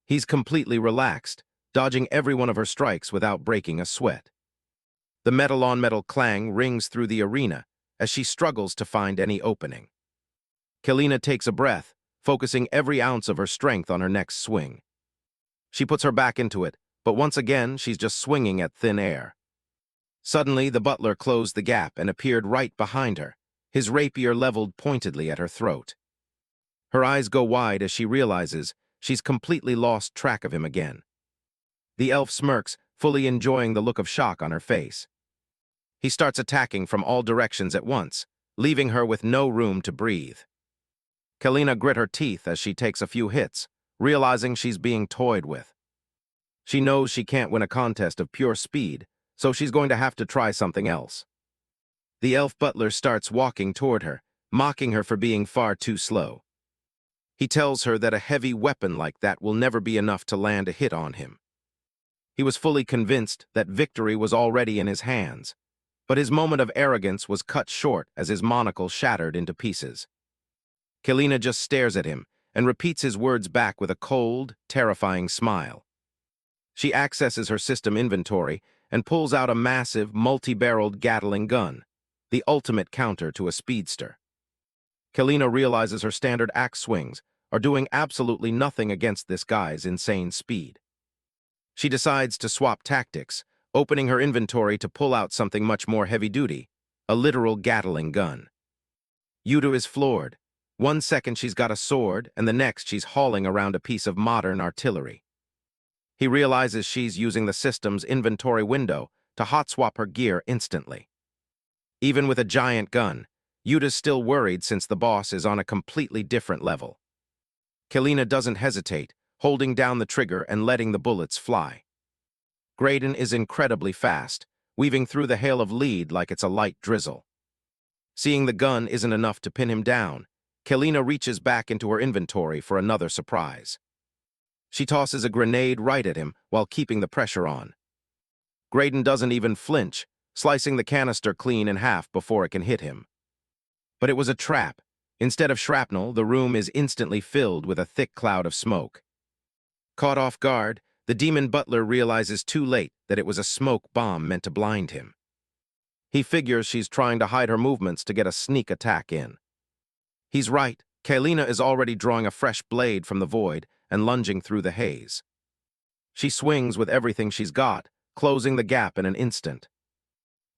A: He's completely relaxed, dodging every one of her strikes without breaking a sweat. The metal-on-metal clang rings through the arena as she struggles to find any opening. Kalina takes a breath, focusing every ounce of her strength on her next swing. She puts her back into it, but once again, she's just swinging at thin air. Suddenly, the butler closed the gap and appeared right behind her, his rapier leveled pointedly at her throat. Her eyes go wide as she realizes she's completely lost track of him again. The elf smirks, fully enjoying the look of shock on her face. He starts attacking from all directions at once, leaving her with no room to breathe. Kalina grit her teeth as she takes a few hits, realizing she's being toyed with. She knows she can't win a contest of pure speed, so she's going to have to try something else. The elf butler starts walking toward her, mocking her for being far too slow. He tells her that a heavy weapon like that will never be enough to land a hit on him. He was fully convinced that victory was already in his hands, but his moment of arrogance was cut short as his monocle shattered into pieces. Kalina just stares at him and repeats his words back with a cold, terrifying smile. She accesses her system inventory and pulls out a massive, multi-barreled Gatling gun, the ultimate counter to a speedster. Kalina realizes her standard axe swings are doing absolutely nothing against this guy's insane speed. She decides to swap tactics, opening her inventory to pull out something much more heavy-duty, a literal Gatling gun. Yuta is floored. One second she's got a sword, and the next she's hauling around a piece of modern artillery. He realizes she's using the system's inventory window to hot-swap her gear instantly. Even with a giant gun, Yuta's still worried since the boss is on a completely different level. Kalina doesn't hesitate, holding down the trigger and letting the bullets fly. Graydon is incredibly fast, weaving through the hail of lead like it's a light drizzle. Seeing the gun isn't enough to pin him down, Kalina reaches back into her inventory for another surprise. She tosses a grenade right at him while keeping the pressure on. Graydon doesn't even flinch, slicing the canister clean in half before it can hit him. But it was a trap. Instead of shrapnel, the room is instantly filled with a thick cloud of smoke. Caught off guard, the demon butler realizes too late that it was a smoke bomb meant to blind him. He figures she's trying to hide her movements to get a sneak attack in. He's right. Kalina is already drawing a fresh blade from the void and lunging through the haze. She swings with everything she's got, closing the gap in an instant.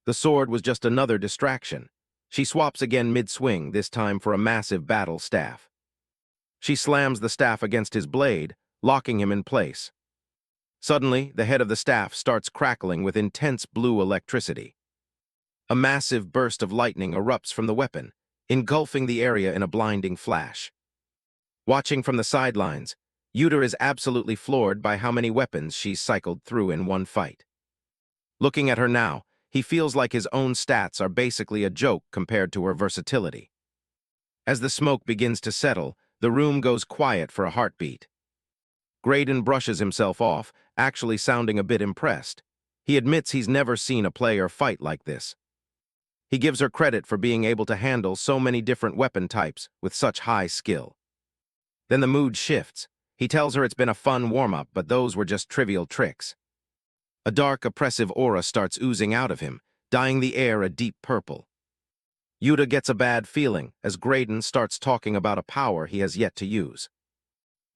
A: The sword was just another distraction. She swaps again mid-swing, this time for a massive battle staff. She slams the staff against his blade, locking him in place. Suddenly, the head of the staff starts crackling with intense blue electricity. A massive burst of lightning erupts from the weapon, engulfing the area in a blinding flash. Watching from the sidelines, Yuta is absolutely floored by how many weapons she's cycled through in one fight. Looking at her now, he feels like his own stats are basically a joke compared to her versatility. As the smoke begins to settle, the room goes quiet for a heartbeat. Graydon brushes himself off, actually sounding a bit impressed. He admits he's never seen a player fight like this. He gives her credit for being able to handle so many different weapon types with such high skill. Then the mood shifts. He tells her it's been a fun warm-up, but those were just trivial tricks. A dark, oppressive aura starts oozing out of him, dyeing the air a deep purple. Yuta gets a bad feeling as Graydon starts talking about a power he has yet to use.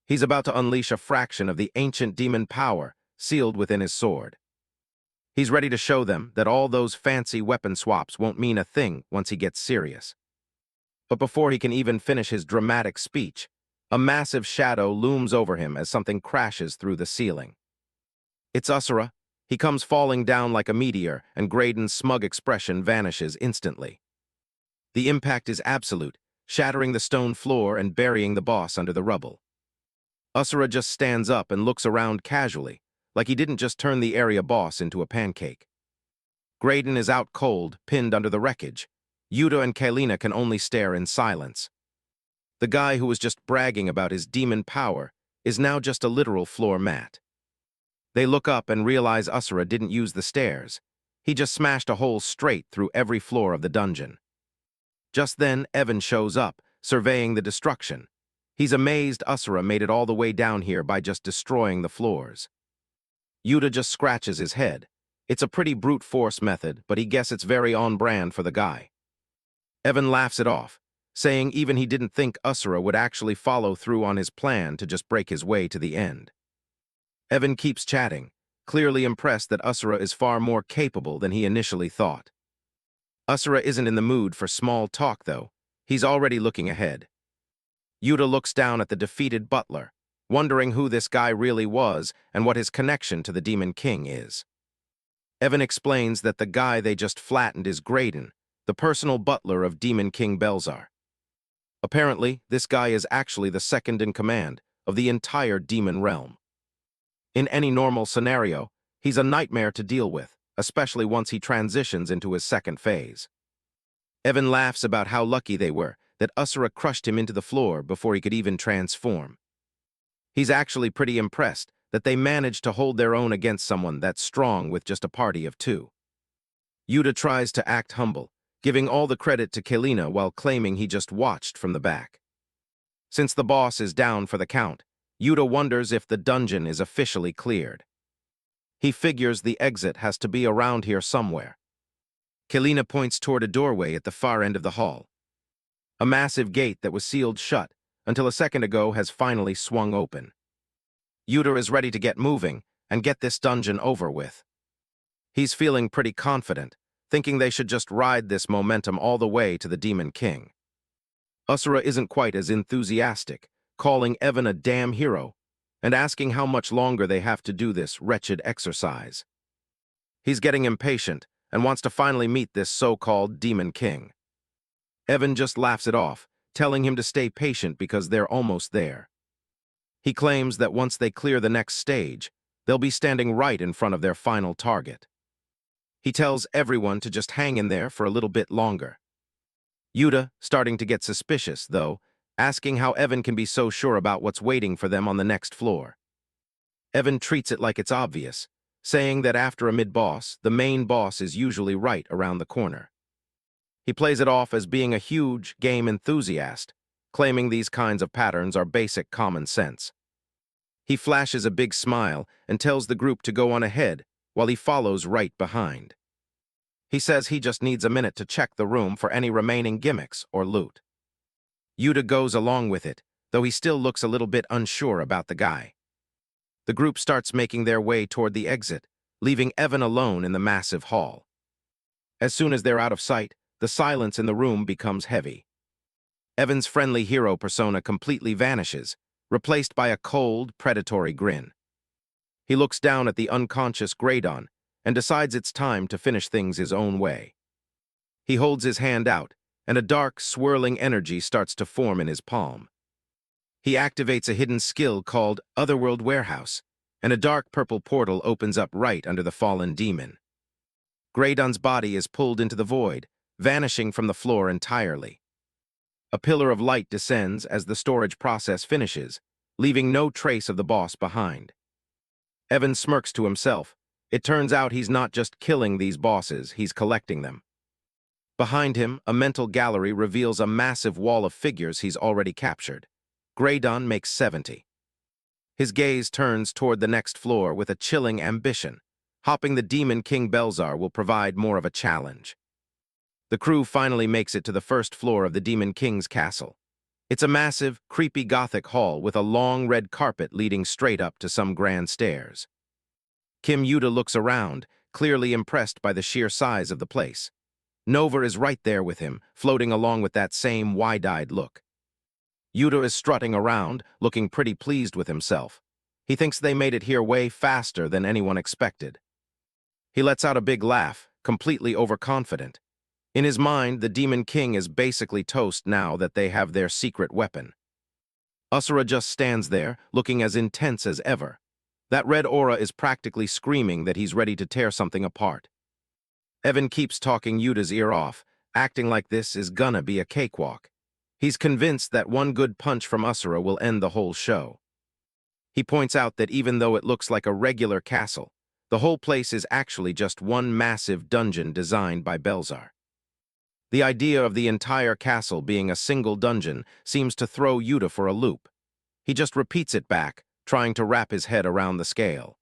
A: He's about to unleash a fraction of the ancient demon power sealed within his sword. He's ready to show them that all those fancy weapon swaps won't mean a thing once he gets serious. But before he can even finish his dramatic speech, a massive shadow looms over him as something crashes through the ceiling. It's Asura. He comes falling down like a meteor, and Graydon's smug expression vanishes instantly. The impact is absolute, shattering the stone floor and burying the boss under the rubble. Asura just stands up and looks around casually, like he didn't just turn the area boss into a pancake. Graydon is out cold, pinned under the wreckage. Yuta and Kalina can only stare in silence. The guy who was just bragging about his demon power is now just a literal floor mat. They look up and realize Asura didn't use the stairs. He just smashed a hole straight through every floor of the dungeon. Just then, Evan shows up, surveying the destruction. He's amazed Asura made it all the way down here by just destroying the floors. Yuta just scratches his head. It's a pretty brute force method, but he guesses it's very on brand for the guy. Evan laughs it off, saying even he didn't think Asura would actually follow through on his plan to just break his way to the end. Evan keeps chatting, clearly impressed that Asura is far more capable than he initially thought. Asura isn't in the mood for small talk, though. He's already looking ahead. Yuta looks down at the defeated butler, wondering who this guy really was and what his connection to the Demon King is. Evan explains that the guy they just flattened is Graydon, the personal butler of Demon King Belzar. Apparently, this guy is actually the second in command of the entire demon realm. In any normal scenario, he's a nightmare to deal with, especially once he transitions into his second phase. Evan laughs about how lucky they were that Asura crushed him into the floor before he could even transform. He's actually pretty impressed that they managed to hold their own against someone that strong with just a party of two. Yuta tries to act humble, giving all the credit to Kalina while claiming he just watched from the back. Since the boss is down for the count, Yuta wonders if the dungeon is officially cleared. He figures the exit has to be around here somewhere. Kalina points toward a doorway at the far end of the hall. A massive gate that was sealed shut until a second ago has finally swung open. Yuta is ready to get moving and get this dungeon over with. He's feeling pretty confident, thinking they should just ride this momentum all the way to the Demon King. Asura isn't quite as enthusiastic, calling Evan a damn hero and asking how much longer they have to do this wretched exercise. He's getting impatient and wants to finally meet this so-called Demon King. Evan just laughs it off, telling him to stay patient because they're almost there. He claims that once they clear the next stage, they'll be standing right in front of their final target. He tells everyone to just hang in there for a little bit longer. Yuta, starting to get suspicious, though, asking how Evan can be so sure about what's waiting for them on the next floor. Evan treats it like it's obvious, saying that after a mid-boss, the main boss is usually right around the corner. He plays it off as being a huge game enthusiast, claiming these kinds of patterns are basic common sense. He flashes a big smile and tells the group to go on ahead while he follows right behind. He says he just needs a minute to check the room for any remaining gimmicks or loot. Yuta goes along with it, though he still looks a little bit unsure about the guy. The group starts making their way toward the exit, leaving Evan alone in the massive hall. As soon as they're out of sight, the silence in the room becomes heavy. Evan's friendly hero persona completely vanishes, replaced by a cold, predatory grin. He looks down at the unconscious Graydon and decides it's time to finish things his own way. He holds his hand out, and a dark, swirling energy starts to form in his palm. He activates a hidden skill called Otherworld Warehouse, and a dark purple portal opens up right under the fallen demon. Graydon's body is pulled into the void, vanishing from the floor entirely. A pillar of light descends as the storage process finishes, leaving no trace of the boss behind. Evan smirks to himself. It turns out he's not just killing these bosses, he's collecting them. Behind him, a mental gallery reveals a massive wall of figures he's already captured. Graydon makes 70. His gaze turns toward the next floor with a chilling ambition. Hopping the Demon King Belzar will provide more of a challenge. The crew finally makes it to the first floor of the Demon King's castle. It's a massive, creepy Gothic hall with a long red carpet leading straight up to some grand stairs. Kim Yuta looks around, clearly impressed by the sheer size of the place. Nova is right there with him, floating along with that same wide-eyed look. Yuta is strutting around, looking pretty pleased with himself. He thinks they made it here way faster than anyone expected. He lets out a big laugh, completely overconfident. In his mind, the Demon King is basically toast now that they have their secret weapon. Asura just stands there, looking as intense as ever. That red aura is practically screaming that he's ready to tear something apart. Evan keeps talking Yuta's ear off, acting like this is gonna be a cakewalk. He's convinced that one good punch from Asura will end the whole show. He points out that even though it looks like a regular castle, the whole place is actually just one massive dungeon designed by Belzar. The idea of the entire castle being a single dungeon seems to throw Yuta for a loop. He just repeats it back, trying to wrap his head around the scale.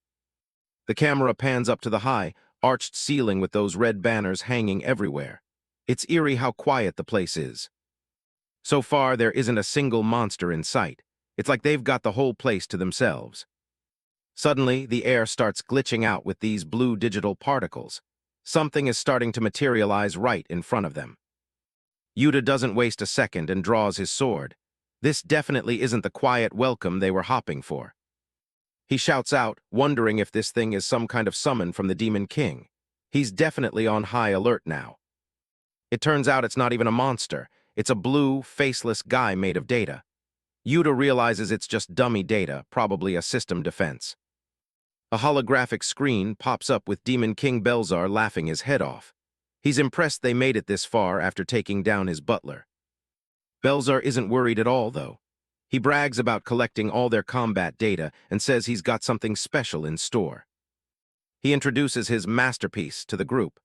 A: The camera pans up to the high, arched ceiling with those red banners hanging everywhere. It's eerie how quiet the place is. So far, there isn't a single monster in sight. It's like they've got the whole place to themselves. Suddenly, the air starts glitching out with these blue digital particles. Something is starting to materialize right in front of them. Yuta doesn't waste a second and draws his sword. This definitely isn't the quiet welcome they were hopping for. He shouts out, wondering if this thing is some kind of summon from the Demon King. He's definitely on high alert now. It turns out it's not even a monster. It's a blue, faceless guy made of data. Yuta realizes it's just dummy data, probably a system defense. A holographic screen pops up with Demon King Belzar laughing his head off. He's impressed they made it this far after taking down his butler. Belzar isn't worried at all, though. He brags about collecting all their combat data and says he's got something special in store. He introduces his masterpiece to the group.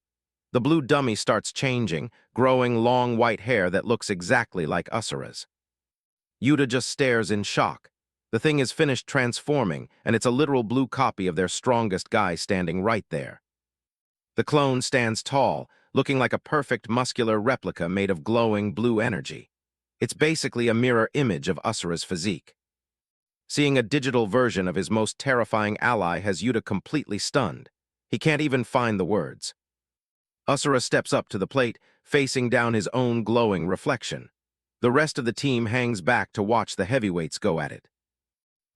A: The blue dummy starts changing, growing long white hair that looks exactly like Asura's. Yuta just stares in shock. The thing is finished transforming, and it's a literal blue copy of their strongest guy standing right there. The clone stands tall, looking like a perfect muscular replica made of glowing blue energy. It's basically a mirror image of Asura's physique. Seeing a digital version of his most terrifying ally has Yuta completely stunned. He can't even find the words. Asura steps up to the plate, facing down his own glowing reflection. The rest of the team hangs back to watch the heavyweights go at it.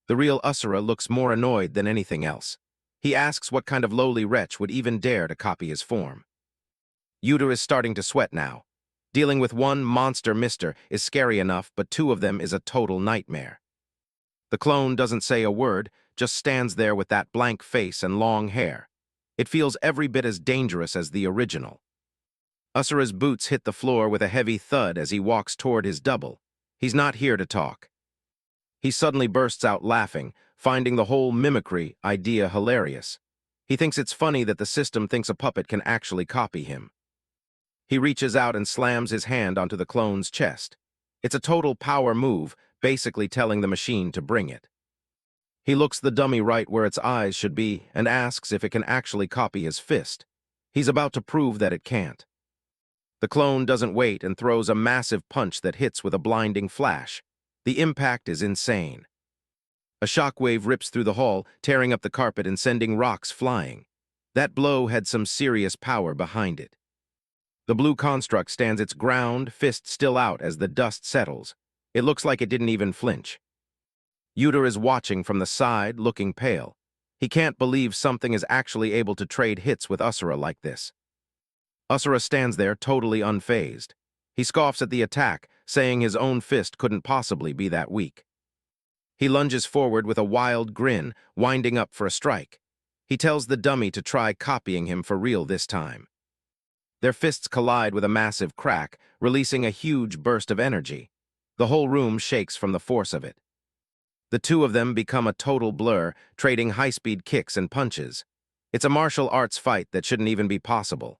A: The real Asura looks more annoyed than anything else. He asks what kind of lowly wretch would even dare to copy his form. Yuta is starting to sweat now. Dealing with one monster mister is scary enough, but two of them is a total nightmare. The clone doesn't say a word, just stands there with that blank face and long hair. It feels every bit as dangerous as the original. Asura's boots hit the floor with a heavy thud as he walks toward his double. He's not here to talk. He suddenly bursts out laughing, finding the whole mimicry idea hilarious. He thinks it's funny that the system thinks a puppet can actually copy him. He reaches out and slams his hand onto the clone's chest. It's a total power move, basically telling the machine to bring it. He looks the dummy right where its eyes should be and asks if it can actually copy his fist. He's about to prove that it can't. The clone doesn't wait and throws a massive punch that hits with a blinding flash. The impact is insane. A shockwave rips through the hall, tearing up the carpet and sending rocks flying. That blow had some serious power behind it. The blue construct stands its ground, fist still out as the dust settles. It looks like it didn't even flinch. Yuta is watching from the side, looking pale. He can't believe something is actually able to trade hits with Asura like this. Asura stands there, totally unfazed. He scoffs at the attack, saying his own fist couldn't possibly be that weak. He lunges forward with a wild grin, winding up for a strike. He tells the dummy to try copying him for real this time. Their fists collide with a massive crack, releasing a huge burst of energy. The whole room shakes from the force of it. The two of them become a total blur, trading high-speed kicks and punches. It's a martial arts fight that shouldn't even be possible.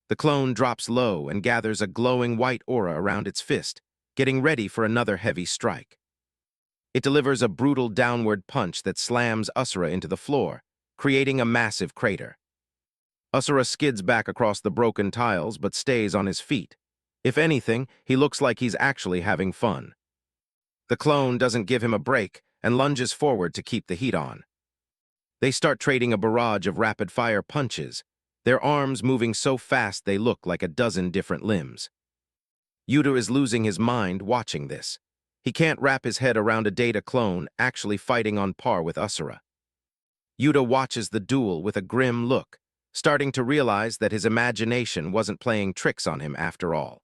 A: The clone drops low and gathers a glowing white aura around its fist, getting ready for another heavy strike. It delivers a brutal downward punch that slams Asura into the floor, creating a massive crater. Asura skids back across the broken tiles but stays on his feet. If anything, he looks like he's actually having fun. The clone doesn't give him a break and lunges forward to keep the heat on. They start trading a barrage of rapid-fire punches, their arms moving so fast they look like a dozen different limbs. Yuta is losing his mind watching this. He can't wrap his head around a data clone actually fighting on par with Asura. Yuta watches the duel with a grim look, starting to realize that his imagination wasn't playing tricks on him after all.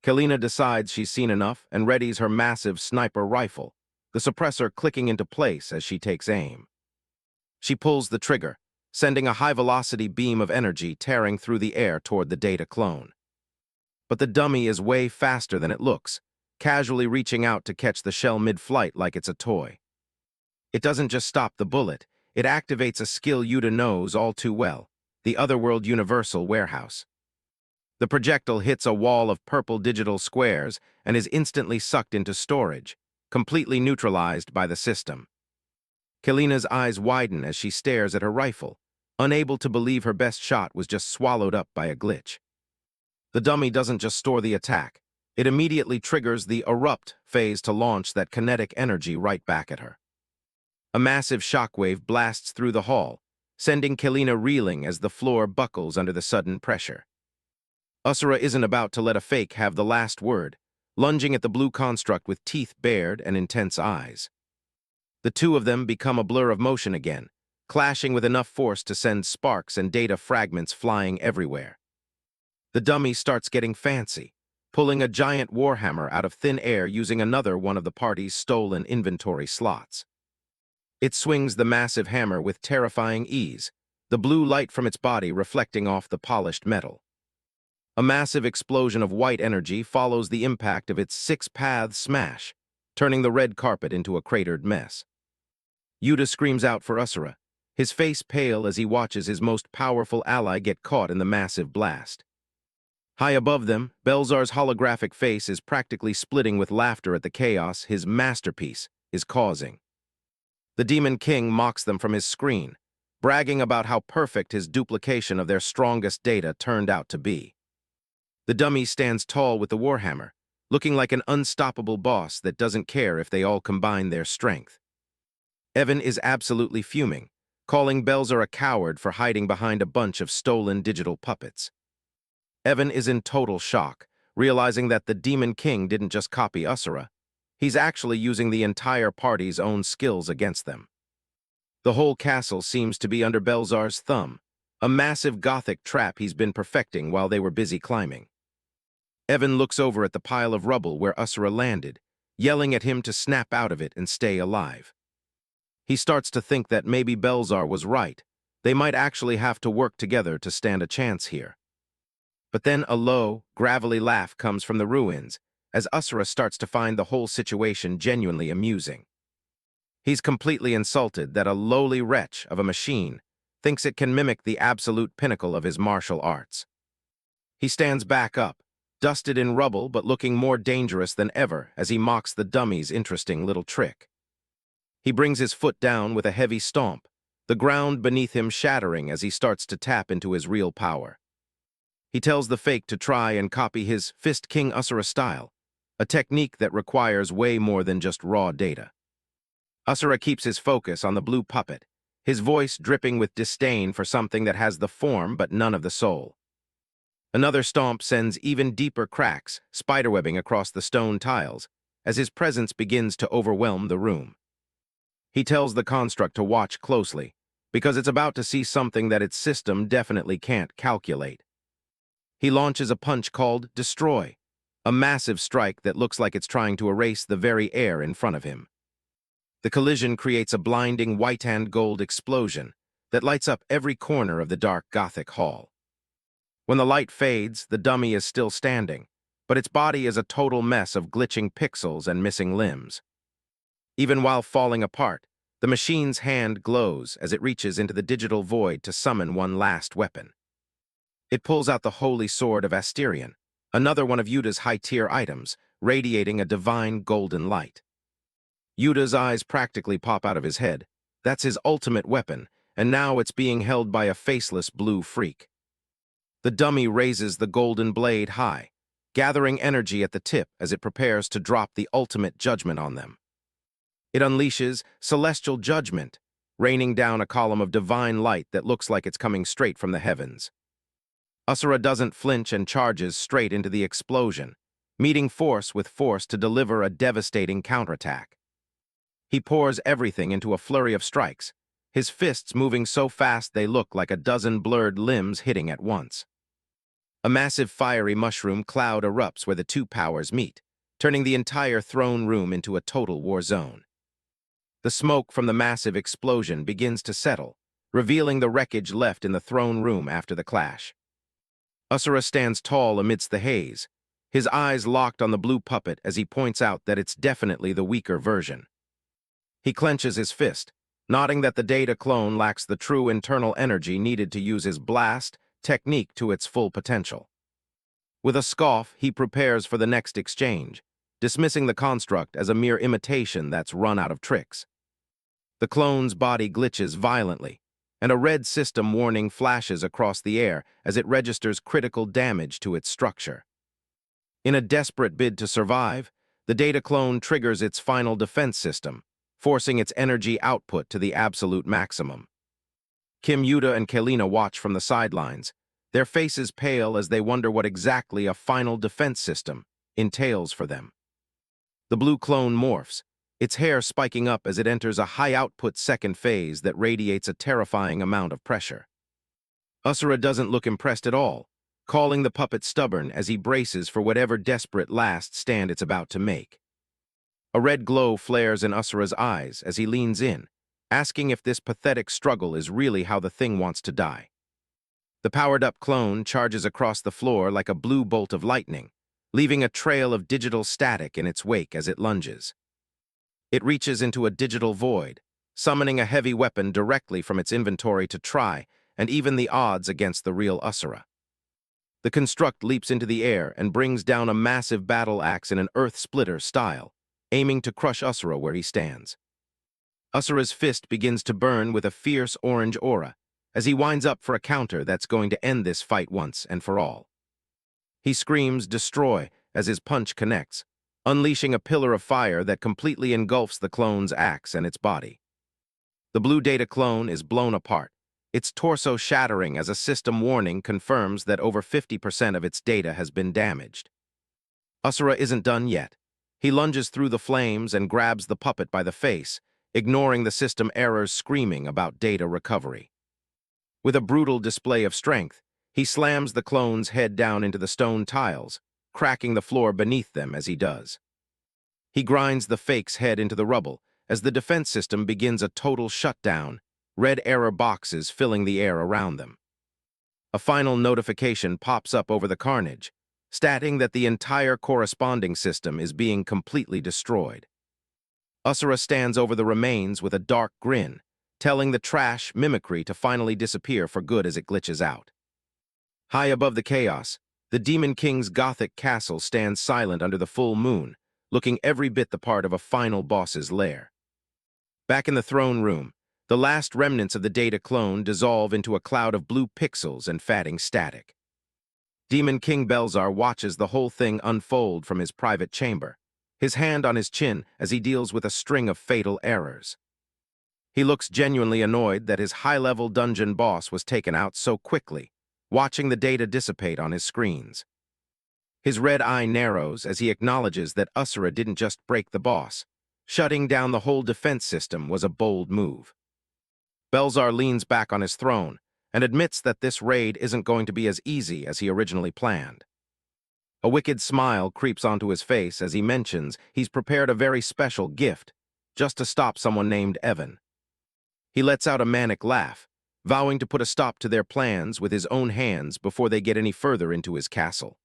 A: Kalina decides she's seen enough and readies her massive sniper rifle, the suppressor clicking into place as she takes aim. She pulls the trigger, sending a high-velocity beam of energy tearing through the air toward the data clone. But the dummy is way faster than it looks, casually reaching out to catch the shell mid-flight like it's a toy. It doesn't just stop the bullet, it activates a skill Yuta knows all too well, the Otherworld Universal Warehouse. The projectile hits a wall of purple digital squares and is instantly sucked into storage, completely neutralized by the system. Kalina's eyes widen as she stares at her rifle, unable to believe her best shot was just swallowed up by a glitch. The dummy doesn't just store the attack, it immediately triggers the erupt phase to launch that kinetic energy right back at her. A massive shockwave blasts through the hall, sending Kalina reeling as the floor buckles under the sudden pressure. Asura isn't about to let a fake have the last word, lunging at the blue construct with teeth bared and intense eyes. The two of them become a blur of motion again, clashing with enough force to send sparks and data fragments flying everywhere. The dummy starts getting fancy, pulling a giant warhammer out of thin air using another one of the party's stolen inventory slots. It swings the massive hammer with terrifying ease, the blue light from its body reflecting off the polished metal. A massive explosion of white energy follows the impact of its six-path smash, turning the red carpet into a cratered mess. Yuta screams out for Asura, his face pale as he watches his most powerful ally get caught in the massive blast. High above them, Belzar's holographic face is practically splitting with laughter at the chaos his masterpiece is causing. The Demon King mocks them from his screen, bragging about how perfect his duplication of their strongest data turned out to be. The dummy stands tall with the warhammer, looking like an unstoppable boss that doesn't care if they all combine their strength. Evan is absolutely fuming, calling Belzer a coward for hiding behind a bunch of stolen digital puppets. Evan is in total shock, realizing that the Demon King didn't just copy Asura, he's actually using the entire party's own skills against them. The whole castle seems to be under Belzar's thumb, a massive gothic trap he's been perfecting while they were busy climbing. Evan looks over at the pile of rubble where Asura landed, yelling at him to snap out of it and stay alive. He starts to think that maybe Belzar was right. They might actually have to work together to stand a chance here. But then a low, gravelly laugh comes from the ruins, as Asura starts to find the whole situation genuinely amusing. He's completely insulted that a lowly wretch of a machine thinks it can mimic the absolute pinnacle of his martial arts. He stands back up, dusted in rubble but looking more dangerous than ever as he mocks the dummy's interesting little trick. He brings his foot down with a heavy stomp, the ground beneath him shattering as he starts to tap into his real power. He tells the fake to try and copy his Fist King Asura style, a technique that requires way more than just raw data. Asura keeps his focus on the blue puppet, his voice dripping with disdain for something that has the form but none of the soul. Another stomp sends even deeper cracks, spiderwebbing across the stone tiles, as his presence begins to overwhelm the room. He tells the construct to watch closely, because it's about to see something that its system definitely can't calculate. He launches a punch called Destroy, a massive strike that looks like it's trying to erase the very air in front of him. The collision creates a blinding white and gold explosion that lights up every corner of the dark Gothic hall. When the light fades, the dummy is still standing, but its body is a total mess of glitching pixels and missing limbs. Even while falling apart, the machine's hand glows as it reaches into the digital void to summon one last weapon. It pulls out the holy sword of Asterion, another one of Yuda's high-tier items, radiating a divine golden light. Yuda's eyes practically pop out of his head. That's his ultimate weapon, and now it's being held by a faceless blue freak. The dummy raises the golden blade high, gathering energy at the tip as it prepares to drop the ultimate judgment on them. It unleashes celestial judgment, raining down a column of divine light that looks like it's coming straight from the heavens. Asura doesn't flinch and charges straight into the explosion, meeting force with force to deliver a devastating counterattack. He pours everything into a flurry of strikes, his fists moving so fast they look like a dozen blurred limbs hitting at once. A massive fiery mushroom cloud erupts where the two powers meet, turning the entire throne room into a total war zone. The smoke from the massive explosion begins to settle, revealing the wreckage left in the throne room after the clash. Asura stands tall amidst the haze, his eyes locked on the blue puppet as he points out that it's definitely the weaker version. He clenches his fist, nodding that the data clone lacks the true internal energy needed to use his blast technique to its full potential. With a scoff, he prepares for the next exchange, dismissing the construct as a mere imitation that's run out of tricks. The clone's body glitches violently, and a red system warning flashes across the air as it registers critical damage to its structure. In a desperate bid to survive, the data clone triggers its final defense system, forcing its energy output to the absolute maximum. Kim, Yuta, and Kalina watch from the sidelines, their faces pale as they wonder what exactly a final defense system entails for them. The blue clone morphs, its hair spiking up as it enters a high-output second phase that radiates a terrifying amount of pressure. Asura doesn't look impressed at all, calling the puppet stubborn as he braces for whatever desperate last stand it's about to make. A red glow flares in Asura's eyes as he leans in, asking if this pathetic struggle is really how the thing wants to die. The powered-up clone charges across the floor like a blue bolt of lightning, leaving a trail of digital static in its wake as it lunges. It reaches into a digital void, summoning a heavy weapon directly from its inventory to try and even the odds against the real Asura. The construct leaps into the air and brings down a massive battle axe in an earth splitter style, aiming to crush Asura where he stands. Asura's fist begins to burn with a fierce orange aura as he winds up for a counter that's going to end this fight once and for all. He screams "Destroy" as his punch connects, unleashing a pillar of fire that completely engulfs the clone's axe and its body. The blue data clone is blown apart, its torso shattering as a system warning confirms that over 50% of its data has been damaged. Asura isn't done yet. He lunges through the flames and grabs the puppet by the face, ignoring the system errors screaming about data recovery. With a brutal display of strength, he slams the clone's head down into the stone tiles, cracking the floor beneath them as he does. He grinds the fake's head into the rubble as the defense system begins a total shutdown, red error boxes filling the air around them. A final notification pops up over the carnage, stating that the entire corresponding system is being completely destroyed. Asura stands over the remains with a dark grin, telling the trash mimicry to finally disappear for good as it glitches out. High above the chaos, the Demon King's Gothic castle stands silent under the full moon, looking every bit the part of a final boss's lair. Back in the throne room, the last remnants of the data clone dissolve into a cloud of blue pixels and fatting static. Demon King Belzar watches the whole thing unfold from his private chamber, his hand on his chin as he deals with a string of fatal errors. He looks genuinely annoyed that his high-level dungeon boss was taken out so quickly, watching the data dissipate on his screens. His red eye narrows as he acknowledges that Asura didn't just break the boss. Shutting down the whole defense system was a bold move. Belzar leans back on his throne and admits that this raid isn't going to be as easy as he originally planned. A wicked smile creeps onto his face as he mentions he's prepared a very special gift just to stop someone named Evan. He lets out a manic laugh, vowing to put a stop to their plans with his own hands before they get any further into his castle.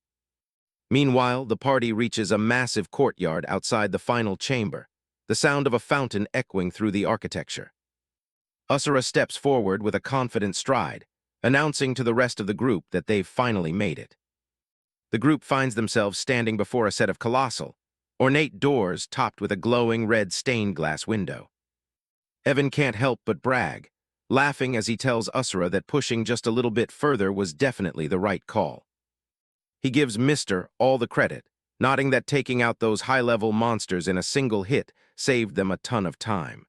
A: Meanwhile, the party reaches a massive courtyard outside the final chamber, the sound of a fountain echoing through the architecture. Asura steps forward with a confident stride, announcing to the rest of the group that they've finally made it. The group finds themselves standing before a set of colossal, ornate doors topped with a glowing red stained glass window. Evan can't help but brag, laughing as he tells Asura that pushing just a little bit further was definitely the right call. He gives Mr. all the credit, nodding that taking out those high-level monsters in a single hit saved them a ton of time.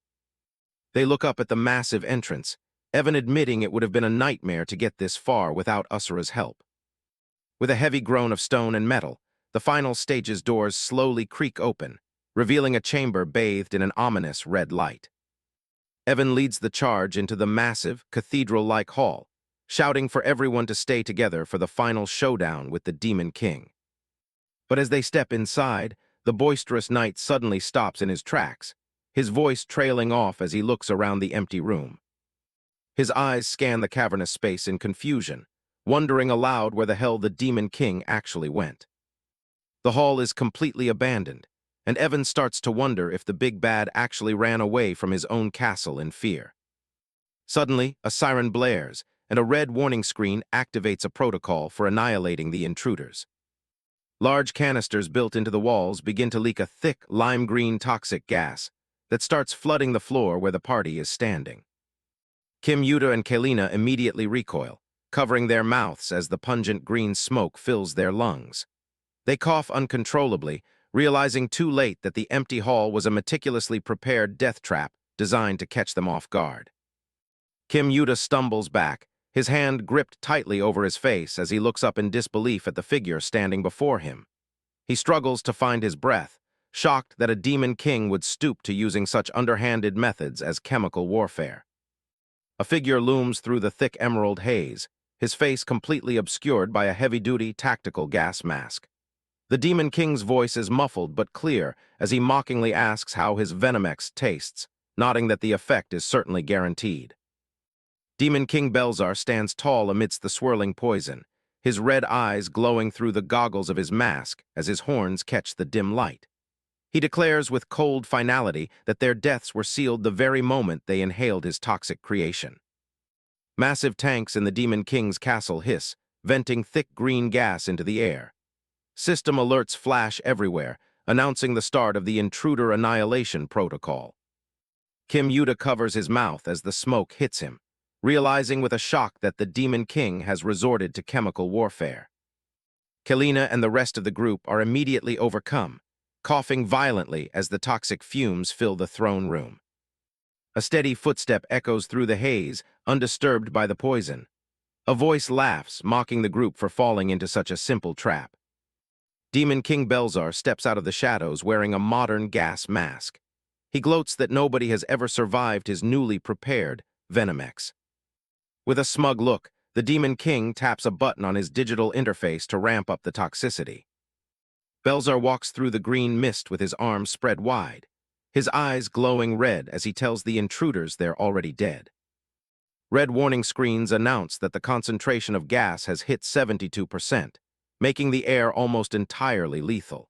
A: They look up at the massive entrance, Evan admitting it would have been a nightmare to get this far without Asura's help. With a heavy groan of stone and metal, the final stage's doors slowly creak open, revealing a chamber bathed in an ominous red light. Evan leads the charge into the massive, cathedral-like hall, shouting for everyone to stay together for the final showdown with the Demon King. But as they step inside, the boisterous knight suddenly stops in his tracks, his voice trailing off as he looks around the empty room. His eyes scan the cavernous space in confusion, wondering aloud where the hell the Demon King actually went. The hall is completely abandoned, and Evan starts to wonder if the big bad actually ran away from his own castle in fear. Suddenly, a siren blares, and a red warning screen activates a protocol for annihilating the intruders. Large canisters built into the walls begin to leak a thick, lime-green toxic gas that starts flooding the floor where the party is standing. Kim Yuta and Kalina immediately recoil, covering their mouths as the pungent green smoke fills their lungs. They cough uncontrollably, realizing too late that the empty hall was a meticulously prepared death trap designed to catch them off guard. Kim Yuta stumbles back, his hand gripped tightly over his face as he looks up in disbelief at the figure standing before him. He struggles to find his breath, shocked that a demon king would stoop to using such underhanded methods as chemical warfare. A figure looms through the thick emerald haze, his face completely obscured by a heavy-duty tactical gas mask. The Demon King's voice is muffled but clear as he mockingly asks how his Venomex tastes, nodding that the effect is certainly guaranteed. Demon King Belzar stands tall amidst the swirling poison, his red eyes glowing through the goggles of his mask as his horns catch the dim light. He declares with cold finality that their deaths were sealed the very moment they inhaled his toxic creation. Massive tanks in the Demon King's castle hiss, venting thick green gas into the air. System alerts flash everywhere, announcing the start of the intruder annihilation protocol. Kim Yuta covers his mouth as the smoke hits him, realizing with a shock that the Demon King has resorted to chemical warfare. Kalina and the rest of the group are immediately overcome, coughing violently as the toxic fumes fill the throne room. A steady footstep echoes through the haze, undisturbed by the poison. A voice laughs, mocking the group for falling into such a simple trap. Demon King Belzar steps out of the shadows wearing a modern gas mask. He gloats that nobody has ever survived his newly prepared Venomex. With a smug look, the Demon King taps a button on his digital interface to ramp up the toxicity. Belzar walks through the green mist with his arms spread wide, his eyes glowing red as he tells the intruders they're already dead. Red warning screens announce that the concentration of gas has hit 72%, making the air almost entirely lethal.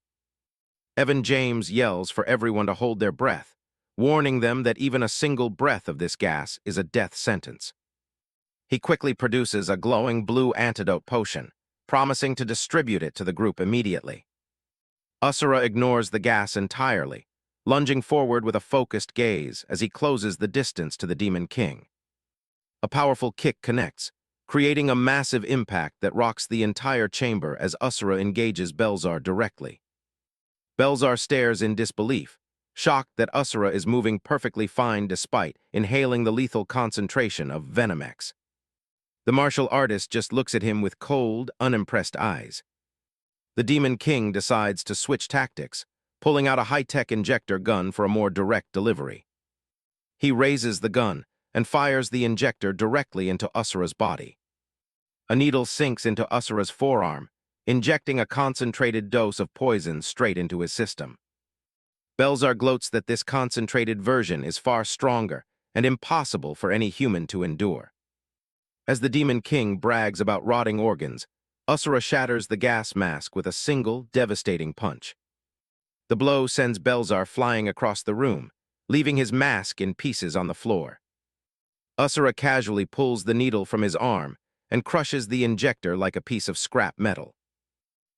A: Evan James yells for everyone to hold their breath, warning them that even a single breath of this gas is a death sentence. He quickly produces a glowing blue antidote potion, promising to distribute it to the group immediately. Asura ignores the gas entirely, lunging forward with a focused gaze as he closes the distance to the Demon King. A powerful kick connects, creating a massive impact that rocks the entire chamber as Asura engages Belzar directly. Belzar stares in disbelief, shocked that Asura is moving perfectly fine despite inhaling the lethal concentration of Venomex. The martial artist just looks at him with cold, unimpressed eyes. The Demon King decides to switch tactics, pulling out a high-tech injector gun for a more direct delivery. He raises the gun and fires the injector directly into Asura's body. A needle sinks into Asura's forearm, injecting a concentrated dose of poison straight into his system. Belzar gloats that this concentrated version is far stronger and impossible for any human to endure. As the Demon King brags about rotting organs, Asura shatters the gas mask with a single, devastating punch. The blow sends Belzar flying across the room, leaving his mask in pieces on the floor. Asura casually pulls the needle from his arm and crushes the injector like a piece of scrap metal.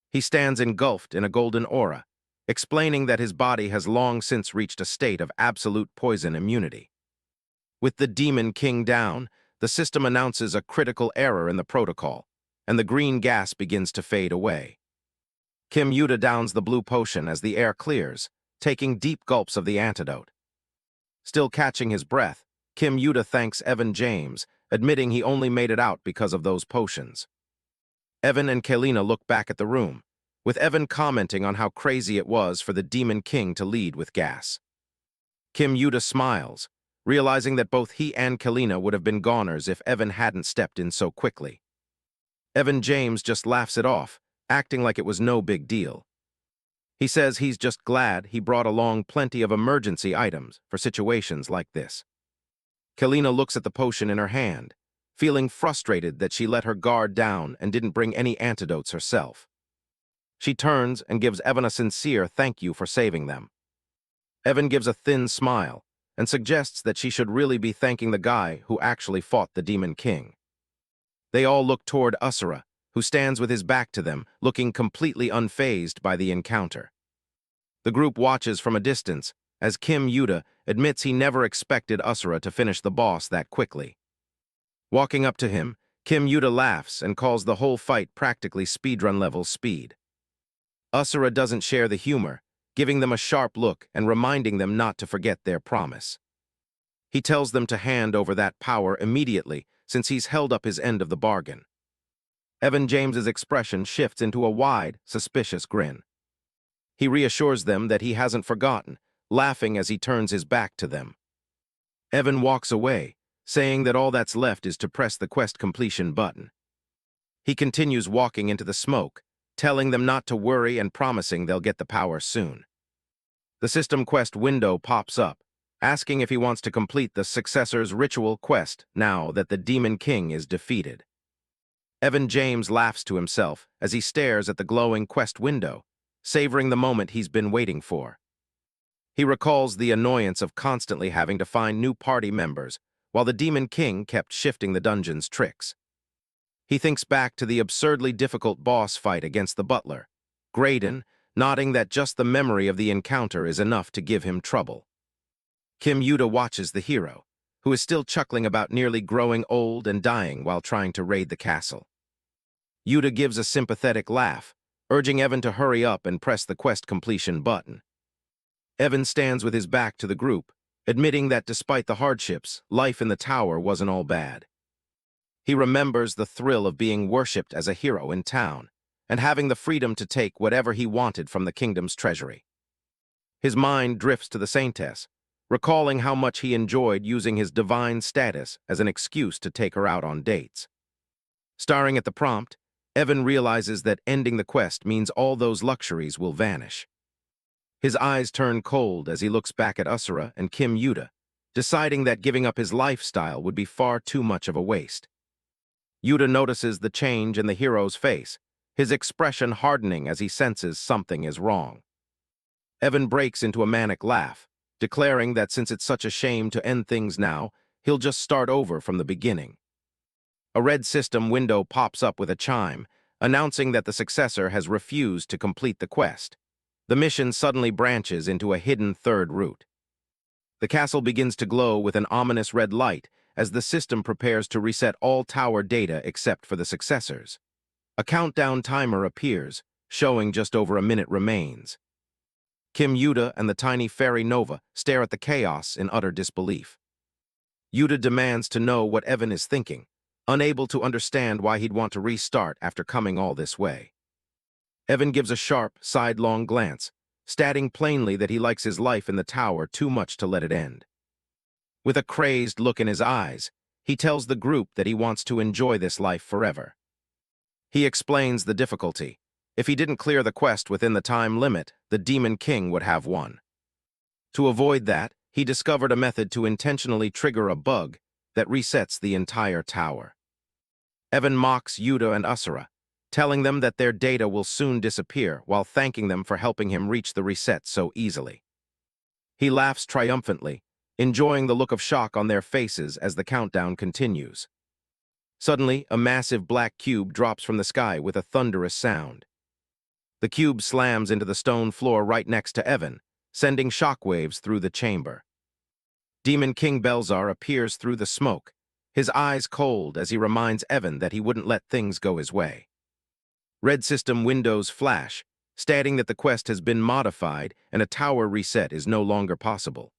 A: He stands engulfed in a golden aura, explaining that his body has long since reached a state of absolute poison immunity. With the Demon King down, the system announces a critical error in the protocol, and the green gas begins to fade away. Kim Yuta downs the blue potion as the air clears, taking deep gulps of the antidote. Still catching his breath, Kim Yuta thanks Evan James, admitting he only made it out because of those potions. Evan and Kalina look back at the room, with Evan commenting on how crazy it was for the Demon King to lead with gas. Kim Yuta smiles, realizing that both he and Kalina would have been goners if Evan hadn't stepped in so quickly. Evan James just laughs it off, acting like it was no big deal. He says he's just glad he brought along plenty of emergency items for situations like this. Kalina looks at the potion in her hand, feeling frustrated that she let her guard down and didn't bring any antidotes herself. She turns and gives Evan a sincere thank you for saving them. Evan gives a thin smile and suggests that she should really be thanking the guy who actually fought the Demon King. They all look toward Asura, who stands with his back to them, looking completely unfazed by the encounter. The group watches from a distance as Kim Yuta admits he never expected Asura to finish the boss that quickly. Walking up to him, Kim Yuta laughs and calls the whole fight practically speedrun-level speed. Asura doesn't share the humor, giving them a sharp look and reminding them not to forget their promise. He tells them to hand over that power immediately, since he's held up his end of the bargain. Evan James's expression shifts into a wide, suspicious grin. He reassures them that he hasn't forgotten, laughing as he turns his back to them. Evan walks away, saying that all that's left is to press the quest completion button. He continues walking into the smoke, telling them not to worry and promising they'll get the power soon. The system quest window pops up, asking if he wants to complete the successor's ritual quest now that the Demon King is defeated. Evan James laughs to himself as he stares at the glowing quest window, savoring the moment he's been waiting for. He recalls the annoyance of constantly having to find new party members while the Demon King kept shifting the dungeon's tricks. He thinks back to the absurdly difficult boss fight against the butler, Graydon, nodding that just the memory of the encounter is enough to give him trouble. Kim Yuta watches the hero, who is still chuckling about nearly growing old and dying while trying to raid the castle. Yuta gives a sympathetic laugh, urging Evan to hurry up and press the quest completion button. Evan stands with his back to the group, admitting that despite the hardships, life in the tower wasn't all bad. He remembers the thrill of being worshipped as a hero in town, and having the freedom to take whatever he wanted from the kingdom's treasury. His mind drifts to the Saintess, recalling how much he enjoyed using his divine status as an excuse to take her out on dates. Staring at the prompt, Evan realizes that ending the quest means all those luxuries will vanish. His eyes turn cold as he looks back at Asura and Kim Yuta, deciding that giving up his lifestyle would be far too much of a waste. Yuta notices the change in the hero's face, his expression hardening as he senses something is wrong. Evan breaks into a manic laugh, declaring that since it's such a shame to end things now, he'll just start over from the beginning. A red system window pops up with a chime, announcing that the successor has refused to complete the quest. The mission suddenly branches into a hidden third route. The castle begins to glow with an ominous red light as the system prepares to reset all tower data except for the successors. A countdown timer appears, showing just over a minute remains. Kim Yuta and the tiny fairy Nova stare at the chaos in utter disbelief. Yuta demands to know what Evan is thinking, unable to understand why he'd want to restart after coming all this way. Evan gives a sharp, sidelong glance, stating plainly that he likes his life in the tower too much to let it end. With a crazed look in his eyes, he tells the group that he wants to enjoy this life forever. He explains the difficulty. If he didn't clear the quest within the time limit, the Demon King would have won. To avoid that, he discovered a method to intentionally trigger a bug that resets the entire tower. Evan mocks Yuta and Asura, telling them that their data will soon disappear while thanking them for helping him reach the reset so easily. He laughs triumphantly, enjoying the look of shock on their faces as the countdown continues. Suddenly, a massive black cube drops from the sky with a thunderous sound. The cube slams into the stone floor right next to Evan, sending shockwaves through the chamber. Demon King Belzar appears through the smoke, his eyes cold as he reminds Evan that he wouldn't let things go his way. Red system windows flash, stating that the quest has been modified and a tower reset is no longer possible.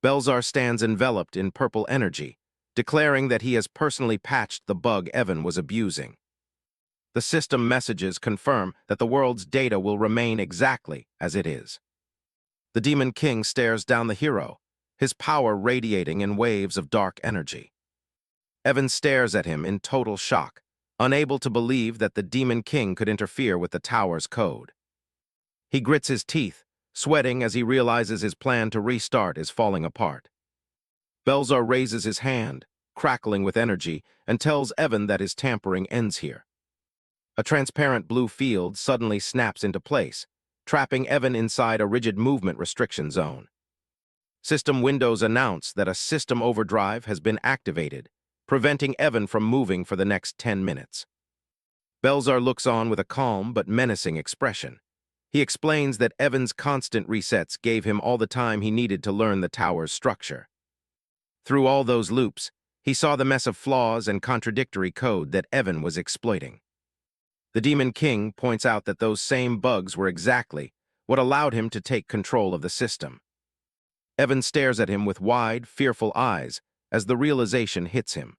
A: Belzar stands enveloped in purple energy, declaring that he has personally patched the bug Evan was abusing. The system messages confirm that the world's data will remain exactly as it is. The Demon King stares down the hero, his power radiating in waves of dark energy. Evan stares at him in total shock, unable to believe that the Demon King could interfere with the tower's code. He grits his teeth, sweating as he realizes his plan to restart is falling apart. Belzar raises his hand, crackling with energy, and tells Evan that his tampering ends here. A transparent blue field suddenly snaps into place, trapping Evan inside a rigid movement restriction zone. System windows announce that a system overdrive has been activated, preventing Evan from moving for the next 10 minutes. Belzar looks on with a calm but menacing expression. He explains that Evan's constant resets gave him all the time he needed to learn the tower's structure. Through all those loops, he saw the mess of flaws and contradictory code that Evan was exploiting. The Demon King points out that those same bugs were exactly what allowed him to take control of the system. Evan stares at him with wide, fearful eyes as the realization hits him.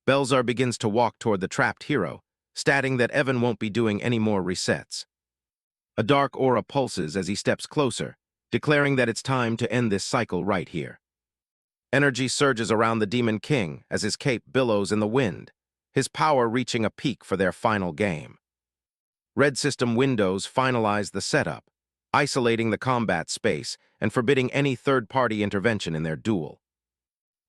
A: Belzar begins to walk toward the trapped hero, stating that Evan won't be doing any more resets. A dark aura pulses as he steps closer, declaring that it's time to end this cycle right here. Energy surges around the Demon King as his cape billows in the wind, his power reaching a peak for their final game. Red system windows finalize the setup, isolating the combat space and forbidding any third-party intervention in their duel.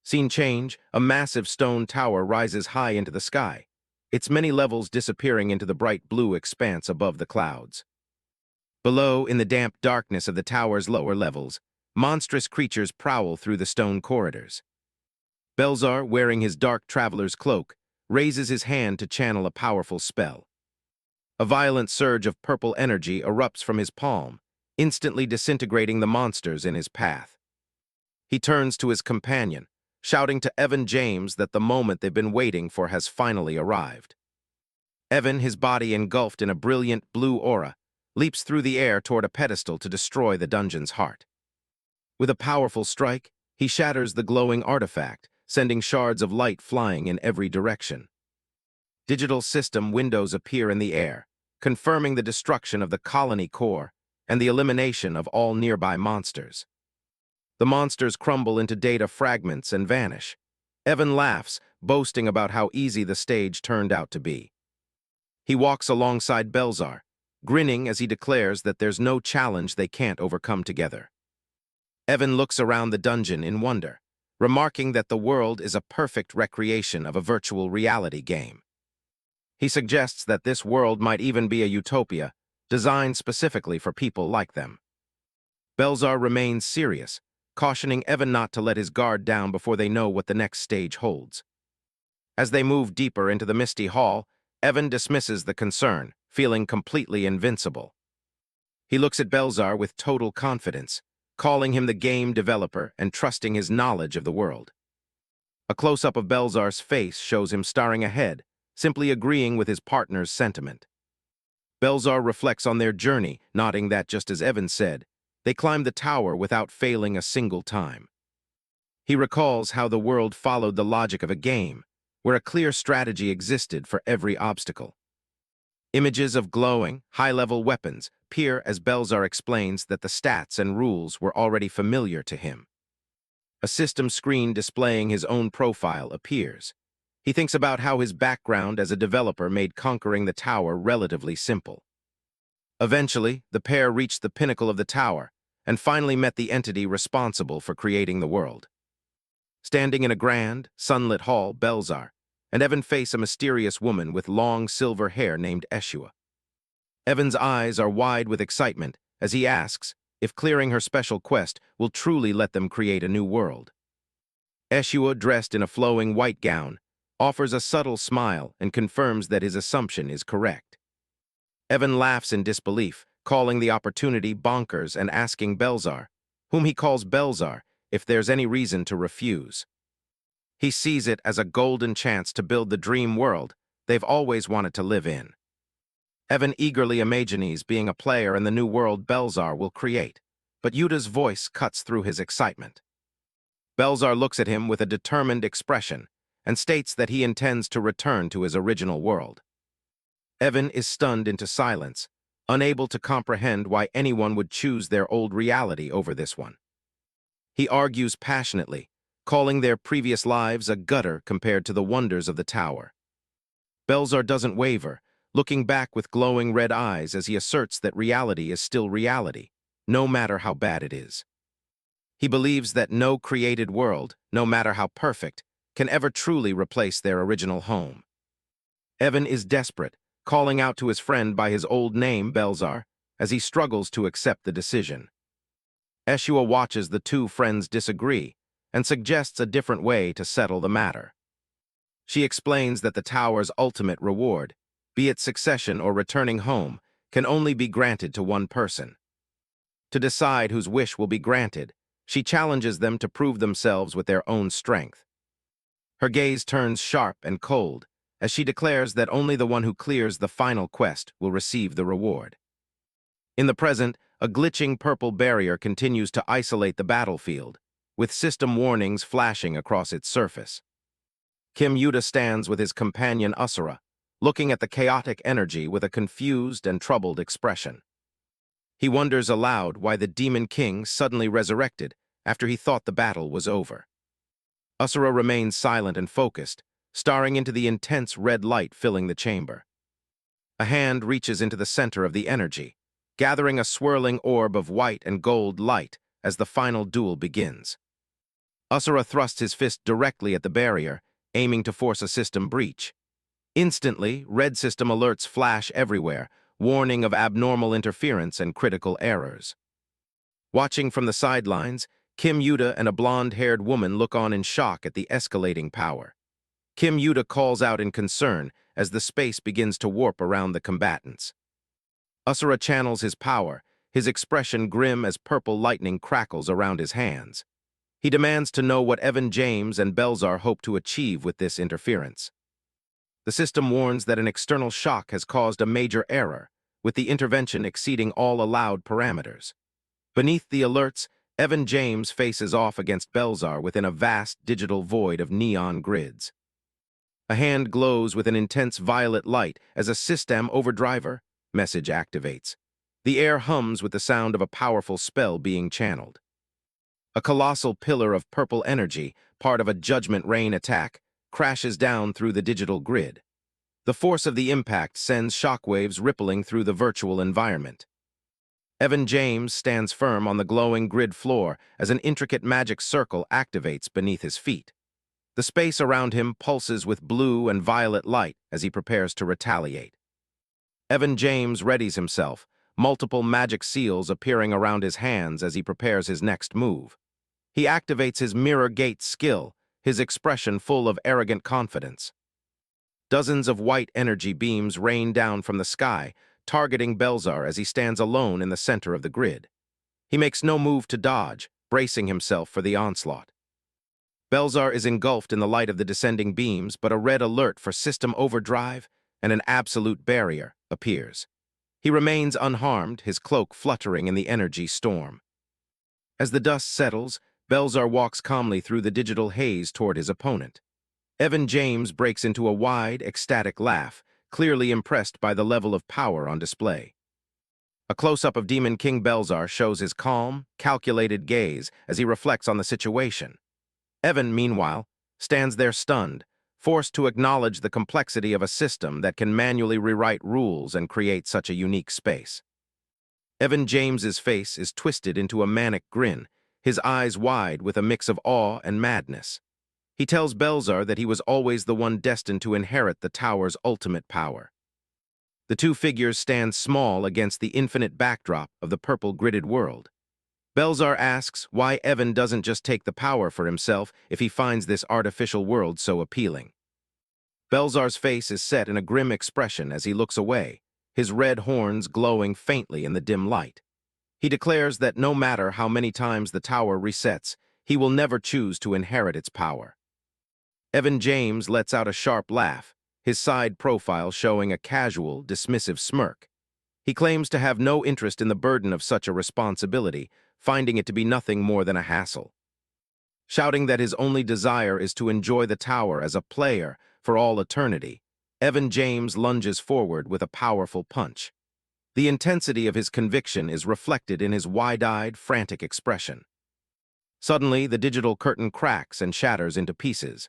A: Scene change, a massive stone tower rises high into the sky, its many levels disappearing into the bright blue expanse above the clouds. Below, in the damp darkness of the tower's lower levels, monstrous creatures prowl through the stone corridors. Belzar, wearing his dark traveler's cloak, raises his hand to channel a powerful spell. A violent surge of purple energy erupts from his palm, instantly disintegrating the monsters in his path. He turns to his companion, shouting to Evan James that the moment they've been waiting for has finally arrived. Evan, his body engulfed in a brilliant blue aura, leaps through the air toward a pedestal to destroy the dungeon's heart. With a powerful strike, he shatters the glowing artifact, sending shards of light flying in every direction. Digital system windows appear in the air, confirming the destruction of the colony core and the elimination of all nearby monsters. The monsters crumble into data fragments and vanish. Evan laughs, boasting about how easy the stage turned out to be. He walks alongside Belzar, grinning as he declares that there's no challenge they can't overcome together. Evan looks around the dungeon in wonder, remarking that the world is a perfect recreation of a virtual reality game. He suggests that this world might even be a utopia, designed specifically for people like them. Belzar remains serious, cautioning Evan not to let his guard down before they know what the next stage holds. As they move deeper into the misty hall, Evan dismisses the concern, feeling completely invincible. He looks at Belzar with total confidence, calling him the game developer and trusting his knowledge of the world. A close-up of Belzar's face shows him staring ahead, simply agreeing with his partner's sentiment. Belzar reflects on their journey, nodding that, just as Evan said, they climbed the tower without failing a single time. He recalls how the world followed the logic of a game, where a clear strategy existed for every obstacle. Images of glowing, high-level weapons appear as Belzar explains that the stats and rules were already familiar to him. A system screen displaying his own profile appears. He thinks about how his background as a developer made conquering the tower relatively simple. Eventually, the pair reached the pinnacle of the tower and finally met the entity responsible for creating the world. Standing in a grand, sunlit hall, Belzar and Evan face a mysterious woman with long silver hair named Asura. Evan's eyes are wide with excitement as he asks if clearing her special quest will truly let them create a new world. Asura, dressed in a flowing white gown, offers a subtle smile and confirms that his assumption is correct. Evan laughs in disbelief, calling the opportunity bonkers and asking Belzar, whom he calls Belzar, if there's any reason to refuse. He sees it as a golden chance to build the dream world they've always wanted to live in. Evan eagerly imagines being a player in the new world Belzar will create, but Yuta's voice cuts through his excitement. Belzar looks at him with a determined expression and states that he intends to return to his original world. Evan is stunned into silence, unable to comprehend why anyone would choose their old reality over this one. He argues passionately, calling their previous lives a gutter compared to the wonders of the tower. Belzar doesn't waver, looking back with glowing red eyes as he asserts that reality is still reality, no matter how bad it is. He believes that no created world, no matter how perfect, can ever truly replace their original home. Evan is desperate, calling out to his friend by his old name, Belzar, as he struggles to accept the decision. Asura watches the two friends disagree and suggests a different way to settle the matter. She explains that the tower's ultimate reward, be it succession or returning home, can only be granted to one person. To decide whose wish will be granted, she challenges them to prove themselves with their own strength. Her gaze turns sharp and cold as she declares that only the one who clears the final quest will receive the reward. In the present, a glitching purple barrier continues to isolate the battlefield, with system warnings flashing across its surface. Yuta stands with his companion Asura, looking at the chaotic energy with a confused and troubled expression. He wonders aloud why the Demon King suddenly resurrected after he thought the battle was over. Asura remains silent and focused, staring into the intense red light filling the chamber. A hand reaches into the center of the energy, gathering a swirling orb of white and gold light as the final duel begins. Asura thrusts his fist directly at the barrier, aiming to force a system breach. Instantly, red system alerts flash everywhere, warning of abnormal interference and critical errors. Watching from the sidelines, Yuta and a blonde-haired woman look on in shock at the escalating power. Yuta calls out in concern as the space begins to warp around the combatants. Asura channels his power, his expression grim as purple lightning crackles around his hands. He demands to know what Evan James and Belzar hope to achieve with this interference. The system warns that an external shock has caused a major error, with the intervention exceeding all allowed parameters. Beneath the alerts, Evan James faces off against Belzar within a vast digital void of neon grids. A hand glows with an intense violet light as a system overdriver message activates. The air hums with the sound of a powerful spell being channeled. A colossal pillar of purple energy, part of a Judgment Rain attack, crashes down through the digital grid. The force of the impact sends shockwaves rippling through the virtual environment. Evan James stands firm on the glowing grid floor as an intricate magic circle activates beneath his feet. The space around him pulses with blue and violet light as he prepares to retaliate. Evan James readies himself, multiple magic seals appearing around his hands as he prepares his next move. He activates his mirror gate skill, his expression full of arrogant confidence. Dozens of white energy beams rain down from the sky, targeting Belzar as he stands alone in the center of the grid. He makes no move to dodge, bracing himself for the onslaught. Belzar is engulfed in the light of the descending beams, but a red alert for system overdrive and an absolute barrier appears. He remains unharmed, his cloak fluttering in the energy storm. As the dust settles, Belzar walks calmly through the digital haze toward his opponent. Evan James breaks into a wide, ecstatic laugh, clearly impressed by the level of power on display. A close-up of Demon King Belzar shows his calm, calculated gaze as he reflects on the situation. Evan, meanwhile, stands there stunned, forced to acknowledge the complexity of a system that can manually rewrite rules and create such a unique space. Evan James's face is twisted into a manic grin, his eyes wide with a mix of awe and madness. He tells Belzar that he was always the one destined to inherit the tower's ultimate power. The two figures stand small against the infinite backdrop of the purple gridded world. Belzar asks why Evan doesn't just take the power for himself if he finds this artificial world so appealing. Belzar's face is set in a grim expression as he looks away, his red horns glowing faintly in the dim light. He declares that no matter how many times the tower resets, he will never choose to inherit its power. Evan James lets out a sharp laugh, his side profile showing a casual, dismissive smirk. He claims to have no interest in the burden of such a responsibility, finding it to be nothing more than a hassle. Shouting that his only desire is to enjoy the tower as a player for all eternity, Evan James lunges forward with a powerful punch. The intensity of his conviction is reflected in his wide-eyed, frantic expression. Suddenly, the digital curtain cracks and shatters into pieces.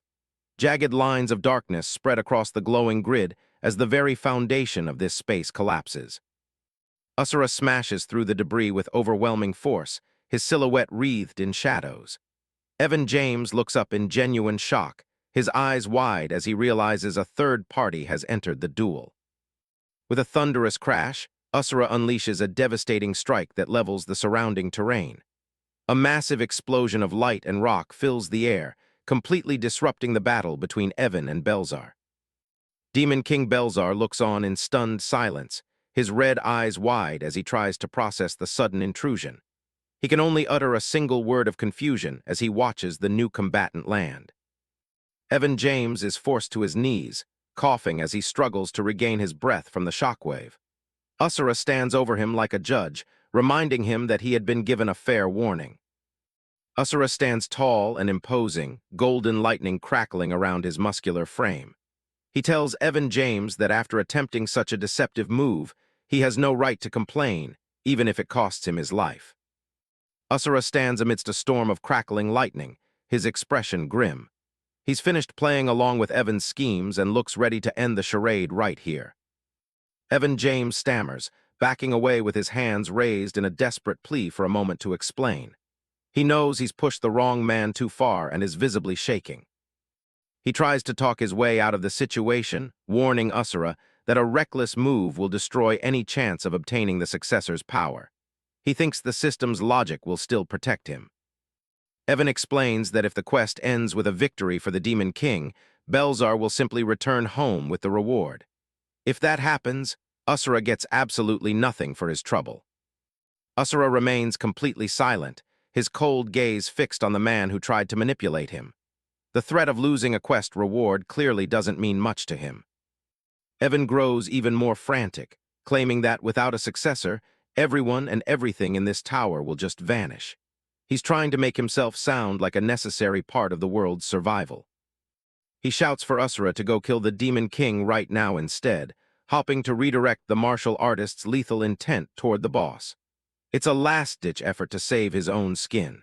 A: Jagged lines of darkness spread across the glowing grid as the very foundation of this space collapses. Asura smashes through the debris with overwhelming force, his silhouette wreathed in shadows. Evan James looks up in genuine shock, his eyes wide as he realizes a third party has entered the duel. With a thunderous crash, Asura unleashes a devastating strike that levels the surrounding terrain. A massive explosion of light and rock fills the air, completely disrupting the battle between Evan and Belzar. Demon King Belzar looks on in stunned silence, his red eyes wide as he tries to process the sudden intrusion. He can only utter a single word of confusion as he watches the new combatant land. Evan James is forced to his knees, coughing as he struggles to regain his breath from the shockwave. Asura stands over him like a judge, reminding him that he had been given a fair warning. Asura stands tall and imposing, golden lightning crackling around his muscular frame. He tells Evan James that after attempting such a deceptive move, he has no right to complain, even if it costs him his life. Asura stands amidst a storm of crackling lightning, his expression grim. He's finished playing along with Evan's schemes and looks ready to end the charade right here. Evan James stammers, backing away with his hands raised in a desperate plea for a moment to explain. He knows he's pushed the wrong man too far and is visibly shaking. He tries to talk his way out of the situation, warning Asura that a reckless move will destroy any chance of obtaining the successor's power. He thinks the system's logic will still protect him. Evan explains that if the quest ends with a victory for the Demon King, Belzar will simply return home with the reward. If that happens, Asura gets absolutely nothing for his trouble. Asura remains completely silent, his cold gaze fixed on the man who tried to manipulate him. The threat of losing a quest reward clearly doesn't mean much to him. Evan grows even more frantic, claiming that without a successor, everyone and everything in this tower will just vanish. He's trying to make himself sound like a necessary part of the world's survival. He shouts for Asura to go kill the Demon King right now instead, hoping to redirect the martial artist's lethal intent toward the boss. It's a last-ditch effort to save his own skin.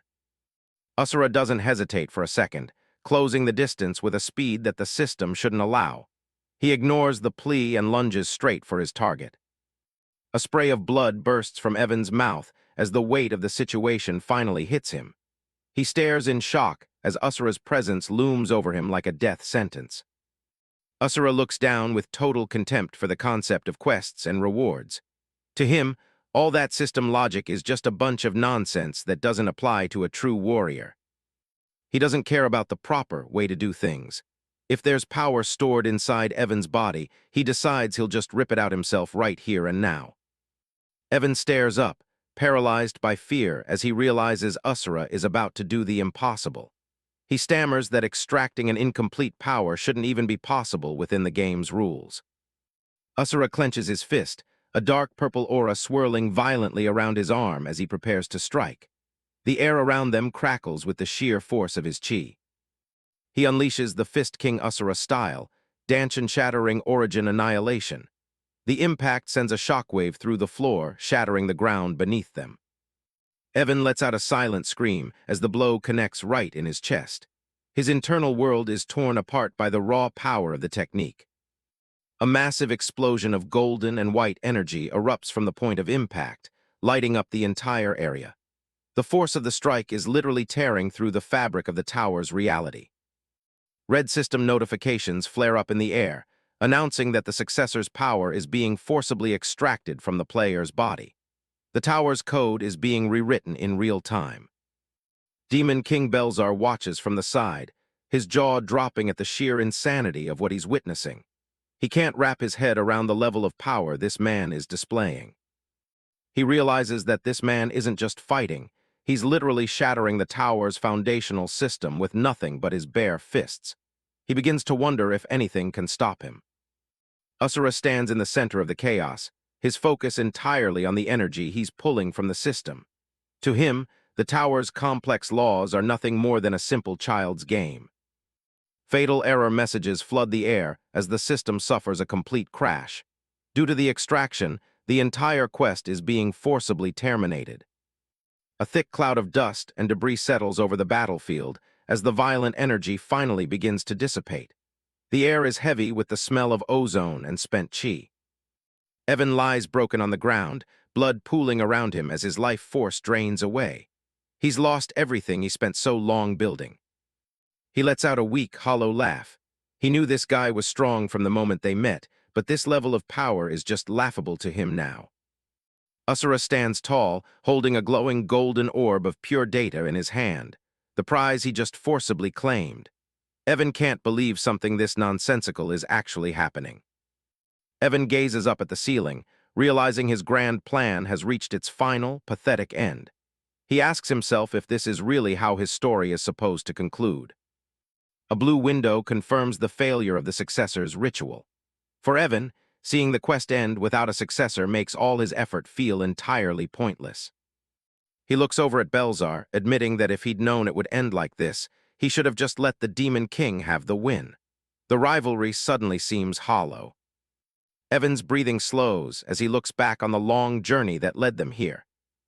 A: Asura doesn't hesitate for a second, closing the distance with a speed that the system shouldn't allow. He ignores the plea and lunges straight for his target. A spray of blood bursts from Evan's mouth as the weight of the situation finally hits him. He stares in shock as Asura's presence looms over him like a death sentence. Asura looks down with total contempt for the concept of quests and rewards. To him, all that system logic is just a bunch of nonsense that doesn't apply to a true warrior. He doesn't care about the proper way to do things. If there's power stored inside Evan's body, he decides he'll just rip it out himself right here and now. Evan stares up, paralyzed by fear as he realizes Asura is about to do the impossible. He stammers that extracting an incomplete power shouldn't even be possible within the game's rules. Asura clenches his fist, a dark purple aura swirling violently around his arm as he prepares to strike. The air around them crackles with the sheer force of his chi. He unleashes the Fist King Asura style, dancing-shattering origin annihilation. The impact sends a shockwave through the floor, shattering the ground beneath them. Evan lets out a silent scream as the blow connects right in his chest. His internal world is torn apart by the raw power of the technique. A massive explosion of golden and white energy erupts from the point of impact, lighting up the entire area. The force of the strike is literally tearing through the fabric of the tower's reality. Red system notifications flare up in the air, announcing that the successor's power is being forcibly extracted from the player's body. The tower's code is being rewritten in real time. Demon King Belzar watches from the side, his jaw dropping at the sheer insanity of what he's witnessing. He can't wrap his head around the level of power this man is displaying. He realizes that this man isn't just fighting, he's literally shattering the tower's foundational system with nothing but his bare fists. He begins to wonder if anything can stop him. Asura stands in the center of the chaos, his focus entirely on the energy he's pulling from the system. To him, the tower's complex laws are nothing more than a simple child's game. Fatal error messages flood the air as the system suffers a complete crash. Due to the extraction, the entire quest is being forcibly terminated. A thick cloud of dust and debris settles over the battlefield as the violent energy finally begins to dissipate. The air is heavy with the smell of ozone and spent chi. Evan lies broken on the ground, blood pooling around him as his life force drains away. He's lost everything he spent so long building. He lets out a weak, hollow laugh. He knew this guy was strong from the moment they met, but this level of power is just laughable to him now. Asura stands tall, holding a glowing golden orb of pure data in his hand, the prize he just forcibly claimed. Evan can't believe something this nonsensical is actually happening. Evan gazes up at the ceiling, realizing his grand plan has reached its final, pathetic end. He asks himself if this is really how his story is supposed to conclude. A blue window confirms the failure of the successor's ritual. For Evan, seeing the quest end without a successor makes all his effort feel entirely pointless. He looks over at Belzar, admitting that if he'd known it would end like this, he should have just let the Demon King have the win. The rivalry suddenly seems hollow. Evan's breathing slows as he looks back on the long journey that led them here.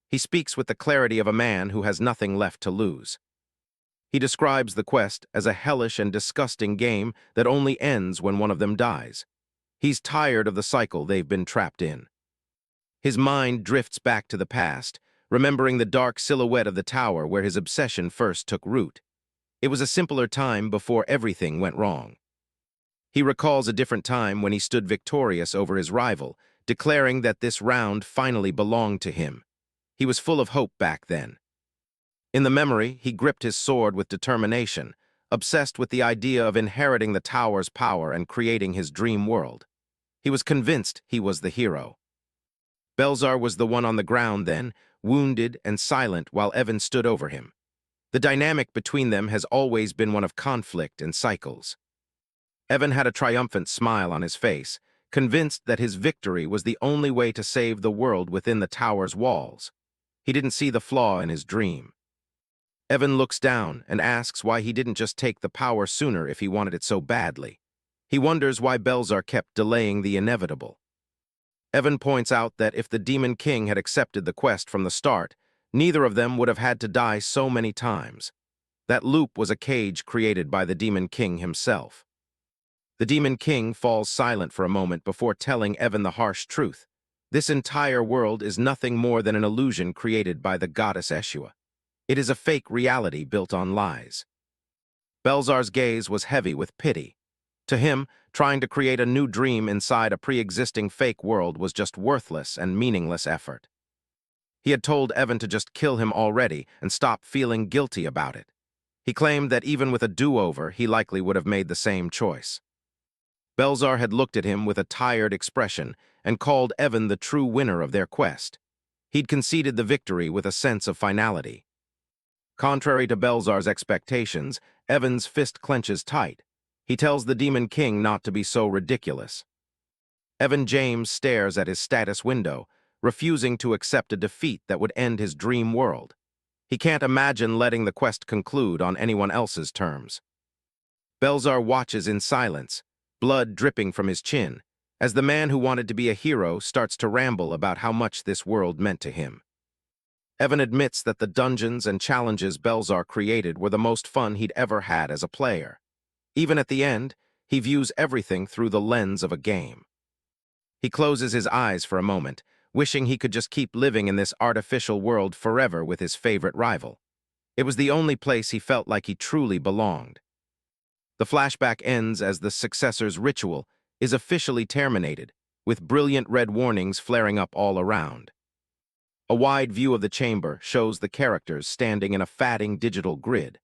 A: He speaks with the clarity of a man who has nothing left to lose. He describes the quest as a hellish and disgusting game that only ends when one of them dies. He's tired of the cycle they've been trapped in. His mind drifts back to the past, remembering the dark silhouette of the tower where his obsession first took root. It was a simpler time before everything went wrong. He recalls a different time when he stood victorious over his rival, declaring that this round finally belonged to him. He was full of hope back then. In the memory, he gripped his sword with determination, obsessed with the idea of inheriting the tower's power and creating his dream world. He was convinced he was the hero. Belzar was the one on the ground then, wounded and silent while Evan stood over him. The dynamic between them has always been one of conflict and cycles. Evan had a triumphant smile on his face, convinced that his victory was the only way to save the world within the tower's walls. He didn't see the flaw in his dream. Evan looks down and asks why he didn't just take the power sooner if he wanted it so badly. He wonders why Belzar kept delaying the inevitable. Evan points out that if the Demon King had accepted the quest from the start, neither of them would have had to die so many times. That loop was a cage created by the Demon King himself. The Demon King falls silent for a moment before telling Evan the harsh truth. This entire world is nothing more than an illusion created by the goddess Asura. It is a fake reality built on lies. Belzar's gaze was heavy with pity. To him, trying to create a new dream inside a pre-existing fake world was just worthless and meaningless effort. He had told Evan to just kill him already and stop feeling guilty about it. He claimed that even with a do-over, he likely would have made the same choice. Belzar had looked at him with a tired expression and called Evan the true winner of their quest. He'd conceded the victory with a sense of finality. Contrary to Belzar's expectations, Evan's fist clenches tight. He tells the Demon King not to be so ridiculous. Evan James stares at his status window, refusing to accept a defeat that would end his dream world. He can't imagine letting the quest conclude on anyone else's terms. Belzar watches in silence, blood dripping from his chin, as the man who wanted to be a hero starts to ramble about how much this world meant to him. Evan admits that the dungeons and challenges Belzar created were the most fun he'd ever had as a player. Even at the end, he views everything through the lens of a game. He closes his eyes for a moment, wishing he could just keep living in this artificial world forever with his favorite rival. It was the only place he felt like he truly belonged. The flashback ends as the successor's ritual is officially terminated, with brilliant red warnings flaring up all around. A wide view of the chamber shows the characters standing in a fatting digital grid.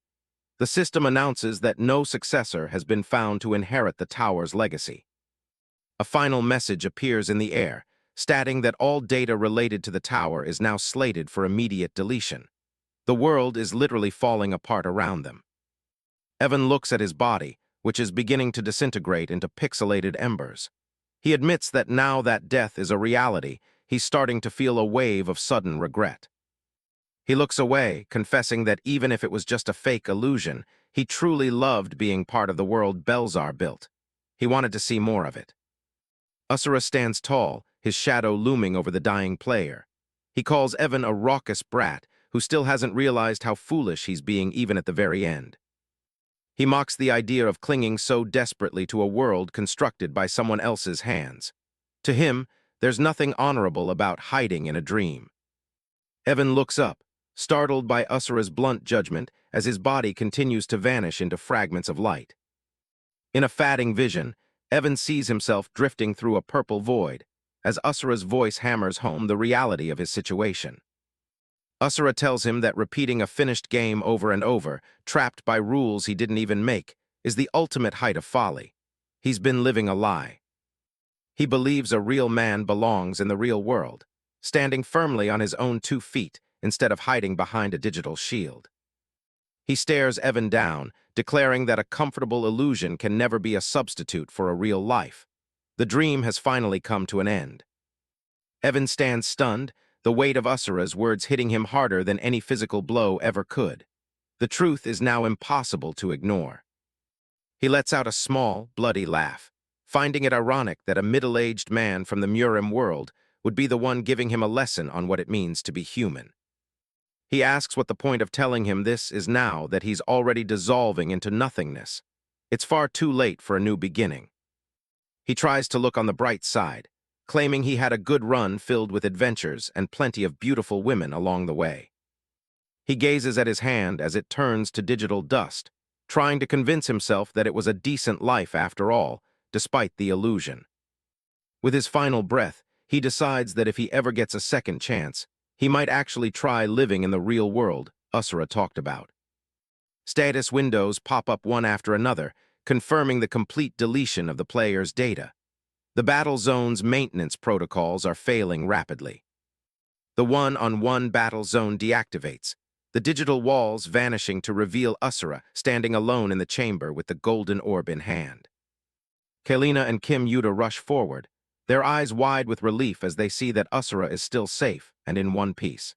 A: The system announces that no successor has been found to inherit the tower's legacy. A final message appears in the air, stating that all data related to the tower is now slated for immediate deletion. The world is literally falling apart around them. Evan looks at his body, which is beginning to disintegrate into pixelated embers. He admits that now that death is a reality, he's starting to feel a wave of sudden regret. He looks away, confessing that even if it was just a fake illusion, he truly loved being part of the world Belzar built. He wanted to see more of it. Asura stands tall, his shadow looming over the dying player. He calls Evan a raucous brat who still hasn't realized how foolish he's being even at the very end. He mocks the idea of clinging so desperately to a world constructed by someone else's hands. To him, there's nothing honorable about hiding in a dream. Evan looks up, startled by Asura's blunt judgment as his body continues to vanish into fragments of light. In a fading vision, Evan sees himself drifting through a purple void, as Asura's voice hammers home the reality of his situation. Asura tells him that repeating a finished game over and over, trapped by rules he didn't even make, is the ultimate height of folly. He's been living a lie. He believes a real man belongs in the real world, standing firmly on his own 2 feet instead of hiding behind a digital shield. He stares Evan down, declaring that a comfortable illusion can never be a substitute for a real life. The dream has finally come to an end. Evan stands stunned, the weight of Asura's words hitting him harder than any physical blow ever could. The truth is now impossible to ignore. He lets out a small, bloody laugh, finding it ironic that a middle-aged man from the Murim world would be the one giving him a lesson on what it means to be human. He asks what the point of telling him this is now that he's already dissolving into nothingness. It's far too late for a new beginning. He tries to look on the bright side, claiming he had a good run filled with adventures and plenty of beautiful women along the way. He gazes at his hand as it turns to digital dust, trying to convince himself that it was a decent life after all, despite the illusion. With his final breath, he decides that if he ever gets a second chance, he might actually try living in the real world Asura talked about. Status windows pop up one after another, confirming the complete deletion of the player's data. The battle zone's maintenance protocols are failing rapidly. The one-on-one battle zone deactivates, the digital walls vanishing to reveal Asura standing alone in the chamber with the golden orb in hand. Kalina and Kim Yuta rush forward, their eyes wide with relief as they see that Asura is still safe and in one piece.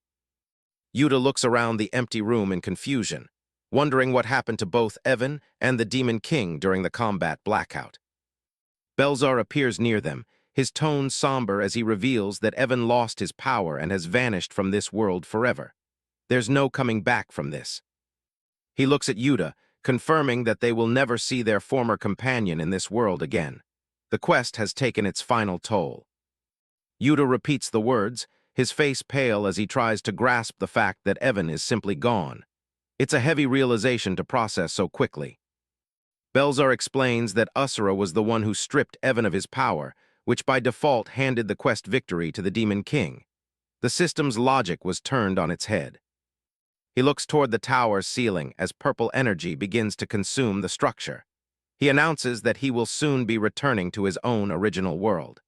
A: Yuta looks around the empty room in confusion, wondering what happened to both Evan and the Demon King during the combat blackout. Belzar appears near them, his tone somber as he reveals that Evan lost his power and has vanished from this world forever. There's no coming back from this. He looks at Yuta, confirming that they will never see their former companion in this world again. The quest has taken its final toll. Yuta repeats the words, his face pale as he tries to grasp the fact that Evan is simply gone. It's a heavy realization to process so quickly. Belzar explains that Asura was the one who stripped Evan of his power, which by default handed the quest victory to the Demon King. The system's logic was turned on its head. He looks toward the tower's ceiling as purple energy begins to consume the structure. He announces that he will soon be returning to his own original world.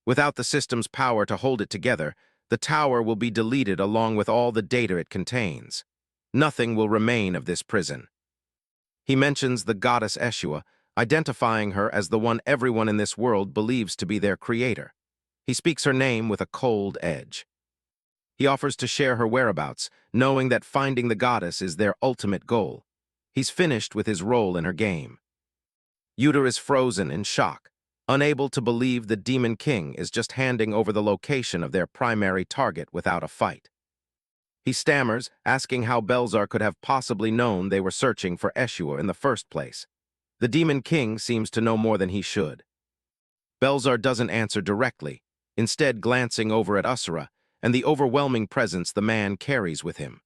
A: Without the system's power to hold it together, the tower will be deleted along with all the data it contains. Nothing will remain of this prison. He mentions the goddess Ashura, identifying her as the one everyone in this world believes to be their creator. He speaks her name with a cold edge. He offers to share her whereabouts, knowing that finding the goddess is their ultimate goal. He's finished with his role in her game. Yuta is frozen in shock, unable to believe the Demon King is just handing over the location of their primary target without a fight. He stammers, asking how Belzar could have possibly known they were searching for Ashura in the first place. The Demon King seems to know more than he should. Belzar doesn't answer directly, instead glancing over at Asura and the overwhelming presence the man carries with him.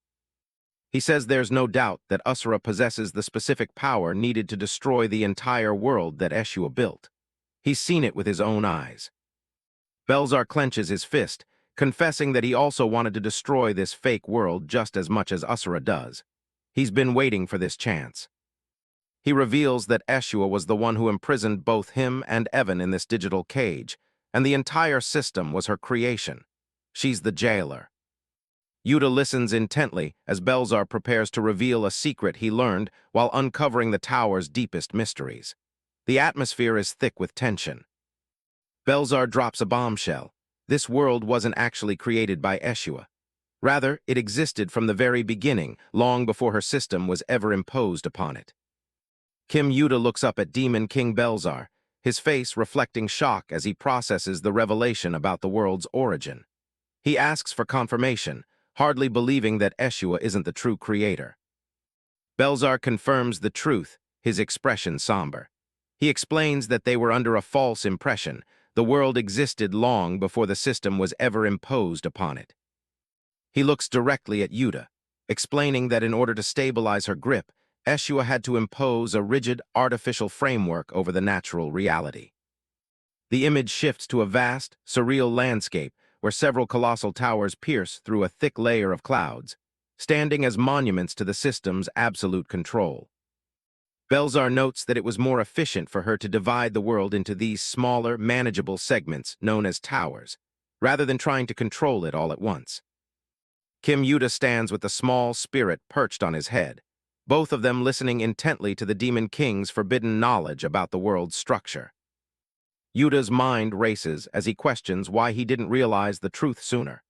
A: He says there's no doubt that Asura possesses the specific power needed to destroy the entire world that Ashura built. He's seen it with his own eyes. Belzar clenches his fist, confessing that he also wanted to destroy this fake world just as much as Asura does. He's been waiting for this chance. He reveals that Ashura was the one who imprisoned both him and Evan in this digital cage, and the entire system was her creation. She's the jailer. Yuta listens intently as Belzar prepares to reveal a secret he learned while uncovering the tower's deepest mysteries. The atmosphere is thick with tension. Belzar drops a bombshell. This world wasn't actually created by Ashura. Rather, it existed from the very beginning, long before her system was ever imposed upon it. Yuta looks up at Demon King Belzar, his face reflecting shock as he processes the revelation about the world's origin. He asks for confirmation, hardly believing that Ashura isn't the true creator. Belzar confirms the truth, his expression somber. He explains that they were under a false impression. The world existed long before the system was ever imposed upon it. He looks directly at Yuta, explaining that in order to stabilize her grip, Ashura had to impose a rigid, artificial framework over the natural reality. The image shifts to a vast, surreal landscape where several colossal towers pierce through a thick layer of clouds, standing as monuments to the system's absolute control. Belzar notes that it was more efficient for her to divide the world into these smaller, manageable segments known as towers, rather than trying to control it all at once. Yuta stands with the small spirit perched on his head, both of them listening intently to the Demon King's forbidden knowledge about the world's structure. Yuta's mind races as he questions why he didn't realize the truth sooner.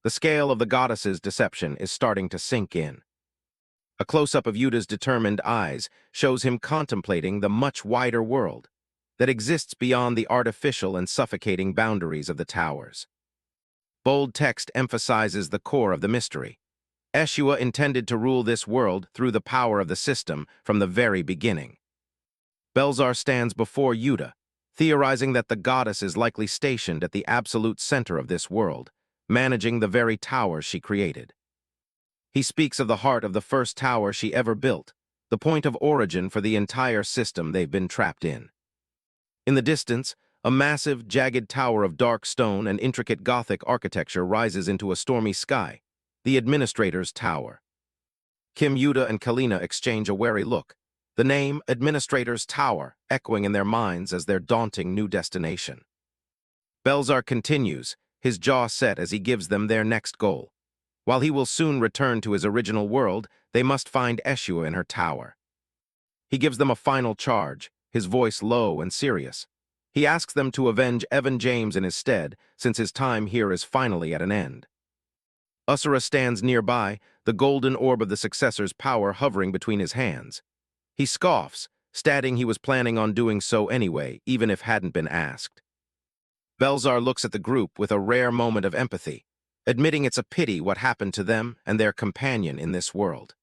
A: The scale of the goddess's deception is starting to sink in. A close-up of Yuta's determined eyes shows him contemplating the much wider world that exists beyond the artificial and suffocating boundaries of the towers. Bold text emphasizes the core of the mystery. Ashura intended to rule this world through the power of the system from the very beginning. Belzar stands before Yuta, theorizing that the goddess is likely stationed at the absolute center of this world, managing the very tower she created. He speaks of the heart of the first tower she ever built, the point of origin for the entire system they've been trapped in. In the distance, a massive, jagged tower of dark stone and intricate Gothic architecture rises into a stormy sky, the Administrator's Tower. Yuta and Kalina exchange a wary look, the name Administrator's Tower echoing in their minds as their daunting new destination. Belzar continues, his jaw set as he gives them their next goal. While he will soon return to his original world, they must find Ashura in her tower. He gives them a final charge, his voice low and serious. He asks them to avenge Evan James in his stead, since his time here is finally at an end. Asura stands nearby, the golden orb of the successor's power hovering between his hands. He scoffs, stating he was planning on doing so anyway, even if hadn't been asked. Belzar looks at the group with a rare moment of empathy, admitting it's a pity what happened to them and their companion in this world.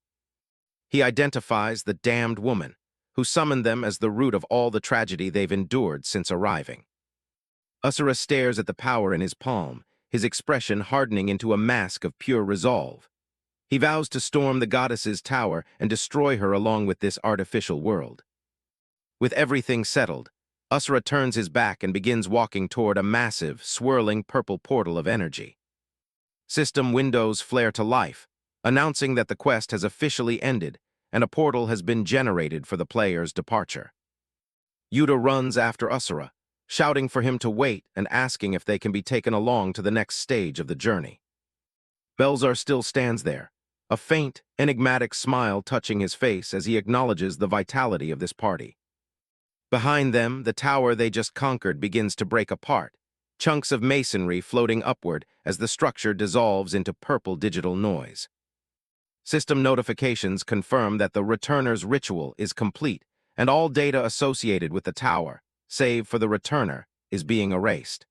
A: He identifies the damned woman, who summoned them as the root of all the tragedy they've endured since arriving. Asura stares at the power in his palm, his expression hardening into a mask of pure resolve. He vows to storm the goddess's tower and destroy her along with this artificial world. With everything settled, Asura turns his back and begins walking toward a massive, swirling purple portal of energy. System windows flare to life, announcing that the quest has officially ended and a portal has been generated for the player's departure. Yuta runs after Asura, shouting for him to wait and asking if they can be taken along to the next stage of the journey. Belzar still stands there, a faint, enigmatic smile touching his face as he acknowledges the vitality of this party. Behind them, the tower they just conquered begins to break apart, chunks of masonry floating upward as the structure dissolves into purple digital noise. System notifications confirm that the returner's ritual is complete, and all data associated with the tower, save for the returner, is being erased.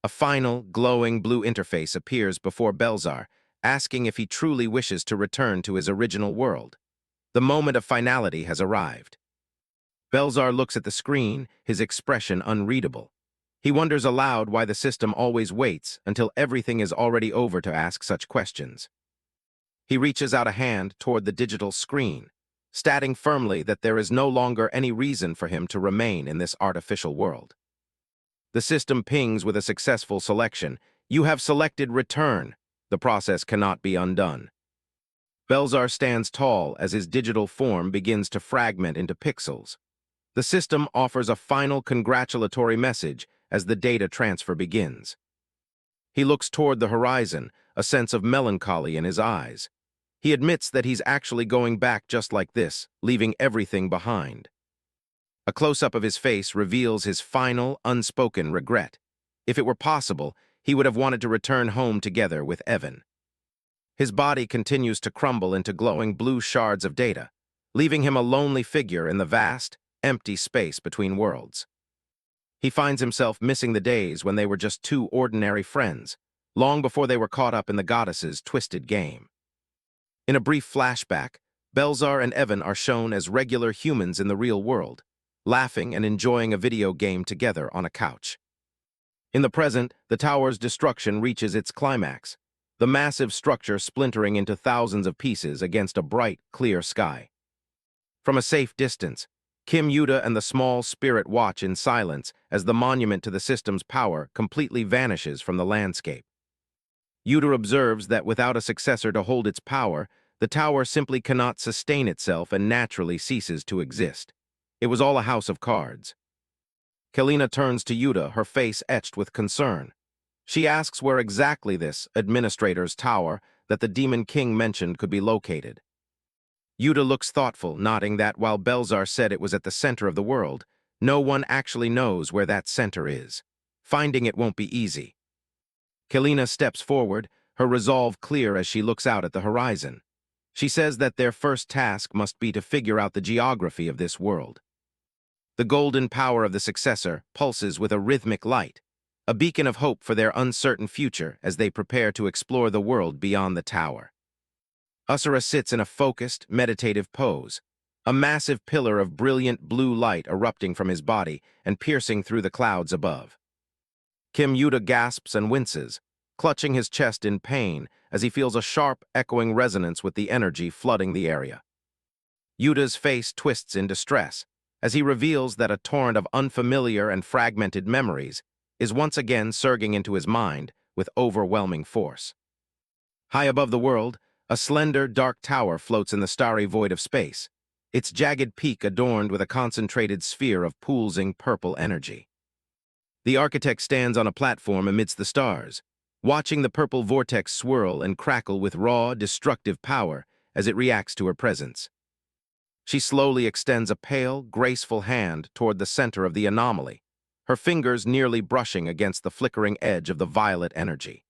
A: A final, glowing blue interface appears before Belzar, asking if he truly wishes to return to his original world. The moment of finality has arrived. Belzar looks at the screen, his expression unreadable. He wonders aloud why the system always waits until everything is already over to ask such questions. He reaches out a hand toward the digital screen, stating firmly that there is no longer any reason for him to remain in this artificial world. The system pings with a successful selection. You have selected return. The process cannot be undone. Belzar stands tall as his digital form begins to fragment into pixels. The system offers a final congratulatory message as the data transfer begins. He looks toward the horizon, a sense of melancholy in his eyes. He admits that he's actually going back just like this, leaving everything behind. A close-up of his face reveals his final, unspoken regret. If it were possible, he would have wanted to return home together with Evan. His body continues to crumble into glowing blue shards of data, leaving him a lonely figure in the vast, empty space between worlds. He finds himself missing the days when they were just two ordinary friends, long before they were caught up in the goddess's twisted game. In a brief flashback, Belzar and Evan are shown as regular humans in the real world, laughing and enjoying a video game together on a couch. In the present, the tower's destruction reaches its climax, the massive structure splintering into thousands of pieces against a bright, clear sky. From a safe distance, Kim Yuta and the small spirit watch in silence as the monument to the system's power completely vanishes from the landscape. Yuta observes that without a successor to hold its power, the tower simply cannot sustain itself and naturally ceases to exist. It was all a house of cards. Kalina turns to Yuta, her face etched with concern. She asks where exactly this administrator's tower that the Demon King mentioned could be located. Yuta looks thoughtful, nodding that while Belzar said it was at the center of the world, no one actually knows where that center is. Finding it won't be easy. Kalina steps forward, her resolve clear as she looks out at the horizon. She says that their first task must be to figure out the geography of this world. The golden power of the successor pulses with a rhythmic light, a beacon of hope for their uncertain future as they prepare to explore the world beyond the tower. Asura sits in a focused, meditative pose, a massive pillar of brilliant blue light erupting from his body and piercing through the clouds above. Kim Yuta gasps and winces, clutching his chest in pain as he feels a sharp, echoing resonance with the energy flooding the area. Yuta's face twists in distress as he reveals that a torrent of unfamiliar and fragmented memories is once again surging into his mind with overwhelming force. High above the world, a slender, dark tower floats in the starry void of space, its jagged peak adorned with a concentrated sphere of pulsing purple energy. The architect stands on a platform amidst the stars, watching the purple vortex swirl and crackle with raw, destructive power as it reacts to her presence. She slowly extends a pale, graceful hand toward the center of the anomaly, her fingers nearly brushing against the flickering edge of the violet energy.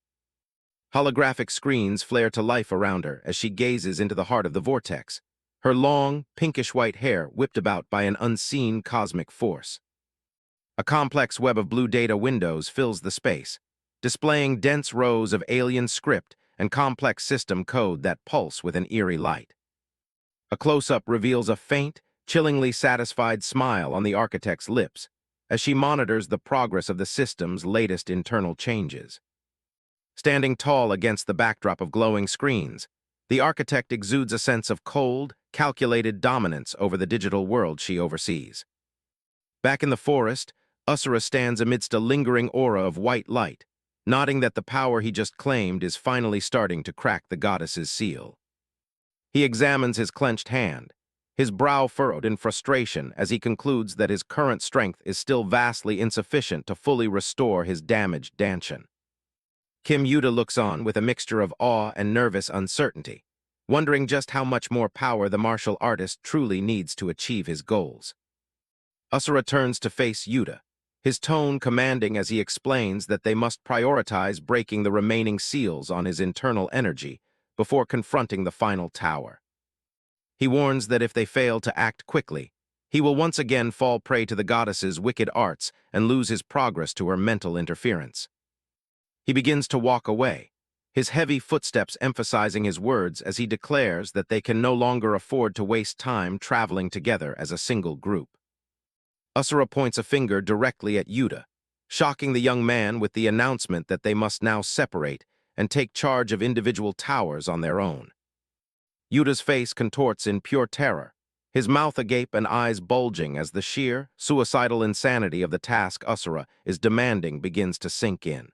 A: Holographic screens flare to life around her as she gazes into the heart of the vortex, her long, pinkish-white hair whipped about by an unseen cosmic force. A complex web of blue data windows fills the space, displaying dense rows of alien script and complex system code that pulse with an eerie light. A close-up reveals a faint, chillingly satisfied smile on the architect's lips as she monitors the progress of the system's latest internal changes. Standing tall against the backdrop of glowing screens, the architect exudes a sense of cold, calculated dominance over the digital world she oversees. Back in the forest, Asura stands amidst a lingering aura of white light, nodding that the power he just claimed is finally starting to crack the goddess's seal. He examines his clenched hand, his brow furrowed in frustration as he concludes that his current strength is still vastly insufficient to fully restore his damaged Danshin. Kim Yuta looks on with a mixture of awe and nervous uncertainty, wondering just how much more power the martial artist truly needs to achieve his goals. Asura turns to face Yuta, his tone commanding as he explains that they must prioritize breaking the remaining seals on his internal energy before confronting the final tower. He warns that if they fail to act quickly, he will once again fall prey to the goddess's wicked arts and lose his progress to her mental interference. He begins to walk away, his heavy footsteps emphasizing his words as he declares that they can no longer afford to waste time traveling together as a single group. Asura points a finger directly at Yuta, shocking the young man with the announcement that they must now separate and take charge of individual towers on their own. Yuta's face contorts in pure terror, his mouth agape and eyes bulging as the sheer, suicidal insanity of the task Asura is demanding begins to sink in.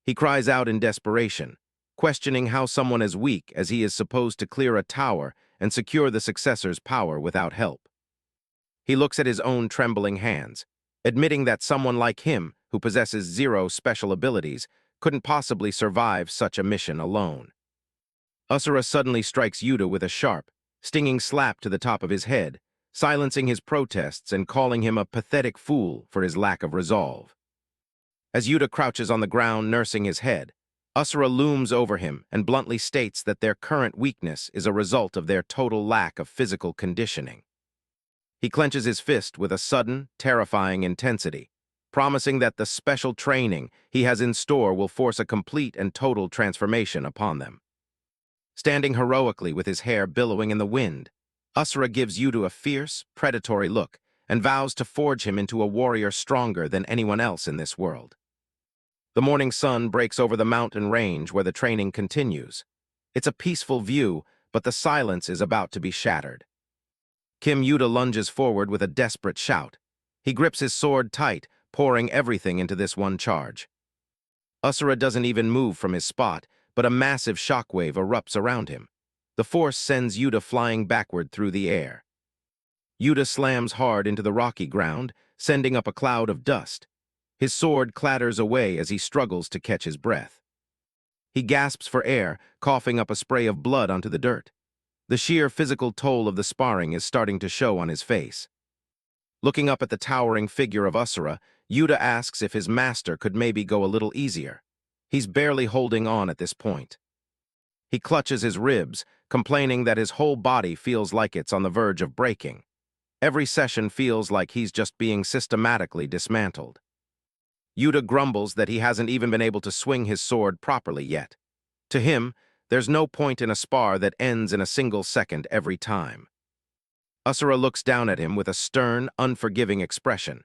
A: He cries out in desperation, questioning how someone as weak as he is supposed to clear a tower and secure the successor's power without help. He looks at his own trembling hands, admitting that someone like him, who possesses zero special abilities, couldn't possibly survive such a mission alone. Asura suddenly strikes Yuta with a sharp, stinging slap to the top of his head, silencing his protests and calling him a pathetic fool for his lack of resolve. As Yuta crouches on the ground nursing his head, Asura looms over him and bluntly states that their current weakness is a result of their total lack of physical conditioning. He clenches his fist with a sudden, terrifying intensity, promising that the special training he has in store will force a complete and total transformation upon them. Standing heroically with his hair billowing in the wind, Asura gives Yuta a fierce, predatory look and vows to forge him into a warrior stronger than anyone else in this world. The morning sun breaks over the mountain range where the training continues. It's a peaceful view, but the silence is about to be shattered. Kim Yuta lunges forward with a desperate shout. He grips his sword tight, pouring everything into this one charge. Asura doesn't even move from his spot, but a massive shockwave erupts around him. The force sends Yuta flying backward through the air. Yuta slams hard into the rocky ground, sending up a cloud of dust. His sword clatters away as he struggles to catch his breath. He gasps for air, coughing up a spray of blood onto the dirt. The sheer physical toll of the sparring is starting to show on his face. Looking up at the towering figure of Asura, Yuta asks if his master could maybe go a little easier. He's barely holding on at this point. He clutches his ribs, complaining that his whole body feels like it's on the verge of breaking. Every session feels like he's just being systematically dismantled. Yuta grumbles that he hasn't even been able to swing his sword properly yet. To him, there's no point in a spar that ends in a single second every time. Asura looks down at him with a stern, unforgiving expression.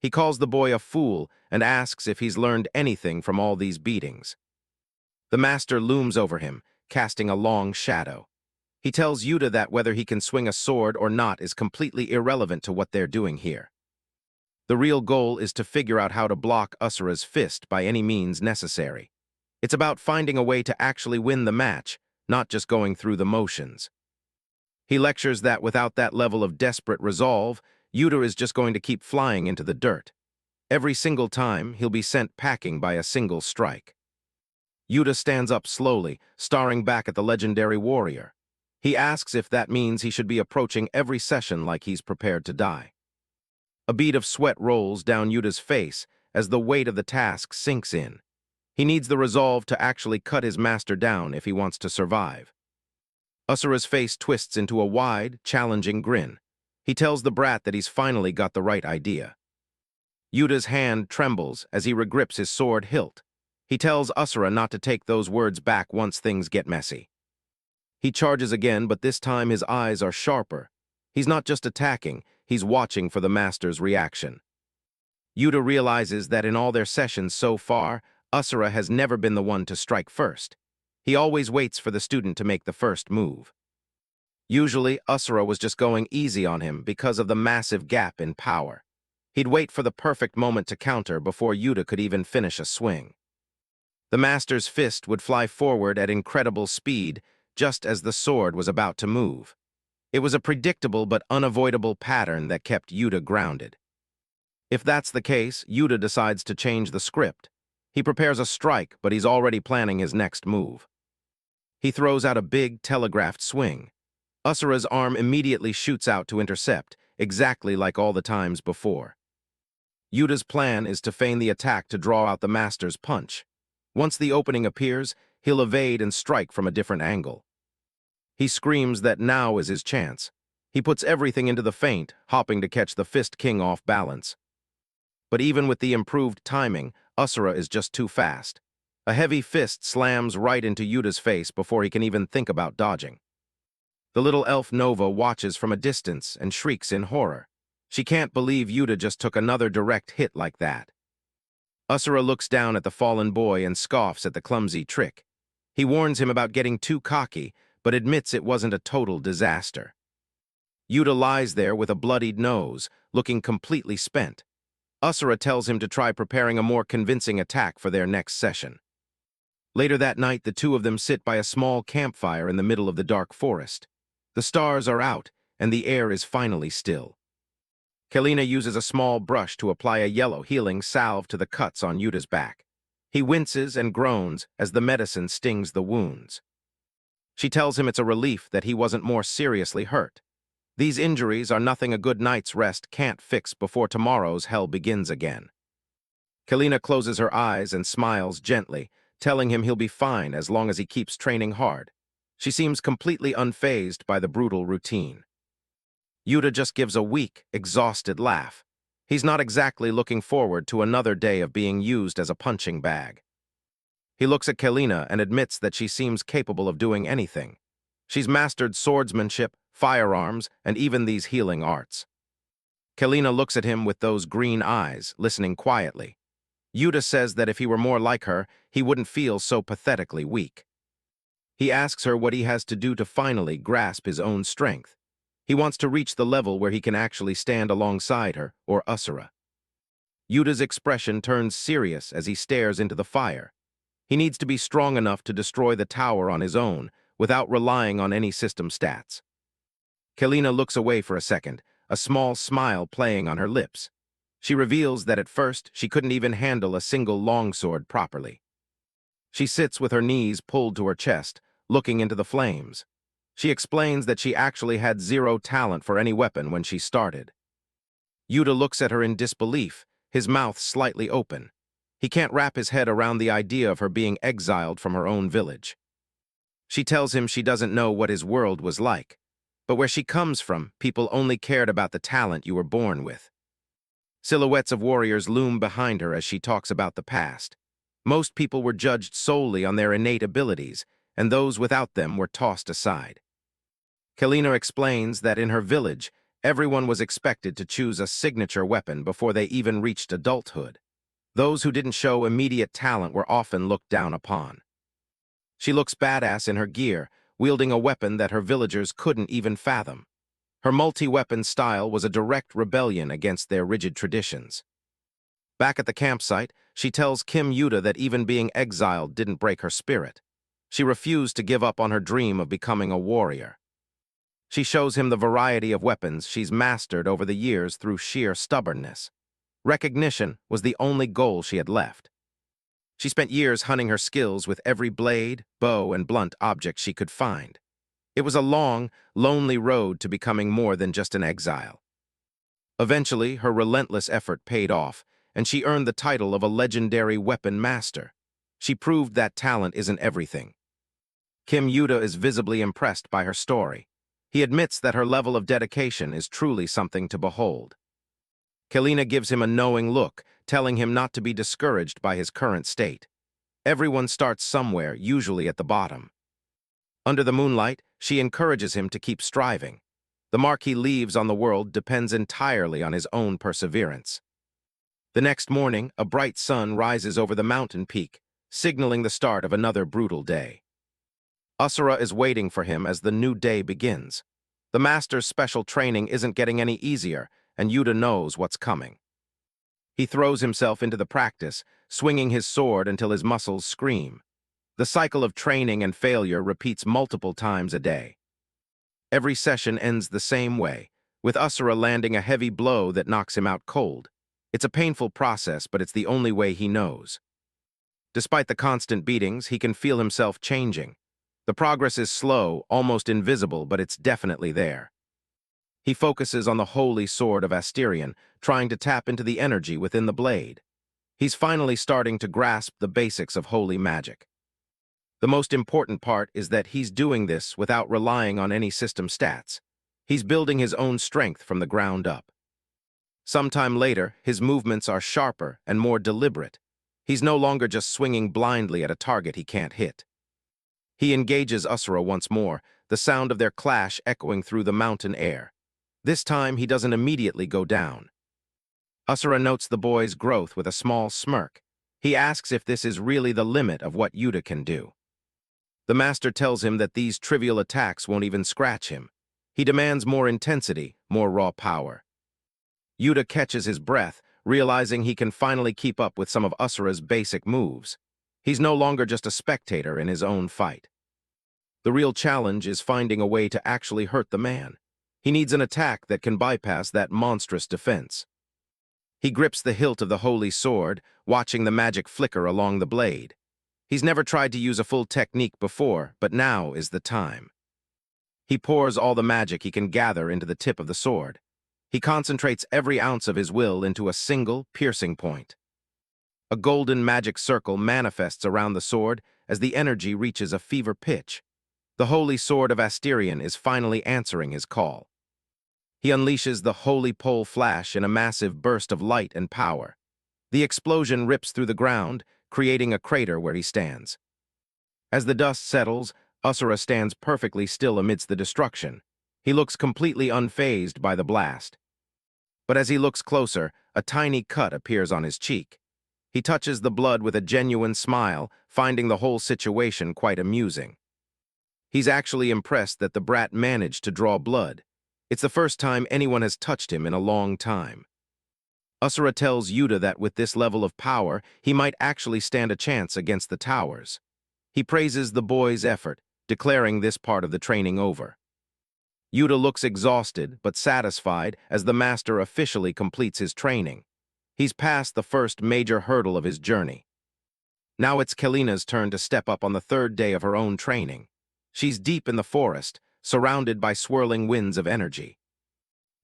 A: He calls the boy a fool and asks if he's learned anything from all these beatings. The master looms over him, casting a long shadow. He tells Yuta that whether he can swing a sword or not is completely irrelevant to what they're doing here. The real goal is to figure out how to block Asura's fist by any means necessary. It's about finding a way to actually win the match, not just going through the motions. He lectures that without that level of desperate resolve, Yuta is just going to keep flying into the dirt. Every single time, he'll be sent packing by a single strike. Yuta stands up slowly, staring back at the legendary warrior. He asks if that means he should be approaching every session like he's prepared to die. A bead of sweat rolls down Yuta's face as the weight of the task sinks in. He needs the resolve to actually cut his master down if he wants to survive. Asura's face twists into a wide, challenging grin. He tells the brat that he's finally got the right idea. Yuta's hand trembles as he regrips his sword hilt. He tells Asura not to take those words back once things get messy. He charges again, but this time his eyes are sharper. He's not just attacking, he's watching for the master's reaction. Yuta realizes that in all their sessions so far, Asura has never been the one to strike first. He always waits for the student to make the first move. Usually, Asura was just going easy on him because of the massive gap in power. He'd wait for the perfect moment to counter before Yuta could even finish a swing. The master's fist would fly forward at incredible speed just as the sword was about to move. It was a predictable but unavoidable pattern that kept Yuta grounded. If that's the case, Yuta decides to change the script. He prepares a strike, but he's already planning his next move. He throws out a big, telegraphed swing. Asura's arm immediately shoots out to intercept, exactly like all the times before. Yuta's plan is to feign the attack to draw out the master's punch. Once the opening appears, he'll evade and strike from a different angle. He screams that now is his chance. He puts everything into the feint, hopping to catch the Fist King off balance. But even with the improved timing, Asura is just too fast. A heavy fist slams right into Yuta's face before he can even think about dodging. The little elf Nova watches from a distance and shrieks in horror. She can't believe Yuta just took another direct hit like that. Asura looks down at the fallen boy and scoffs at the clumsy trick. He warns him about getting too cocky, but admits it wasn't a total disaster. Yuta lies there with a bloodied nose, looking completely spent. Asura tells him to try preparing a more convincing attack for their next session. Later that night, the two of them sit by a small campfire in the middle of the dark forest. The stars are out, and the air is finally still. Kalina uses a small brush to apply a yellow healing salve to the cuts on Yuta's back. He winces and groans as the medicine stings the wounds. She tells him it's a relief that he wasn't more seriously hurt. These injuries are nothing a good night's rest can't fix before tomorrow's hell begins again. Kalina closes her eyes and smiles gently, telling him he'll be fine as long as he keeps training hard. She seems completely unfazed by the brutal routine. Yuta just gives a weak, exhausted laugh. He's not exactly looking forward to another day of being used as a punching bag. He looks at Kalina and admits that she seems capable of doing anything. She's mastered swordsmanship, firearms, and even these healing arts. Kalina looks at him with those green eyes, listening quietly. Yuta says that if he were more like her, he wouldn't feel so pathetically weak. He asks her what he has to do to finally grasp his own strength. He wants to reach the level where he can actually stand alongside her, or Asura. Yuta's expression turns serious as he stares into the fire. He needs to be strong enough to destroy the tower on his own, without relying on any system stats. Kalina looks away for a second, a small smile playing on her lips. She reveals that at first she couldn't even handle a single longsword properly. She sits with her knees pulled to her chest, looking into the flames. She explains that she actually had zero talent for any weapon when she started. Yuta looks at her in disbelief, his mouth slightly open. He can't wrap his head around the idea of her being exiled from her own village. She tells him she doesn't know what his world was like, but where she comes from, people only cared about the talent you were born with. Silhouettes of warriors loom behind her as she talks about the past. Most people were judged solely on their innate abilities, and those without them were tossed aside. Kalina explains that in her village, everyone was expected to choose a signature weapon before they even reached adulthood. Those who didn't show immediate talent were often looked down upon. She looks badass in her gear, wielding a weapon that her villagers couldn't even fathom. Her multi-weapon style was a direct rebellion against their rigid traditions. Back at the campsite, she tells Kim Yuta that even being exiled didn't break her spirit. She refused to give up on her dream of becoming a warrior. She shows him the variety of weapons she's mastered over the years through sheer stubbornness. Recognition was the only goal she had left. She spent years hunting her skills with every blade, bow, and blunt object she could find. It was a long, lonely road to becoming more than just an exile. Eventually, her relentless effort paid off, and she earned the title of a legendary weapon master. She proved that talent isn't everything. Kim Yuta is visibly impressed by her story. He admits that her level of dedication is truly something to behold. Kalina gives him a knowing look, telling him not to be discouraged by his current state. Everyone starts somewhere, usually at the bottom. Under the moonlight, she encourages him to keep striving. The mark he leaves on the world depends entirely on his own perseverance. The next morning, a bright sun rises over the mountain peak, signaling the start of another brutal day. Asura is waiting for him as the new day begins. The master's special training isn't getting any easier, and Yuta knows what's coming. He throws himself into the practice, swinging his sword until his muscles scream. The cycle of training and failure repeats multiple times a day. Every session ends the same way, with Asura landing a heavy blow that knocks him out cold. It's a painful process, but it's the only way he knows. Despite the constant beatings, he can feel himself changing. The progress is slow, almost invisible, but it's definitely there. He focuses on the holy sword of Asterion, trying to tap into the energy within the blade. He's finally starting to grasp the basics of holy magic. The most important part is that he's doing this without relying on any system stats. He's building his own strength from the ground up. Sometime later, his movements are sharper and more deliberate. He's no longer just swinging blindly at a target he can't hit. He engages Asura once more, the sound of their clash echoing through the mountain air. This time, he doesn't immediately go down. Asura notes the boy's growth with a small smirk. He asks if this is really the limit of what Yuta can do. The master tells him that these trivial attacks won't even scratch him. He demands more intensity, more raw power. Yuta catches his breath, realizing he can finally keep up with some of Asura's basic moves. He's no longer just a spectator in his own fight. The real challenge is finding a way to actually hurt the man. He needs an attack that can bypass that monstrous defense. He grips the hilt of the holy sword, watching the magic flicker along the blade. He's never tried to use a full technique before, but now is the time. He pours all the magic he can gather into the tip of the sword. He concentrates every ounce of his will into a single, piercing point. A golden magic circle manifests around the sword as the energy reaches a fever pitch. The holy sword of Asterion is finally answering his call. He unleashes the holy pole flash in a massive burst of light and power. The explosion rips through the ground, creating a crater where he stands. As the dust settles, Asura stands perfectly still amidst the destruction. He looks completely unfazed by the blast. But as he looks closer, a tiny cut appears on his cheek. He touches the blood with a genuine smile, finding the whole situation quite amusing. He's actually impressed that the brat managed to draw blood. It's the first time anyone has touched him in a long time. Asura tells Yuta that with this level of power, he might actually stand a chance against the towers. He praises the boy's effort, declaring this part of the training over. Yuta looks exhausted but satisfied as the master officially completes his training. He's passed the first major hurdle of his journey. Now it's Kalina's turn to step up on the third day of her own training. She's deep in the forest, surrounded by swirling winds of energy.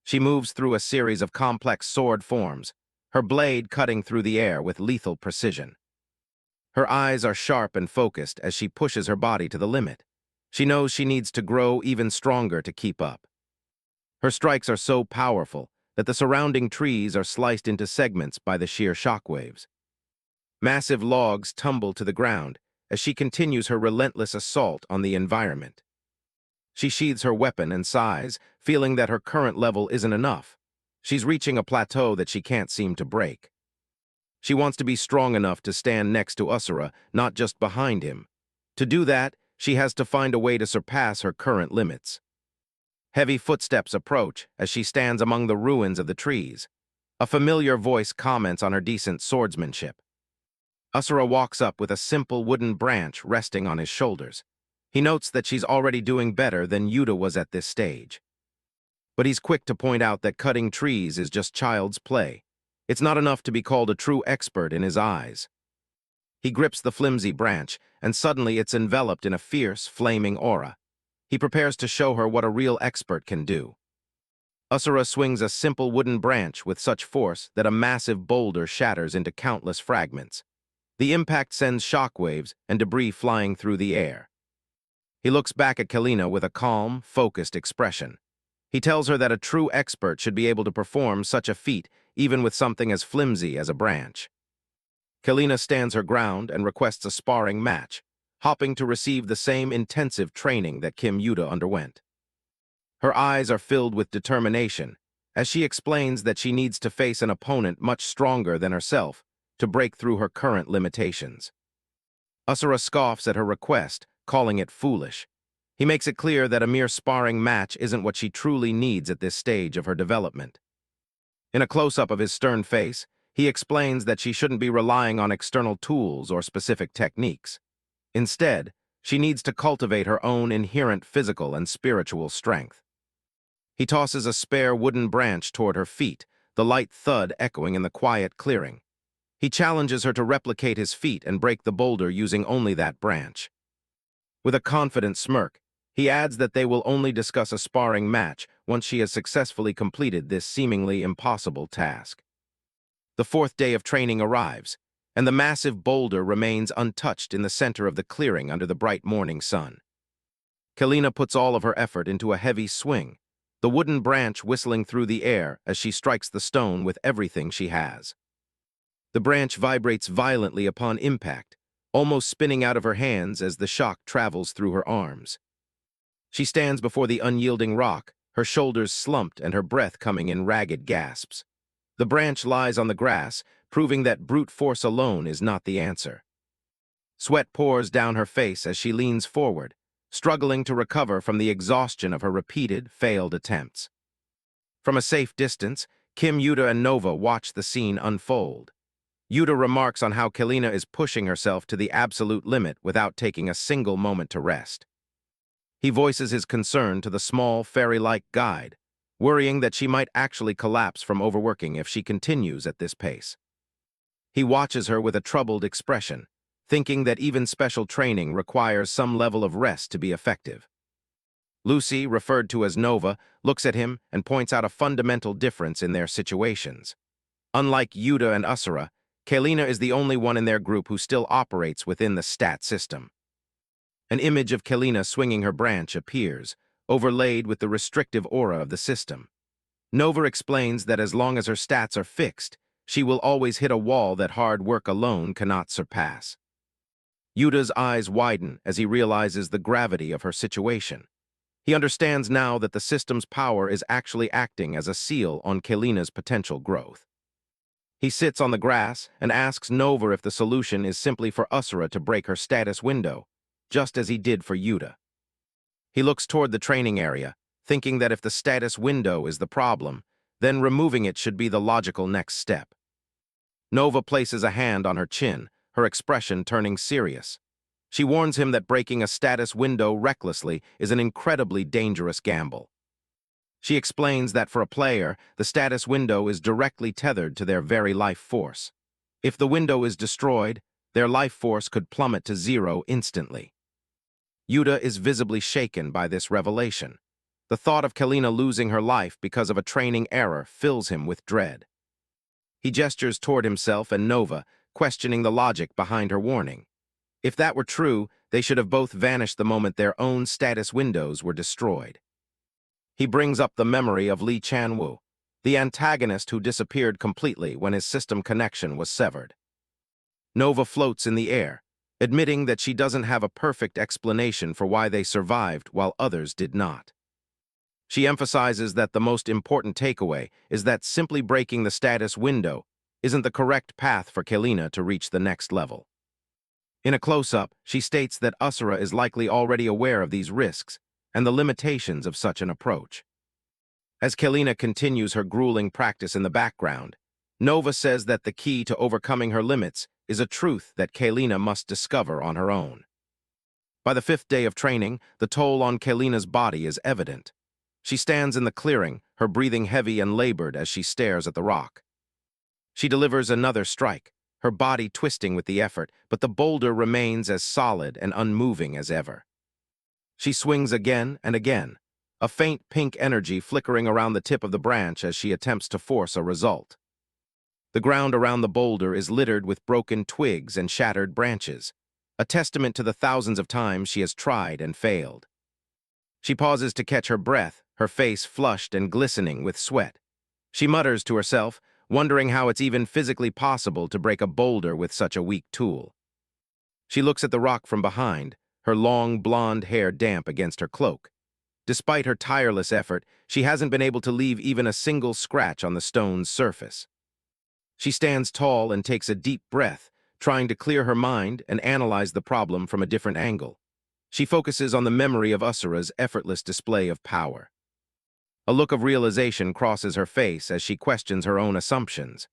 A: She moves through a series of complex sword forms, her blade cutting through the air with lethal precision. Her eyes are sharp and focused as she pushes her body to the limit. She knows she needs to grow even stronger to keep up. Her strikes are so powerful that the surrounding trees are sliced into segments by the sheer shockwaves. Massive logs tumble to the ground as she continues her relentless assault on the environment. She sheathes her weapon and sighs, feeling that her current level isn't enough. She's reaching a plateau that she can't seem to break. She wants to be strong enough to stand next to Asura, not just behind him. To do that, she has to find a way to surpass her current limits. Heavy footsteps approach as she stands among the ruins of the trees. A familiar voice comments on her decent swordsmanship. Asura walks up with a simple wooden branch resting on his shoulders. He notes that she's already doing better than Yuta was at this stage. But he's quick to point out that cutting trees is just child's play. It's not enough to be called a true expert in his eyes. He grips the flimsy branch, and suddenly it's enveloped in a fierce, flaming aura. He prepares to show her what a real expert can do. Asura swings a simple wooden branch with such force that a massive boulder shatters into countless fragments. The impact sends shockwaves and debris flying through the air. He looks back at Kalina with a calm, focused expression. He tells her that a true expert should be able to perform such a feat even with something as flimsy as a branch. Kalina stands her ground and requests a sparring match, hoping to receive the same intensive training that Kim Yuta underwent. Her eyes are filled with determination, as she explains that she needs to face an opponent much stronger than herself to break through her current limitations. Asura scoffs at her request, calling it foolish. He makes it clear that a mere sparring match isn't what she truly needs at this stage of her development. In a close-up of his stern face, he explains that she shouldn't be relying on external tools or specific techniques. Instead, she needs to cultivate her own inherent physical and spiritual strength. He tosses a spare wooden branch toward her feet, the light thud echoing in the quiet clearing. He challenges her to replicate his feat and break the boulder using only that branch. With a confident smirk, he adds that they will only discuss a sparring match once she has successfully completed this seemingly impossible task. The fourth day of training arrives, and the massive boulder remains untouched in the center of the clearing under the bright morning sun. Kalina puts all of her effort into a heavy swing, the wooden branch whistling through the air as she strikes the stone with everything she has. The branch vibrates violently upon impact, almost spinning out of her hands as the shock travels through her arms. She stands before the unyielding rock, her shoulders slumped and her breath coming in ragged gasps. The branch lies on the grass, proving that brute force alone is not the answer. Sweat pours down her face as she leans forward, struggling to recover from the exhaustion of her repeated, failed attempts. From a safe distance, Kim, Yuta, and Nova watch the scene unfold. Yuta remarks on how Kalina is pushing herself to the absolute limit without taking a single moment to rest. He voices his concern to the small, fairy-like guide, worrying that she might actually collapse from overworking if she continues at this pace. He watches her with a troubled expression, thinking that even special training requires some level of rest to be effective. Lucy, referred to as Nova, looks at him and points out a fundamental difference in their situations. Unlike Yuta and Asura, Kalina is the only one in their group who still operates within the stat system. An image of Kalina swinging her branch appears, overlaid with the restrictive aura of the system. Nova explains that as long as her stats are fixed, she will always hit a wall that hard work alone cannot surpass. Yuta's eyes widen as he realizes the gravity of her situation. He understands now that the system's power is actually acting as a seal on Kalina's potential growth. He sits on the grass and asks Nova if the solution is simply for Asura to break her status window, just as he did for Yuta. He looks toward the training area, thinking that if the status window is the problem, then removing it should be the logical next step. Nova places a hand on her chin, her expression turning serious. She warns him that breaking a status window recklessly is an incredibly dangerous gamble. She explains that for a player, the status window is directly tethered to their very life force. If the window is destroyed, their life force could plummet to zero instantly. Yuta is visibly shaken by this revelation. The thought of Kalina losing her life because of a training error fills him with dread. He gestures toward himself and Nova, questioning the logic behind her warning. If that were true, they should have both vanished the moment their own status windows were destroyed. He brings up the memory of Lee Chanwoo, the antagonist who disappeared completely when his system connection was severed. Nova floats in the air, admitting that she doesn't have a perfect explanation for why they survived while others did not. She emphasizes that the most important takeaway is that simply breaking the status window isn't the correct path for Kalina to reach the next level. In a close-up, she states that Asura is likely already aware of these risks and the limitations of such an approach. As Kalina continues her grueling practice in the background, Nova says that the key to overcoming her limits is a truth that Kalina must discover on her own. By the fifth day of training, the toll on Kalina's body is evident. She stands in the clearing, her breathing heavy and labored as she stares at the rock. She delivers another strike, her body twisting with the effort, but the boulder remains as solid and unmoving as ever. She swings again and again, a faint pink energy flickering around the tip of the branch as she attempts to force a result. The ground around the boulder is littered with broken twigs and shattered branches, a testament to the thousands of times she has tried and failed. She pauses to catch her breath, her face flushed and glistening with sweat. She mutters to herself, wondering how it's even physically possible to break a boulder with such a weak tool. She looks at the rock from behind, her long blonde hair damp against her cloak. Despite her tireless effort, she hasn't been able to leave even a single scratch on the stone's surface. She stands tall and takes a deep breath, trying to clear her mind and analyze the problem from a different angle. She focuses on the memory of Asura's effortless display of power. A look of realization crosses her face as she questions her own assumptions.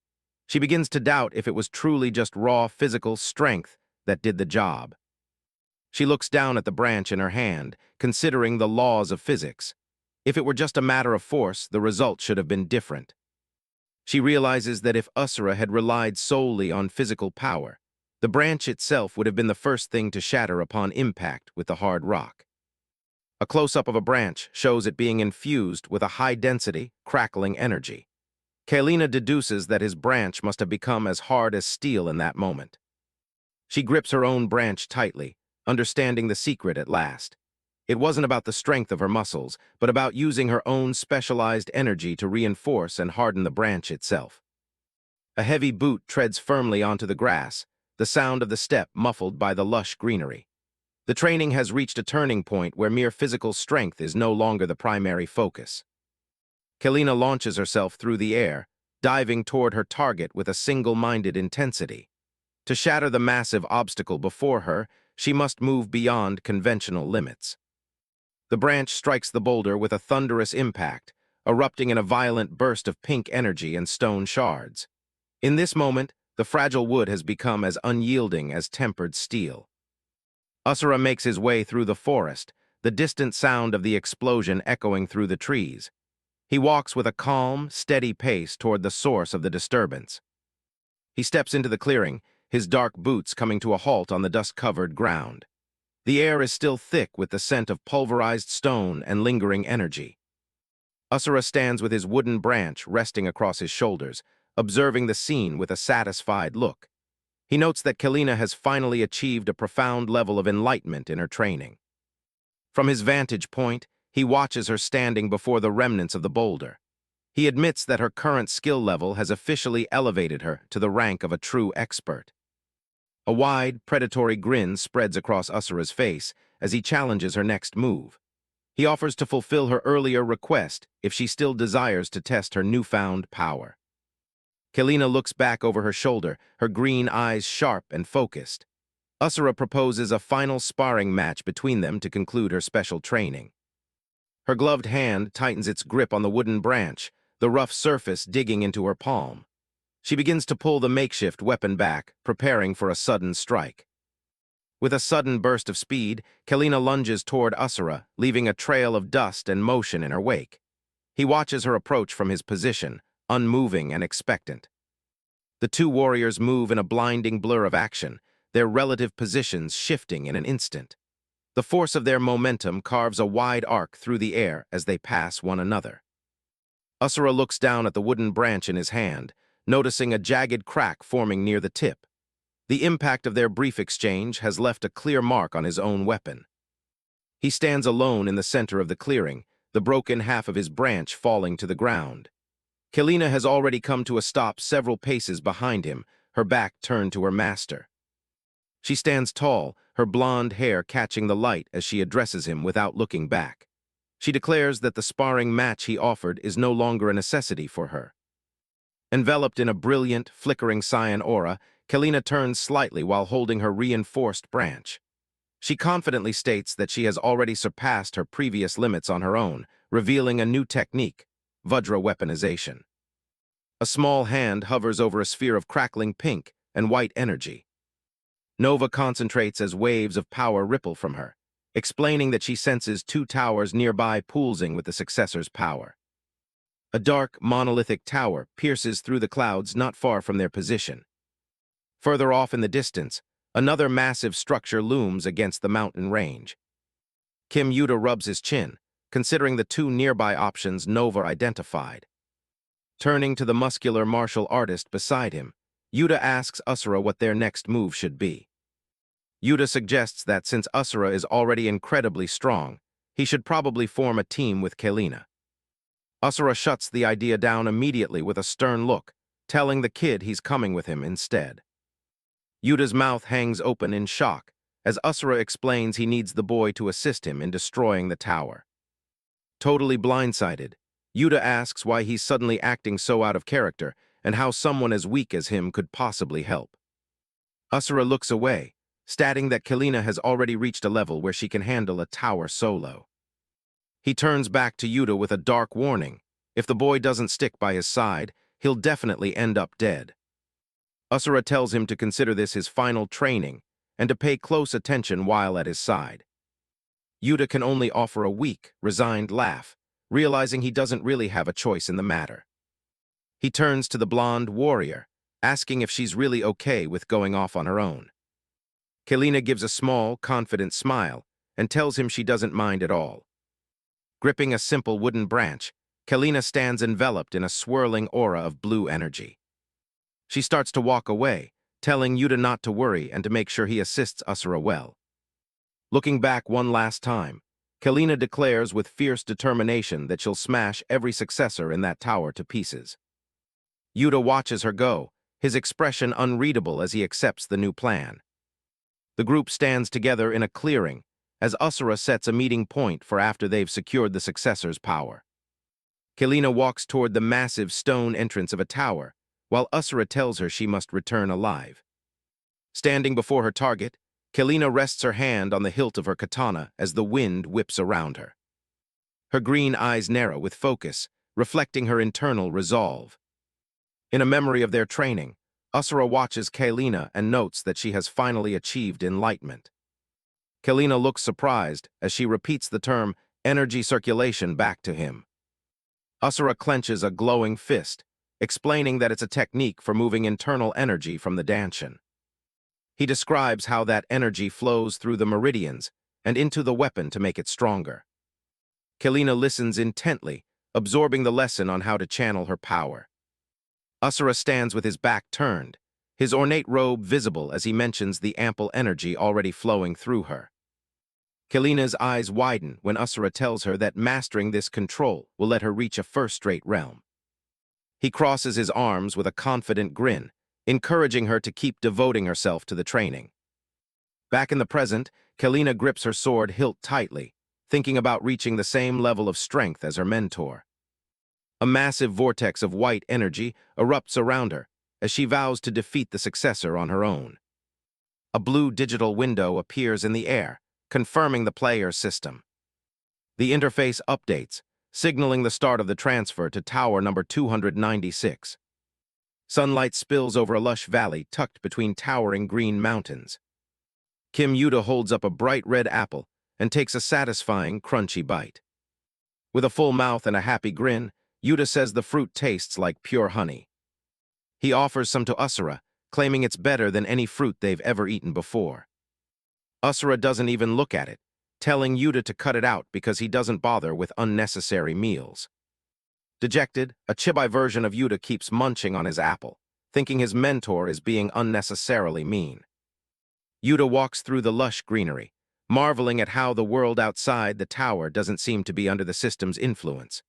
A: She begins to doubt if it was truly just raw physical strength that did the job. She looks down at the branch in her hand, considering the laws of physics. If it were just a matter of force, the result should have been different. She realizes that if Asura had relied solely on physical power, the branch itself would have been the first thing to shatter upon impact with the hard rock. A close-up of a branch shows it being infused with a high-density, crackling energy. Kalina deduces that his branch must have become as hard as steel in that moment. She grips her own branch tightly, understanding the secret at last. It wasn't about the strength of her muscles, but about using her own specialized energy to reinforce and harden the branch itself. A heavy boot treads firmly onto the grass, the sound of the step muffled by the lush greenery. The training has reached a turning point where mere physical strength is no longer the primary focus. Kalina launches herself through the air, diving toward her target with a single-minded intensity. To shatter the massive obstacle before her, she must move beyond conventional limits. The branch strikes the boulder with a thunderous impact, erupting in a violent burst of pink energy and stone shards. In this moment, the fragile wood has become as unyielding as tempered steel. Asura makes his way through the forest, the distant sound of the explosion echoing through the trees. He walks with a calm, steady pace toward the source of the disturbance. He steps into the clearing, his dark boots coming to a halt on the dust-covered ground. The air is still thick with the scent of pulverized stone and lingering energy. Asura stands with his wooden branch resting across his shoulders, observing the scene with a satisfied look. He notes that Kalina has finally achieved a profound level of enlightenment in her training. From his vantage point, he watches her standing before the remnants of the boulder. He admits that her current skill level has officially elevated her to the rank of a true expert. A wide, predatory grin spreads across Asura's face as he challenges her next move. He offers to fulfill her earlier request if she still desires to test her newfound power. Kalina looks back over her shoulder, her green eyes sharp and focused. Asura proposes a final sparring match between them to conclude her special training. Her gloved hand tightens its grip on the wooden branch, the rough surface digging into her palm. She begins to pull the makeshift weapon back, preparing for a sudden strike. With a sudden burst of speed, Kalina lunges toward Asura, leaving a trail of dust and motion in her wake. He watches her approach from his position, unmoving and expectant. The two warriors move in a blinding blur of action, their relative positions shifting in an instant. The force of their momentum carves a wide arc through the air as they pass one another. Asura looks down at the wooden branch in his hand, noticing a jagged crack forming near the tip. The impact of their brief exchange has left a clear mark on his own weapon. He stands alone in the center of the clearing, the broken half of his branch falling to the ground. Kalina has already come to a stop several paces behind him, her back turned to her master. She stands tall, her blonde hair catching the light as she addresses him without looking back. She declares that the sparring match he offered is no longer a necessity for her. Enveloped in a brilliant, flickering cyan aura, Kalina turns slightly while holding her reinforced branch. She confidently states that she has already surpassed her previous limits on her own, revealing a new technique, Vajra weaponization. A small hand hovers over a sphere of crackling pink and white energy. Nova concentrates as waves of power ripple from her, explaining that she senses two towers nearby pulsing with the successor's power. A dark, monolithic tower pierces through the clouds not far from their position. Further off in the distance, another massive structure looms against the mountain range. Kim Yuta rubs his chin, considering the two nearby options Nova identified. Turning to the muscular martial artist beside him, Yuta asks Asura what their next move should be. Yuta suggests that since Asura is already incredibly strong, he should probably form a team with Kalina. Asura shuts the idea down immediately with a stern look, telling the kid he's coming with him instead. Yuta's mouth hangs open in shock as Asura explains he needs the boy to assist him in destroying the tower. Totally blindsided, Yuta asks why he's suddenly acting so out of character and how someone as weak as him could possibly help. Asura looks away, stating that Kalina has already reached a level where she can handle a tower solo. He turns back to Yuta with a dark warning. If the boy doesn't stick by his side, he'll definitely end up dead. Asura tells him to consider this his final training and to pay close attention while at his side. Yuta can only offer a weak, resigned laugh, realizing he doesn't really have a choice in the matter. He turns to the blonde warrior, asking if she's really okay with going off on her own. Kalina gives a small, confident smile and tells him she doesn't mind at all. Gripping a simple wooden branch, Kalina stands enveloped in a swirling aura of blue energy. She starts to walk away, telling Yuta not to worry and to make sure he assists Asura well. Looking back one last time, Kalina declares with fierce determination that she'll smash every successor in that tower to pieces. Yuta watches her go, his expression unreadable as he accepts the new plan. The group stands together in a clearing, as Asura sets a meeting point for after they've secured the successor's power. Kalina walks toward the massive stone entrance of a tower, while Asura tells her she must return alive. Standing before her target, Kalina rests her hand on the hilt of her katana as the wind whips around her. Her green eyes narrow with focus, reflecting her internal resolve. In a memory of their training, Asura watches Kalina and notes that she has finally achieved enlightenment. Kalina looks surprised as she repeats the term energy circulation back to him. Asura clenches a glowing fist, explaining that it's a technique for moving internal energy from the danshin. He describes how that energy flows through the meridians and into the weapon to make it stronger. Kalina listens intently, absorbing the lesson on how to channel her power. Asura stands with his back turned, his ornate robe visible as he mentions the ample energy already flowing through her. Kalina's eyes widen when Asura tells her that mastering this control will let her reach a first-rate realm. He crosses his arms with a confident grin, encouraging her to keep devoting herself to the training. Back in the present, Kalina grips her sword hilt tightly, thinking about reaching the same level of strength as her mentor. A massive vortex of white energy erupts around her as she vows to defeat the successor on her own. A blue digital window appears in the air, confirming the player's system. The interface updates, signaling the start of the transfer to tower number 296. Sunlight spills over a lush valley tucked between towering green mountains. Kim Yuta holds up a bright red apple and takes a satisfying, crunchy bite. With a full mouth and a happy grin, Yuta says the fruit tastes like pure honey. He offers some to Asura, claiming it's better than any fruit they've ever eaten before. Asura doesn't even look at it, telling Yuta to cut it out because he doesn't bother with unnecessary meals. Dejected, a chibi version of Yuta keeps munching on his apple, thinking his mentor is being unnecessarily mean. Yuta walks through the lush greenery, marveling at how the world outside the tower doesn't seem to be under the system's influence.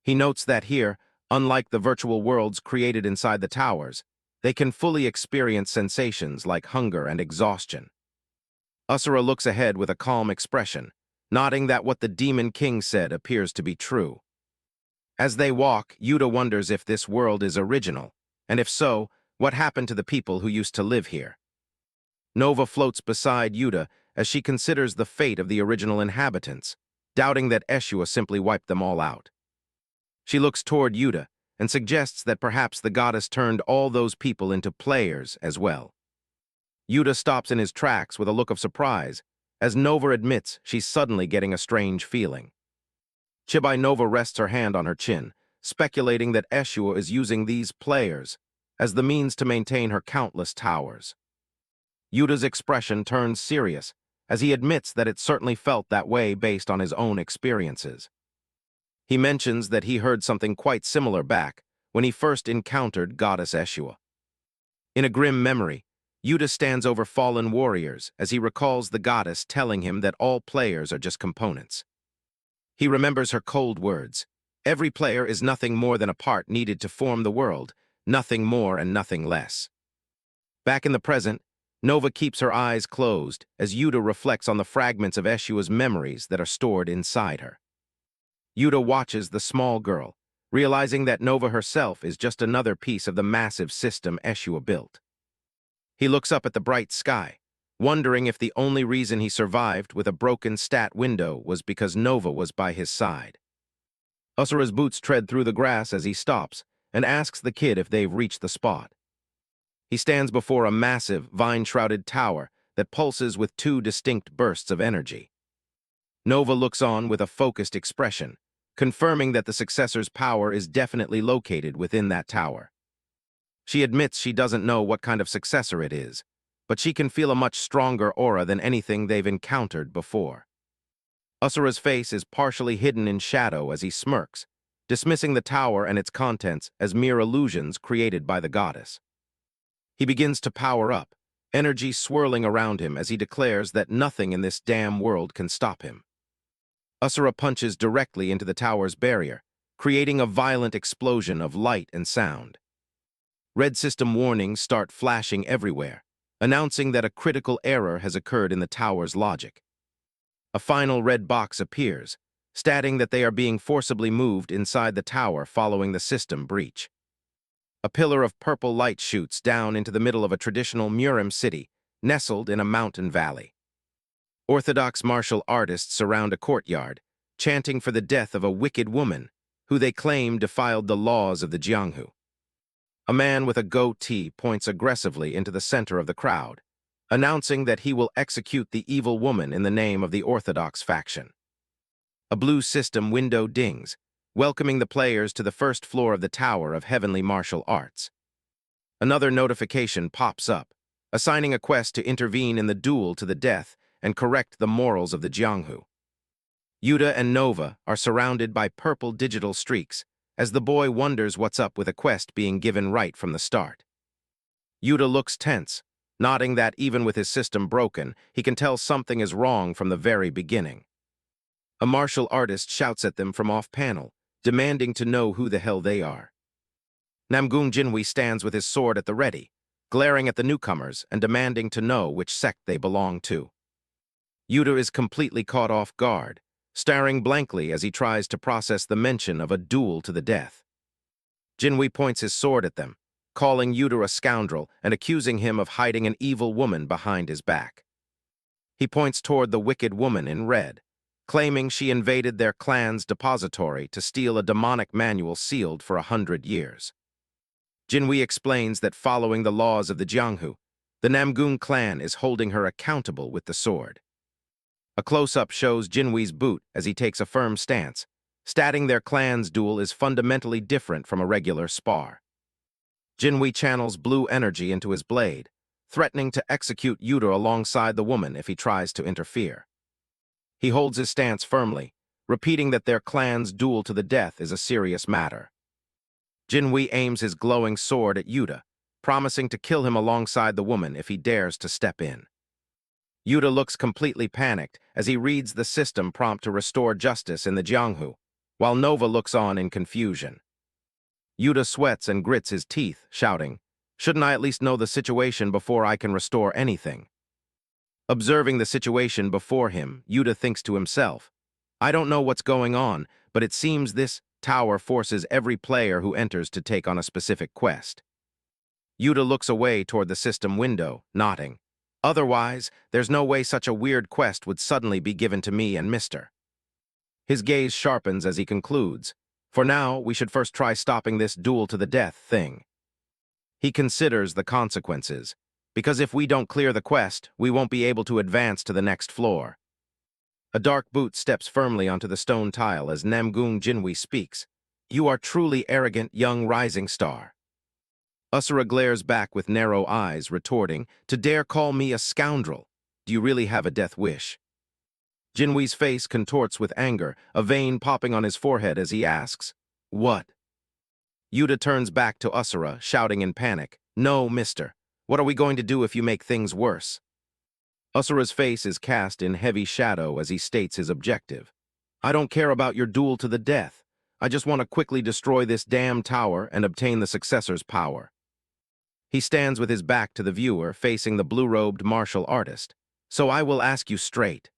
A: He notes that here, unlike the virtual worlds created inside the towers, they can fully experience sensations like hunger and exhaustion. Asura looks ahead with a calm expression, nodding that what the Demon King said appears to be true. As they walk, Yuta wonders if this world is original, and if so, what happened to the people who used to live here. Nova floats beside Yuta as she considers the fate of the original inhabitants, doubting that Ashua simply wiped them all out. She looks toward Yuta and suggests that perhaps the goddess turned all those people into players as well. Yuta stops in his tracks with a look of surprise, as Nova admits she's suddenly getting a strange feeling. Chibai Nova rests her hand on her chin, speculating that Ashua is using these players as the means to maintain her countless towers. Yuta's expression turns serious, as he admits that it certainly felt that way based on his own experiences. He mentions that he heard something quite similar back when he first encountered Goddess Ashua. In a grim memory, Yuta stands over fallen warriors as he recalls the goddess telling him that all players are just components. He remembers her cold words, "Every player is nothing more than a part needed to form the world, nothing more and nothing less." Back in the present, Nova keeps her eyes closed as Yuta reflects on the fragments of Eshua's memories that are stored inside her. Yuta watches the small girl, realizing that Nova herself is just another piece of the massive system Eshua built. He looks up at the bright sky, wondering if the only reason he survived with a broken stat window was because Nova was by his side. Asura's boots tread through the grass as he stops and asks the kid if they've reached the spot. He stands before a massive, vine-shrouded tower that pulses with two distinct bursts of energy. Nova looks on with a focused expression, confirming that the successor's power is definitely located within that tower. She admits she doesn't know what kind of successor it is, but she can feel a much stronger aura than anything they've encountered before. Asura's face is partially hidden in shadow as he smirks, dismissing the tower and its contents as mere illusions created by the goddess. He begins to power up, energy swirling around him as he declares that nothing in this damn world can stop him. Asura punches directly into the tower's barrier, creating a violent explosion of light and sound. Red system warnings start flashing everywhere, announcing that a critical error has occurred in the tower's logic. A final red box appears, stating that they are being forcibly moved inside the tower following the system breach. A pillar of purple light shoots down into the middle of a traditional Murim city, nestled in a mountain valley. Orthodox martial artists surround a courtyard, chanting for the death of a wicked woman, who they claim defiled the laws of the Jianghu. A man with a goatee points aggressively into the center of the crowd, announcing that he will execute the evil woman in the name of the Orthodox faction. A blue system window dings, welcoming the players to the first floor of the Tower of Heavenly Martial Arts. Another notification pops up, assigning a quest to intervene in the duel to the death and correct the morals of the Jianghu. Yuta and Nova are surrounded by purple digital streaks as the boy wonders what's up with a quest being given right from the start. Yuta looks tense, nodding that even with his system broken, he can tell something is wrong from the very beginning. A martial artist shouts at them from off-panel, demanding to know who the hell they are. Namgung Jinwi stands with his sword at the ready, glaring at the newcomers and demanding to know which sect they belong to. Yuta is completely caught off guard, staring blankly as he tries to process the mention of a duel to the death. Jinwi points his sword at them, calling Yuta a scoundrel and accusing him of hiding an evil woman behind his back. He points toward the wicked woman in red, claiming she invaded their clan's depository to steal a demonic manual sealed for 100 years. Jinwi explains that following the laws of the Jianghu, the Namgung clan is holding her accountable with the sword. A close-up shows Jinwi's boot as he takes a firm stance, stating their clan's duel is fundamentally different from a regular spar. Jinwi channels blue energy into his blade, threatening to execute Yuta alongside the woman if he tries to interfere. He holds his stance firmly, repeating that their clan's duel to the death is a serious matter. Jinwi aims his glowing sword at Yuta, promising to kill him alongside the woman if he dares to step in. Yuta looks completely panicked as he reads the system prompt to restore justice in the Jianghu, while Nova looks on in confusion. Yuta sweats and grits his teeth, shouting, "Shouldn't I at least know the situation before I can restore anything?" Observing the situation before him, Yuta thinks to himself, "I don't know what's going on, but it seems this tower forces every player who enters to take on a specific quest." Yuta looks away toward the system window, nodding. "Otherwise, there's no way such a weird quest would suddenly be given to me and Mr." His gaze sharpens as he concludes, "For now, we should first try stopping this duel to the death thing." He considers the consequences, because if we don't clear the quest, we won't be able to advance to the next floor. A dark boot steps firmly onto the stone tile as Namgung Jinwi speaks. "You are truly arrogant young rising star." Asura glares back with narrow eyes, retorting, "To dare call me a scoundrel? Do you really have a death wish?" Jinwi's face contorts with anger, a vein popping on his forehead as he asks, "What?" Yuta turns back to Asura, shouting in panic, "No, mister. What are we going to do if you make things worse?" Asura's face is cast in heavy shadow as he states his objective. "I don't care about your duel to the death. I just want to quickly destroy this damn tower and obtain the successor's power." He stands with his back to the viewer, facing the blue-robed martial artist. "So I will ask you straight.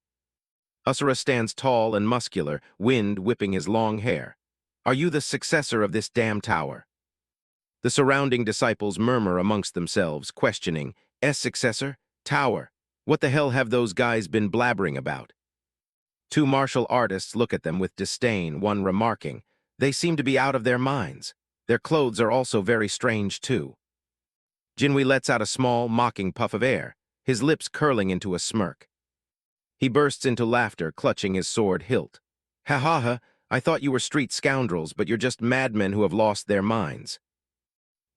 A: Asura stands tall and muscular, wind whipping his long hair. Are you the successor of this damn tower? The surrounding disciples murmur amongst themselves, questioning, successor? Tower? What the hell have those guys been blabbering about? Two martial artists look at them with disdain, one remarking, they seem to be out of their minds. Their clothes are also very strange, too. Jinwei lets out a small, mocking puff of air, his lips curling into a smirk. He bursts into laughter, clutching his sword hilt. Ha ha ha, I thought you were street scoundrels, but you're just madmen who have lost their minds.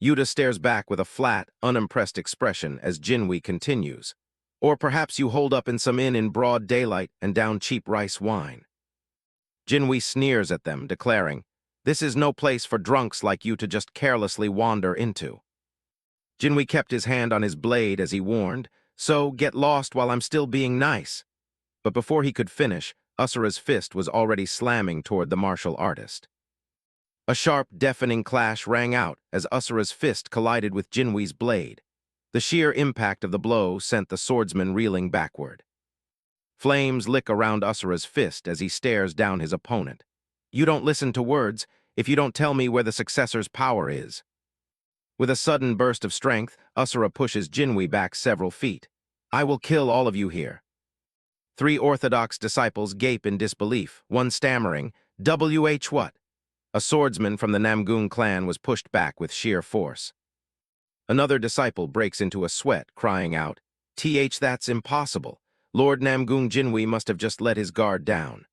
A: Yuta stares back with a flat, unimpressed expression as Jinwei continues. Or perhaps you hold up in some inn in broad daylight and down cheap rice wine. Jinwei sneers at them, declaring, this is no place for drunks like you to just carelessly wander into. Jinwei kept his hand on his blade as he warned, so get lost while I'm still being nice. But before he could finish, Asura's fist was already slamming toward the martial artist. A sharp, deafening clash rang out as Asura's fist collided with Jinwei's blade. The sheer impact of the blow sent the swordsman reeling backward. Flames lick around Asura's fist as he stares down his opponent. You don't listen to words if you don't tell me where the successor's power is. With a sudden burst of strength, Asura pushes Jinwei back several feet. I will kill all of you here. Three orthodox disciples gape in disbelief, one stammering, "WH what?" A swordsman from the Namgung clan was pushed back with sheer force. Another disciple breaks into a sweat, crying out, that's impossible. Lord Namgung Jinwei must have just let his guard down.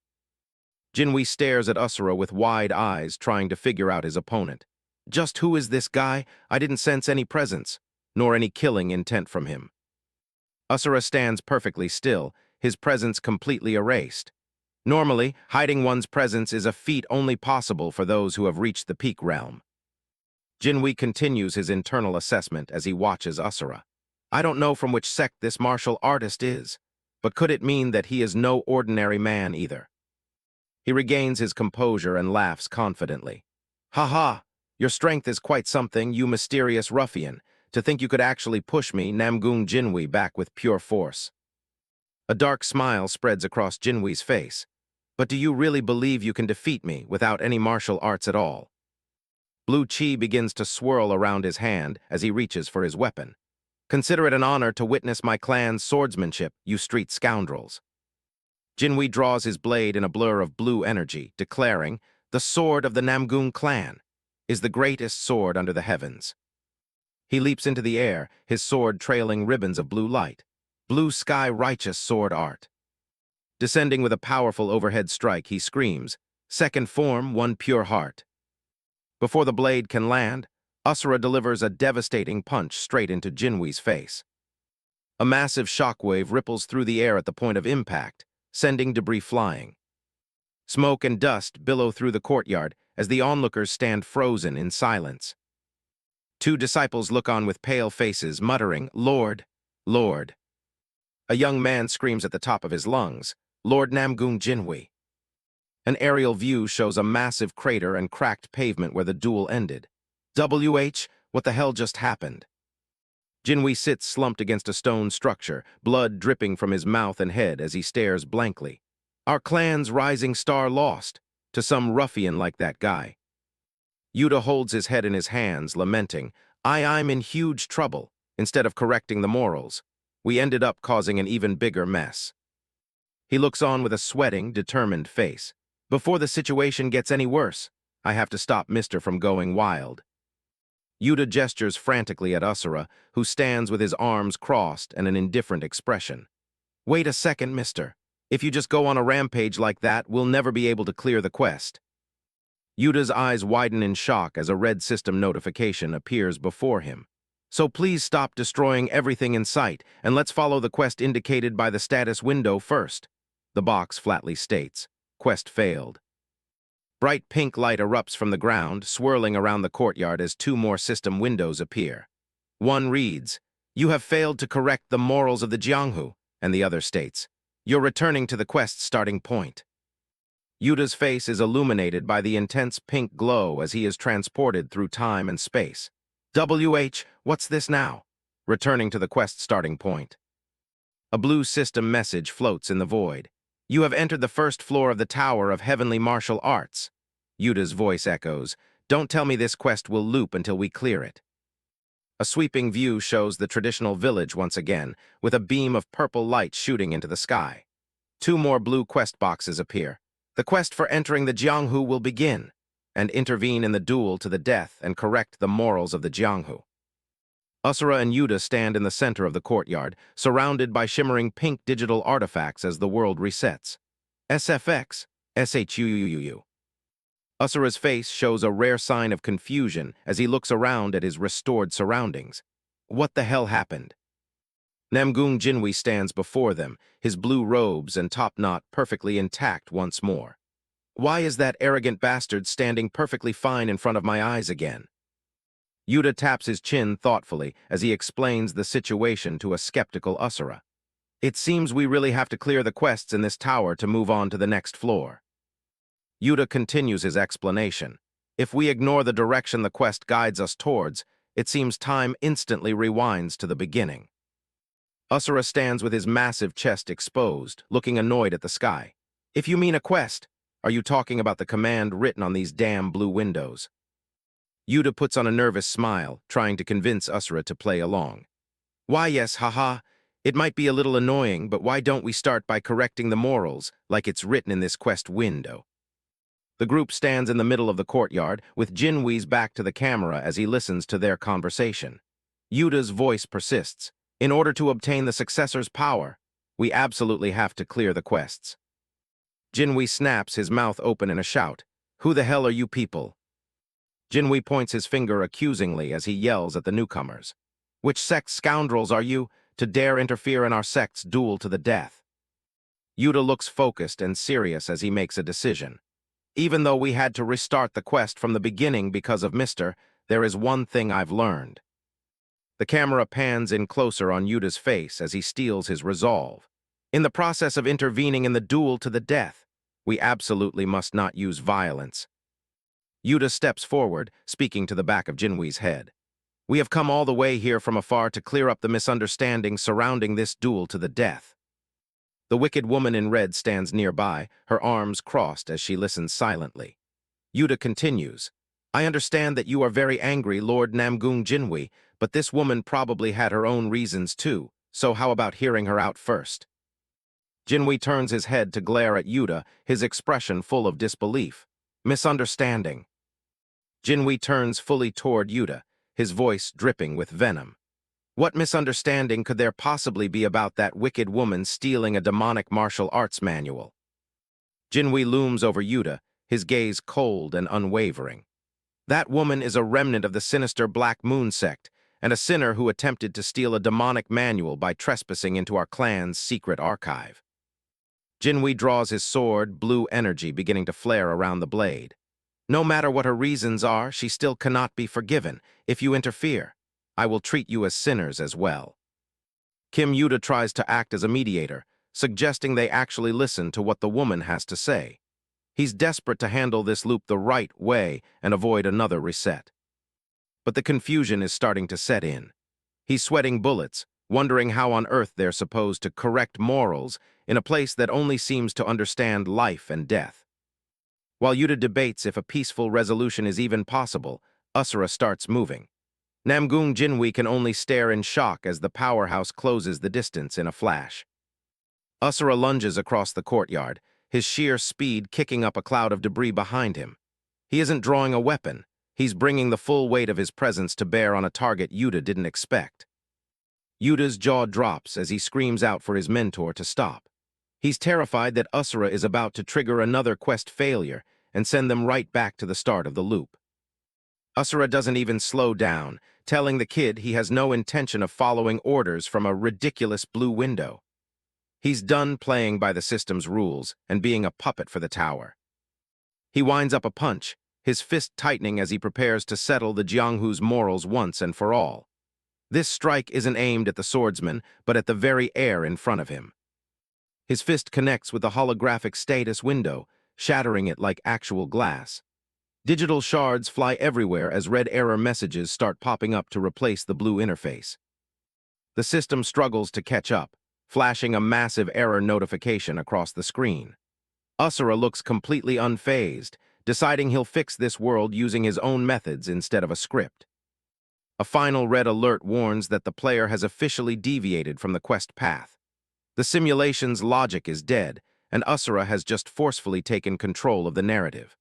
A: Jinwei stares at Asura with wide eyes, trying to figure out his opponent. Just who is this guy? I didn't sense any presence, nor any killing intent from him. Asura stands perfectly still, his presence completely erased. Normally, hiding one's presence is a feat only possible for those who have reached the peak realm. Jinwei continues his internal assessment as he watches Asura. I don't know from which sect this martial artist is, but could it mean that he is no ordinary man either? He regains his composure and laughs confidently. Ha ha! Your strength is quite something, you mysterious ruffian, to think you could actually push me, Namgung Jinwei, back with pure force. A dark smile spreads across Jinwei's face. But do you really believe you can defeat me without any martial arts at all? Blue chi begins to swirl around his hand as he reaches for his weapon. Consider it an honor to witness my clan's swordsmanship, you street scoundrels. Jinwei draws his blade in a blur of blue energy, declaring, the sword of the Namgung clan is the greatest sword under the heavens. He leaps into the air, his sword trailing ribbons of blue light. Blue sky righteous sword art. Descending with a powerful overhead strike, he screams, second form, one pure heart. Before the blade can land, Asura delivers a devastating punch straight into Jinwei's face. A massive shockwave ripples through the air at the point of impact, sending debris flying. Smoke and dust billow through the courtyard as the onlookers stand frozen in silence. Two disciples look on with pale faces, muttering, Lord, Lord. A young man screams at the top of his lungs, Lord Namgung Jinwei. An aerial view shows a massive crater and cracked pavement where the duel ended. What the hell just happened? Jinwei sits slumped against a stone structure, blood dripping from his mouth and head as he stares blankly. Our clan's rising star lost to some ruffian like that guy. Yuta holds his head in his hands, lamenting, I'm in huge trouble. Instead of correcting the morals, we ended up causing an even bigger mess. He looks on with a sweating, determined face. Before the situation gets any worse, I have to stop Mister from going wild. Yuta gestures frantically at Asura, who stands with his arms crossed and an indifferent expression. Wait a second, Mister. If you just go on a rampage like that, we'll never be able to clear the quest. Yuta's eyes widen in shock as a red system notification appears before him. So please stop destroying everything in sight, and let's follow the quest indicated by the status window first. The box flatly states, quest failed. Bright pink light erupts from the ground, swirling around the courtyard as two more system windows appear. One reads, You have failed to correct the morals of the Jianghu, and the other states, You're returning to the quest's starting point. Yuta's face is illuminated by the intense pink glow as he is transported through time and space. What's this now? Returning to the quest's starting point. A blue system message floats in the void. You have entered the first floor of the Tower of Heavenly Martial Arts. Yuta's voice echoes. Don't tell me this quest will loop until we clear it. A sweeping view shows the traditional village once again, with a beam of purple light shooting into the sky. Two more blue quest boxes appear. The quest for entering the Jianghu will begin, and intervene in the duel to the death and correct the morals of the Jianghu. Asura and Yuta stand in the center of the courtyard, surrounded by shimmering pink digital artifacts as the world resets. SFX, SHUUUU. Asura's face shows a rare sign of confusion as he looks around at his restored surroundings. What the hell happened? Namgung Jinwi stands before them, his blue robes and top knot perfectly intact once more. Why is that arrogant bastard standing perfectly fine in front of my eyes again? Yuta taps his chin thoughtfully as he explains the situation to a skeptical Asura. It seems we really have to clear the quests in this tower to move on to the next floor. Yuta continues his explanation. If we ignore the direction the quest guides us towards, it seems time instantly rewinds to the beginning. Asura stands with his massive chest exposed, looking annoyed at the sky. If you mean a quest, are you talking about the command written on these damn blue windows? Yuta puts on a nervous smile, trying to convince Asura to play along. Why yes, haha, it might be a little annoying, but why don't we start by correcting the morals, like it's written in this quest window? The group stands in the middle of the courtyard, with Jinwi's back to the camera as he listens to their conversation. Yuta's voice persists. In order to obtain the successor's power, we absolutely have to clear the quests. Jinwi snaps, his mouth open in a shout. Who the hell are you people? Jinwi points his finger accusingly as he yells at the newcomers. Which sect scoundrels are you, to dare interfere in our sect's duel to the death? Yuta looks focused and serious as he makes a decision. Even though we had to restart the quest from the beginning because of Mr., there is one thing I've learned. The camera pans in closer on Yuta's face as he steels his resolve. In the process of intervening in the duel to the death, we absolutely must not use violence. Yuta steps forward, speaking to the back of Jinwi's head. We have come all the way here from afar to clear up the misunderstanding surrounding this duel to the death. The wicked woman in red stands nearby, her arms crossed as she listens silently. Yuta continues. I understand that you are very angry, Lord Namgung Jinwi, but this woman probably had her own reasons too, so how about hearing her out first? Jinwi turns his head to glare at Yuta, his expression full of disbelief. Misunderstanding. Jinwi turns fully toward Yuta, his voice dripping with venom. What misunderstanding could there possibly be about that wicked woman stealing a demonic martial arts manual? Jinwi looms over Yuta, his gaze cold and unwavering. That woman is a remnant of the sinister Black Moon sect, and a sinner who attempted to steal a demonic manual by trespassing into our clan's secret archive. Jinwi draws his sword, blue energy beginning to flare around the blade. No matter what her reasons are, she still cannot be forgiven. If you interfere, I will treat you as sinners as well. Kim Yuta tries to act as a mediator, suggesting they actually listen to what the woman has to say. He's desperate to handle this loop the right way and avoid another reset. But the confusion is starting to set in. He's sweating bullets, wondering how on earth they're supposed to correct morals in a place that only seems to understand life and death. While Yuta debates if a peaceful resolution is even possible, Asura starts moving. Namgung Jinwi can only stare in shock as the powerhouse closes the distance in a flash. Asura lunges across the courtyard, his sheer speed kicking up a cloud of debris behind him. He isn't drawing a weapon. He's bringing the full weight of his presence to bear on a target Yuta didn't expect. Yuta's jaw drops as he screams out for his mentor to stop. He's terrified that Asura is about to trigger another quest failure and send them right back to the start of the loop. Asura doesn't even slow down, telling the kid he has no intention of following orders from a ridiculous blue window. He's done playing by the system's rules and being a puppet for the tower. He winds up a punch, his fist tightening as he prepares to settle the Jianghu's morals once and for all. This strike isn't aimed at the swordsman, but at the very air in front of him. His fist connects with the holographic status window, shattering it like actual glass. Digital shards fly everywhere as red error messages start popping up to replace the blue interface. The system struggles to catch up, flashing a massive error notification across the screen. Asura looks completely unfazed, deciding he'll fix this world using his own methods instead of a script. A final red alert warns that the player has officially deviated from the quest path. The simulation's logic is dead, and Asura has just forcefully taken control of the narrative.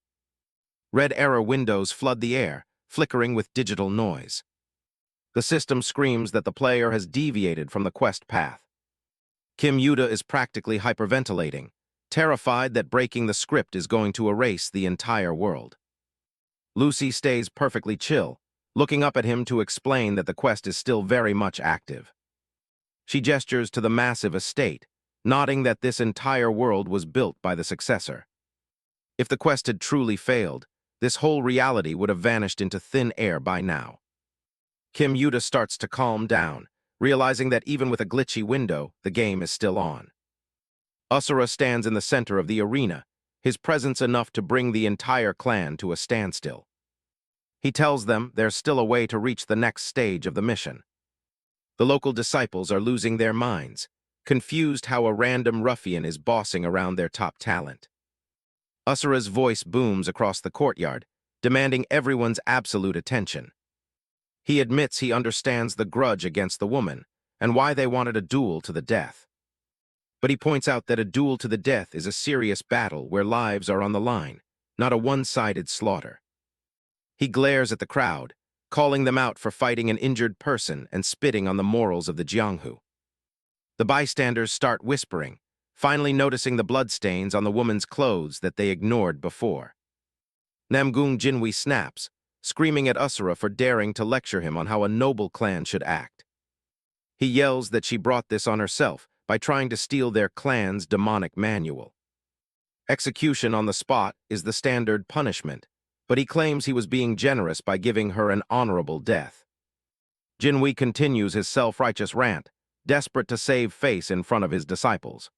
A: Red error windows flood the air, flickering with digital noise. The system screams that the player has deviated from the quest path. Kim Yuta is practically hyperventilating, terrified that breaking the script is going to erase the entire world. Lucy stays perfectly chill, looking up at him to explain that the quest is still very much active. She gestures to the massive estate, nodding that this entire world was built by the successor. If the quest had truly failed, this whole reality would have vanished into thin air by now. Kim Yuta starts to calm down, realizing that even with a glitchy window, the game is still on. Asura stands in the center of the arena, his presence enough to bring the entire clan to a standstill. He tells them there's still a way to reach the next stage of the mission. The local disciples are losing their minds, confused how a random ruffian is bossing around their top talent. Asura's voice booms across the courtyard, demanding everyone's absolute attention. He admits he understands the grudge against the woman and why they wanted a duel to the death. But he points out that a duel to the death is a serious battle where lives are on the line, not a one-sided slaughter. He glares at the crowd, calling them out for fighting an injured person and spitting on the morals of the Jianghu. The bystanders start whispering, finally noticing the bloodstains on the woman's clothes that they ignored before. Namgung Jinwi snaps, screaming at Asura for daring to lecture him on how a noble clan should act. He yells that she brought this on herself by trying to steal their clan's demonic manual. Execution on the spot is the standard punishment, but he claims he was being generous by giving her an honorable death. Jinwi continues his self-righteous rant, desperate to save face in front of his disciples.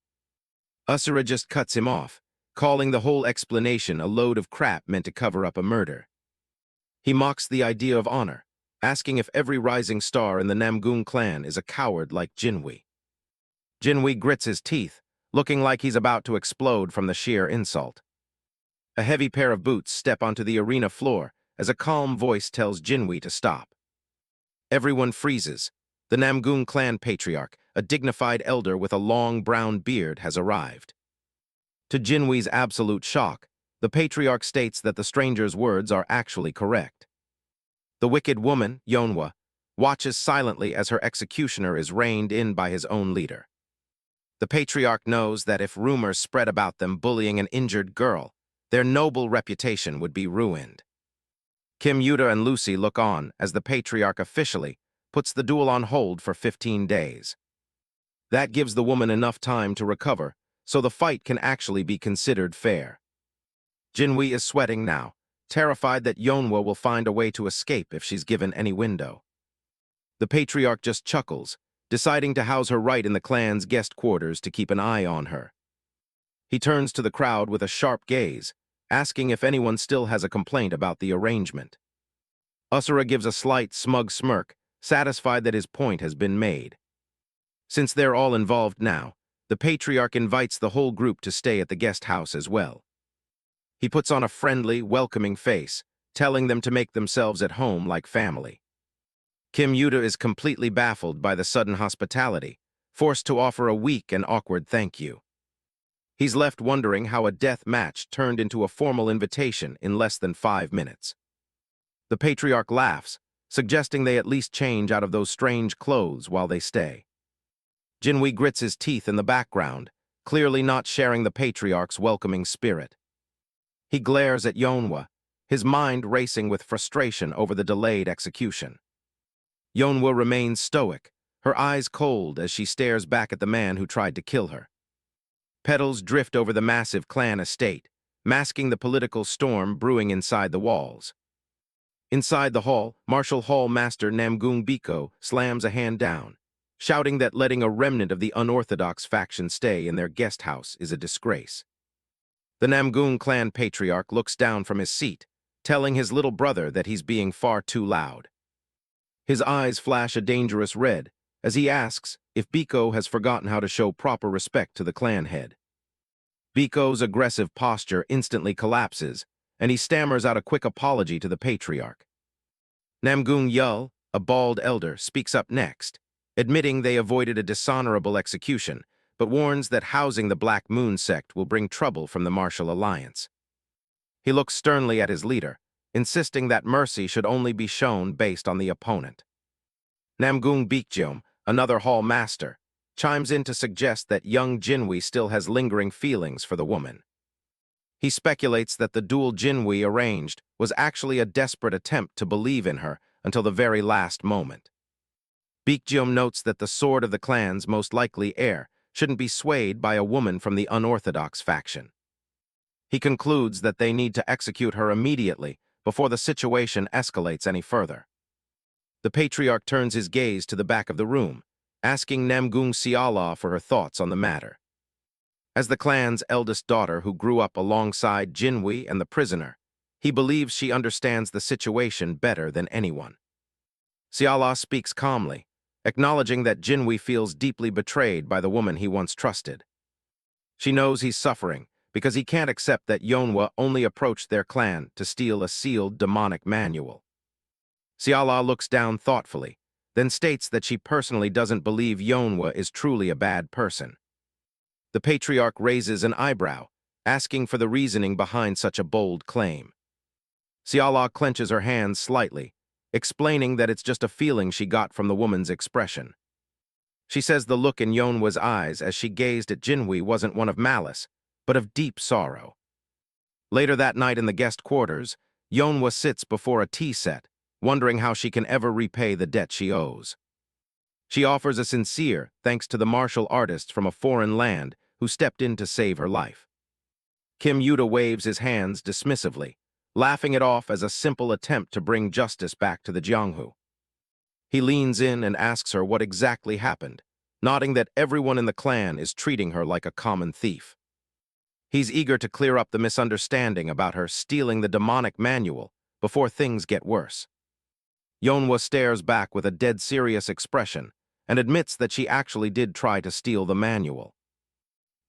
A: Asura just cuts him off, calling the whole explanation a load of crap meant to cover up a murder. He mocks the idea of honor, asking if every rising star in the Namgung clan is a coward like Jinwi. Jinwi grits his teeth, looking like he's about to explode from the sheer insult. A heavy pair of boots step onto the arena floor as a calm voice tells Jinwi to stop. Everyone freezes. The Namgung clan patriarch, a dignified elder with a long brown beard, has arrived. To Jinwi's absolute shock, the patriarch states that the stranger's words are actually correct. The wicked woman, Yonhwa, watches silently as her executioner is reined in by his own leader. The patriarch knows that if rumors spread about them bullying an injured girl, their noble reputation would be ruined. Kim Yuta and Lucy look on as the patriarch officially puts the duel on hold for 15 days. That gives the woman enough time to recover, so the fight can actually be considered fair. Jinwi is sweating now, terrified that Yonhwa will find a way to escape if she's given any window. The patriarch just chuckles, deciding to house her right in the clan's guest quarters to keep an eye on her. He turns to the crowd with a sharp gaze, asking if anyone still has a complaint about the arrangement. Asura gives a slight, smug smirk, satisfied that his point has been made. Since they're all involved now, the patriarch invites the whole group to stay at the guest house as well. He puts on a friendly, welcoming face, telling them to make themselves at home like family. Kim Yuta is completely baffled by the sudden hospitality, forced to offer a weak and awkward thank you. He's left wondering how a death match turned into a formal invitation in less than 5 minutes. The patriarch laughs, suggesting they at least change out of those strange clothes while they stay. Jinwi grits his teeth in the background, clearly not sharing the patriarch's welcoming spirit. He glares at Yonhwa, his mind racing with frustration over the delayed execution. Yonhwa remains stoic, her eyes cold as she stares back at the man who tried to kill her. Petals drift over the massive clan estate, masking the political storm brewing inside the walls. Inside the hall, Martial Hall Master Namgung Biko slams a hand down, shouting that letting a remnant of the unorthodox faction stay in their guest house is a disgrace. The Namgung clan patriarch looks down from his seat, telling his little brother that he's being far too loud. His eyes flash a dangerous red as he asks if Biko has forgotten how to show proper respect to the clan head. Biko's aggressive posture instantly collapses, and he stammers out a quick apology to the patriarch. Namgung Yul, a bald elder, speaks up next, admitting they avoided a dishonorable execution, but warns that housing the Black Moon sect will bring trouble from the martial alliance. He looks sternly at his leader, insisting that mercy should only be shown based on the opponent. Namgung Baekjeom, another hall master, chimes in to suggest that young Jinwi still has lingering feelings for the woman. He speculates that the duel Jinwi arranged was actually a desperate attempt to believe in her until the very last moment. Baekjeom notes that the sword of the clan's most likely heir shouldn't be swayed by a woman from the unorthodox faction. He concludes that they need to execute her immediately before the situation escalates any further. The patriarch turns his gaze to the back of the room, asking Namgung Siala for her thoughts on the matter. As the clan's eldest daughter who grew up alongside Jinwi and the prisoner, he believes she understands the situation better than anyone. Siala speaks calmly, acknowledging that Jinwi feels deeply betrayed by the woman he once trusted. She knows he's suffering because he can't accept that Yonhwa only approached their clan to steal a sealed demonic manual. Siala looks down thoughtfully, then states that she personally doesn't believe Yonhwa is truly a bad person. The patriarch raises an eyebrow, asking for the reasoning behind such a bold claim. Siala clenches her hands slightly, explaining that it's just a feeling she got from the woman's expression. She says the look in Yonhwa's eyes as she gazed at Jinwi wasn't one of malice, but of deep sorrow. Later that night in the guest quarters, Yonhwa sits before a tea set, wondering how she can ever repay the debt she owes. She offers a sincere thanks to the martial artist from a foreign land who stepped in to save her life. Kim Yuta waves his hands dismissively, laughing it off as a simple attempt to bring justice back to the Jianghu. He leans in and asks her what exactly happened, nodding that everyone in the clan is treating her like a common thief. He's eager to clear up the misunderstanding about her stealing the demonic manual before things get worse. Yonhwa stares back with a dead serious expression and admits that she actually did try to steal the manual.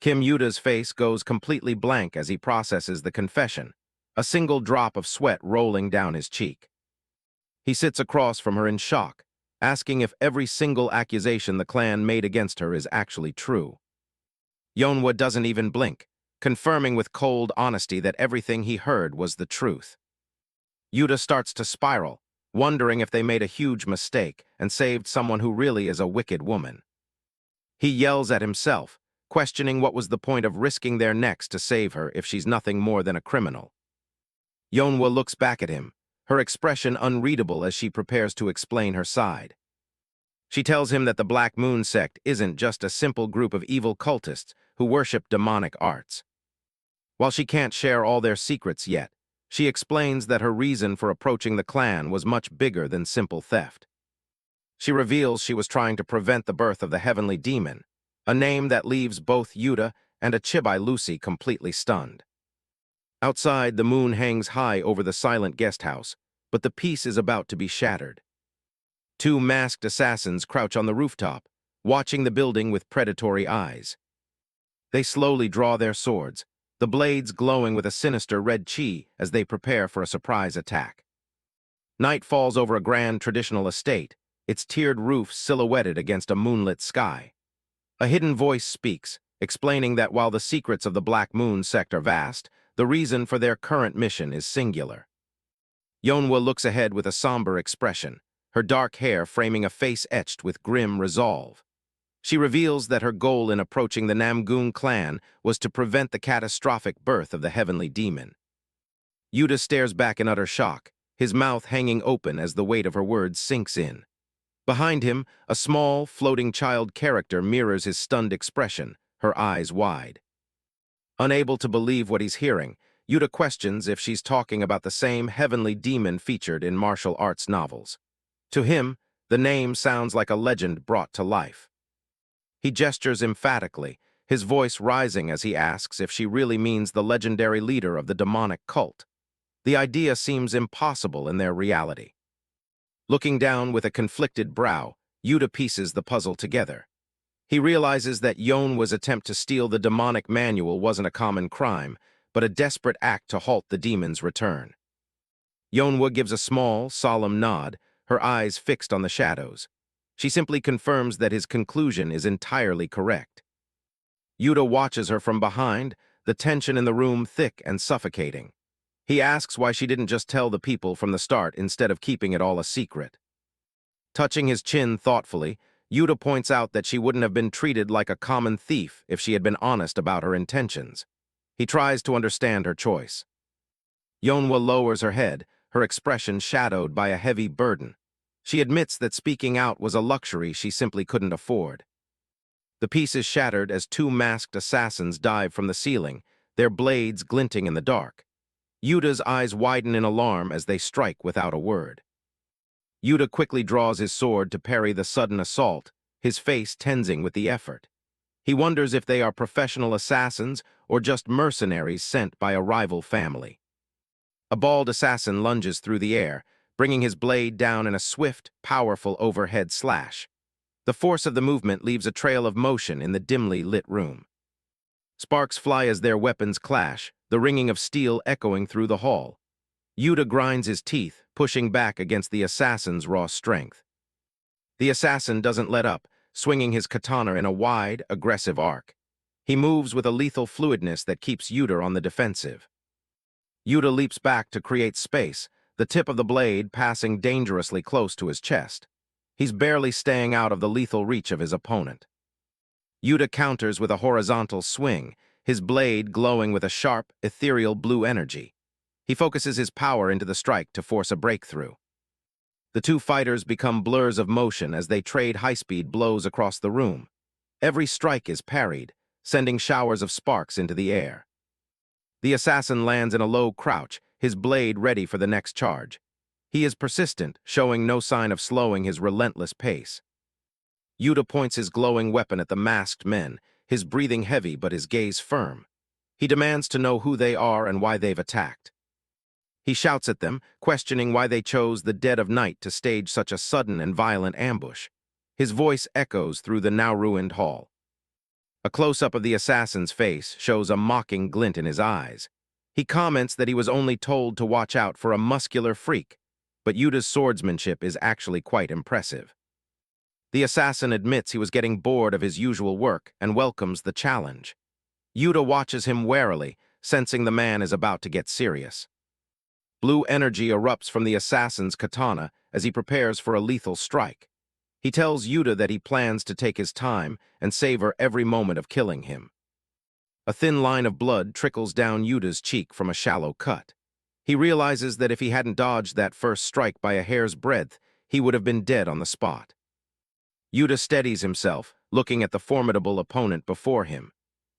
A: Kim Yuta's face goes completely blank as he processes the confession, a single drop of sweat rolling down his cheek. He sits across from her in shock, asking if every single accusation the clan made against her is actually true. Yonhwa doesn't even blink, confirming with cold honesty that everything he heard was the truth. Yuta starts to spiral, wondering if they made a huge mistake and saved someone who really is a wicked woman. He yells at himself, questioning what was the point of risking their necks to save her if she's nothing more than a criminal. Yonhwa looks back at him, her expression unreadable as she prepares to explain her side. She tells him that the Black Moon sect isn't just a simple group of evil cultists who worship demonic arts. While she can't share all their secrets yet, she explains that her reason for approaching the clan was much bigger than simple theft. She reveals she was trying to prevent the birth of the heavenly demon, a name that leaves both Yuta and Achibai Lucy completely stunned. Outside, the moon hangs high over the silent guest house, but the peace is about to be shattered. Two masked assassins crouch on the rooftop, watching the building with predatory eyes. They slowly draw their swords, the blades glowing with a sinister red chi as they prepare for a surprise attack. Night falls over a grand traditional estate, its tiered roofs silhouetted against a moonlit sky. A hidden voice speaks, explaining that while the secrets of the Black Moon sect are vast, the reason for their current mission is singular. Yonhwa looks ahead with a somber expression, her dark hair framing a face etched with grim resolve. She reveals that her goal in approaching the Namgung clan was to prevent the catastrophic birth of the heavenly demon. Yuta stares back in utter shock, his mouth hanging open as the weight of her words sinks in. Behind him, a small, floating child character mirrors his stunned expression, her eyes wide. Unable to believe what he's hearing, Yuta questions if she's talking about the same heavenly demon featured in martial arts novels. To him, the name sounds like a legend brought to life. He gestures emphatically, his voice rising as he asks if she really means the legendary leader of the demonic cult. The idea seems impossible in their reality. Looking down with a conflicted brow, Yuta pieces the puzzle together. He realizes that Yonhwa's attempt to steal the demonic manual wasn't a common crime, but a desperate act to halt the demon's return. Yonhwa gives a small, solemn nod, her eyes fixed on the shadows. She simply confirms that his conclusion is entirely correct. Yuta watches her from behind, the tension in the room thick and suffocating. He asks why she didn't just tell the people from the start instead of keeping it all a secret. Touching his chin thoughtfully, Yuta points out that she wouldn't have been treated like a common thief if she had been honest about her intentions. He tries to understand her choice. Yonhwa lowers her head, her expression shadowed by a heavy burden. She admits that speaking out was a luxury she simply couldn't afford. The piece is shattered as two masked assassins dive from the ceiling, their blades glinting in the dark. Yuta's eyes widen in alarm as they strike without a word. Yuta quickly draws his sword to parry the sudden assault, his face tensing with the effort. He wonders if they are professional assassins or just mercenaries sent by a rival family. A bald assassin lunges through the air, bringing his blade down in a swift, powerful overhead slash. The force of the movement leaves a trail of motion in the dimly lit room. Sparks fly as their weapons clash, the ringing of steel echoing through the hall. Yuta grinds his teeth, pushing back against the assassin's raw strength. The assassin doesn't let up, swinging his katana in a wide, aggressive arc. He moves with a lethal fluidness that keeps Yuta on the defensive. Yuta leaps back to create space, the tip of the blade passing dangerously close to his chest. He's barely staying out of the lethal reach of his opponent. Yuta counters with a horizontal swing, his blade glowing with a sharp, ethereal blue energy. He focuses his power into the strike to force a breakthrough. The two fighters become blurs of motion as they trade high-speed blows across the room. Every strike is parried, sending showers of sparks into the air. The assassin lands in a low crouch, his blade ready for the next charge. He is persistent, showing no sign of slowing his relentless pace. Yuta points his glowing weapon at the masked men, his breathing heavy but his gaze firm. He demands to know who they are and why they've attacked. He shouts at them, questioning why they chose the dead of night to stage such a sudden and violent ambush. His voice echoes through the now-ruined hall. A close-up of the assassin's face shows a mocking glint in his eyes. He comments that he was only told to watch out for a muscular freak, but Yuta's swordsmanship is actually quite impressive. The assassin admits he was getting bored of his usual work and welcomes the challenge. Yuta watches him warily, sensing the man is about to get serious. Blue energy erupts from the assassin's katana as he prepares for a lethal strike. He tells Yuta that he plans to take his time and savor every moment of killing him. A thin line of blood trickles down Yuta's cheek from a shallow cut. He realizes that if he hadn't dodged that first strike by a hair's breadth, he would have been dead on the spot. Yuta steadies himself, looking at the formidable opponent before him.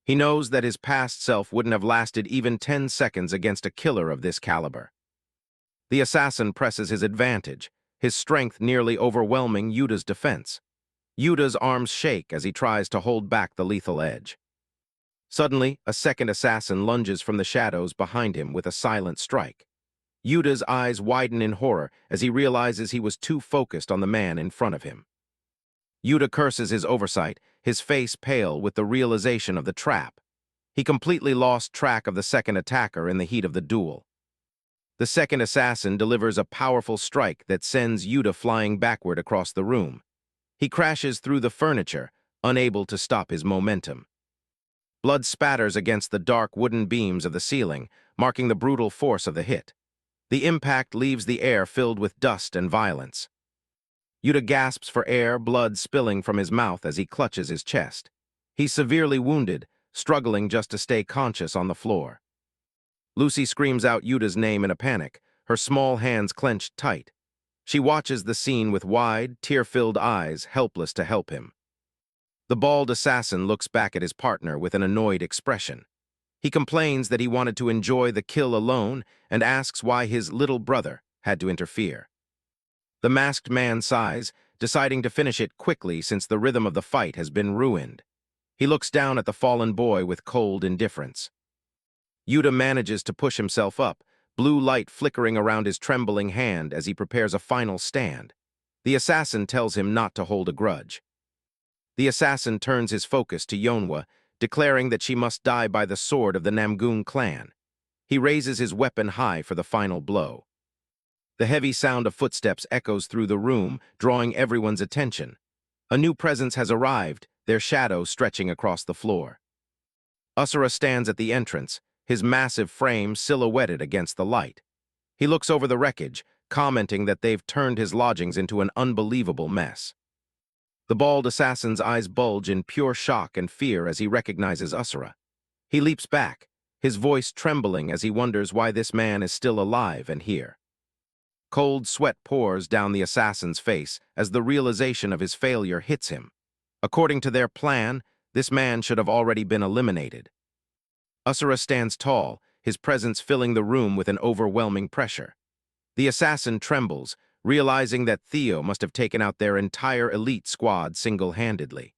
A: He knows that his past self wouldn't have lasted even 10 seconds against a killer of this caliber. The assassin presses his advantage, his strength nearly overwhelming Yuta's defense. Yuta's arms shake as he tries to hold back the lethal edge. Suddenly, a second assassin lunges from the shadows behind him with a silent strike. Yuta's eyes widen in horror as he realizes he was too focused on the man in front of him. Yuta curses his oversight, his face pale with the realization of the trap. He completely lost track of the second attacker in the heat of the duel. The second assassin delivers a powerful strike that sends Yuta flying backward across the room. He crashes through the furniture, unable to stop his momentum. Blood spatters against the dark wooden beams of the ceiling, marking the brutal force of the hit. The impact leaves the air filled with dust and violence. Yuta gasps for air, blood spilling from his mouth as he clutches his chest. He's severely wounded, struggling just to stay conscious on the floor. Lucy screams out Yuta's name in a panic, her small hands clenched tight. She watches the scene with wide, tear-filled eyes, helpless to help him. The bald assassin looks back at his partner with an annoyed expression. He complains that he wanted to enjoy the kill alone and asks why his little brother had to interfere. The masked man sighs, deciding to finish it quickly since the rhythm of the fight has been ruined. He looks down at the fallen boy with cold indifference. Yuta manages to push himself up, blue light flickering around his trembling hand as he prepares a final stand. The assassin tells him not to hold a grudge. The assassin turns his focus to Yonhwa, declaring that she must die by the sword of the Namgun clan. He raises his weapon high for the final blow. The heavy sound of footsteps echoes through the room, drawing everyone's attention. A new presence has arrived, their shadow stretching across the floor. Asura stands at the entrance, his massive frame silhouetted against the light. He looks over the wreckage, commenting that they've turned his lodgings into an unbelievable mess. The bald assassin's eyes bulge in pure shock and fear as he recognizes Asura. He leaps back, his voice trembling as he wonders why this man is still alive and here. Cold sweat pours down the assassin's face as the realization of his failure hits him. According to their plan, this man should have already been eliminated. Asura stands tall, his presence filling the room with an overwhelming pressure. The assassin trembles, realizing that Theo must have taken out their entire elite squad single-handedly.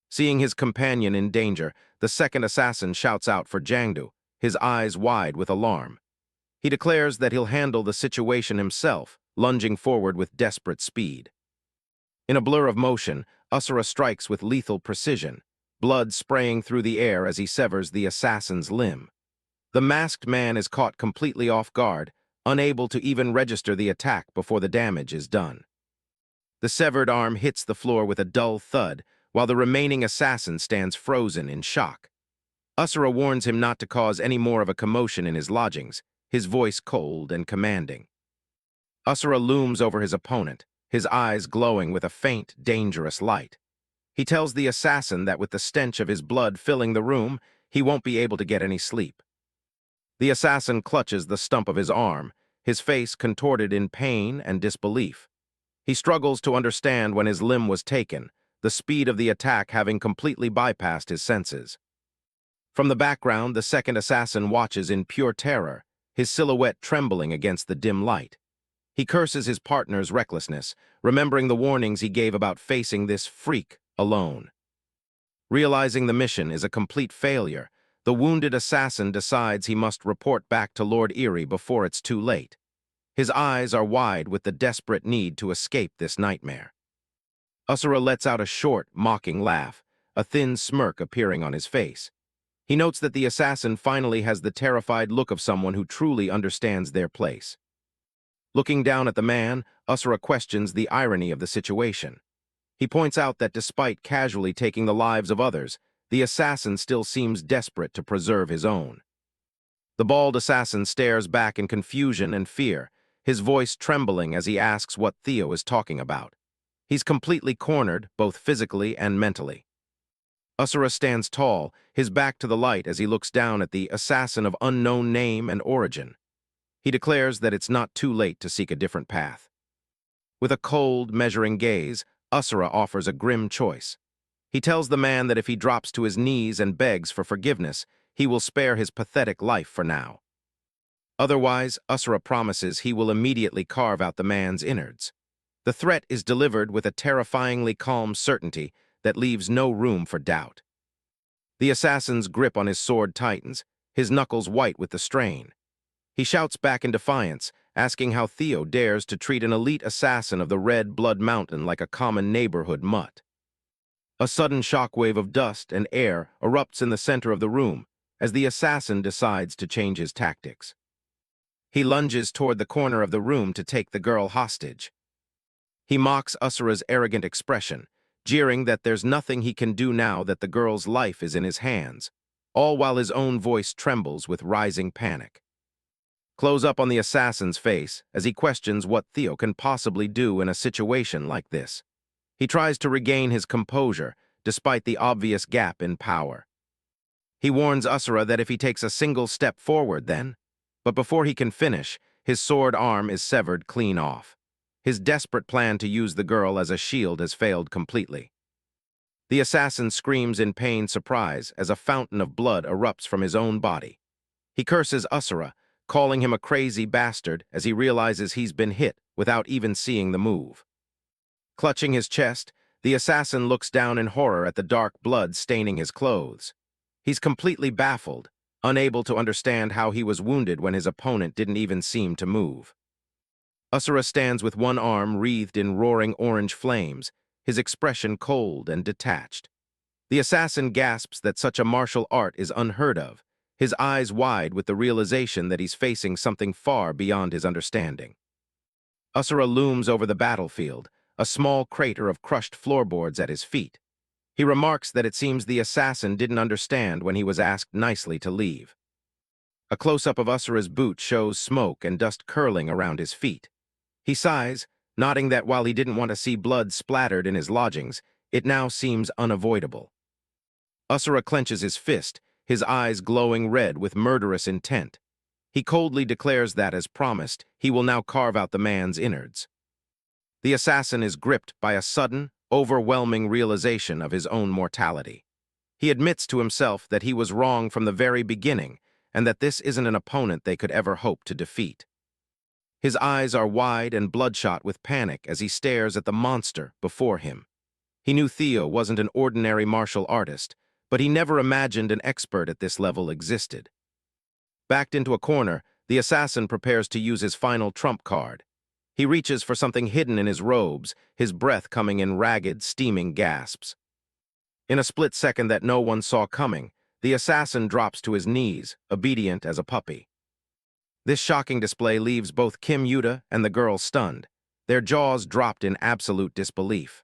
A: Seeing his companion in danger, the second assassin shouts out for Jangdu, his eyes wide with alarm. He declares that he'll handle the situation himself, lunging forward with desperate speed. In a blur of motion, Asura strikes with lethal precision, blood spraying through the air as he severs the assassin's limb. The masked man is caught completely off guard, unable to even register the attack before the damage is done. The severed arm hits the floor with a dull thud, while the remaining assassin stands frozen in shock. Asura warns him not to cause any more of a commotion in his lodgings, his voice cold and commanding. Asura looms over his opponent, his eyes glowing with a faint, dangerous light. He tells the assassin that with the stench of his blood filling the room, he won't be able to get any sleep. The assassin clutches the stump of his arm, his face contorted in pain and disbelief. He struggles to understand when his limb was taken, the speed of the attack having completely bypassed his senses. From the background, the second assassin watches in pure terror, his silhouette trembling against the dim light. He curses his partner's recklessness, remembering the warnings he gave about facing this freak alone. Realizing the mission is a complete failure, the wounded assassin decides he must report back to Lord Eerie before it's too late. His eyes are wide with the desperate need to escape this nightmare. Asura lets out a short, mocking laugh, a thin smirk appearing on his face. He notes that the assassin finally has the terrified look of someone who truly understands their place. Looking down at the man, Asura questions the irony of the situation. He points out that despite casually taking the lives of others, the assassin still seems desperate to preserve his own. The bald assassin stares back in confusion and fear, his voice trembling as he asks what Theo is talking about. He's completely cornered, both physically and mentally. Asura stands tall, his back to the light as he looks down at the assassin of unknown name and origin. He declares that it's not too late to seek a different path. With a cold, measuring gaze, Asura offers a grim choice. He tells the man that if he drops to his knees and begs for forgiveness, he will spare his pathetic life for now. Otherwise, Asura promises he will immediately carve out the man's innards. The threat is delivered with a terrifyingly calm certainty that leaves no room for doubt. The assassin's grip on his sword tightens, his knuckles white with the strain. He shouts back in defiance, asking how Theo dares to treat an elite assassin of the Red Blood Mountain like a common neighborhood mutt. A sudden shockwave of dust and air erupts in the center of the room as the assassin decides to change his tactics. He lunges toward the corner of the room to take the girl hostage. He mocks Asura's arrogant expression, jeering that there's nothing he can do now that the girl's life is in his hands, all while his own voice trembles with rising panic. Close up on the assassin's face as he questions what Theo can possibly do in a situation like this. He tries to regain his composure, despite the obvious gap in power. He warns Asura that if he takes a single step forward but before he can finish, his sword arm is severed clean off. His desperate plan to use the girl as a shield has failed completely. The assassin screams in pained surprise as a fountain of blood erupts from his own body. He curses Asura, calling him a crazy bastard as he realizes he's been hit without even seeing the move. Clutching his chest, the assassin looks down in horror at the dark blood staining his clothes. He's completely baffled, unable to understand how he was wounded when his opponent didn't even seem to move. Asura stands with one arm wreathed in roaring orange flames, his expression cold and detached. The assassin gasps that such a martial art is unheard of, his eyes wide with the realization that he's facing something far beyond his understanding. Asura looms over the battlefield, a small crater of crushed floorboards at his feet. He remarks that it seems the assassin didn't understand when he was asked nicely to leave. A close-up of Asura's boot shows smoke and dust curling around his feet. He sighs, nodding that while he didn't want to see blood splattered in his lodgings, it now seems unavoidable. Asura clenches his fist, his eyes glowing red with murderous intent. He coldly declares that, as promised, he will now carve out the man's innards. The assassin is gripped by a sudden, overwhelming realization of his own mortality. He admits to himself that he was wrong from the very beginning and that this isn't an opponent they could ever hope to defeat. His eyes are wide and bloodshot with panic as he stares at the monster before him. He knew Theo wasn't an ordinary martial artist, but he never imagined an expert at this level existed. Backed into a corner, the assassin prepares to use his final trump card. He reaches for something hidden in his robes, his breath coming in ragged, steaming gasps. In a split second that no one saw coming, the assassin drops to his knees, obedient as a puppy. This shocking display leaves both Kim Yuta and the girl stunned, their jaws dropped in absolute disbelief.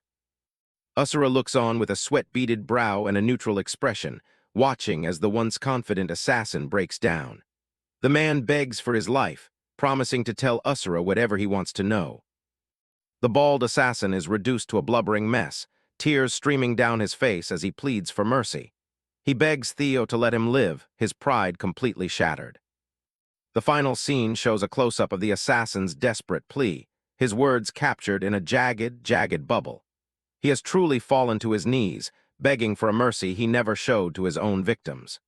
A: Asura looks on with a sweat-beaded brow and a neutral expression, watching as the once confident assassin breaks down. The man begs for his life, promising to tell Asura whatever he wants to know. The bald assassin is reduced to a blubbering mess, tears streaming down his face as he pleads for mercy. He begs Theo to let him live, his pride completely shattered. The final scene shows a close-up of the assassin's desperate plea, his words captured in a jagged bubble. He has truly fallen to his knees, begging for a mercy he never showed to his own victims.